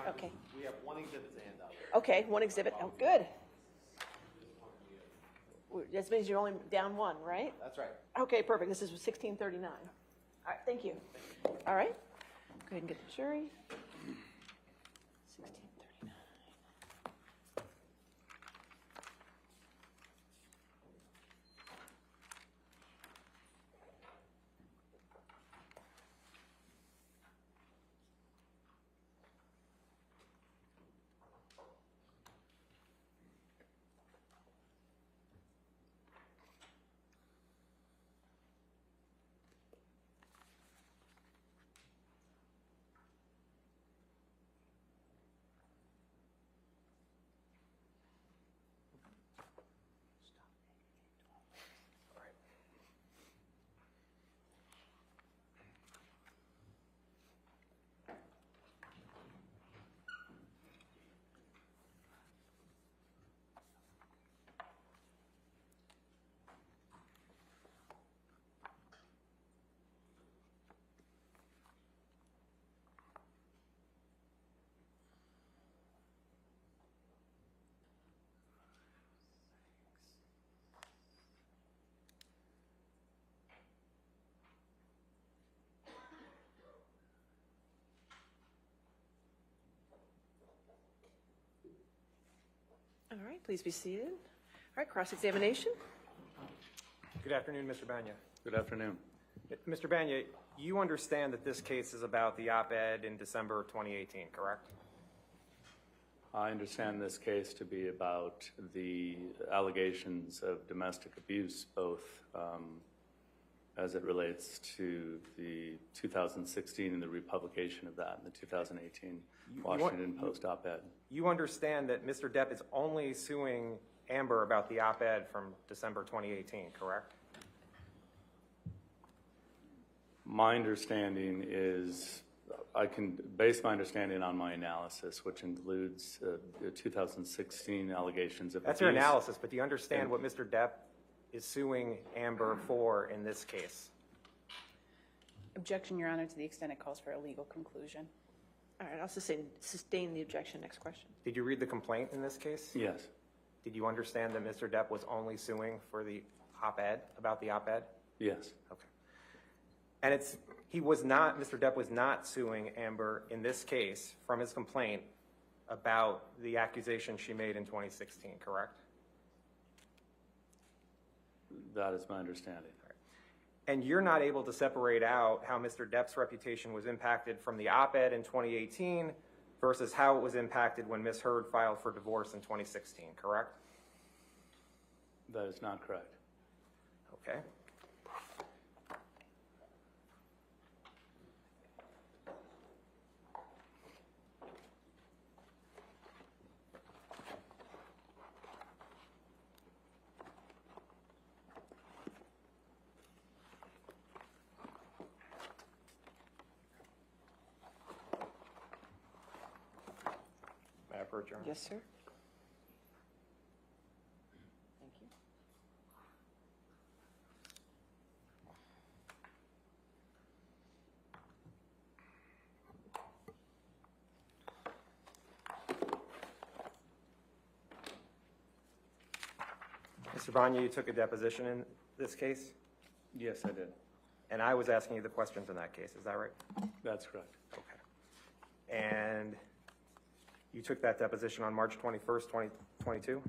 C: Okay.
D: We have one exhibit to hand out.
C: Okay, one exhibit. Oh, good. That means you're only down one, right?
D: That's right.
C: Okay, perfect. This is 1639. All right, thank you. All right. Go ahead and get the jury. 1639. All right, please be seated. All right, cross-examination.
K: Good afternoon, Mr. Banya.
L: Good afternoon.
K: Mr. Banya, you understand that this case is about the op-ed in December of 2018, correct?
L: I understand this case to be about the allegations of domestic abuse, both as it relates to the 2016 and the republication of that in the 2018 Washington Post op-ed.
K: You understand that Mr. Depp is only suing Amber about the op-ed from December 2018, correct?
L: My understanding is, I can base my understanding on my analysis, which includes the 2016 allegations of abuse.
K: That's your analysis, but do you understand what Mr. Depp is suing Amber for in this case?
I: Objection, Your Honor, to the extent it calls for a legal conclusion.
C: All right, I'll sustain the objection. Next question.
K: Did you read the complaint in this case?
L: Yes.
K: Did you understand that Mr. Depp was only suing for the op-ed, about the op-ed?
L: Yes.
K: Okay. And Mr. Depp was not suing Amber in this case from his complaint about the accusation she made in 2016, correct?
L: That is my understanding.
K: And you're not able to separate out how Mr. Depp's reputation was impacted from the op-ed in 2018 versus how it was impacted when Ms. Heard filed for divorce in 2016, correct?
L: That is not correct.
K: Okay.
C: Yes, sir. Thank you.
K: Mr. Banya, you took a deposition in this case,
L: Yes, I did.
K: and I was asking you the questions in that case. Is that right?
L: That's correct.
K: Okay. And you took that deposition on March 21st, 2022?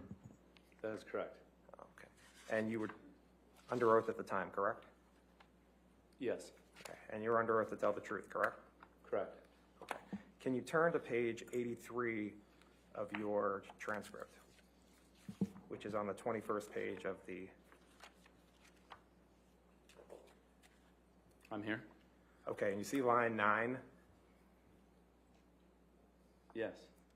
L: That is correct.
K: Okay. And you were under oath at the time, correct?
L: Yes.
K: Okay. And you're under oath to tell the truth, correct?
L: Correct.
K: Okay. Can you turn to page 83 of your transcript, which is on the 21st page of the...
L: I'm here?
K: Okay, and you see line 9?
L: Yes.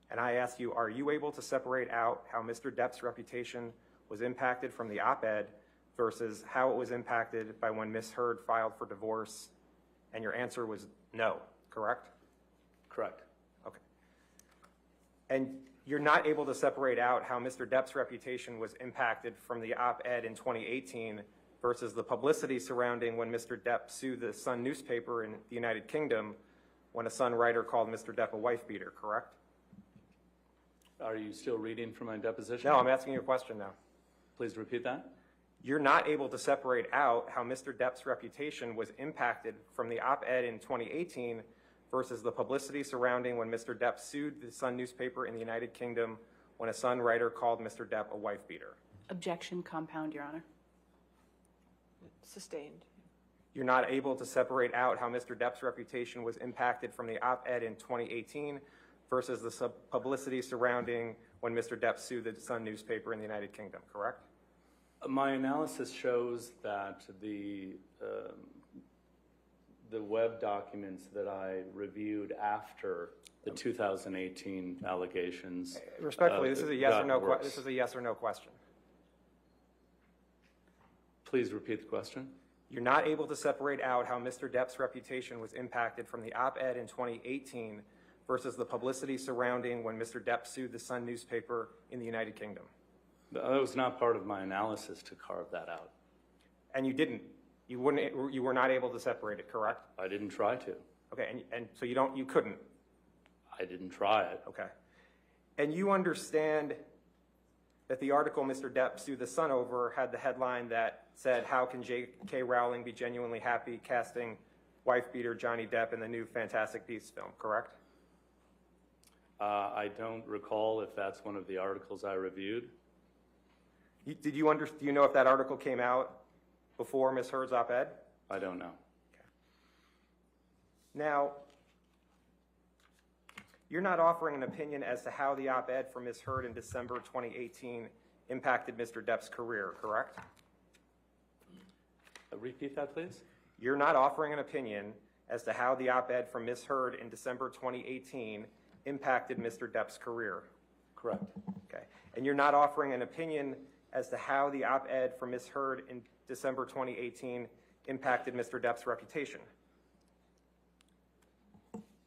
K: And I ask you, are you able to separate out how Mr. Depp's reputation was impacted from the op-ed versus how it was impacted by when Ms. Heard filed for divorce? And your answer was no, correct?
L: Correct.
K: Okay. And you're not able to separate out how Mr. Depp's reputation was impacted from the op-ed in 2018 versus the publicity surrounding when Mr. Depp sued the Sun newspaper in the United Kingdom when a Sun writer called Mr. Depp a wife beater, correct?
L: Are you still reading from my deposition?
K: No, I'm asking you a question now.
L: Please repeat that.
K: You're not able to separate out how Mr. Depp's reputation was impacted from the op-ed in 2018 versus the publicity surrounding when Mr. Depp sued the Sun newspaper in the United Kingdom when a Sun writer called Mr. Depp a wife beater.
I: Objection compound, Your Honor.
C: Sustained.
K: You're not able to separate out how Mr. Depp's reputation was impacted from the op-ed in 2018 versus the publicity surrounding when Mr. Depp sued the Sun newspaper in the United Kingdom, correct?
L: My analysis shows that the web documents that I reviewed after the 2018 allegations.
K: Respectfully, this is a yes or no. This is a yes or no question.
L: Please repeat the question.
K: You're not able to separate out how Mr. Depp's reputation was impacted from the op-ed in 2018 versus the publicity surrounding when Mr. Depp sued the Sun newspaper in the United Kingdom.
L: That was not part of my analysis to carve that out.
K: And you didn't. You were not able to separate it, correct?
L: I didn't try to.
K: Okay, and so you couldn't.
L: I didn't try it.
K: Okay. And you understand that the article Mr. Depp sued the Sun over had the headline that said, "How can J.K. Rowling be genuinely happy casting wife beater Johnny Depp in the new Fantastic Beasts film," correct?
L: I don't recall if that's one of the articles I reviewed.
K: Do you know if that article came out before Ms. Heard's op-ed?
L: I don't know.
K: Okay. Now, you're not offering an opinion as to how the op-ed from Ms. Heard in December 2018 impacted Mr. Depp's career, correct?
L: Repeat that, please.
K: You're not offering an opinion as to how the op-ed from Ms. Heard in December 2018 impacted Mr. Depp's career.
L: Correct.
K: Okay. And you're not offering an opinion as to how the op-ed from Ms. Heard in December 2018 impacted Mr. Depp's reputation.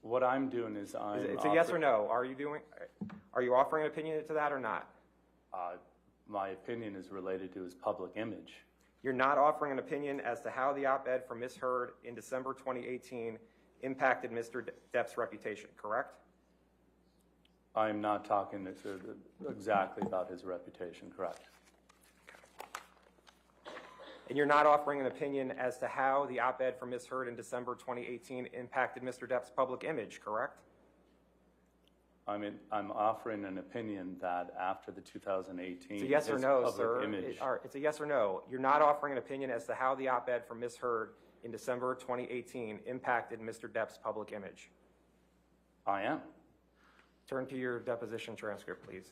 L: What I'm doing is
K: It's a yes or no. Are you offering an opinion to that or not?
L: My opinion is related to his public image.
K: You're not offering an opinion as to how the op-ed from Ms. Heard in December 2018 impacted Mr. Depp's reputation, correct?
L: I'm not talking exactly about his reputation, correct?
K: And you're not offering an opinion as to how the op-ed from Ms. Heard in December 2018 impacted Mr. Depp's public image, correct?
L: I'm offering an opinion that after the 2018
K: it's a yes or no, sir.
L: Image.
K: It's a yes or no. You're not offering an opinion as to how the op-ed from Ms. Heard in December 2018 impacted Mr. Depp's public image.
L: I am.
K: Turn to your deposition transcript, please.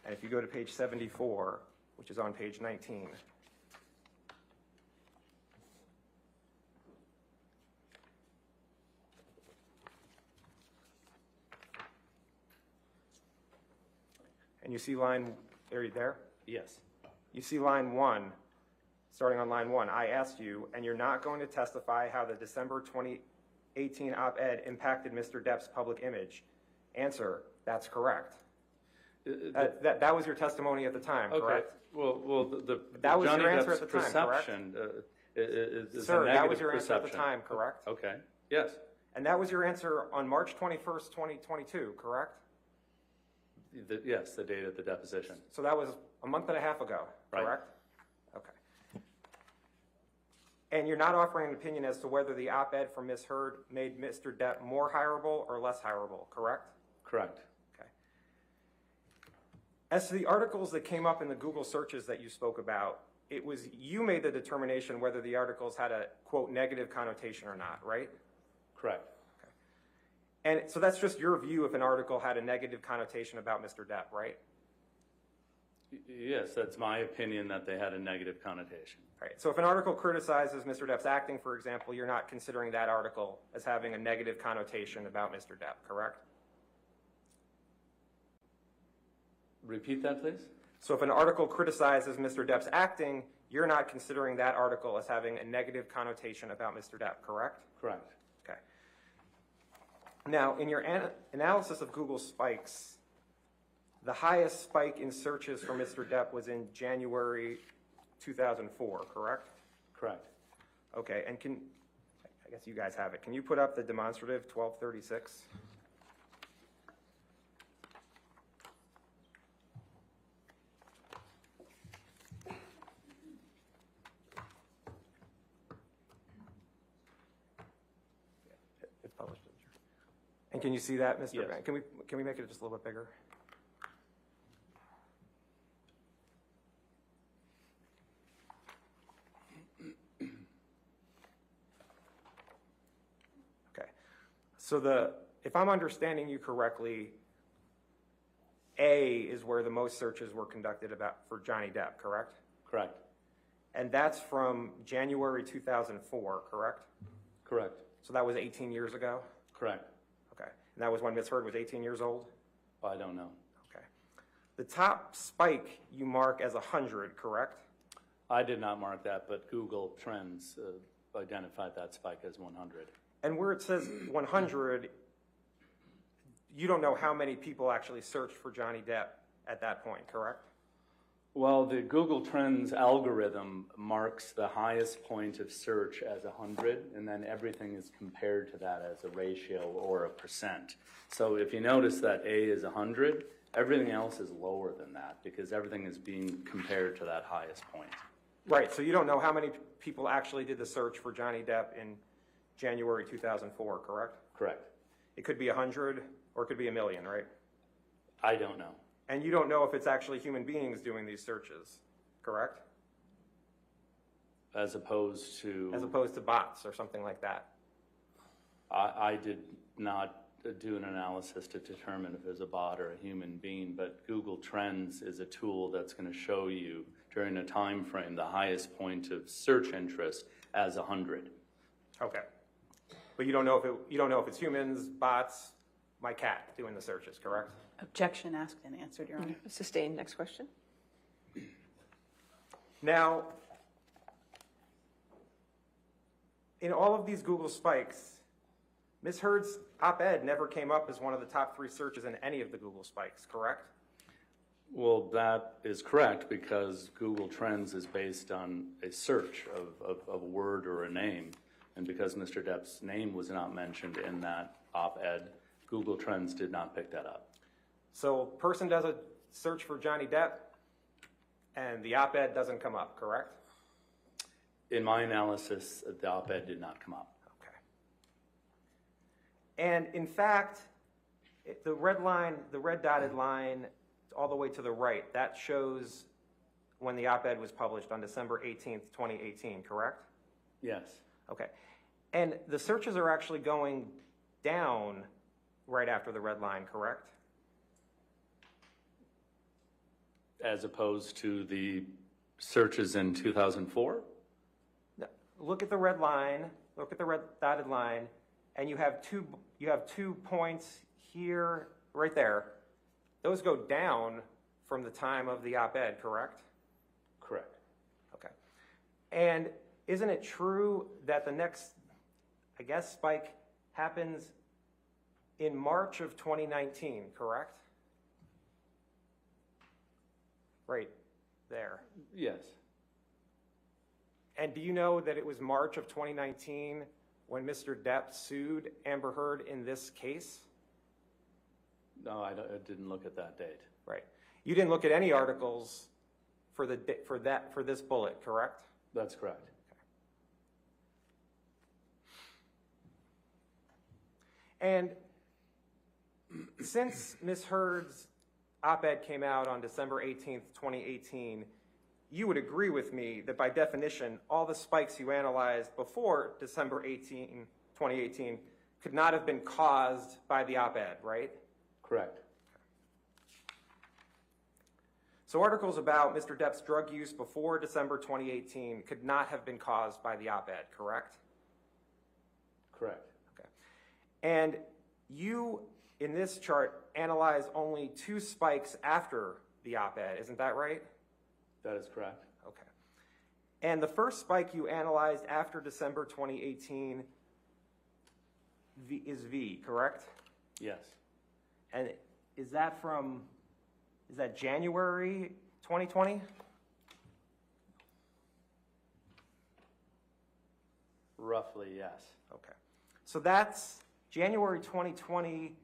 K: And if you go to page 74, which is on page 19. And you see line, are you there?
L: Yes.
K: You see line 1, starting on line 1. I asked you, and you're not going to testify how the December 2018 op-ed impacted Mr. Depp's public image. Answer, that's correct. That was your testimony at the time, correct?
L: Well,
K: that was
L: Johnny
K: your answer
L: Depp's
K: at the time,
L: perception
K: correct?
L: is
K: Sir,
L: a negative
K: that was your answer at the
L: perception.
K: time, correct?
L: Okay. Yes.
K: And that was your answer on March 21st, 2022, correct?
L: Yes, the date of the deposition.
K: So that was a month and a half ago,
L: Right.
K: correct? Okay. And you're not offering an opinion as to whether the op-ed from Ms. Heard made Mr. Depp more hireable or less hireable, correct?
L: Correct.
K: Okay. As to the articles that came up in the Google searches that you spoke about, it was you made the determination whether the articles had a, quote, negative connotation or not, right?
L: Correct.
K: And so that's just your view if an article had a negative connotation about Mr. Depp, right?
L: Yes, that's my opinion that they had a negative connotation.
K: Right. So if an article criticizes Mr. Depp's acting, for example, you're not considering that article as having a negative connotation about Mr. Depp, correct?
L: Repeat that, please.
K: So if an article criticizes Mr. Depp's acting, you're not considering that article as having a negative connotation about Mr. Depp, correct?
L: Correct.
K: Okay. Now, in your analysis of Google spikes, the highest spike in searches for Mr. Depp was in January 2004, correct?
L: Correct.
K: Okay, and I guess you guys have it. Can you put up the demonstrative 1236? It's published. And can you see that, Mr.
L: Yes.
K: Van? Can we make it just a little bit bigger? Okay. So if I'm understanding you correctly, A is where the most searches were conducted for Johnny Depp, correct?
L: Correct.
K: And that's from January 2004, correct?
L: Correct.
K: So that was 18 years ago?
L: Correct.
K: Okay. And that was when Ms. Heard was 18 years old?
L: I don't know.
K: Okay. The top spike you mark as 100, correct?
L: I did not mark that, but Google Trends identified that spike as 100.
K: And where it says 100, you don't know how many people actually searched for Johnny Depp at that point, correct?
L: Well, the Google Trends algorithm marks the highest point of search as 100, and then everything is compared to that as a ratio or a percent. So if you notice that A is 100, everything else is lower than that because everything is being compared to that highest point.
K: Right, so you don't know how many people actually did the search for Johnny Depp in January 2004, correct?
L: Correct.
K: It could be 100 or it could be 1 million, right?
L: I don't know.
K: And you don't know if it's actually human beings doing these searches, correct?
L: As opposed to?
K: As opposed to bots or something like that.
L: I did not do an analysis to determine if it's a bot or a human being, but Google Trends is a tool that's going to show you during a time frame the highest point of search interest as 100.
K: Okay. But you don't know if it's humans, bots, my cat doing the searches, correct?
I: Objection asked and answered, Your Honor.
C: Sustained. Next question.
K: Now, in all of these Google spikes, Ms. Heard's op-ed never came up as one of the top 3 searches in any of the Google spikes, correct?
L: Well, that is correct because Google Trends is based on a search of a word or a name. And because Mr. Depp's name was not mentioned in that op-ed, Google Trends did not pick that up.
K: So a person does a search for Johnny Depp and the op-ed doesn't come up, correct?
L: In my analysis, the op-ed did not come up.
K: Okay. And in fact, the red dotted line all the way to the right, that shows when the op-ed was published on December 18th, 2018, correct?
L: Yes.
K: Okay. And the searches are actually going down right after the red line, correct?
L: As opposed to the searches in 2004?
K: No. Look at the red line, look at the red dotted line, and you have two points here, right there. Those go down from the time of the op-ed, correct?
L: Correct.
K: Okay. And isn't it true that the next, I guess, spike happens in March of 2019, correct? Right there.
L: Yes.
K: And do you know that it was March of 2019 when Mr. Depp sued Amber Heard in this case?
L: No, I didn't look at that date.
K: Right. You didn't look at any articles for this bullet, correct?
L: That's correct.
K: And since Ms. Heard's op-ed came out on December 18th, 2018, you would agree with me that by definition, all the spikes you analyzed before December 18, 2018 could not have been caused by the op-ed, right?
L: Correct.
K: So articles about Mr. Depp's drug use before December 2018 could not have been caused by the op-ed, correct?
L: Correct.
K: Okay. And you, in this chart, analyze only 2 spikes after the op-ed, isn't that right?
L: That is correct.
K: Okay. And the first spike you analyzed after December 2018 is V, correct?
L: Yes.
K: And is that January 2020?
L: Roughly, yes.
K: Okay. So that's January 2020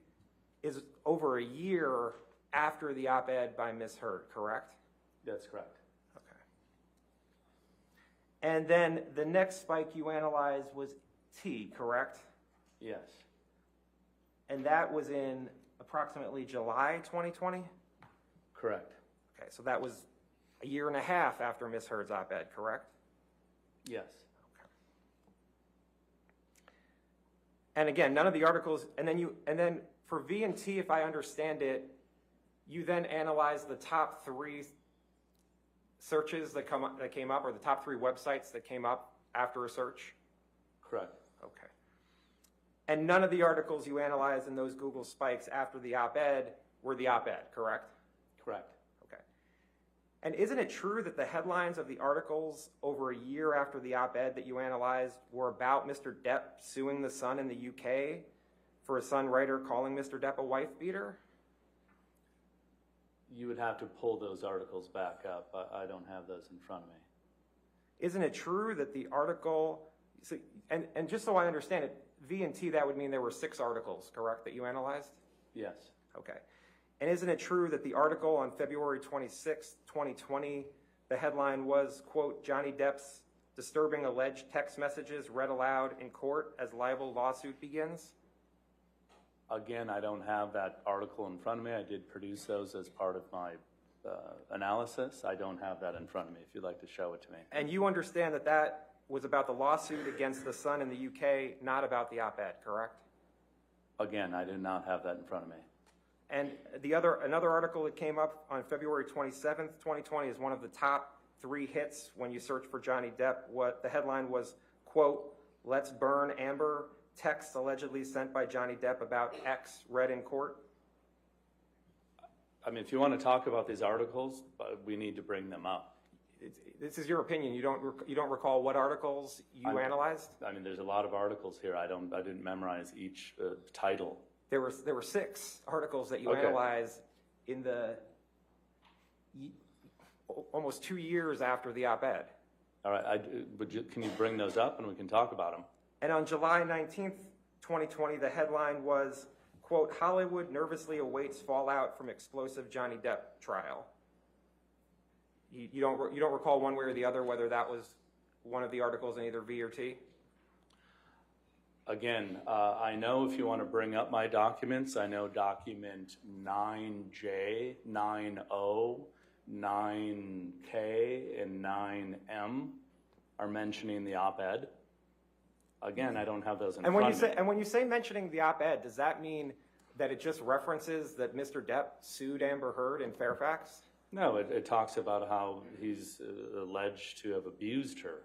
K: is over a year after the op-ed by Ms. Hurd, correct?
L: That's correct.
K: Okay. And then the next spike you analyzed was T, correct?
L: Yes.
K: And that was in approximately July 2020?
L: Correct.
K: Okay, so that was a year and a half after Ms. Hurd's op-ed, correct?
L: Yes.
K: And again, none of the articles, and then for V and T, if I understand it, you then analyze the top 3 searches that came up, or the top 3 websites that came up after a search?
L: Correct.
K: Okay. And none of the articles you analyzed in those Google spikes after the op-ed were the op-ed, correct?
L: Correct.
K: Okay. And isn't it true that the headlines of the articles over a year after the op-ed that you analyzed were about Mr. Depp suing the Sun in the UK for a Sun writer calling Mr. Depp a wife beater?
L: You would have to pull those articles back up. I don't have those in front of me.
K: Isn't it true that the article, and just so I understand it, V and T, that would mean there were 6 articles, correct, that you analyzed?
L: Yes.
K: Okay. And isn't it true that the article on February 26, 2020, the headline was, quote, Johnny Depp's disturbing alleged text messages read aloud in court as libel lawsuit begins?
L: Again, I don't have that article in front of me. I did produce those as part of my analysis. I don't have that in front of me, if you'd like to show it to me.
K: And you understand that that was about the lawsuit against the Sun in the UK, not about the op-ed, correct?
L: Again, I do not have that in front of me.
K: And another article that came up on February 27th, 2020 is one of the top 3 hits when you search for Johnny Depp. What the headline was, quote, let's burn Amber, texts allegedly sent by Johnny Depp about X read in court.
L: I mean, if you want to talk about these articles, we need to bring them up.
K: This is your opinion. You don't recall what articles you analyzed?
L: I mean, there's a lot of articles here. I didn't memorize each title.
K: There were 6 articles that you analyzed in the almost 2 years after the op-ed.
L: All right, can you bring those up and we can talk about them?
K: And on July 19th, 2020, the headline was, quote, Hollywood nervously awaits fallout from explosive Johnny Depp trial. You don't recall one way or the other whether that was one of the articles in either V or T?
L: Again, I know if you want to bring up my documents, I know document 9J, 9O, 9K, and 9M are mentioning the op-ed. Again, I don't have those in front of me.
K: And when you say mentioning the op-ed, does that mean that it just references that Mr. Depp sued Amber Heard in Fairfax?
L: No, it talks about how he's alleged to have abused her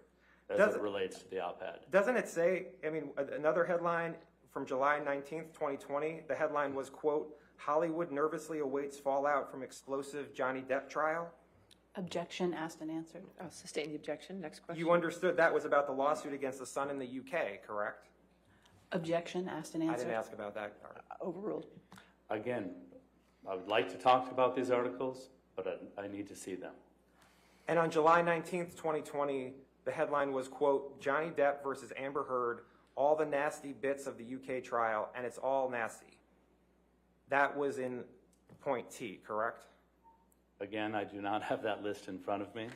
L: as it relates to the op-ed.
K: Doesn't it say, I mean, another headline from July 19th, 2020, the headline was, quote, Hollywood nervously awaits fallout from explosive Johnny Depp trial?
I: Objection asked and answered.
C: I'll sustain the objection. Next question.
K: You understood that was about the lawsuit against the Sun in the UK, correct?
I: Objection asked and
K: I
I: answered.
K: didn't ask about that.
C: Overruled.
L: Again, I would like to talk about these articles, but I need to see them.
K: And on July 19th, 2020, the headline was, quote, Johnny Depp versus Amber Heard, all the nasty bits of the UK trial, and it's all nasty. That was in point T, correct?
L: Again, I do not have that list in front of me.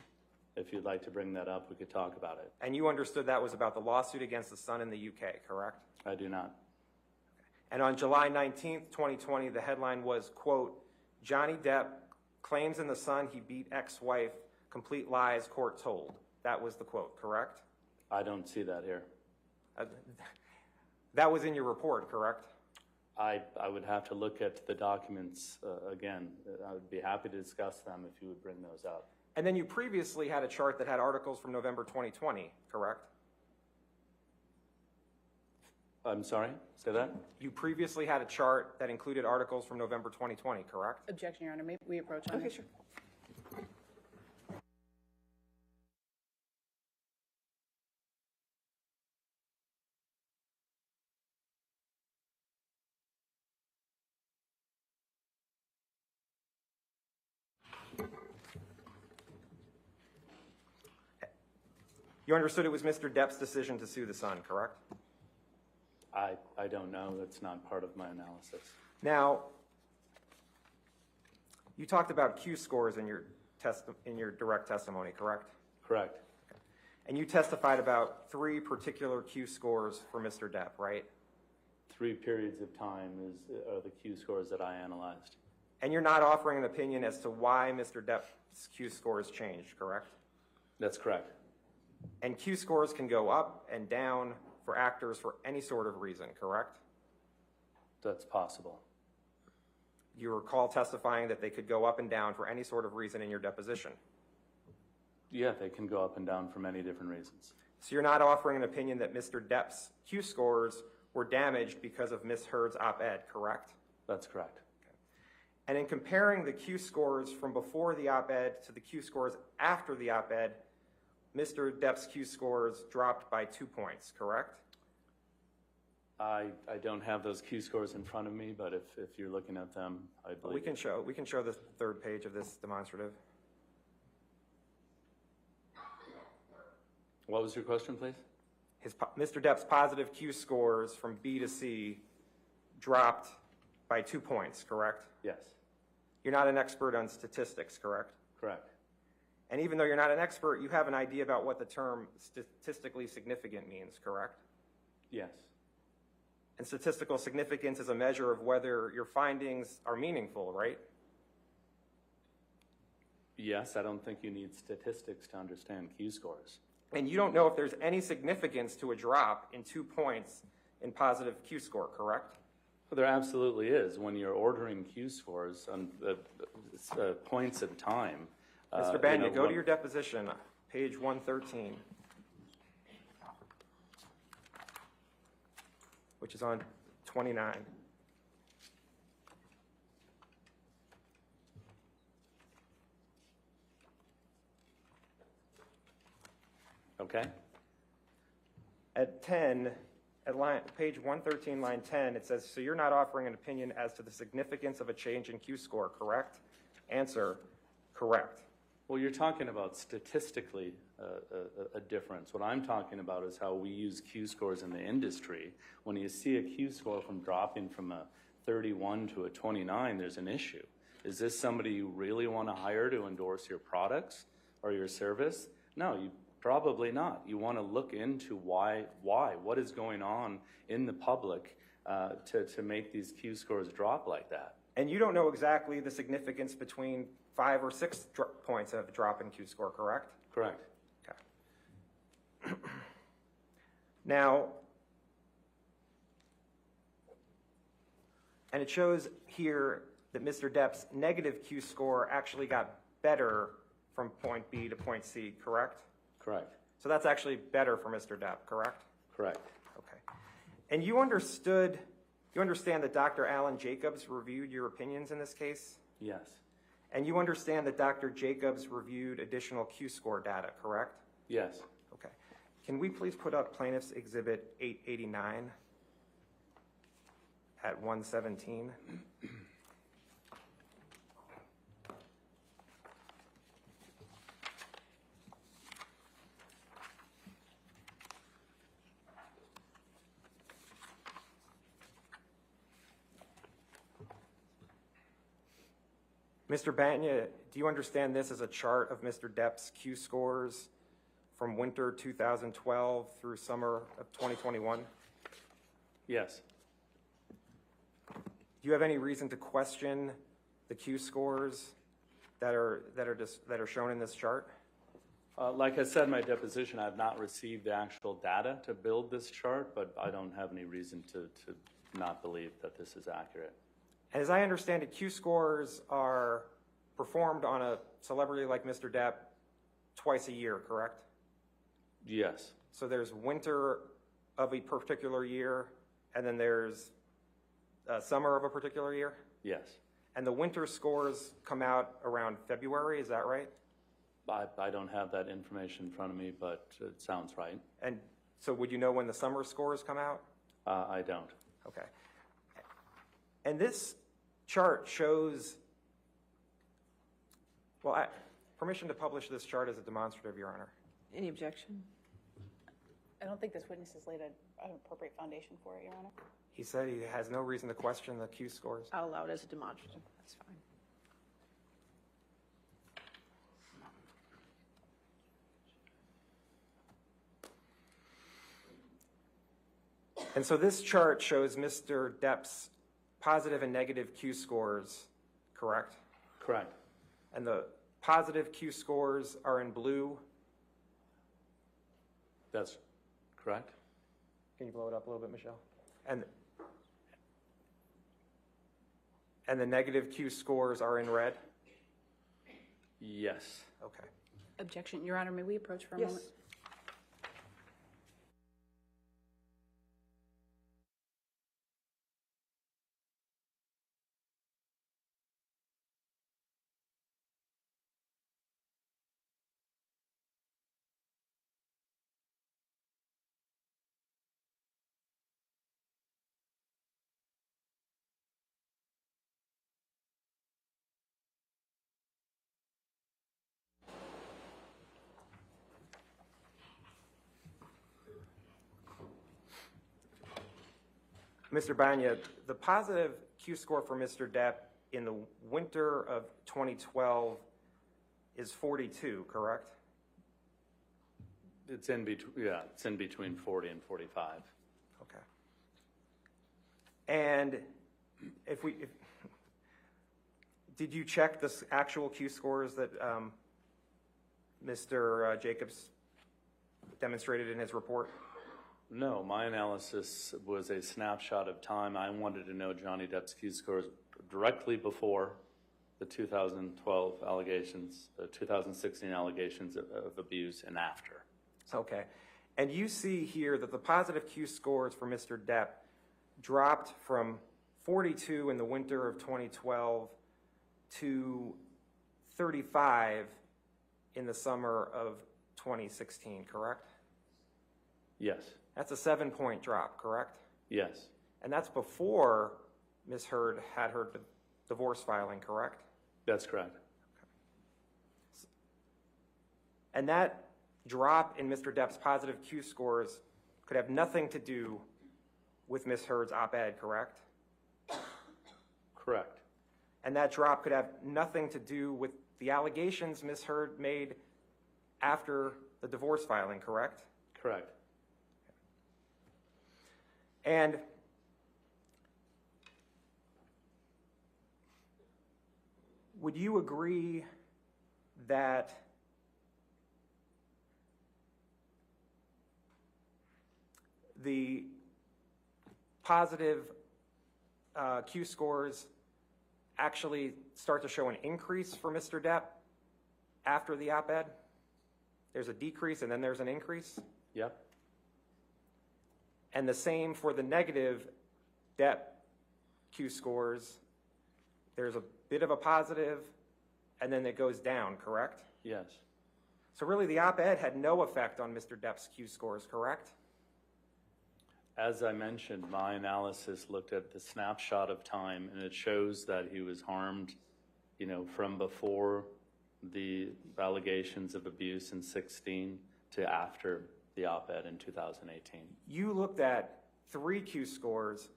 L: If you'd like to bring that up, we could talk about it.
K: And you understood that was about the lawsuit against the Sun in the UK, correct?
L: I do not.
K: And on July 19th, 2020, the headline was, quote, Johnny Depp claims in the Sun he beat ex-wife, complete lies, court told. That was the quote, correct?
L: I don't see that here.
K: That was in your report, correct?
L: I would have to look at the documents again. I would be happy to discuss them if you would bring those up.
K: And then you previously had a chart that had articles from November 2020, correct?
L: I'm sorry, say that?
K: You previously had a chart that included articles from November 2020, correct?
I: Objection, Your Honor. May we approach on
C: Okay,
I: this?
C: sure.
K: You understood it was Mr. Depp's decision to sue the Sun, correct?
L: I don't know. That's not part of my analysis.
K: Now, you talked about Q scores in your direct testimony, correct?
L: Correct.
K: And you testified about 3 particular Q scores for Mr. Depp, right?
L: 3 periods of time are the Q scores that I analyzed.
K: And you're not offering an opinion as to why Mr. Depp's Q scores changed, correct?
L: That's correct.
K: And Q scores can go up and down for actors for any sort of reason, correct?
L: That's possible.
K: You recall testifying that they could go up and down for any sort of reason in your deposition.
L: Yeah, they can go up and down for many different reasons.
K: So you're not offering an opinion that Mr. Depp's Q scores were damaged because of Ms. Heard's op-ed, correct?
L: That's correct.
K: Okay. And in comparing the Q scores from before the op-ed to the Q scores after the op-ed, Mr. Depp's Q scores dropped by 2 points, correct?
L: I don't have those Q scores in front of me, but if you're looking at them, I believe
K: we can show the 3rd page of this demonstrative.
L: What was your question, please?
K: Mr. Depp's positive Q scores from B to C dropped by 2 points, correct?
L: Yes.
K: You're not an expert on statistics, correct?
L: Correct.
K: And even though you're not an expert, you have an idea about what the term statistically significant means, correct?
L: Yes.
K: And statistical significance is a measure of whether your findings are meaningful, right?
L: Yes, I don't think you need statistics to understand Q scores.
K: And you don't know if there's any significance to a drop in 2 points in positive Q score, correct?
L: Well, there absolutely is. When you're ordering Q scores on points in time.
K: Mr. Banya, go to your deposition, page 113, which is on 29.
L: Okay.
K: At 10, page 113, line 10, it says, so you're not offering an opinion as to the significance of a change in Q score, correct? Answer, correct.
L: Well, you're talking about statistically a difference. What I'm talking about is how we use Q scores in the industry. When you see a Q score dropping from a 31 to a 29, there's an issue. Is this somebody you really want to hire to endorse your products or your service? No, you probably not. You want to look into why, what is going on in the public to make these Q scores drop like that.
K: And you don't know exactly the significance between 5 or 6 points of drop in Q score, correct?
L: Correct.
K: Okay. Now, and it shows here that Mr. Depp's negative Q score actually got better from point B to point C, correct?
L: Correct.
K: So that's actually better for Mr. Depp, correct?
L: Correct.
K: Okay. And you understand that Dr. Alan Jacobs reviewed your opinions in this case?
L: Yes.
K: And you understand that Dr. Jacobs reviewed additional Q score data, correct?
L: Yes.
K: Okay. Can we please put up Plaintiff's Exhibit 889 at 117? Mr. Banya, do you understand this as a chart of Mr. Depp's Q scores from winter 2012 through summer of 2021?
L: Yes.
K: Do you have any reason to question the Q scores that are shown in this chart?
L: Like I said in my deposition, I've not received the actual data to build this chart, but I don't have any reason to not believe that this is accurate.
K: As I understand it, Q scores are performed on a celebrity like Mr. Depp twice a year, correct?
L: Yes.
K: So there's winter of a particular year, and then there's summer of a particular year?
L: Yes.
K: And the winter scores come out around February, is that right?
L: I don't have that information in front of me, but it sounds right.
K: And so would you know when the summer scores come out?
L: I don't.
K: Okay. And this chart shows, well, permission to publish this chart as a demonstrative, Your Honor.
C: Any objection?
I: I don't think this witness has laid an appropriate foundation for it, Your Honor.
K: He said he has no reason to question the Q scores.
C: I'll allow it as a demonstrative. That's fine.
K: And so this chart shows Mr. Depp's positive and negative Q scores, correct?
L: Correct.
K: And the positive Q scores are in blue.
L: That's correct.
K: Can you blow it up a little bit, Michelle? And the negative Q scores are in red?
L: Yes.
K: Okay.
I: Objection, Your Honor, may we approach for a
C: Yes.
I: moment?
K: Mr. Banya, the positive Q score for Mr. Depp in the winter of 2012 is 42, correct?
L: It's in between. Yeah, it's in between 40 and 45.
K: Okay. And did you check the actual Q scores that Mr. Jacobs demonstrated in his report?
L: No, my analysis was a snapshot of time. I wanted to know Johnny Depp's Q scores directly before the 2012 allegations, the 2016 allegations of abuse, and after.
K: Okay. And you see here that the positive Q scores for Mr. Depp dropped from 42 in the winter of 2012 to 35 in the summer of 2016, correct?
L: Yes.
K: That's a 7-point drop, correct?
L: Yes.
K: And that's before Ms. Heard had her divorce filing, correct?
L: That's correct.
K: Okay. And that drop in Mr. Depp's positive Q scores could have nothing to do with Ms. Heard's op-ed, correct?
L: Correct.
K: And that drop could have nothing to do with the allegations Ms. Heard made after the divorce filing, correct?
L: Correct.
K: And would you agree that the positive Q scores actually start to show an increase for Mr. Depp after the op-ed? There's a decrease and then there's an increase?
L: Yep.
K: And the same for the negative Depp Q scores. There's a bit of a positive, and then it goes down, correct?
L: Yes.
K: So really the op-ed had no effect on Mr. Depp's Q scores, correct?
L: As I mentioned, my analysis looked at the snapshot of time, and it shows that he was harmed, from before the allegations of abuse in 16 to after the op-ed in 2018.
K: You looked at 3 Q scores,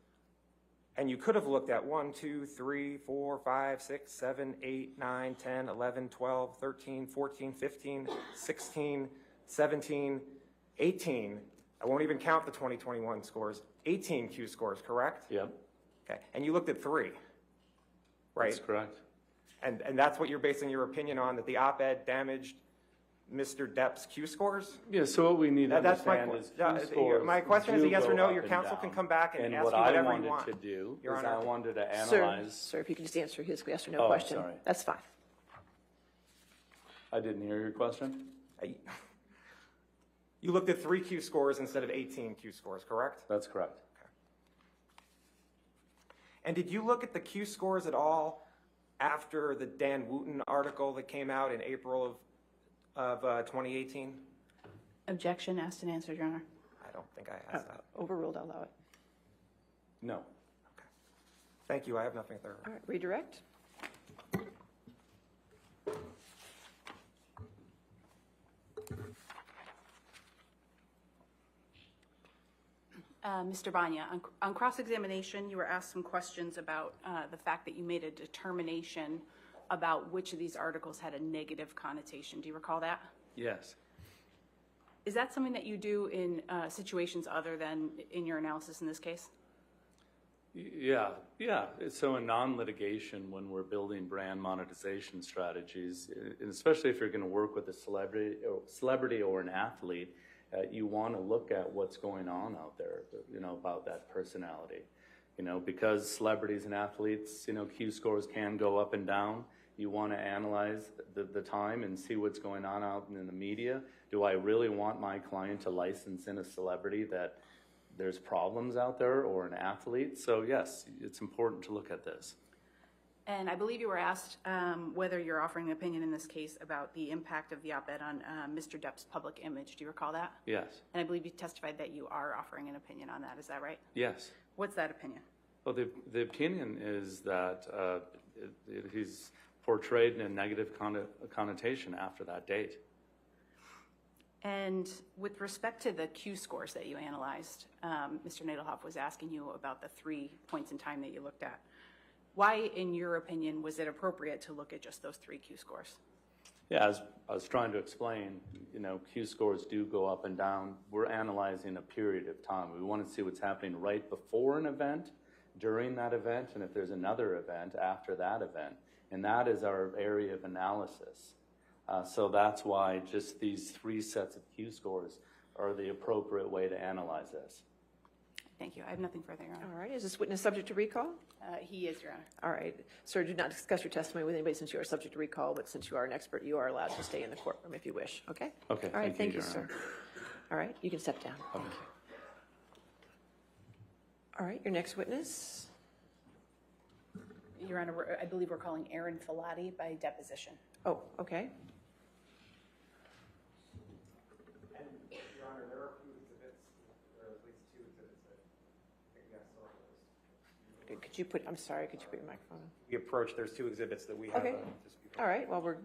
K: and you could have looked at 1, 2, 3, 4, 5, 6, 7, 8, 9, 10, 11, 12, 13, 14, 15, 16, 17, 18. I won't even count the 2021 scores. 18 Q scores, correct?
L: Yep.
K: Okay, and you looked at 3, right?
L: That's correct.
K: And that's what you're basing your opinion on, that the op-ed damaged Mr. Depp's Q scores?
L: Yeah, so what we need to
K: That's
L: understand is Q scores.
K: my question is a
L: do
K: yes or
L: go
K: no.
L: up
K: Your
L: and
K: counsel
L: down.
K: can come back and ask
L: what
K: you whatever
L: I
K: you want.
L: wanted to do
K: Your
L: is
K: Honor.
L: I wanted to analyze.
C: Sir, if you can just answer his yes or no
L: Oh,
C: question.
L: sorry.
C: That's fine.
L: I didn't hear your question.
K: You looked at 3 Q scores instead of 18 Q scores, correct?
L: That's correct.
K: And did you look at the Q scores at all after the Dan Wooten article that came out in April of 2018?
I: Objection, asked and answered, Your Honor.
K: I don't think I asked that.
C: Overruled, I'll allow it.
L: No.
K: Okay. Thank you. I have nothing further.
C: All right, redirect.
I: Mr. Banya, on cross-examination, you were asked some questions about the fact that you made a determination about which of these articles had a negative connotation. Do you recall that?
L: Yes.
I: Is that something that you do in situations other than in your analysis in this case?
L: Yeah. So in non-litigation, when we're building brand monetization strategies, and especially if you're going to work with a celebrity or an athlete, you want to look at what's going on out there, about that personality. Because celebrities and athletes, Q scores can go up and down. You want to analyze the time and see what's going on out in the media. Do I really want my client to license in a celebrity that there's problems out there, or an athlete? So yes, it's important to look at this.
I: And I believe you were asked whether you're offering an opinion in this case about the impact of the op-ed on Mr. Depp's public image. Do you recall that?
L: Yes.
I: And I believe you testified that you are offering an opinion on that. Is that right?
L: Yes.
I: What's that opinion?
L: Well, the opinion is that he's portrayed in a negative connotation after that date.
I: And with respect to the Q scores that you analyzed, Mr. Nadelhoff was asking you about the 3 points in time that you looked at. Why, in your opinion, was it appropriate to look at just those 3 Q scores?
L: Yeah, as I was trying to explain, Q scores do go up and down. We're analyzing a period of time. We want to see what's happening right before an event, during that event, and if there's another event after that event. And that is our area of analysis. So that's why just these 3 sets of Q scores are the appropriate way to analyze this.
I: Thank you. I have nothing further, Your Honor.
C: All right, is this witness subject to recall?
I: He is, Your Honor.
C: All right, sir, do not discuss your testimony with anybody since you are subject to recall, but since you are an expert, you are allowed to stay in the courtroom if you wish, okay?
L: Okay,
C: All right, thank you,
L: Your
C: sir.
L: Honor.
C: All right, you can step down.
L: Okay.
C: All right, your next witness.
I: Your Honor, I believe we're calling Aaron Filati by deposition.
C: Oh, okay.
K: And, Your Honor, there are a few exhibits, there are at least 2 exhibits that I think we have still on the list.
C: Could you put, I'm sorry, could you put your microphone on?
K: We approach, there's 2 exhibits that we have.
C: Okay. All right, well, we're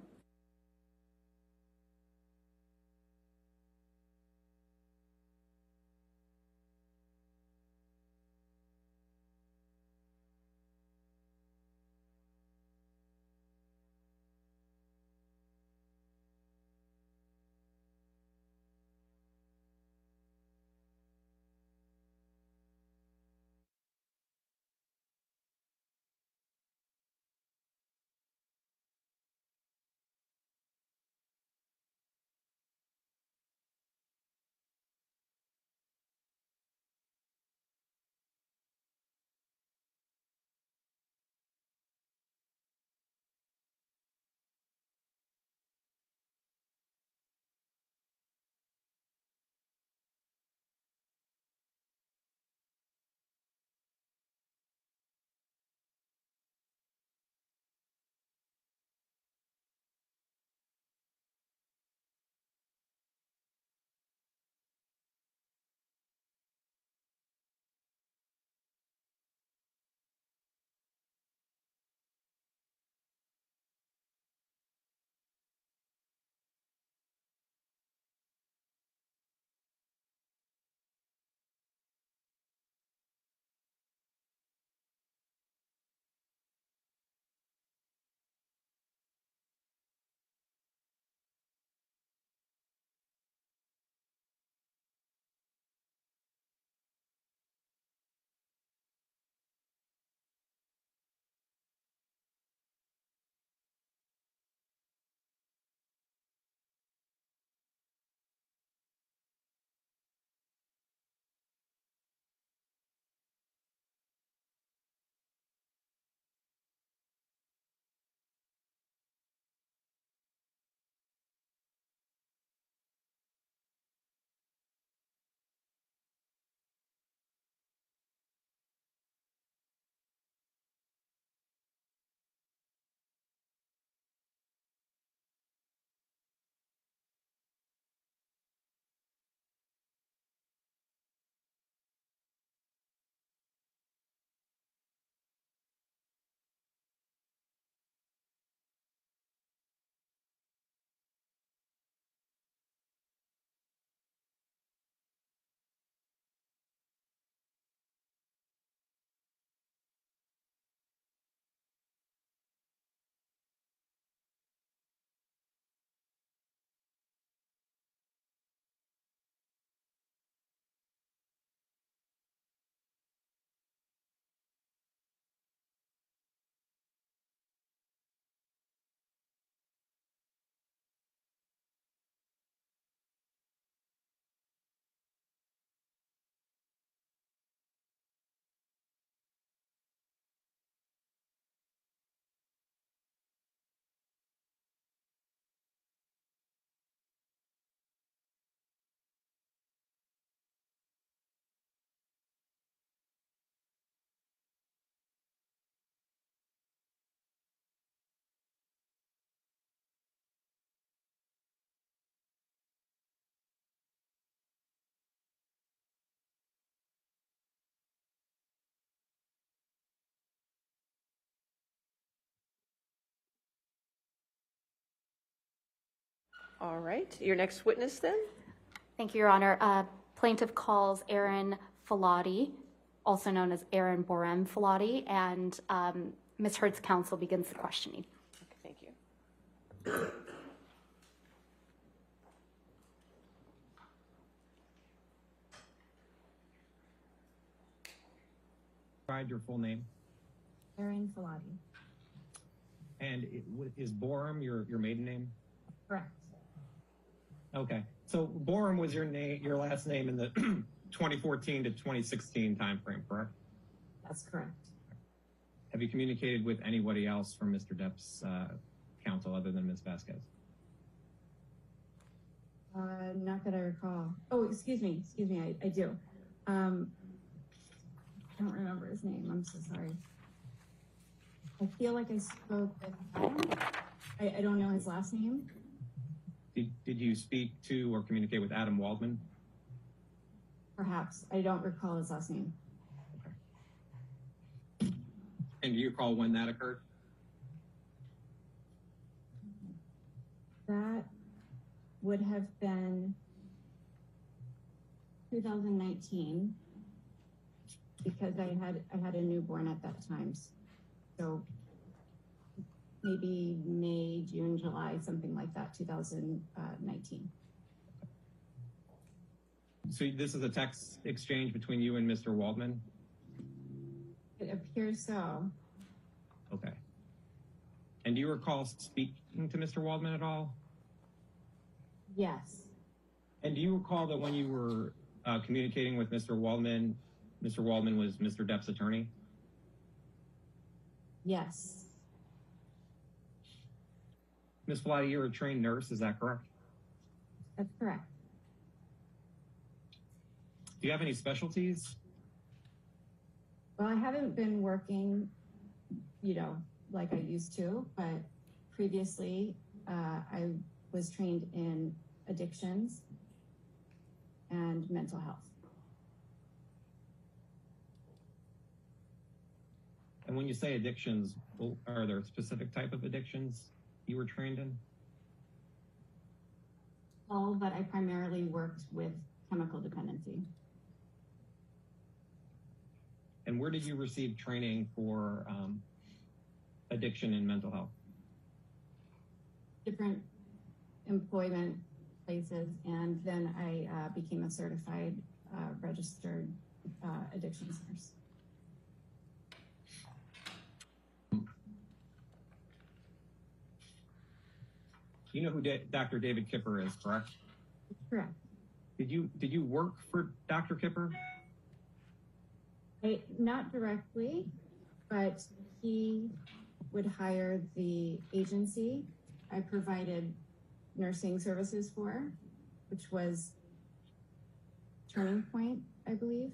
C: All right, your next witness then?
M: Thank you, Your Honor. Plaintiff calls Aaron Filati, also known as Aaron Borem Filati, and Ms. Heard's counsel begins the questioning.
C: Okay, thank you.
N: Provide your full name.
O: Aaron Filati.
N: And is Borum your maiden name?
O: Correct.
N: Okay. So Borum was your name, your last name in the 2014 to 2016 timeframe, correct?
O: That's correct.
N: Have you communicated with anybody else from Mr. Depp's counsel other than Ms. Vasquez?
O: Not that I recall. Oh, excuse me, I do. I don't remember his name. I'm so sorry. I feel like I spoke with Adam. I don't know his last name.
N: Did you speak to or communicate with Adam Waldman?
O: Perhaps. I don't recall his last name.
N: Okay. And do you recall when that occurred?
O: That would have been 2019 because I had a newborn at that time. So maybe May, June, July, something like that, 2019.
N: So this is a text exchange between you and Mr. Waldman?
O: It appears so.
N: Okay. And do you recall speaking to Mr. Waldman at all?
O: Yes.
N: And do you recall that when you were communicating with Mr. Waldman was Mr. Depp's attorney?
O: Yes.
N: Ms. Filati, you're a trained nurse, is that correct?
O: That's correct.
N: Do you have any specialties?
O: Well, I haven't been working, like I used to, but previously I was trained in addictions and mental health.
N: And when you say addictions, are there specific type of addictions you were trained in?
O: All, but I primarily worked with chemical dependency.
N: And where did you receive training for addiction and mental health?
O: Different employment places, and then I became a certified registered addictions nurse.
N: You know who Dr. David Kipper is, correct?
O: Correct.
N: Did you work for Dr. Kipper?
O: Not directly, but he would hire the agency I provided nursing services for, which was Turning Point, I believe.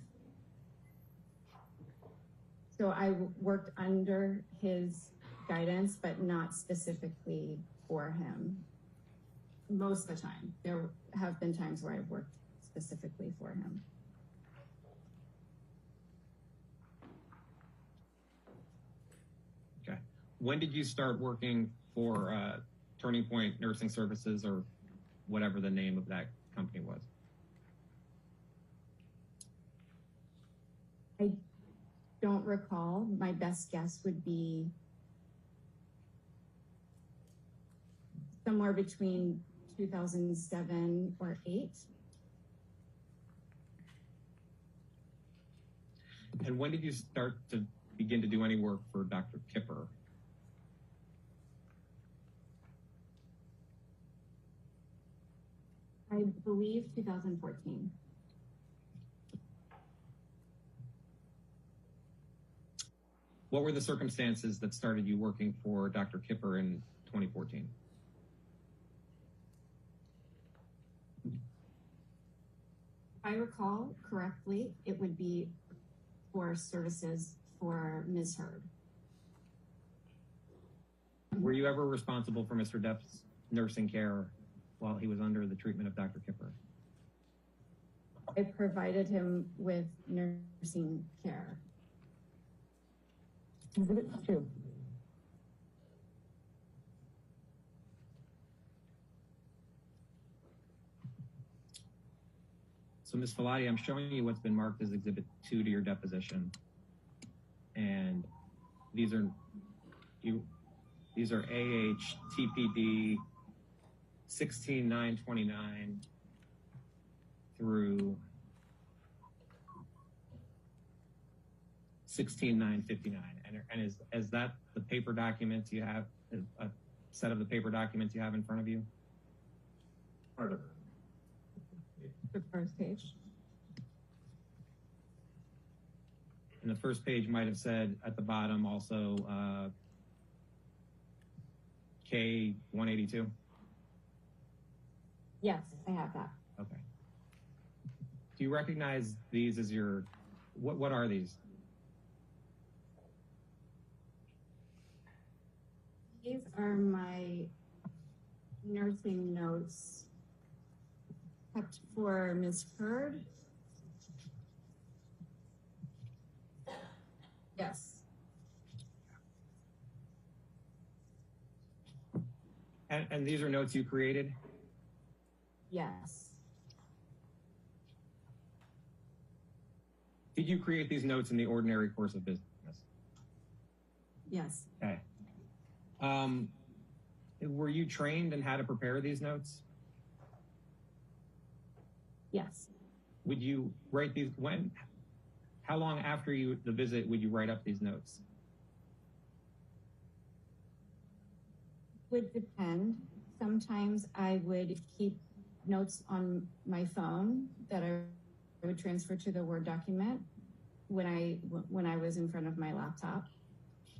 O: So I worked under his guidance, but not specifically for him. Most of the time. There have been times where I've worked specifically for him.
N: Okay. When did you start working for Turning Point Nursing Services, or whatever the name of that company was?
O: I don't recall. My best guess would be somewhere between 2007 or 8.
N: And when did you start to begin to do any work for Dr. Kipper?
O: I believe 2014.
N: What were the circumstances that started you working for Dr. Kipper in 2014?
O: If I recall correctly, it would be for services for Ms. Heard.
N: Were you ever responsible for Mr. Depp's nursing care while he was under the treatment of Dr. Kipper?
O: I provided him with nursing care.
P: Exhibit 2.
N: So Ms. Filati, I'm showing you what's been marked as Exhibit 2 to your deposition. And these are AH TPD 16929 through 16959. And is that the paper documents you have, a set of the paper documents you have in front of you? Part of it.
O: The first page.
N: And the first page might have said at the bottom also K182.
O: Yes, I have that.
N: Okay. Do you recognize these as your, what are these?
O: These are my nursing notes kept for Ms. Heard. Yes.
N: And these are notes you created?
O: Yes.
N: Did you create these notes in the ordinary course of business?
O: Yes.
N: Okay. Were you trained in how to prepare these notes?
O: Yes.
N: Would you write these how long after the visit would you write up these notes?
O: Would depend. Sometimes I would keep notes on my phone that I would transfer to the Word document when I was in front of my laptop.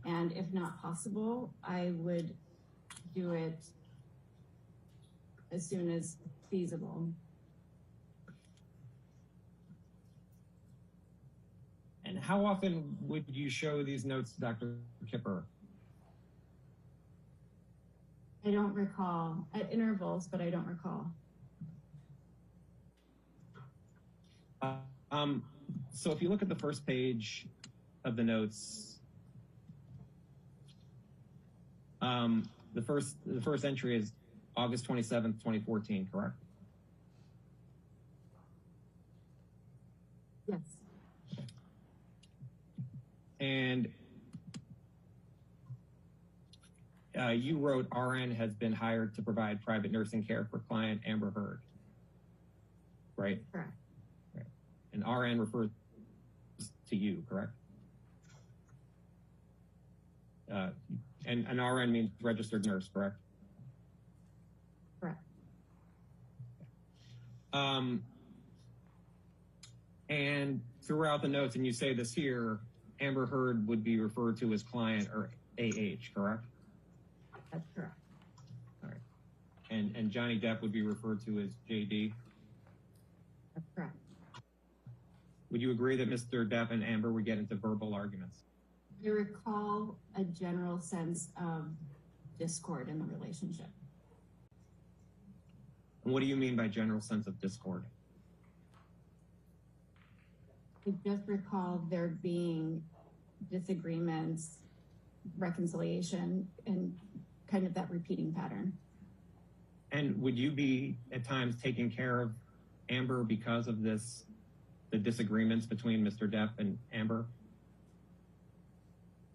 O: And if not possible, I would do it as soon as feasible.
N: And how often would you show these notes to Dr. Kipper?
O: I don't recall. At intervals, but I don't recall.
N: So if you look at the first page of the notes, the first entry is August 27th, 2014, correct?
O: Yes.
N: And you wrote RN has been hired to provide private nursing care for client Amber Heard, right?
O: Correct.
N: Right. And RN refers to you, correct? And an RN means registered nurse, correct?
O: Correct.
N: And throughout the notes, and you say this here, Amber Heard would be referred to as client or AH, correct?
O: That's correct.
N: All right. And Johnny Depp would be referred to as JD?
O: That's correct.
N: Would you agree that Mr. Depp and Amber would get into verbal arguments?
O: I recall a general sense of discord in the relationship.
N: And what do you mean by general sense of discord?
O: I just recall there being disagreements, reconciliation, and kind of that repeating pattern.
N: And would you be at times taking care of Amber because of the disagreements between Mr. Depp and Amber?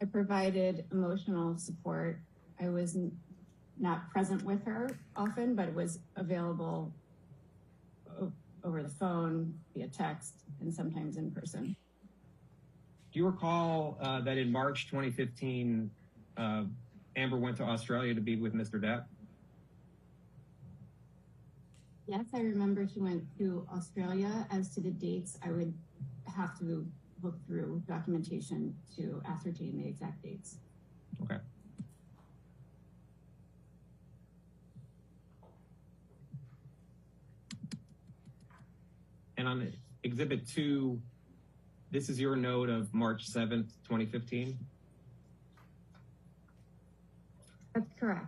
O: I provided emotional support. I was not present with her often, but was available over the phone, via text, and sometimes in person.
N: Do you recall that in March 2015, Amber went to Australia to be with Mr. Depp?
O: Yes, I remember she went to Australia. As to the dates, I would have to look through documentation to ascertain the exact dates.
N: Okay. And on Exhibit 2, this is your note of March 7th, 2015?
O: That's correct.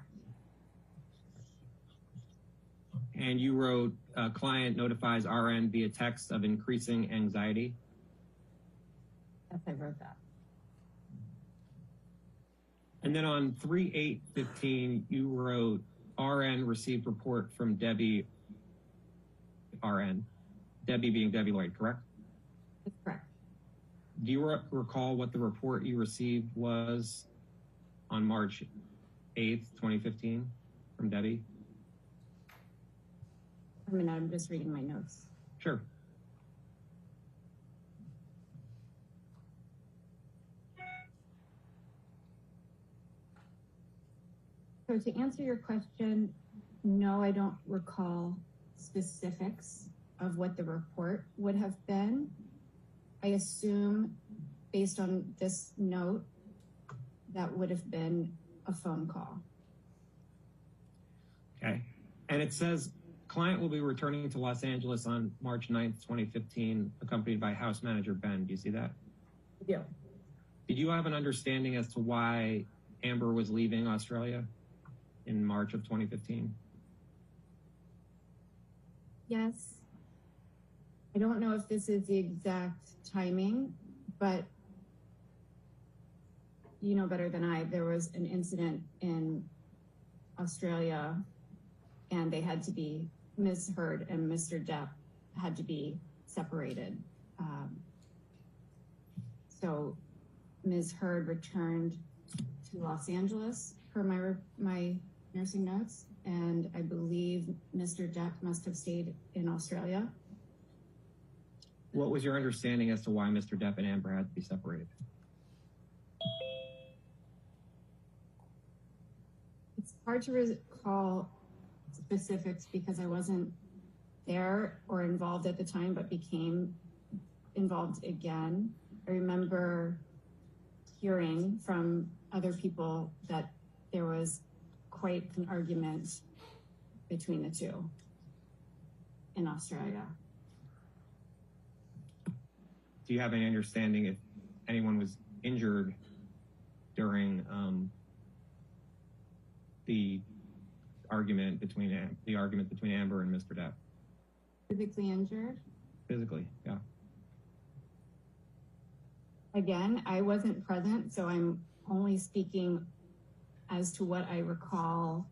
N: And you wrote, client notifies RN via text of increasing anxiety?
O: Yes, I wrote that.
N: And then on 3/8/15, you wrote, RN received report from Debbie RN. Debbie being Debbie Lloyd, correct?
O: That's correct.
N: Do you recall what the report you received was on March 8th, 2015 from Debbie?
O: I mean, I'm just reading my notes.
N: Sure.
O: So to answer your question, no, I don't recall specifics of what the report would have been. I assume, based on this note, that would have been a phone call.
N: Okay. And it says, client will be returning to Los Angeles on March 9th, 2015, accompanied by house manager Ben. Do you see that?
O: Yeah.
N: Did you have an understanding as to why Amber was leaving Australia in March of 2015?
O: Yes. I don't know if this is the exact timing, but you know better than I, there was an incident in Australia and they had to be, Ms. Heard and Mr. Depp had to be separated. So Ms. Heard returned to Los Angeles per my nursing notes, and I believe Mr. Depp must have stayed in Australia.
N: What was your understanding as to why Mr. Depp and Amber had to be separated?
O: It's hard to recall specifics because I wasn't there or involved at the time, but became involved again. I remember hearing from other people that there was quite an argument between the two in Australia.
N: Do you have any understanding if anyone was injured during the argument between Amber and Mr. Depp?
O: Physically injured?
N: Physically, yeah.
O: Again, I wasn't present, so I'm only speaking as to what I recall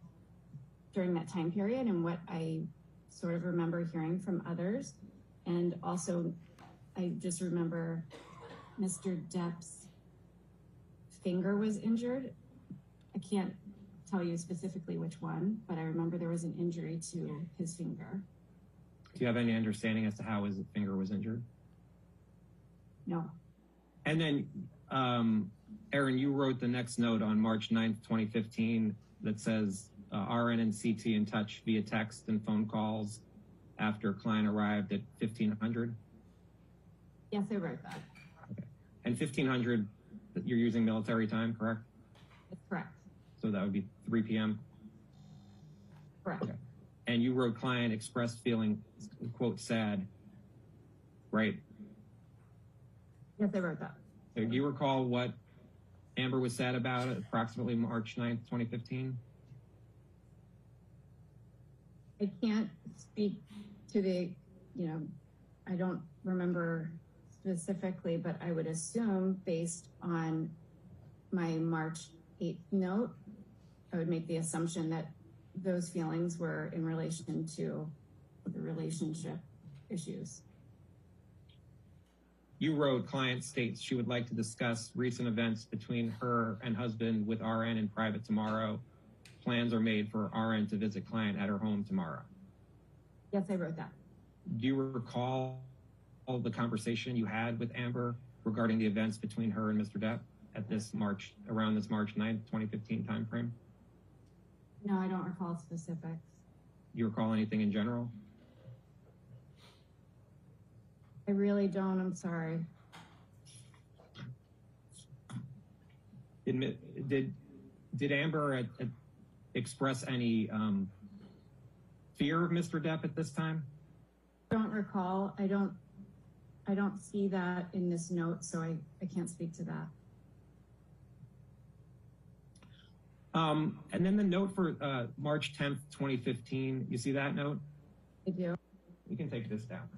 O: during that time period and what I sort of remember hearing from others. And also, I just remember Mr. Depp's finger was injured. I can't tell you specifically which one, but I remember there was an injury to his finger.
N: Do you have any understanding as to how his finger was injured?
O: No.
N: And then, Aaron, you wrote the next note on March 9th, 2015 that says RN and CT in touch via text and phone calls after client arrived at 1500.
O: Yes, I wrote that.
N: Okay. And 1500, you're using military time, correct?
O: That's correct.
N: So that would be 3 p.m.?
O: Correct.
N: Okay. And you wrote client expressed feeling, quote, sad, right?
O: Yes, I wrote that.
N: So do you recall what Amber was sad about at approximately March 9th, 2015?
O: I can't speak to the, I don't remember specifically, but I would assume based on my March 8th note, I would make the assumption that those feelings were in relation to the relationship issues.
N: You wrote, client states she would like to discuss recent events between her and husband with RN in private tomorrow. Plans are made for RN to visit client at her home tomorrow.
O: Yes, I wrote that.
N: Do you recall the conversation you had with Amber regarding the events between her and Mr. Depp at around this March 9th, 2015 timeframe?
O: No, I don't recall specifics.
N: Do you recall anything in general?
O: I really don't, I'm sorry.
N: Did Amber express any fear of Mr. Depp at this time?
O: I don't recall. I don't see that in this note, so I can't speak to that.
N: And then the note for March 10th, 2015, you see that note?
O: I do.
N: You can take this down.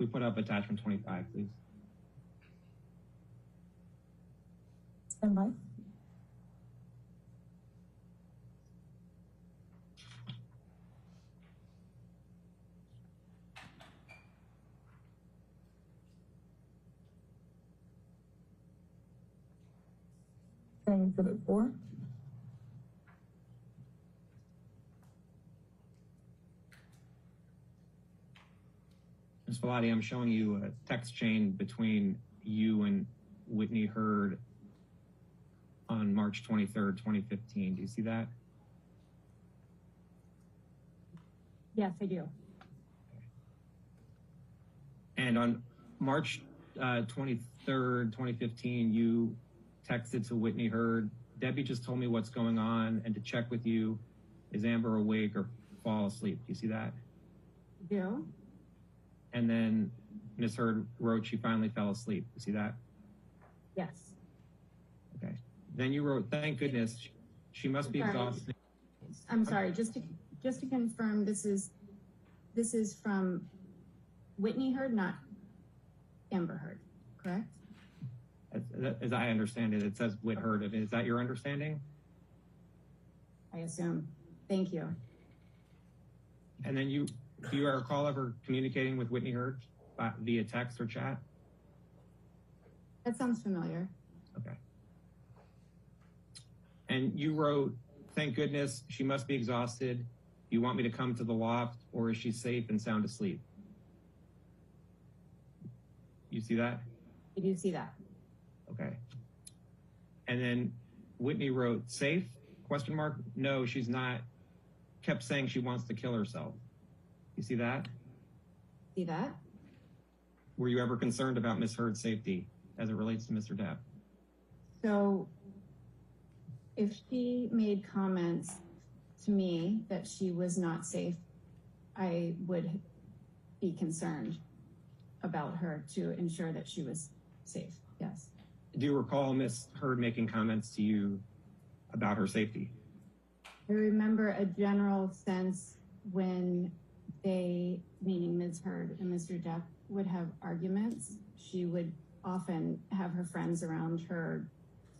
N: we put up attachment 25, please.
O: Stand by. Exhibit 4.
N: Ms. Velati, I'm showing you a text chain between you and Whitney Hurd on March 23rd, 2015. Do you see that?
O: Yes, I do.
N: And on March 23rd, 2015, you texted to Whitney Hurd, Debbie just told me what's going on and to check with you, is Amber awake or fall asleep? Do you see that?
O: I do.
N: And then Ms. Hurd wrote she finally fell asleep. You see that?
O: Yes.
N: Okay. Then you wrote, thank goodness, she must be exhausted.
O: I'm sorry, just to confirm, this is from Whitney Hurd, not Amber Hurd, correct?
N: As I understand it, it says Whit Hurd. Is that your understanding?
O: I assume. Thank you.
N: And then do you recall ever communicating with Whitney Hurd via text or chat?
O: That sounds familiar.
N: Okay. And you wrote, thank goodness, she must be exhausted. Do you want me to come to the loft, or is she safe and sound asleep? You see that?
O: I do see that.
N: Okay. And then Whitney wrote, safe? Question mark? No, she's not. Kept saying she wants to kill herself. You see that?
O: See that?
N: Were you ever concerned about Ms. Hurd's safety as it relates to Mr. Depp?
O: So if she made comments to me that she was not safe, I would be concerned about her to ensure that she was safe. Yes.
N: Do you recall Ms. Hurd making comments to you about her safety?
O: I remember a general sense when they, meaning Ms. Hurd and Mr. Depp, would have arguments. She would often have her friends around her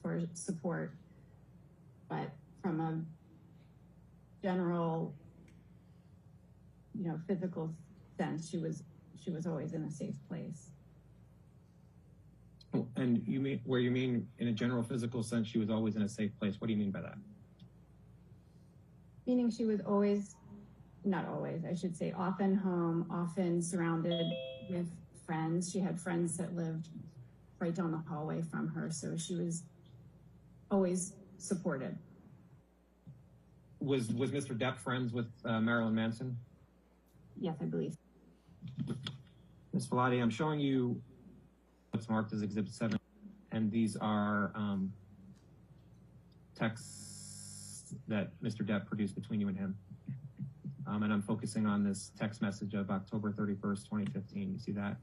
O: for support, but from a general, physical sense, she was always in a safe place.
N: And you mean in a general physical sense, she was always in a safe place? What do you mean by that?
O: Meaning she was always, not always, I should say, often home, often surrounded with friends. She had friends that lived right down the hallway from her, so she was always supported.
N: Was Mr. Depp friends with Marilyn Manson?
O: Yes, I believe.
N: Ms. Velati, I'm showing you what's marked as Exhibit 7, and these are texts that Mr. Depp produced between you and him. And I'm focusing on this text message of October 31st, 2015. You see that?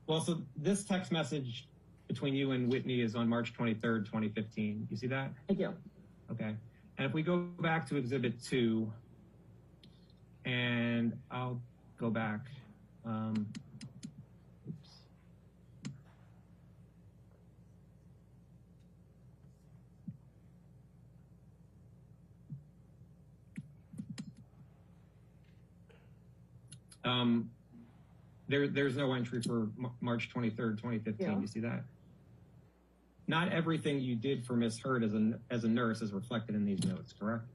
N: Well, so this text message between you and Whitney is on March 23rd, 2015. You see that?
O: I do.
N: Okay. And if we go back to Exhibit 2, and I'll go back. Oops. There's no entry for March 23rd, 2015. Yeah. You see that? Not everything you did for Ms. Hurd as a nurse is reflected in these notes, correct?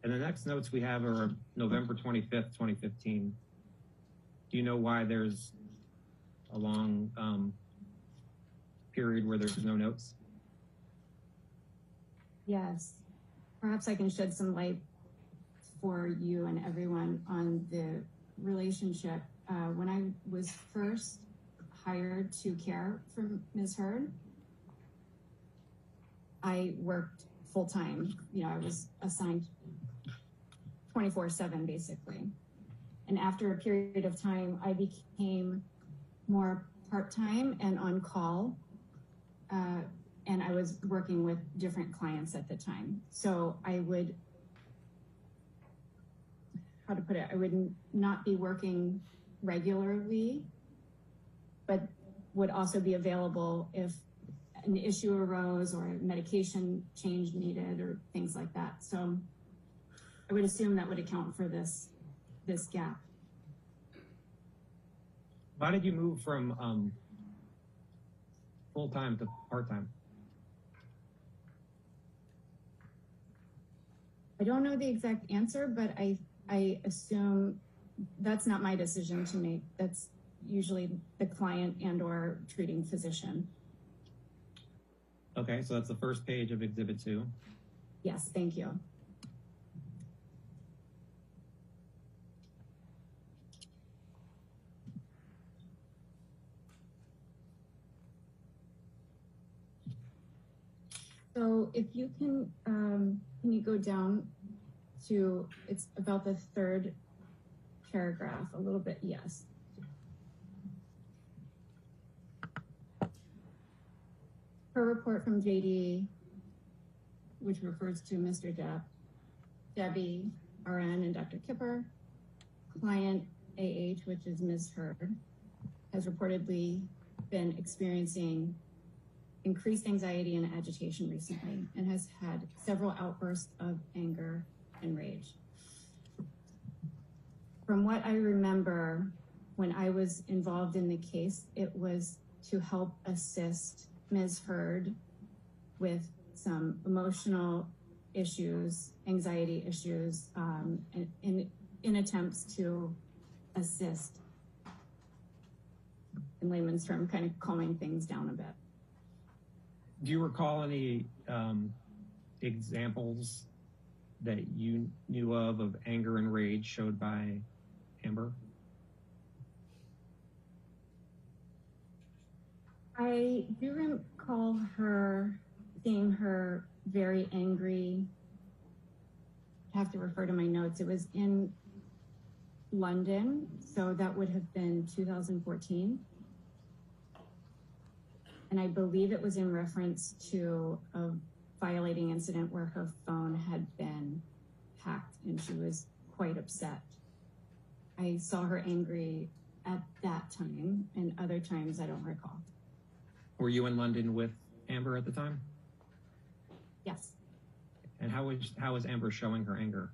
N: And the next notes we have are November 25th, 2015. Do you know why there's a long period where there's no notes?
O: Yes. Perhaps I can shed some light for you and everyone on the relationship. When I was first hired to care for Ms. Hurd, I worked full-time. I was assigned 24/7 basically. And after a period of time, I became more part-time and on call. And I was working with different clients at the time. So I would, how to put it, I would not be working regularly, but would also be available if an issue arose or a medication change needed or things like that. So I would assume that would account for this gap.
N: Why did you move from full-time to part-time?
O: I don't know the exact answer, but I assume that's not my decision to make. That's usually the client and or treating physician.
N: Okay, so that's the first page of Exhibit 2.
O: Yes, thank you. So if you can you go down to, it's about the third paragraph, a little bit, yes. Per report from JD, which refers to Mr. Depp, Debbie, RN, and Dr. Kipper, client AH, which is Ms. Heard, has reportedly been experiencing increased anxiety and agitation recently and has had several outbursts of anger and rage. From what I remember, when I was involved in the case, it was to help assist Ms. Heard with some emotional issues, anxiety issues, in attempts to assist, in layman's term, kind of calming things down a bit.
N: Do you recall any examples that you knew of anger and rage showed by Amber?
O: I do recall seeing her very angry. I have to refer to my notes. It was in London, so that would have been 2014. And I believe it was in reference to a violating incident where her phone had been hacked and she was quite upset. I saw her angry at that time, and other times I don't recall.
N: Were you in London with Amber at the time?
O: Yes.
N: And how was Amber showing her anger?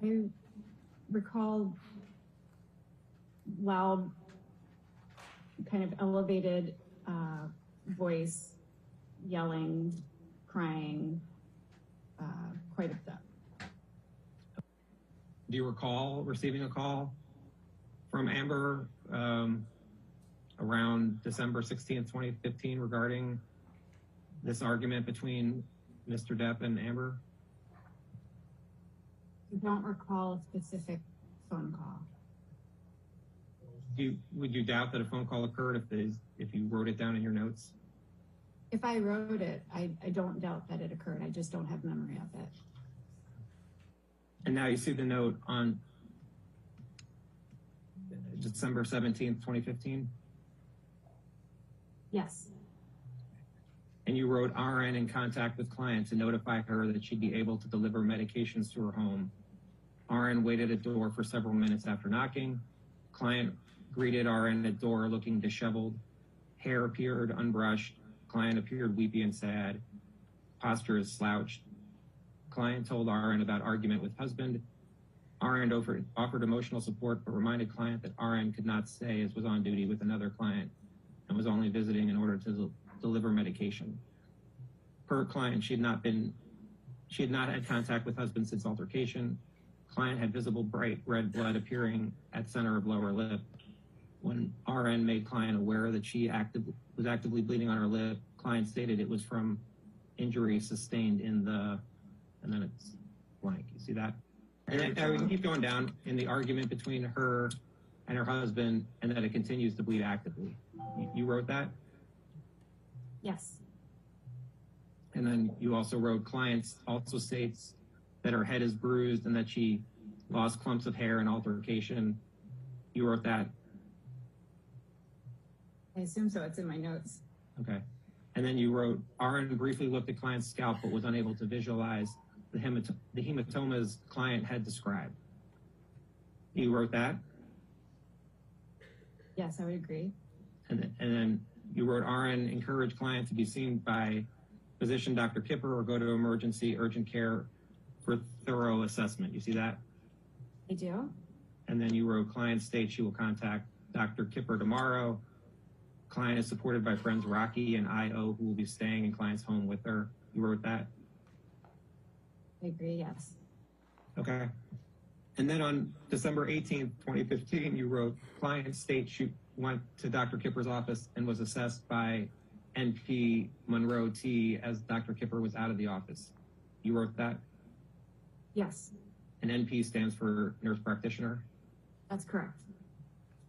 O: I recall loud, kind of elevated voice, yelling, crying, quite upset.
N: Do you recall receiving a call from Amber around December 16th, 2015 regarding this argument between Mr. Depp and Amber?
O: I don't recall a specific phone call.
N: Would you doubt that a phone call occurred if you wrote it down in your notes?
O: If I wrote it, I don't doubt that it occurred. I just don't have memory of it.
N: And now you see the note on December 17th, 2015?
O: Yes.
N: And you wrote RN in contact with client to notify her that she'd be able to deliver medications to her home. RN waited at door for several minutes after knocking. Client greeted RN at door looking disheveled. Hair appeared unbrushed. Client appeared weepy and sad. Posture is slouched. Client told RN about argument with husband. RN offered emotional support but reminded client that RN could not stay as was on duty with another client and was only visiting in order to deliver medication. Per client, she had not had contact with husband since altercation. Client had visible bright red blood appearing at center of lower lip. When RN made client aware that she was actively bleeding on her lip, client stated it was from injury sustained in the, and then it's blank. You see that? And then we can keep going down in the argument between her and her husband, and that it continues to bleed actively. You wrote that?
O: Yes.
N: And then you also wrote clients also states that her head is bruised and that she lost clumps of hair in altercation. You wrote that?
O: I assume so. It's in my notes.
N: Okay. And then you wrote, RN briefly looked at client's scalp but was unable to visualize the hematomas client had described. You wrote that?
O: Yes, I would agree.
N: And then you wrote RN encourage client to be seen by physician Dr. Kipper or go to emergency urgent care for thorough assessment. You see that?
O: I do.
N: And then you wrote client states she will contact Dr. Kipper tomorrow. Client is supported by friends Rocky and IO who will be staying in client's home with her. You wrote that?
O: I agree, yes.
N: Okay. And then on December 18th, 2015, you wrote client states she went to Dr. Kipper's office and was assessed by NP Monroe T as Dr. Kipper was out of the office. You wrote that?
O: Yes,
N: And NP stands for nurse practitioner.
O: that's correct.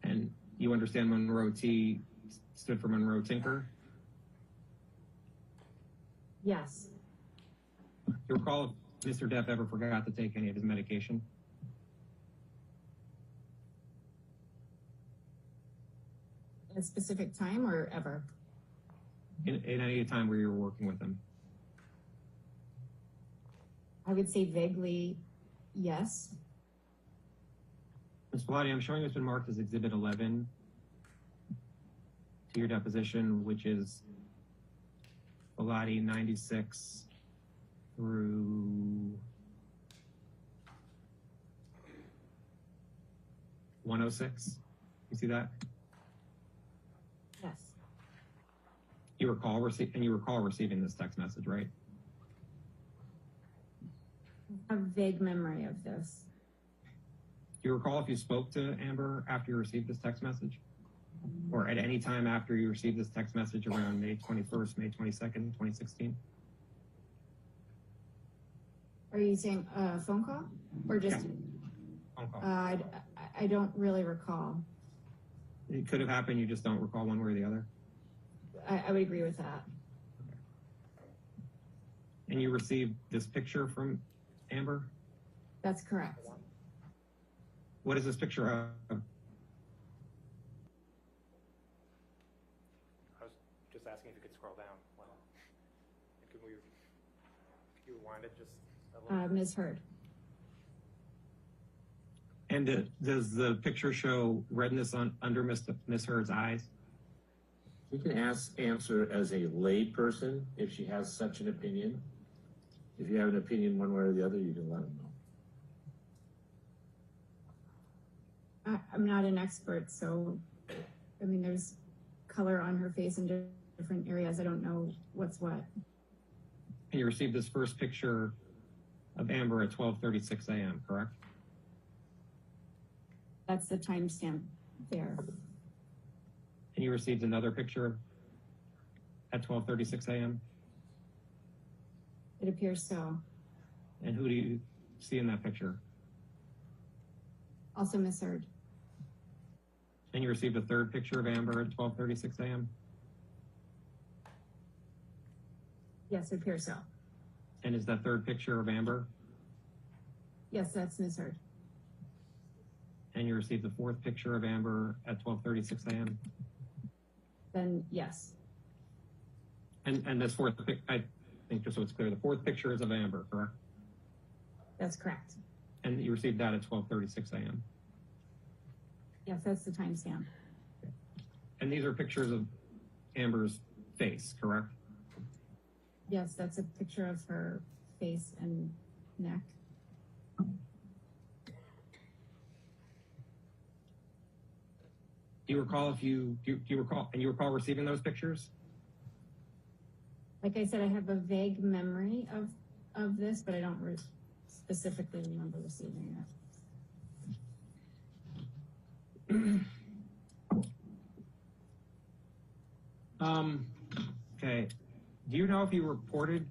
N: And you understand Monroe T stood for Monroe Tinker?
O: Yes,
N: Do you recall if Mr. Depp ever forgot to take any of his medication?
O: at a specific time or ever?
N: In any time where you were working with him?
O: I would say vaguely, yes.
N: Ms. Bellotti, I'm showing it's been marked as Exhibit 11 to your deposition, which is Bellotti 96 through 106. You see that?
O: Yes,
N: You recall receiving this text message, right?
O: a vague memory of this.
N: Do you recall if you spoke to Amber after you received this text message? Or at any time after you received this text message around May 21st, May 22nd, 2016?
O: Are you saying a phone call or just?
N: Yeah. Phone call.
O: I don't really recall.
N: It could have happened, you just don't recall one way or the other?
O: I would agree with that.
N: And you received this picture from Amber?
O: That's correct.
N: What is this picture of?
K: I was just asking if you could scroll down. Well, could you rewind it just a little?
O: Ms. Heard.
N: And does the picture show redness under Miss Heard's eyes?
P: You can answer as a lay person if she has such an opinion. If you have an opinion one way or the other, you can let them know.
O: I'm not an expert, so, I mean, there's color on her face in different areas. I don't know what's what.
N: And you received this first picture of Amber at 12:36 a.m., correct?
O: That's the timestamp there.
N: And you received another picture at 12:36 a.m.?
O: It appears so.
N: And who do you see in that picture?
O: Also Ms. Heard.
N: And you received a third picture of Amber at 12:36 a.m.?
O: Yes, it appears so.
N: And is that third picture of Amber?
O: Yes, that's Ms. Heard.
N: And you received the fourth picture of Amber at 12:36 a.m.?
O: Then yes.
N: And this fourth, I think just so it's clear, the fourth picture is of Amber, correct?
O: That's correct.
N: And you received that at 12:36 a.m.?
O: Yes, that's the timestamp.
N: And these are pictures of Amber's face, correct?
O: Yes, that's a picture of her face and neck.
N: Do you recall you recall receiving those pictures?
O: Like I said, I have a vague memory of this, but I don't specifically remember receiving it.
N: Okay. Do you know if you reported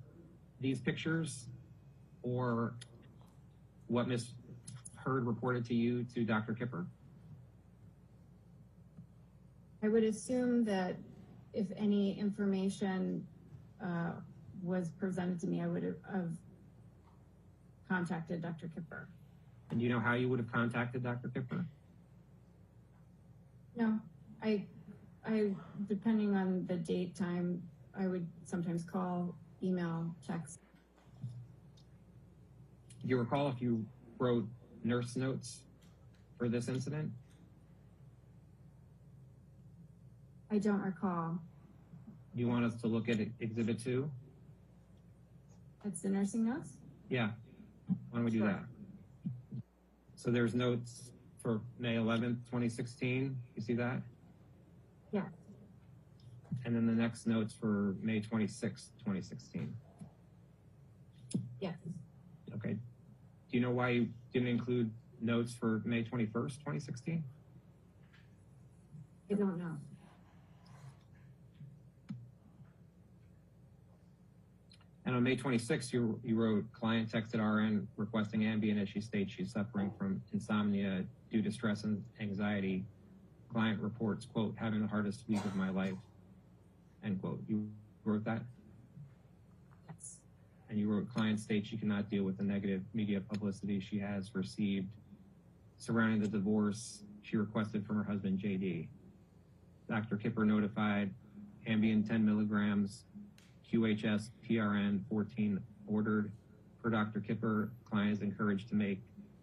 N: these pictures or what Ms. Heard reported to you to Dr. Kipper?
O: I would assume that if any information was presented to me, I would have contacted Dr. Kipper.
N: And do you know how you would have contacted Dr. Kipper?
O: No, I depending on the date, time, I would sometimes call, email, text.
N: Do you recall if you wrote nurse notes for this incident?
O: I don't recall.
N: Do you want us to look at Exhibit 2?
O: That's the nursing notes?
N: Yeah. Why don't we do that? So there's notes for May 11th, 2016. You see that?
O: Yeah.
N: And then the next notes for May 26th, 2016.
O: Yes.
N: Okay. Do you know why you didn't include notes for May 21st, 2016?
O: I don't know.
N: And on May 26th, you wrote, client texted RN requesting Ambien as she states she's suffering from insomnia due to stress and anxiety. Client reports, quote, having the hardest week of my life, end quote. You wrote that?
O: Yes.
N: And you wrote, client states she cannot deal with the negative media publicity she has received surrounding the divorce she requested from her husband, JD. Dr. Kipper notified Ambien 10 milligrams, QHS PRN 14 ordered. Per Dr. Kipper, client is encouraged to make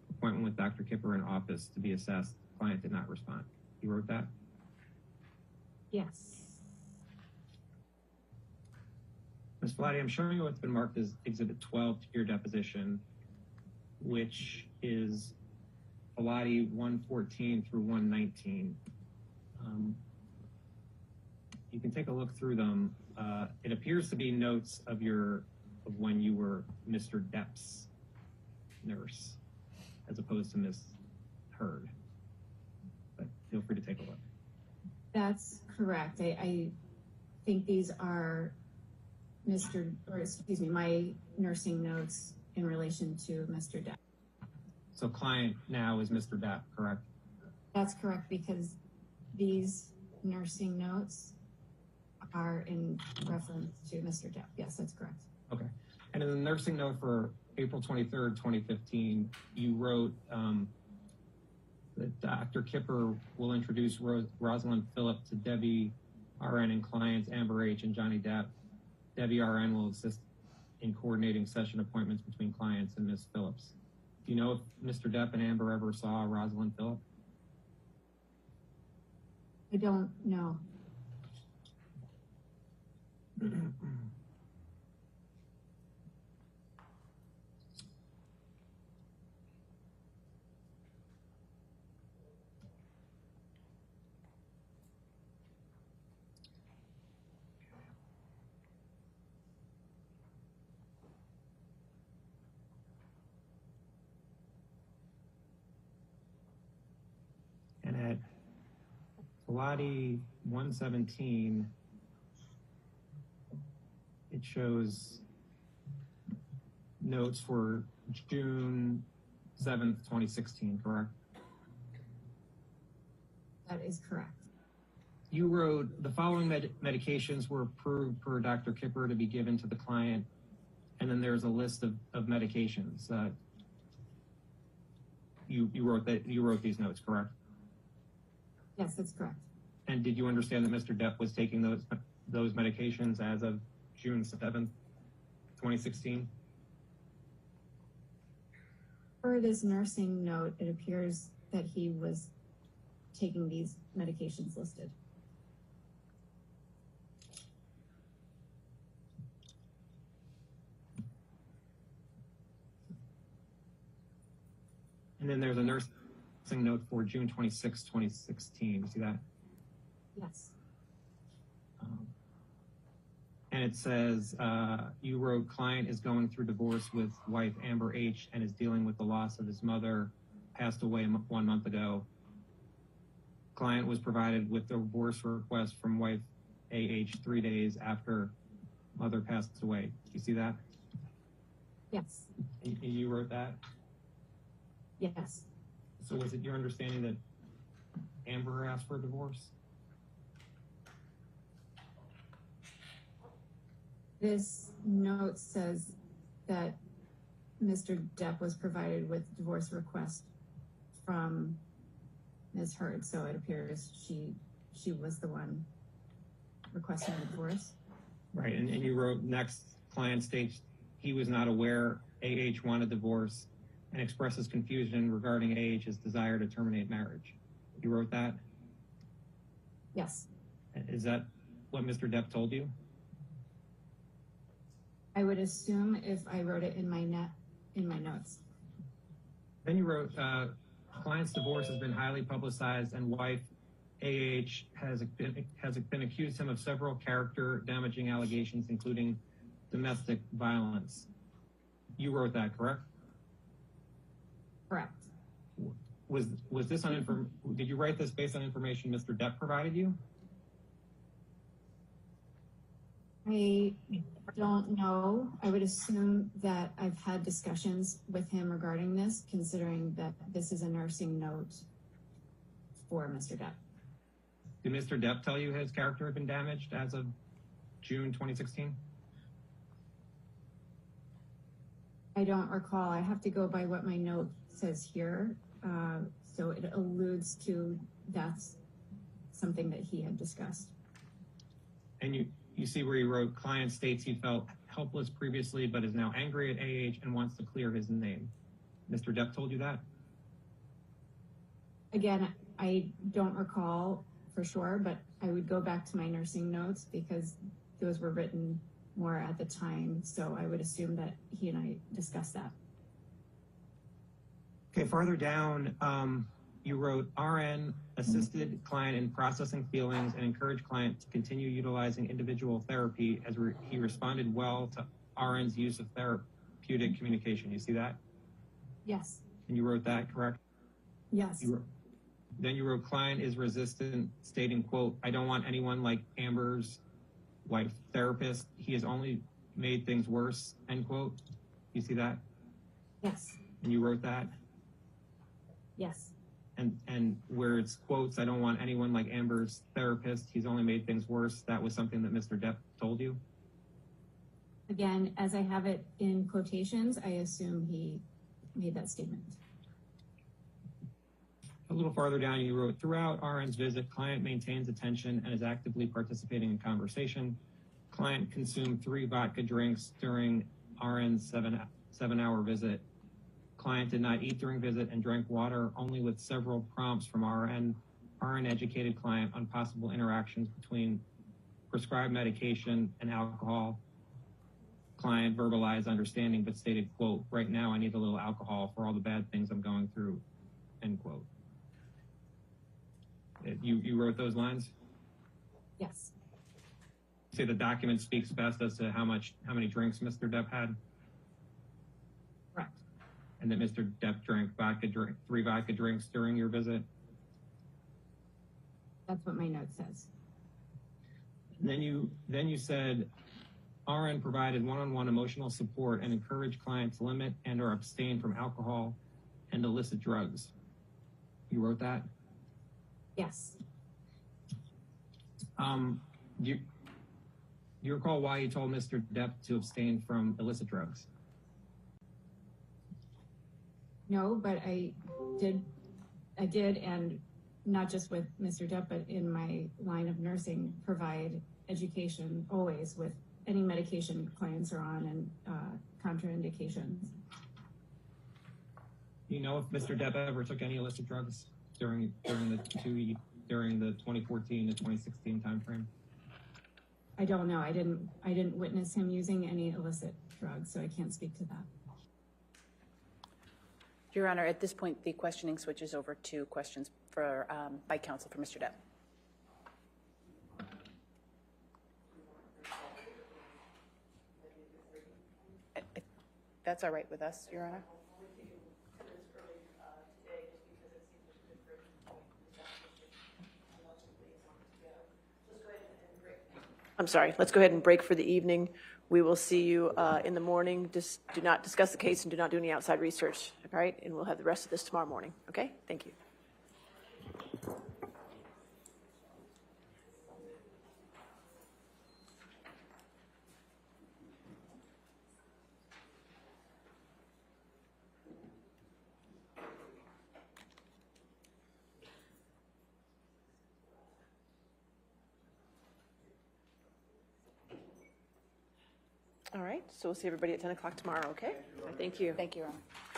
N: appointment with Dr. Kipper in office to be assessed. Client did not respond. You wrote that?
O: Yes.
N: Ms. Vladi, I'm showing you what's been marked as Exhibit 12 to your deposition, which is Vladi 114 through 119. You can take a look through them. It appears to be notes of when you were Mr. Depp's nurse, as opposed to Ms. Heard. But feel free to take a look.
O: That's correct. I think these are my nursing notes in relation to Mr. Depp.
N: So client now is Mr. Depp, correct?
O: That's correct, because these nursing notes are in reference to Mr. Depp. Yes, that's correct.
N: Okay. And in the nursing note for April 23rd, 2015, you wrote that Dr. Kipper will introduce Rosalind Phillip to Debbie RN and clients Amber H. and Johnny Depp. Debbie RN will assist in coordinating session appointments between clients and Ms. Phillips. Do you know if Mr. Depp and Amber ever saw Rosalind Phillip?
O: I don't know.
N: And at Pilates 117, it shows notes for June 7th, 2016, correct?
O: That is correct.
N: You wrote, the following medications were approved per Dr. Kipper to be given to the client, and then there's a list of medications. You wrote these notes, correct?
O: Yes, that's correct.
N: And did you understand that Mr. Depp was taking those medications as of June 7th, 2016?
O: For this nursing note, it appears that he was taking these medications listed.
N: And then there's a nursing note for June 26, 2016. You see that?
O: Yes.
N: And it says, you wrote, client is going through divorce with wife Amber H. and is dealing with the loss of his mother, passed away 1 month ago. Client was provided with the divorce request from wife AH 3 days after mother passed away. Do you see that?
O: Yes.
N: And you wrote that?
O: Yes.
N: So was it your understanding that Amber asked for a divorce?
O: This note says that Mr. Depp was provided with divorce request from Ms. Heard, so it appears she was the one requesting the divorce.
N: Right, and you wrote, next, client states he was not aware AH wanted divorce and expresses confusion regarding AH's desire to terminate marriage. You wrote that?
O: Yes.
N: Is that what Mr. Depp told you?
O: I would assume if I wrote it in my notes.
N: Then you wrote, client's divorce has been highly publicized and wife AH has been accused him of several character damaging allegations, including domestic violence. You wrote that, correct?
O: Correct.
N: Was this did you write this based on information Mr. Depp provided you?
O: I don't know. I would assume that I've had discussions with him regarding this, considering that this is a nursing note for Mr. Depp.
N: Did Mr. Depp tell you his character had been damaged as of June 2016?
O: I don't recall. I have to go by what my note says here. So it alludes to that's something that he had discussed.
N: And you see where you wrote, client states he felt helpless previously but is now angry at AH and wants to clear his name. Mr. Depp told you that?
O: Again, I don't recall for sure, but I would go back to my nursing notes because those were written more at the time. So I would assume that he and I discussed that.
N: Okay, farther down, you wrote, RN assisted client in processing feelings and encouraged client to continue utilizing individual therapy as he responded well to RN's use of therapeutic communication. You see that?
O: Yes.
N: And you wrote that, correct?
O: Yes.
N: Then you wrote, client is resistant, stating, quote, I don't want anyone like Amber's wife therapist. He has only made things worse, end quote. You see that?
O: Yes.
N: And you wrote that?
O: Yes.
N: And where it's quotes, I don't want anyone like Amber's therapist. He's only made things worse. That was something that Mr. Depp told you?
O: Again, as I have it in quotations, I assume he made that statement.
N: A little farther down, you wrote, throughout RN's visit, client maintains attention and is actively participating in conversation. Client consumed 3 vodka drinks during RN's seven-hour visit. Client did not eat during visit and drank water only with several prompts from RN. RN educated client on possible interactions between prescribed medication and alcohol. Client verbalized understanding but stated, quote, right now I need a little alcohol for all the bad things I'm going through, end quote. You wrote those lines?
O: Yes.
N: Say the document speaks best as to how many drinks Mr. Depp had?
O: Correct.
N: And that Mr. Depp drank 3 vodka drinks during your visit?
O: That's what my note says.
N: And then you said RN provided one-on-one emotional support and encouraged clients to limit and or abstain from alcohol and illicit drugs. You wrote that?
O: Yes.
N: Do you recall why you told Mr. Depp to abstain from illicit drugs?
O: No, but I did, and not just with Mr. Depp, but in my line of nursing, provide education always with any medication clients are on and contraindications.
N: Do you know if Mr. Depp ever took any illicit drugs during the 2014 to 2016 timeframe?
O: I don't know. I didn't witness him using any illicit drugs, so I can't speak to that.
Q: Your Honor, at this point, the questioning switches over to questions for by counsel for Mr. Depp. That's all right with us, Your Honor.
C: I'm sorry, let's go ahead and break for the evening. We will see you in the morning. Just do not discuss the case and do not do any outside research, all right? And we'll have the rest of this tomorrow morning, okay? Thank you. All right, so we'll see everybody at 10 o'clock tomorrow, okay? Thank you.
Q: Thank you, Your Honor.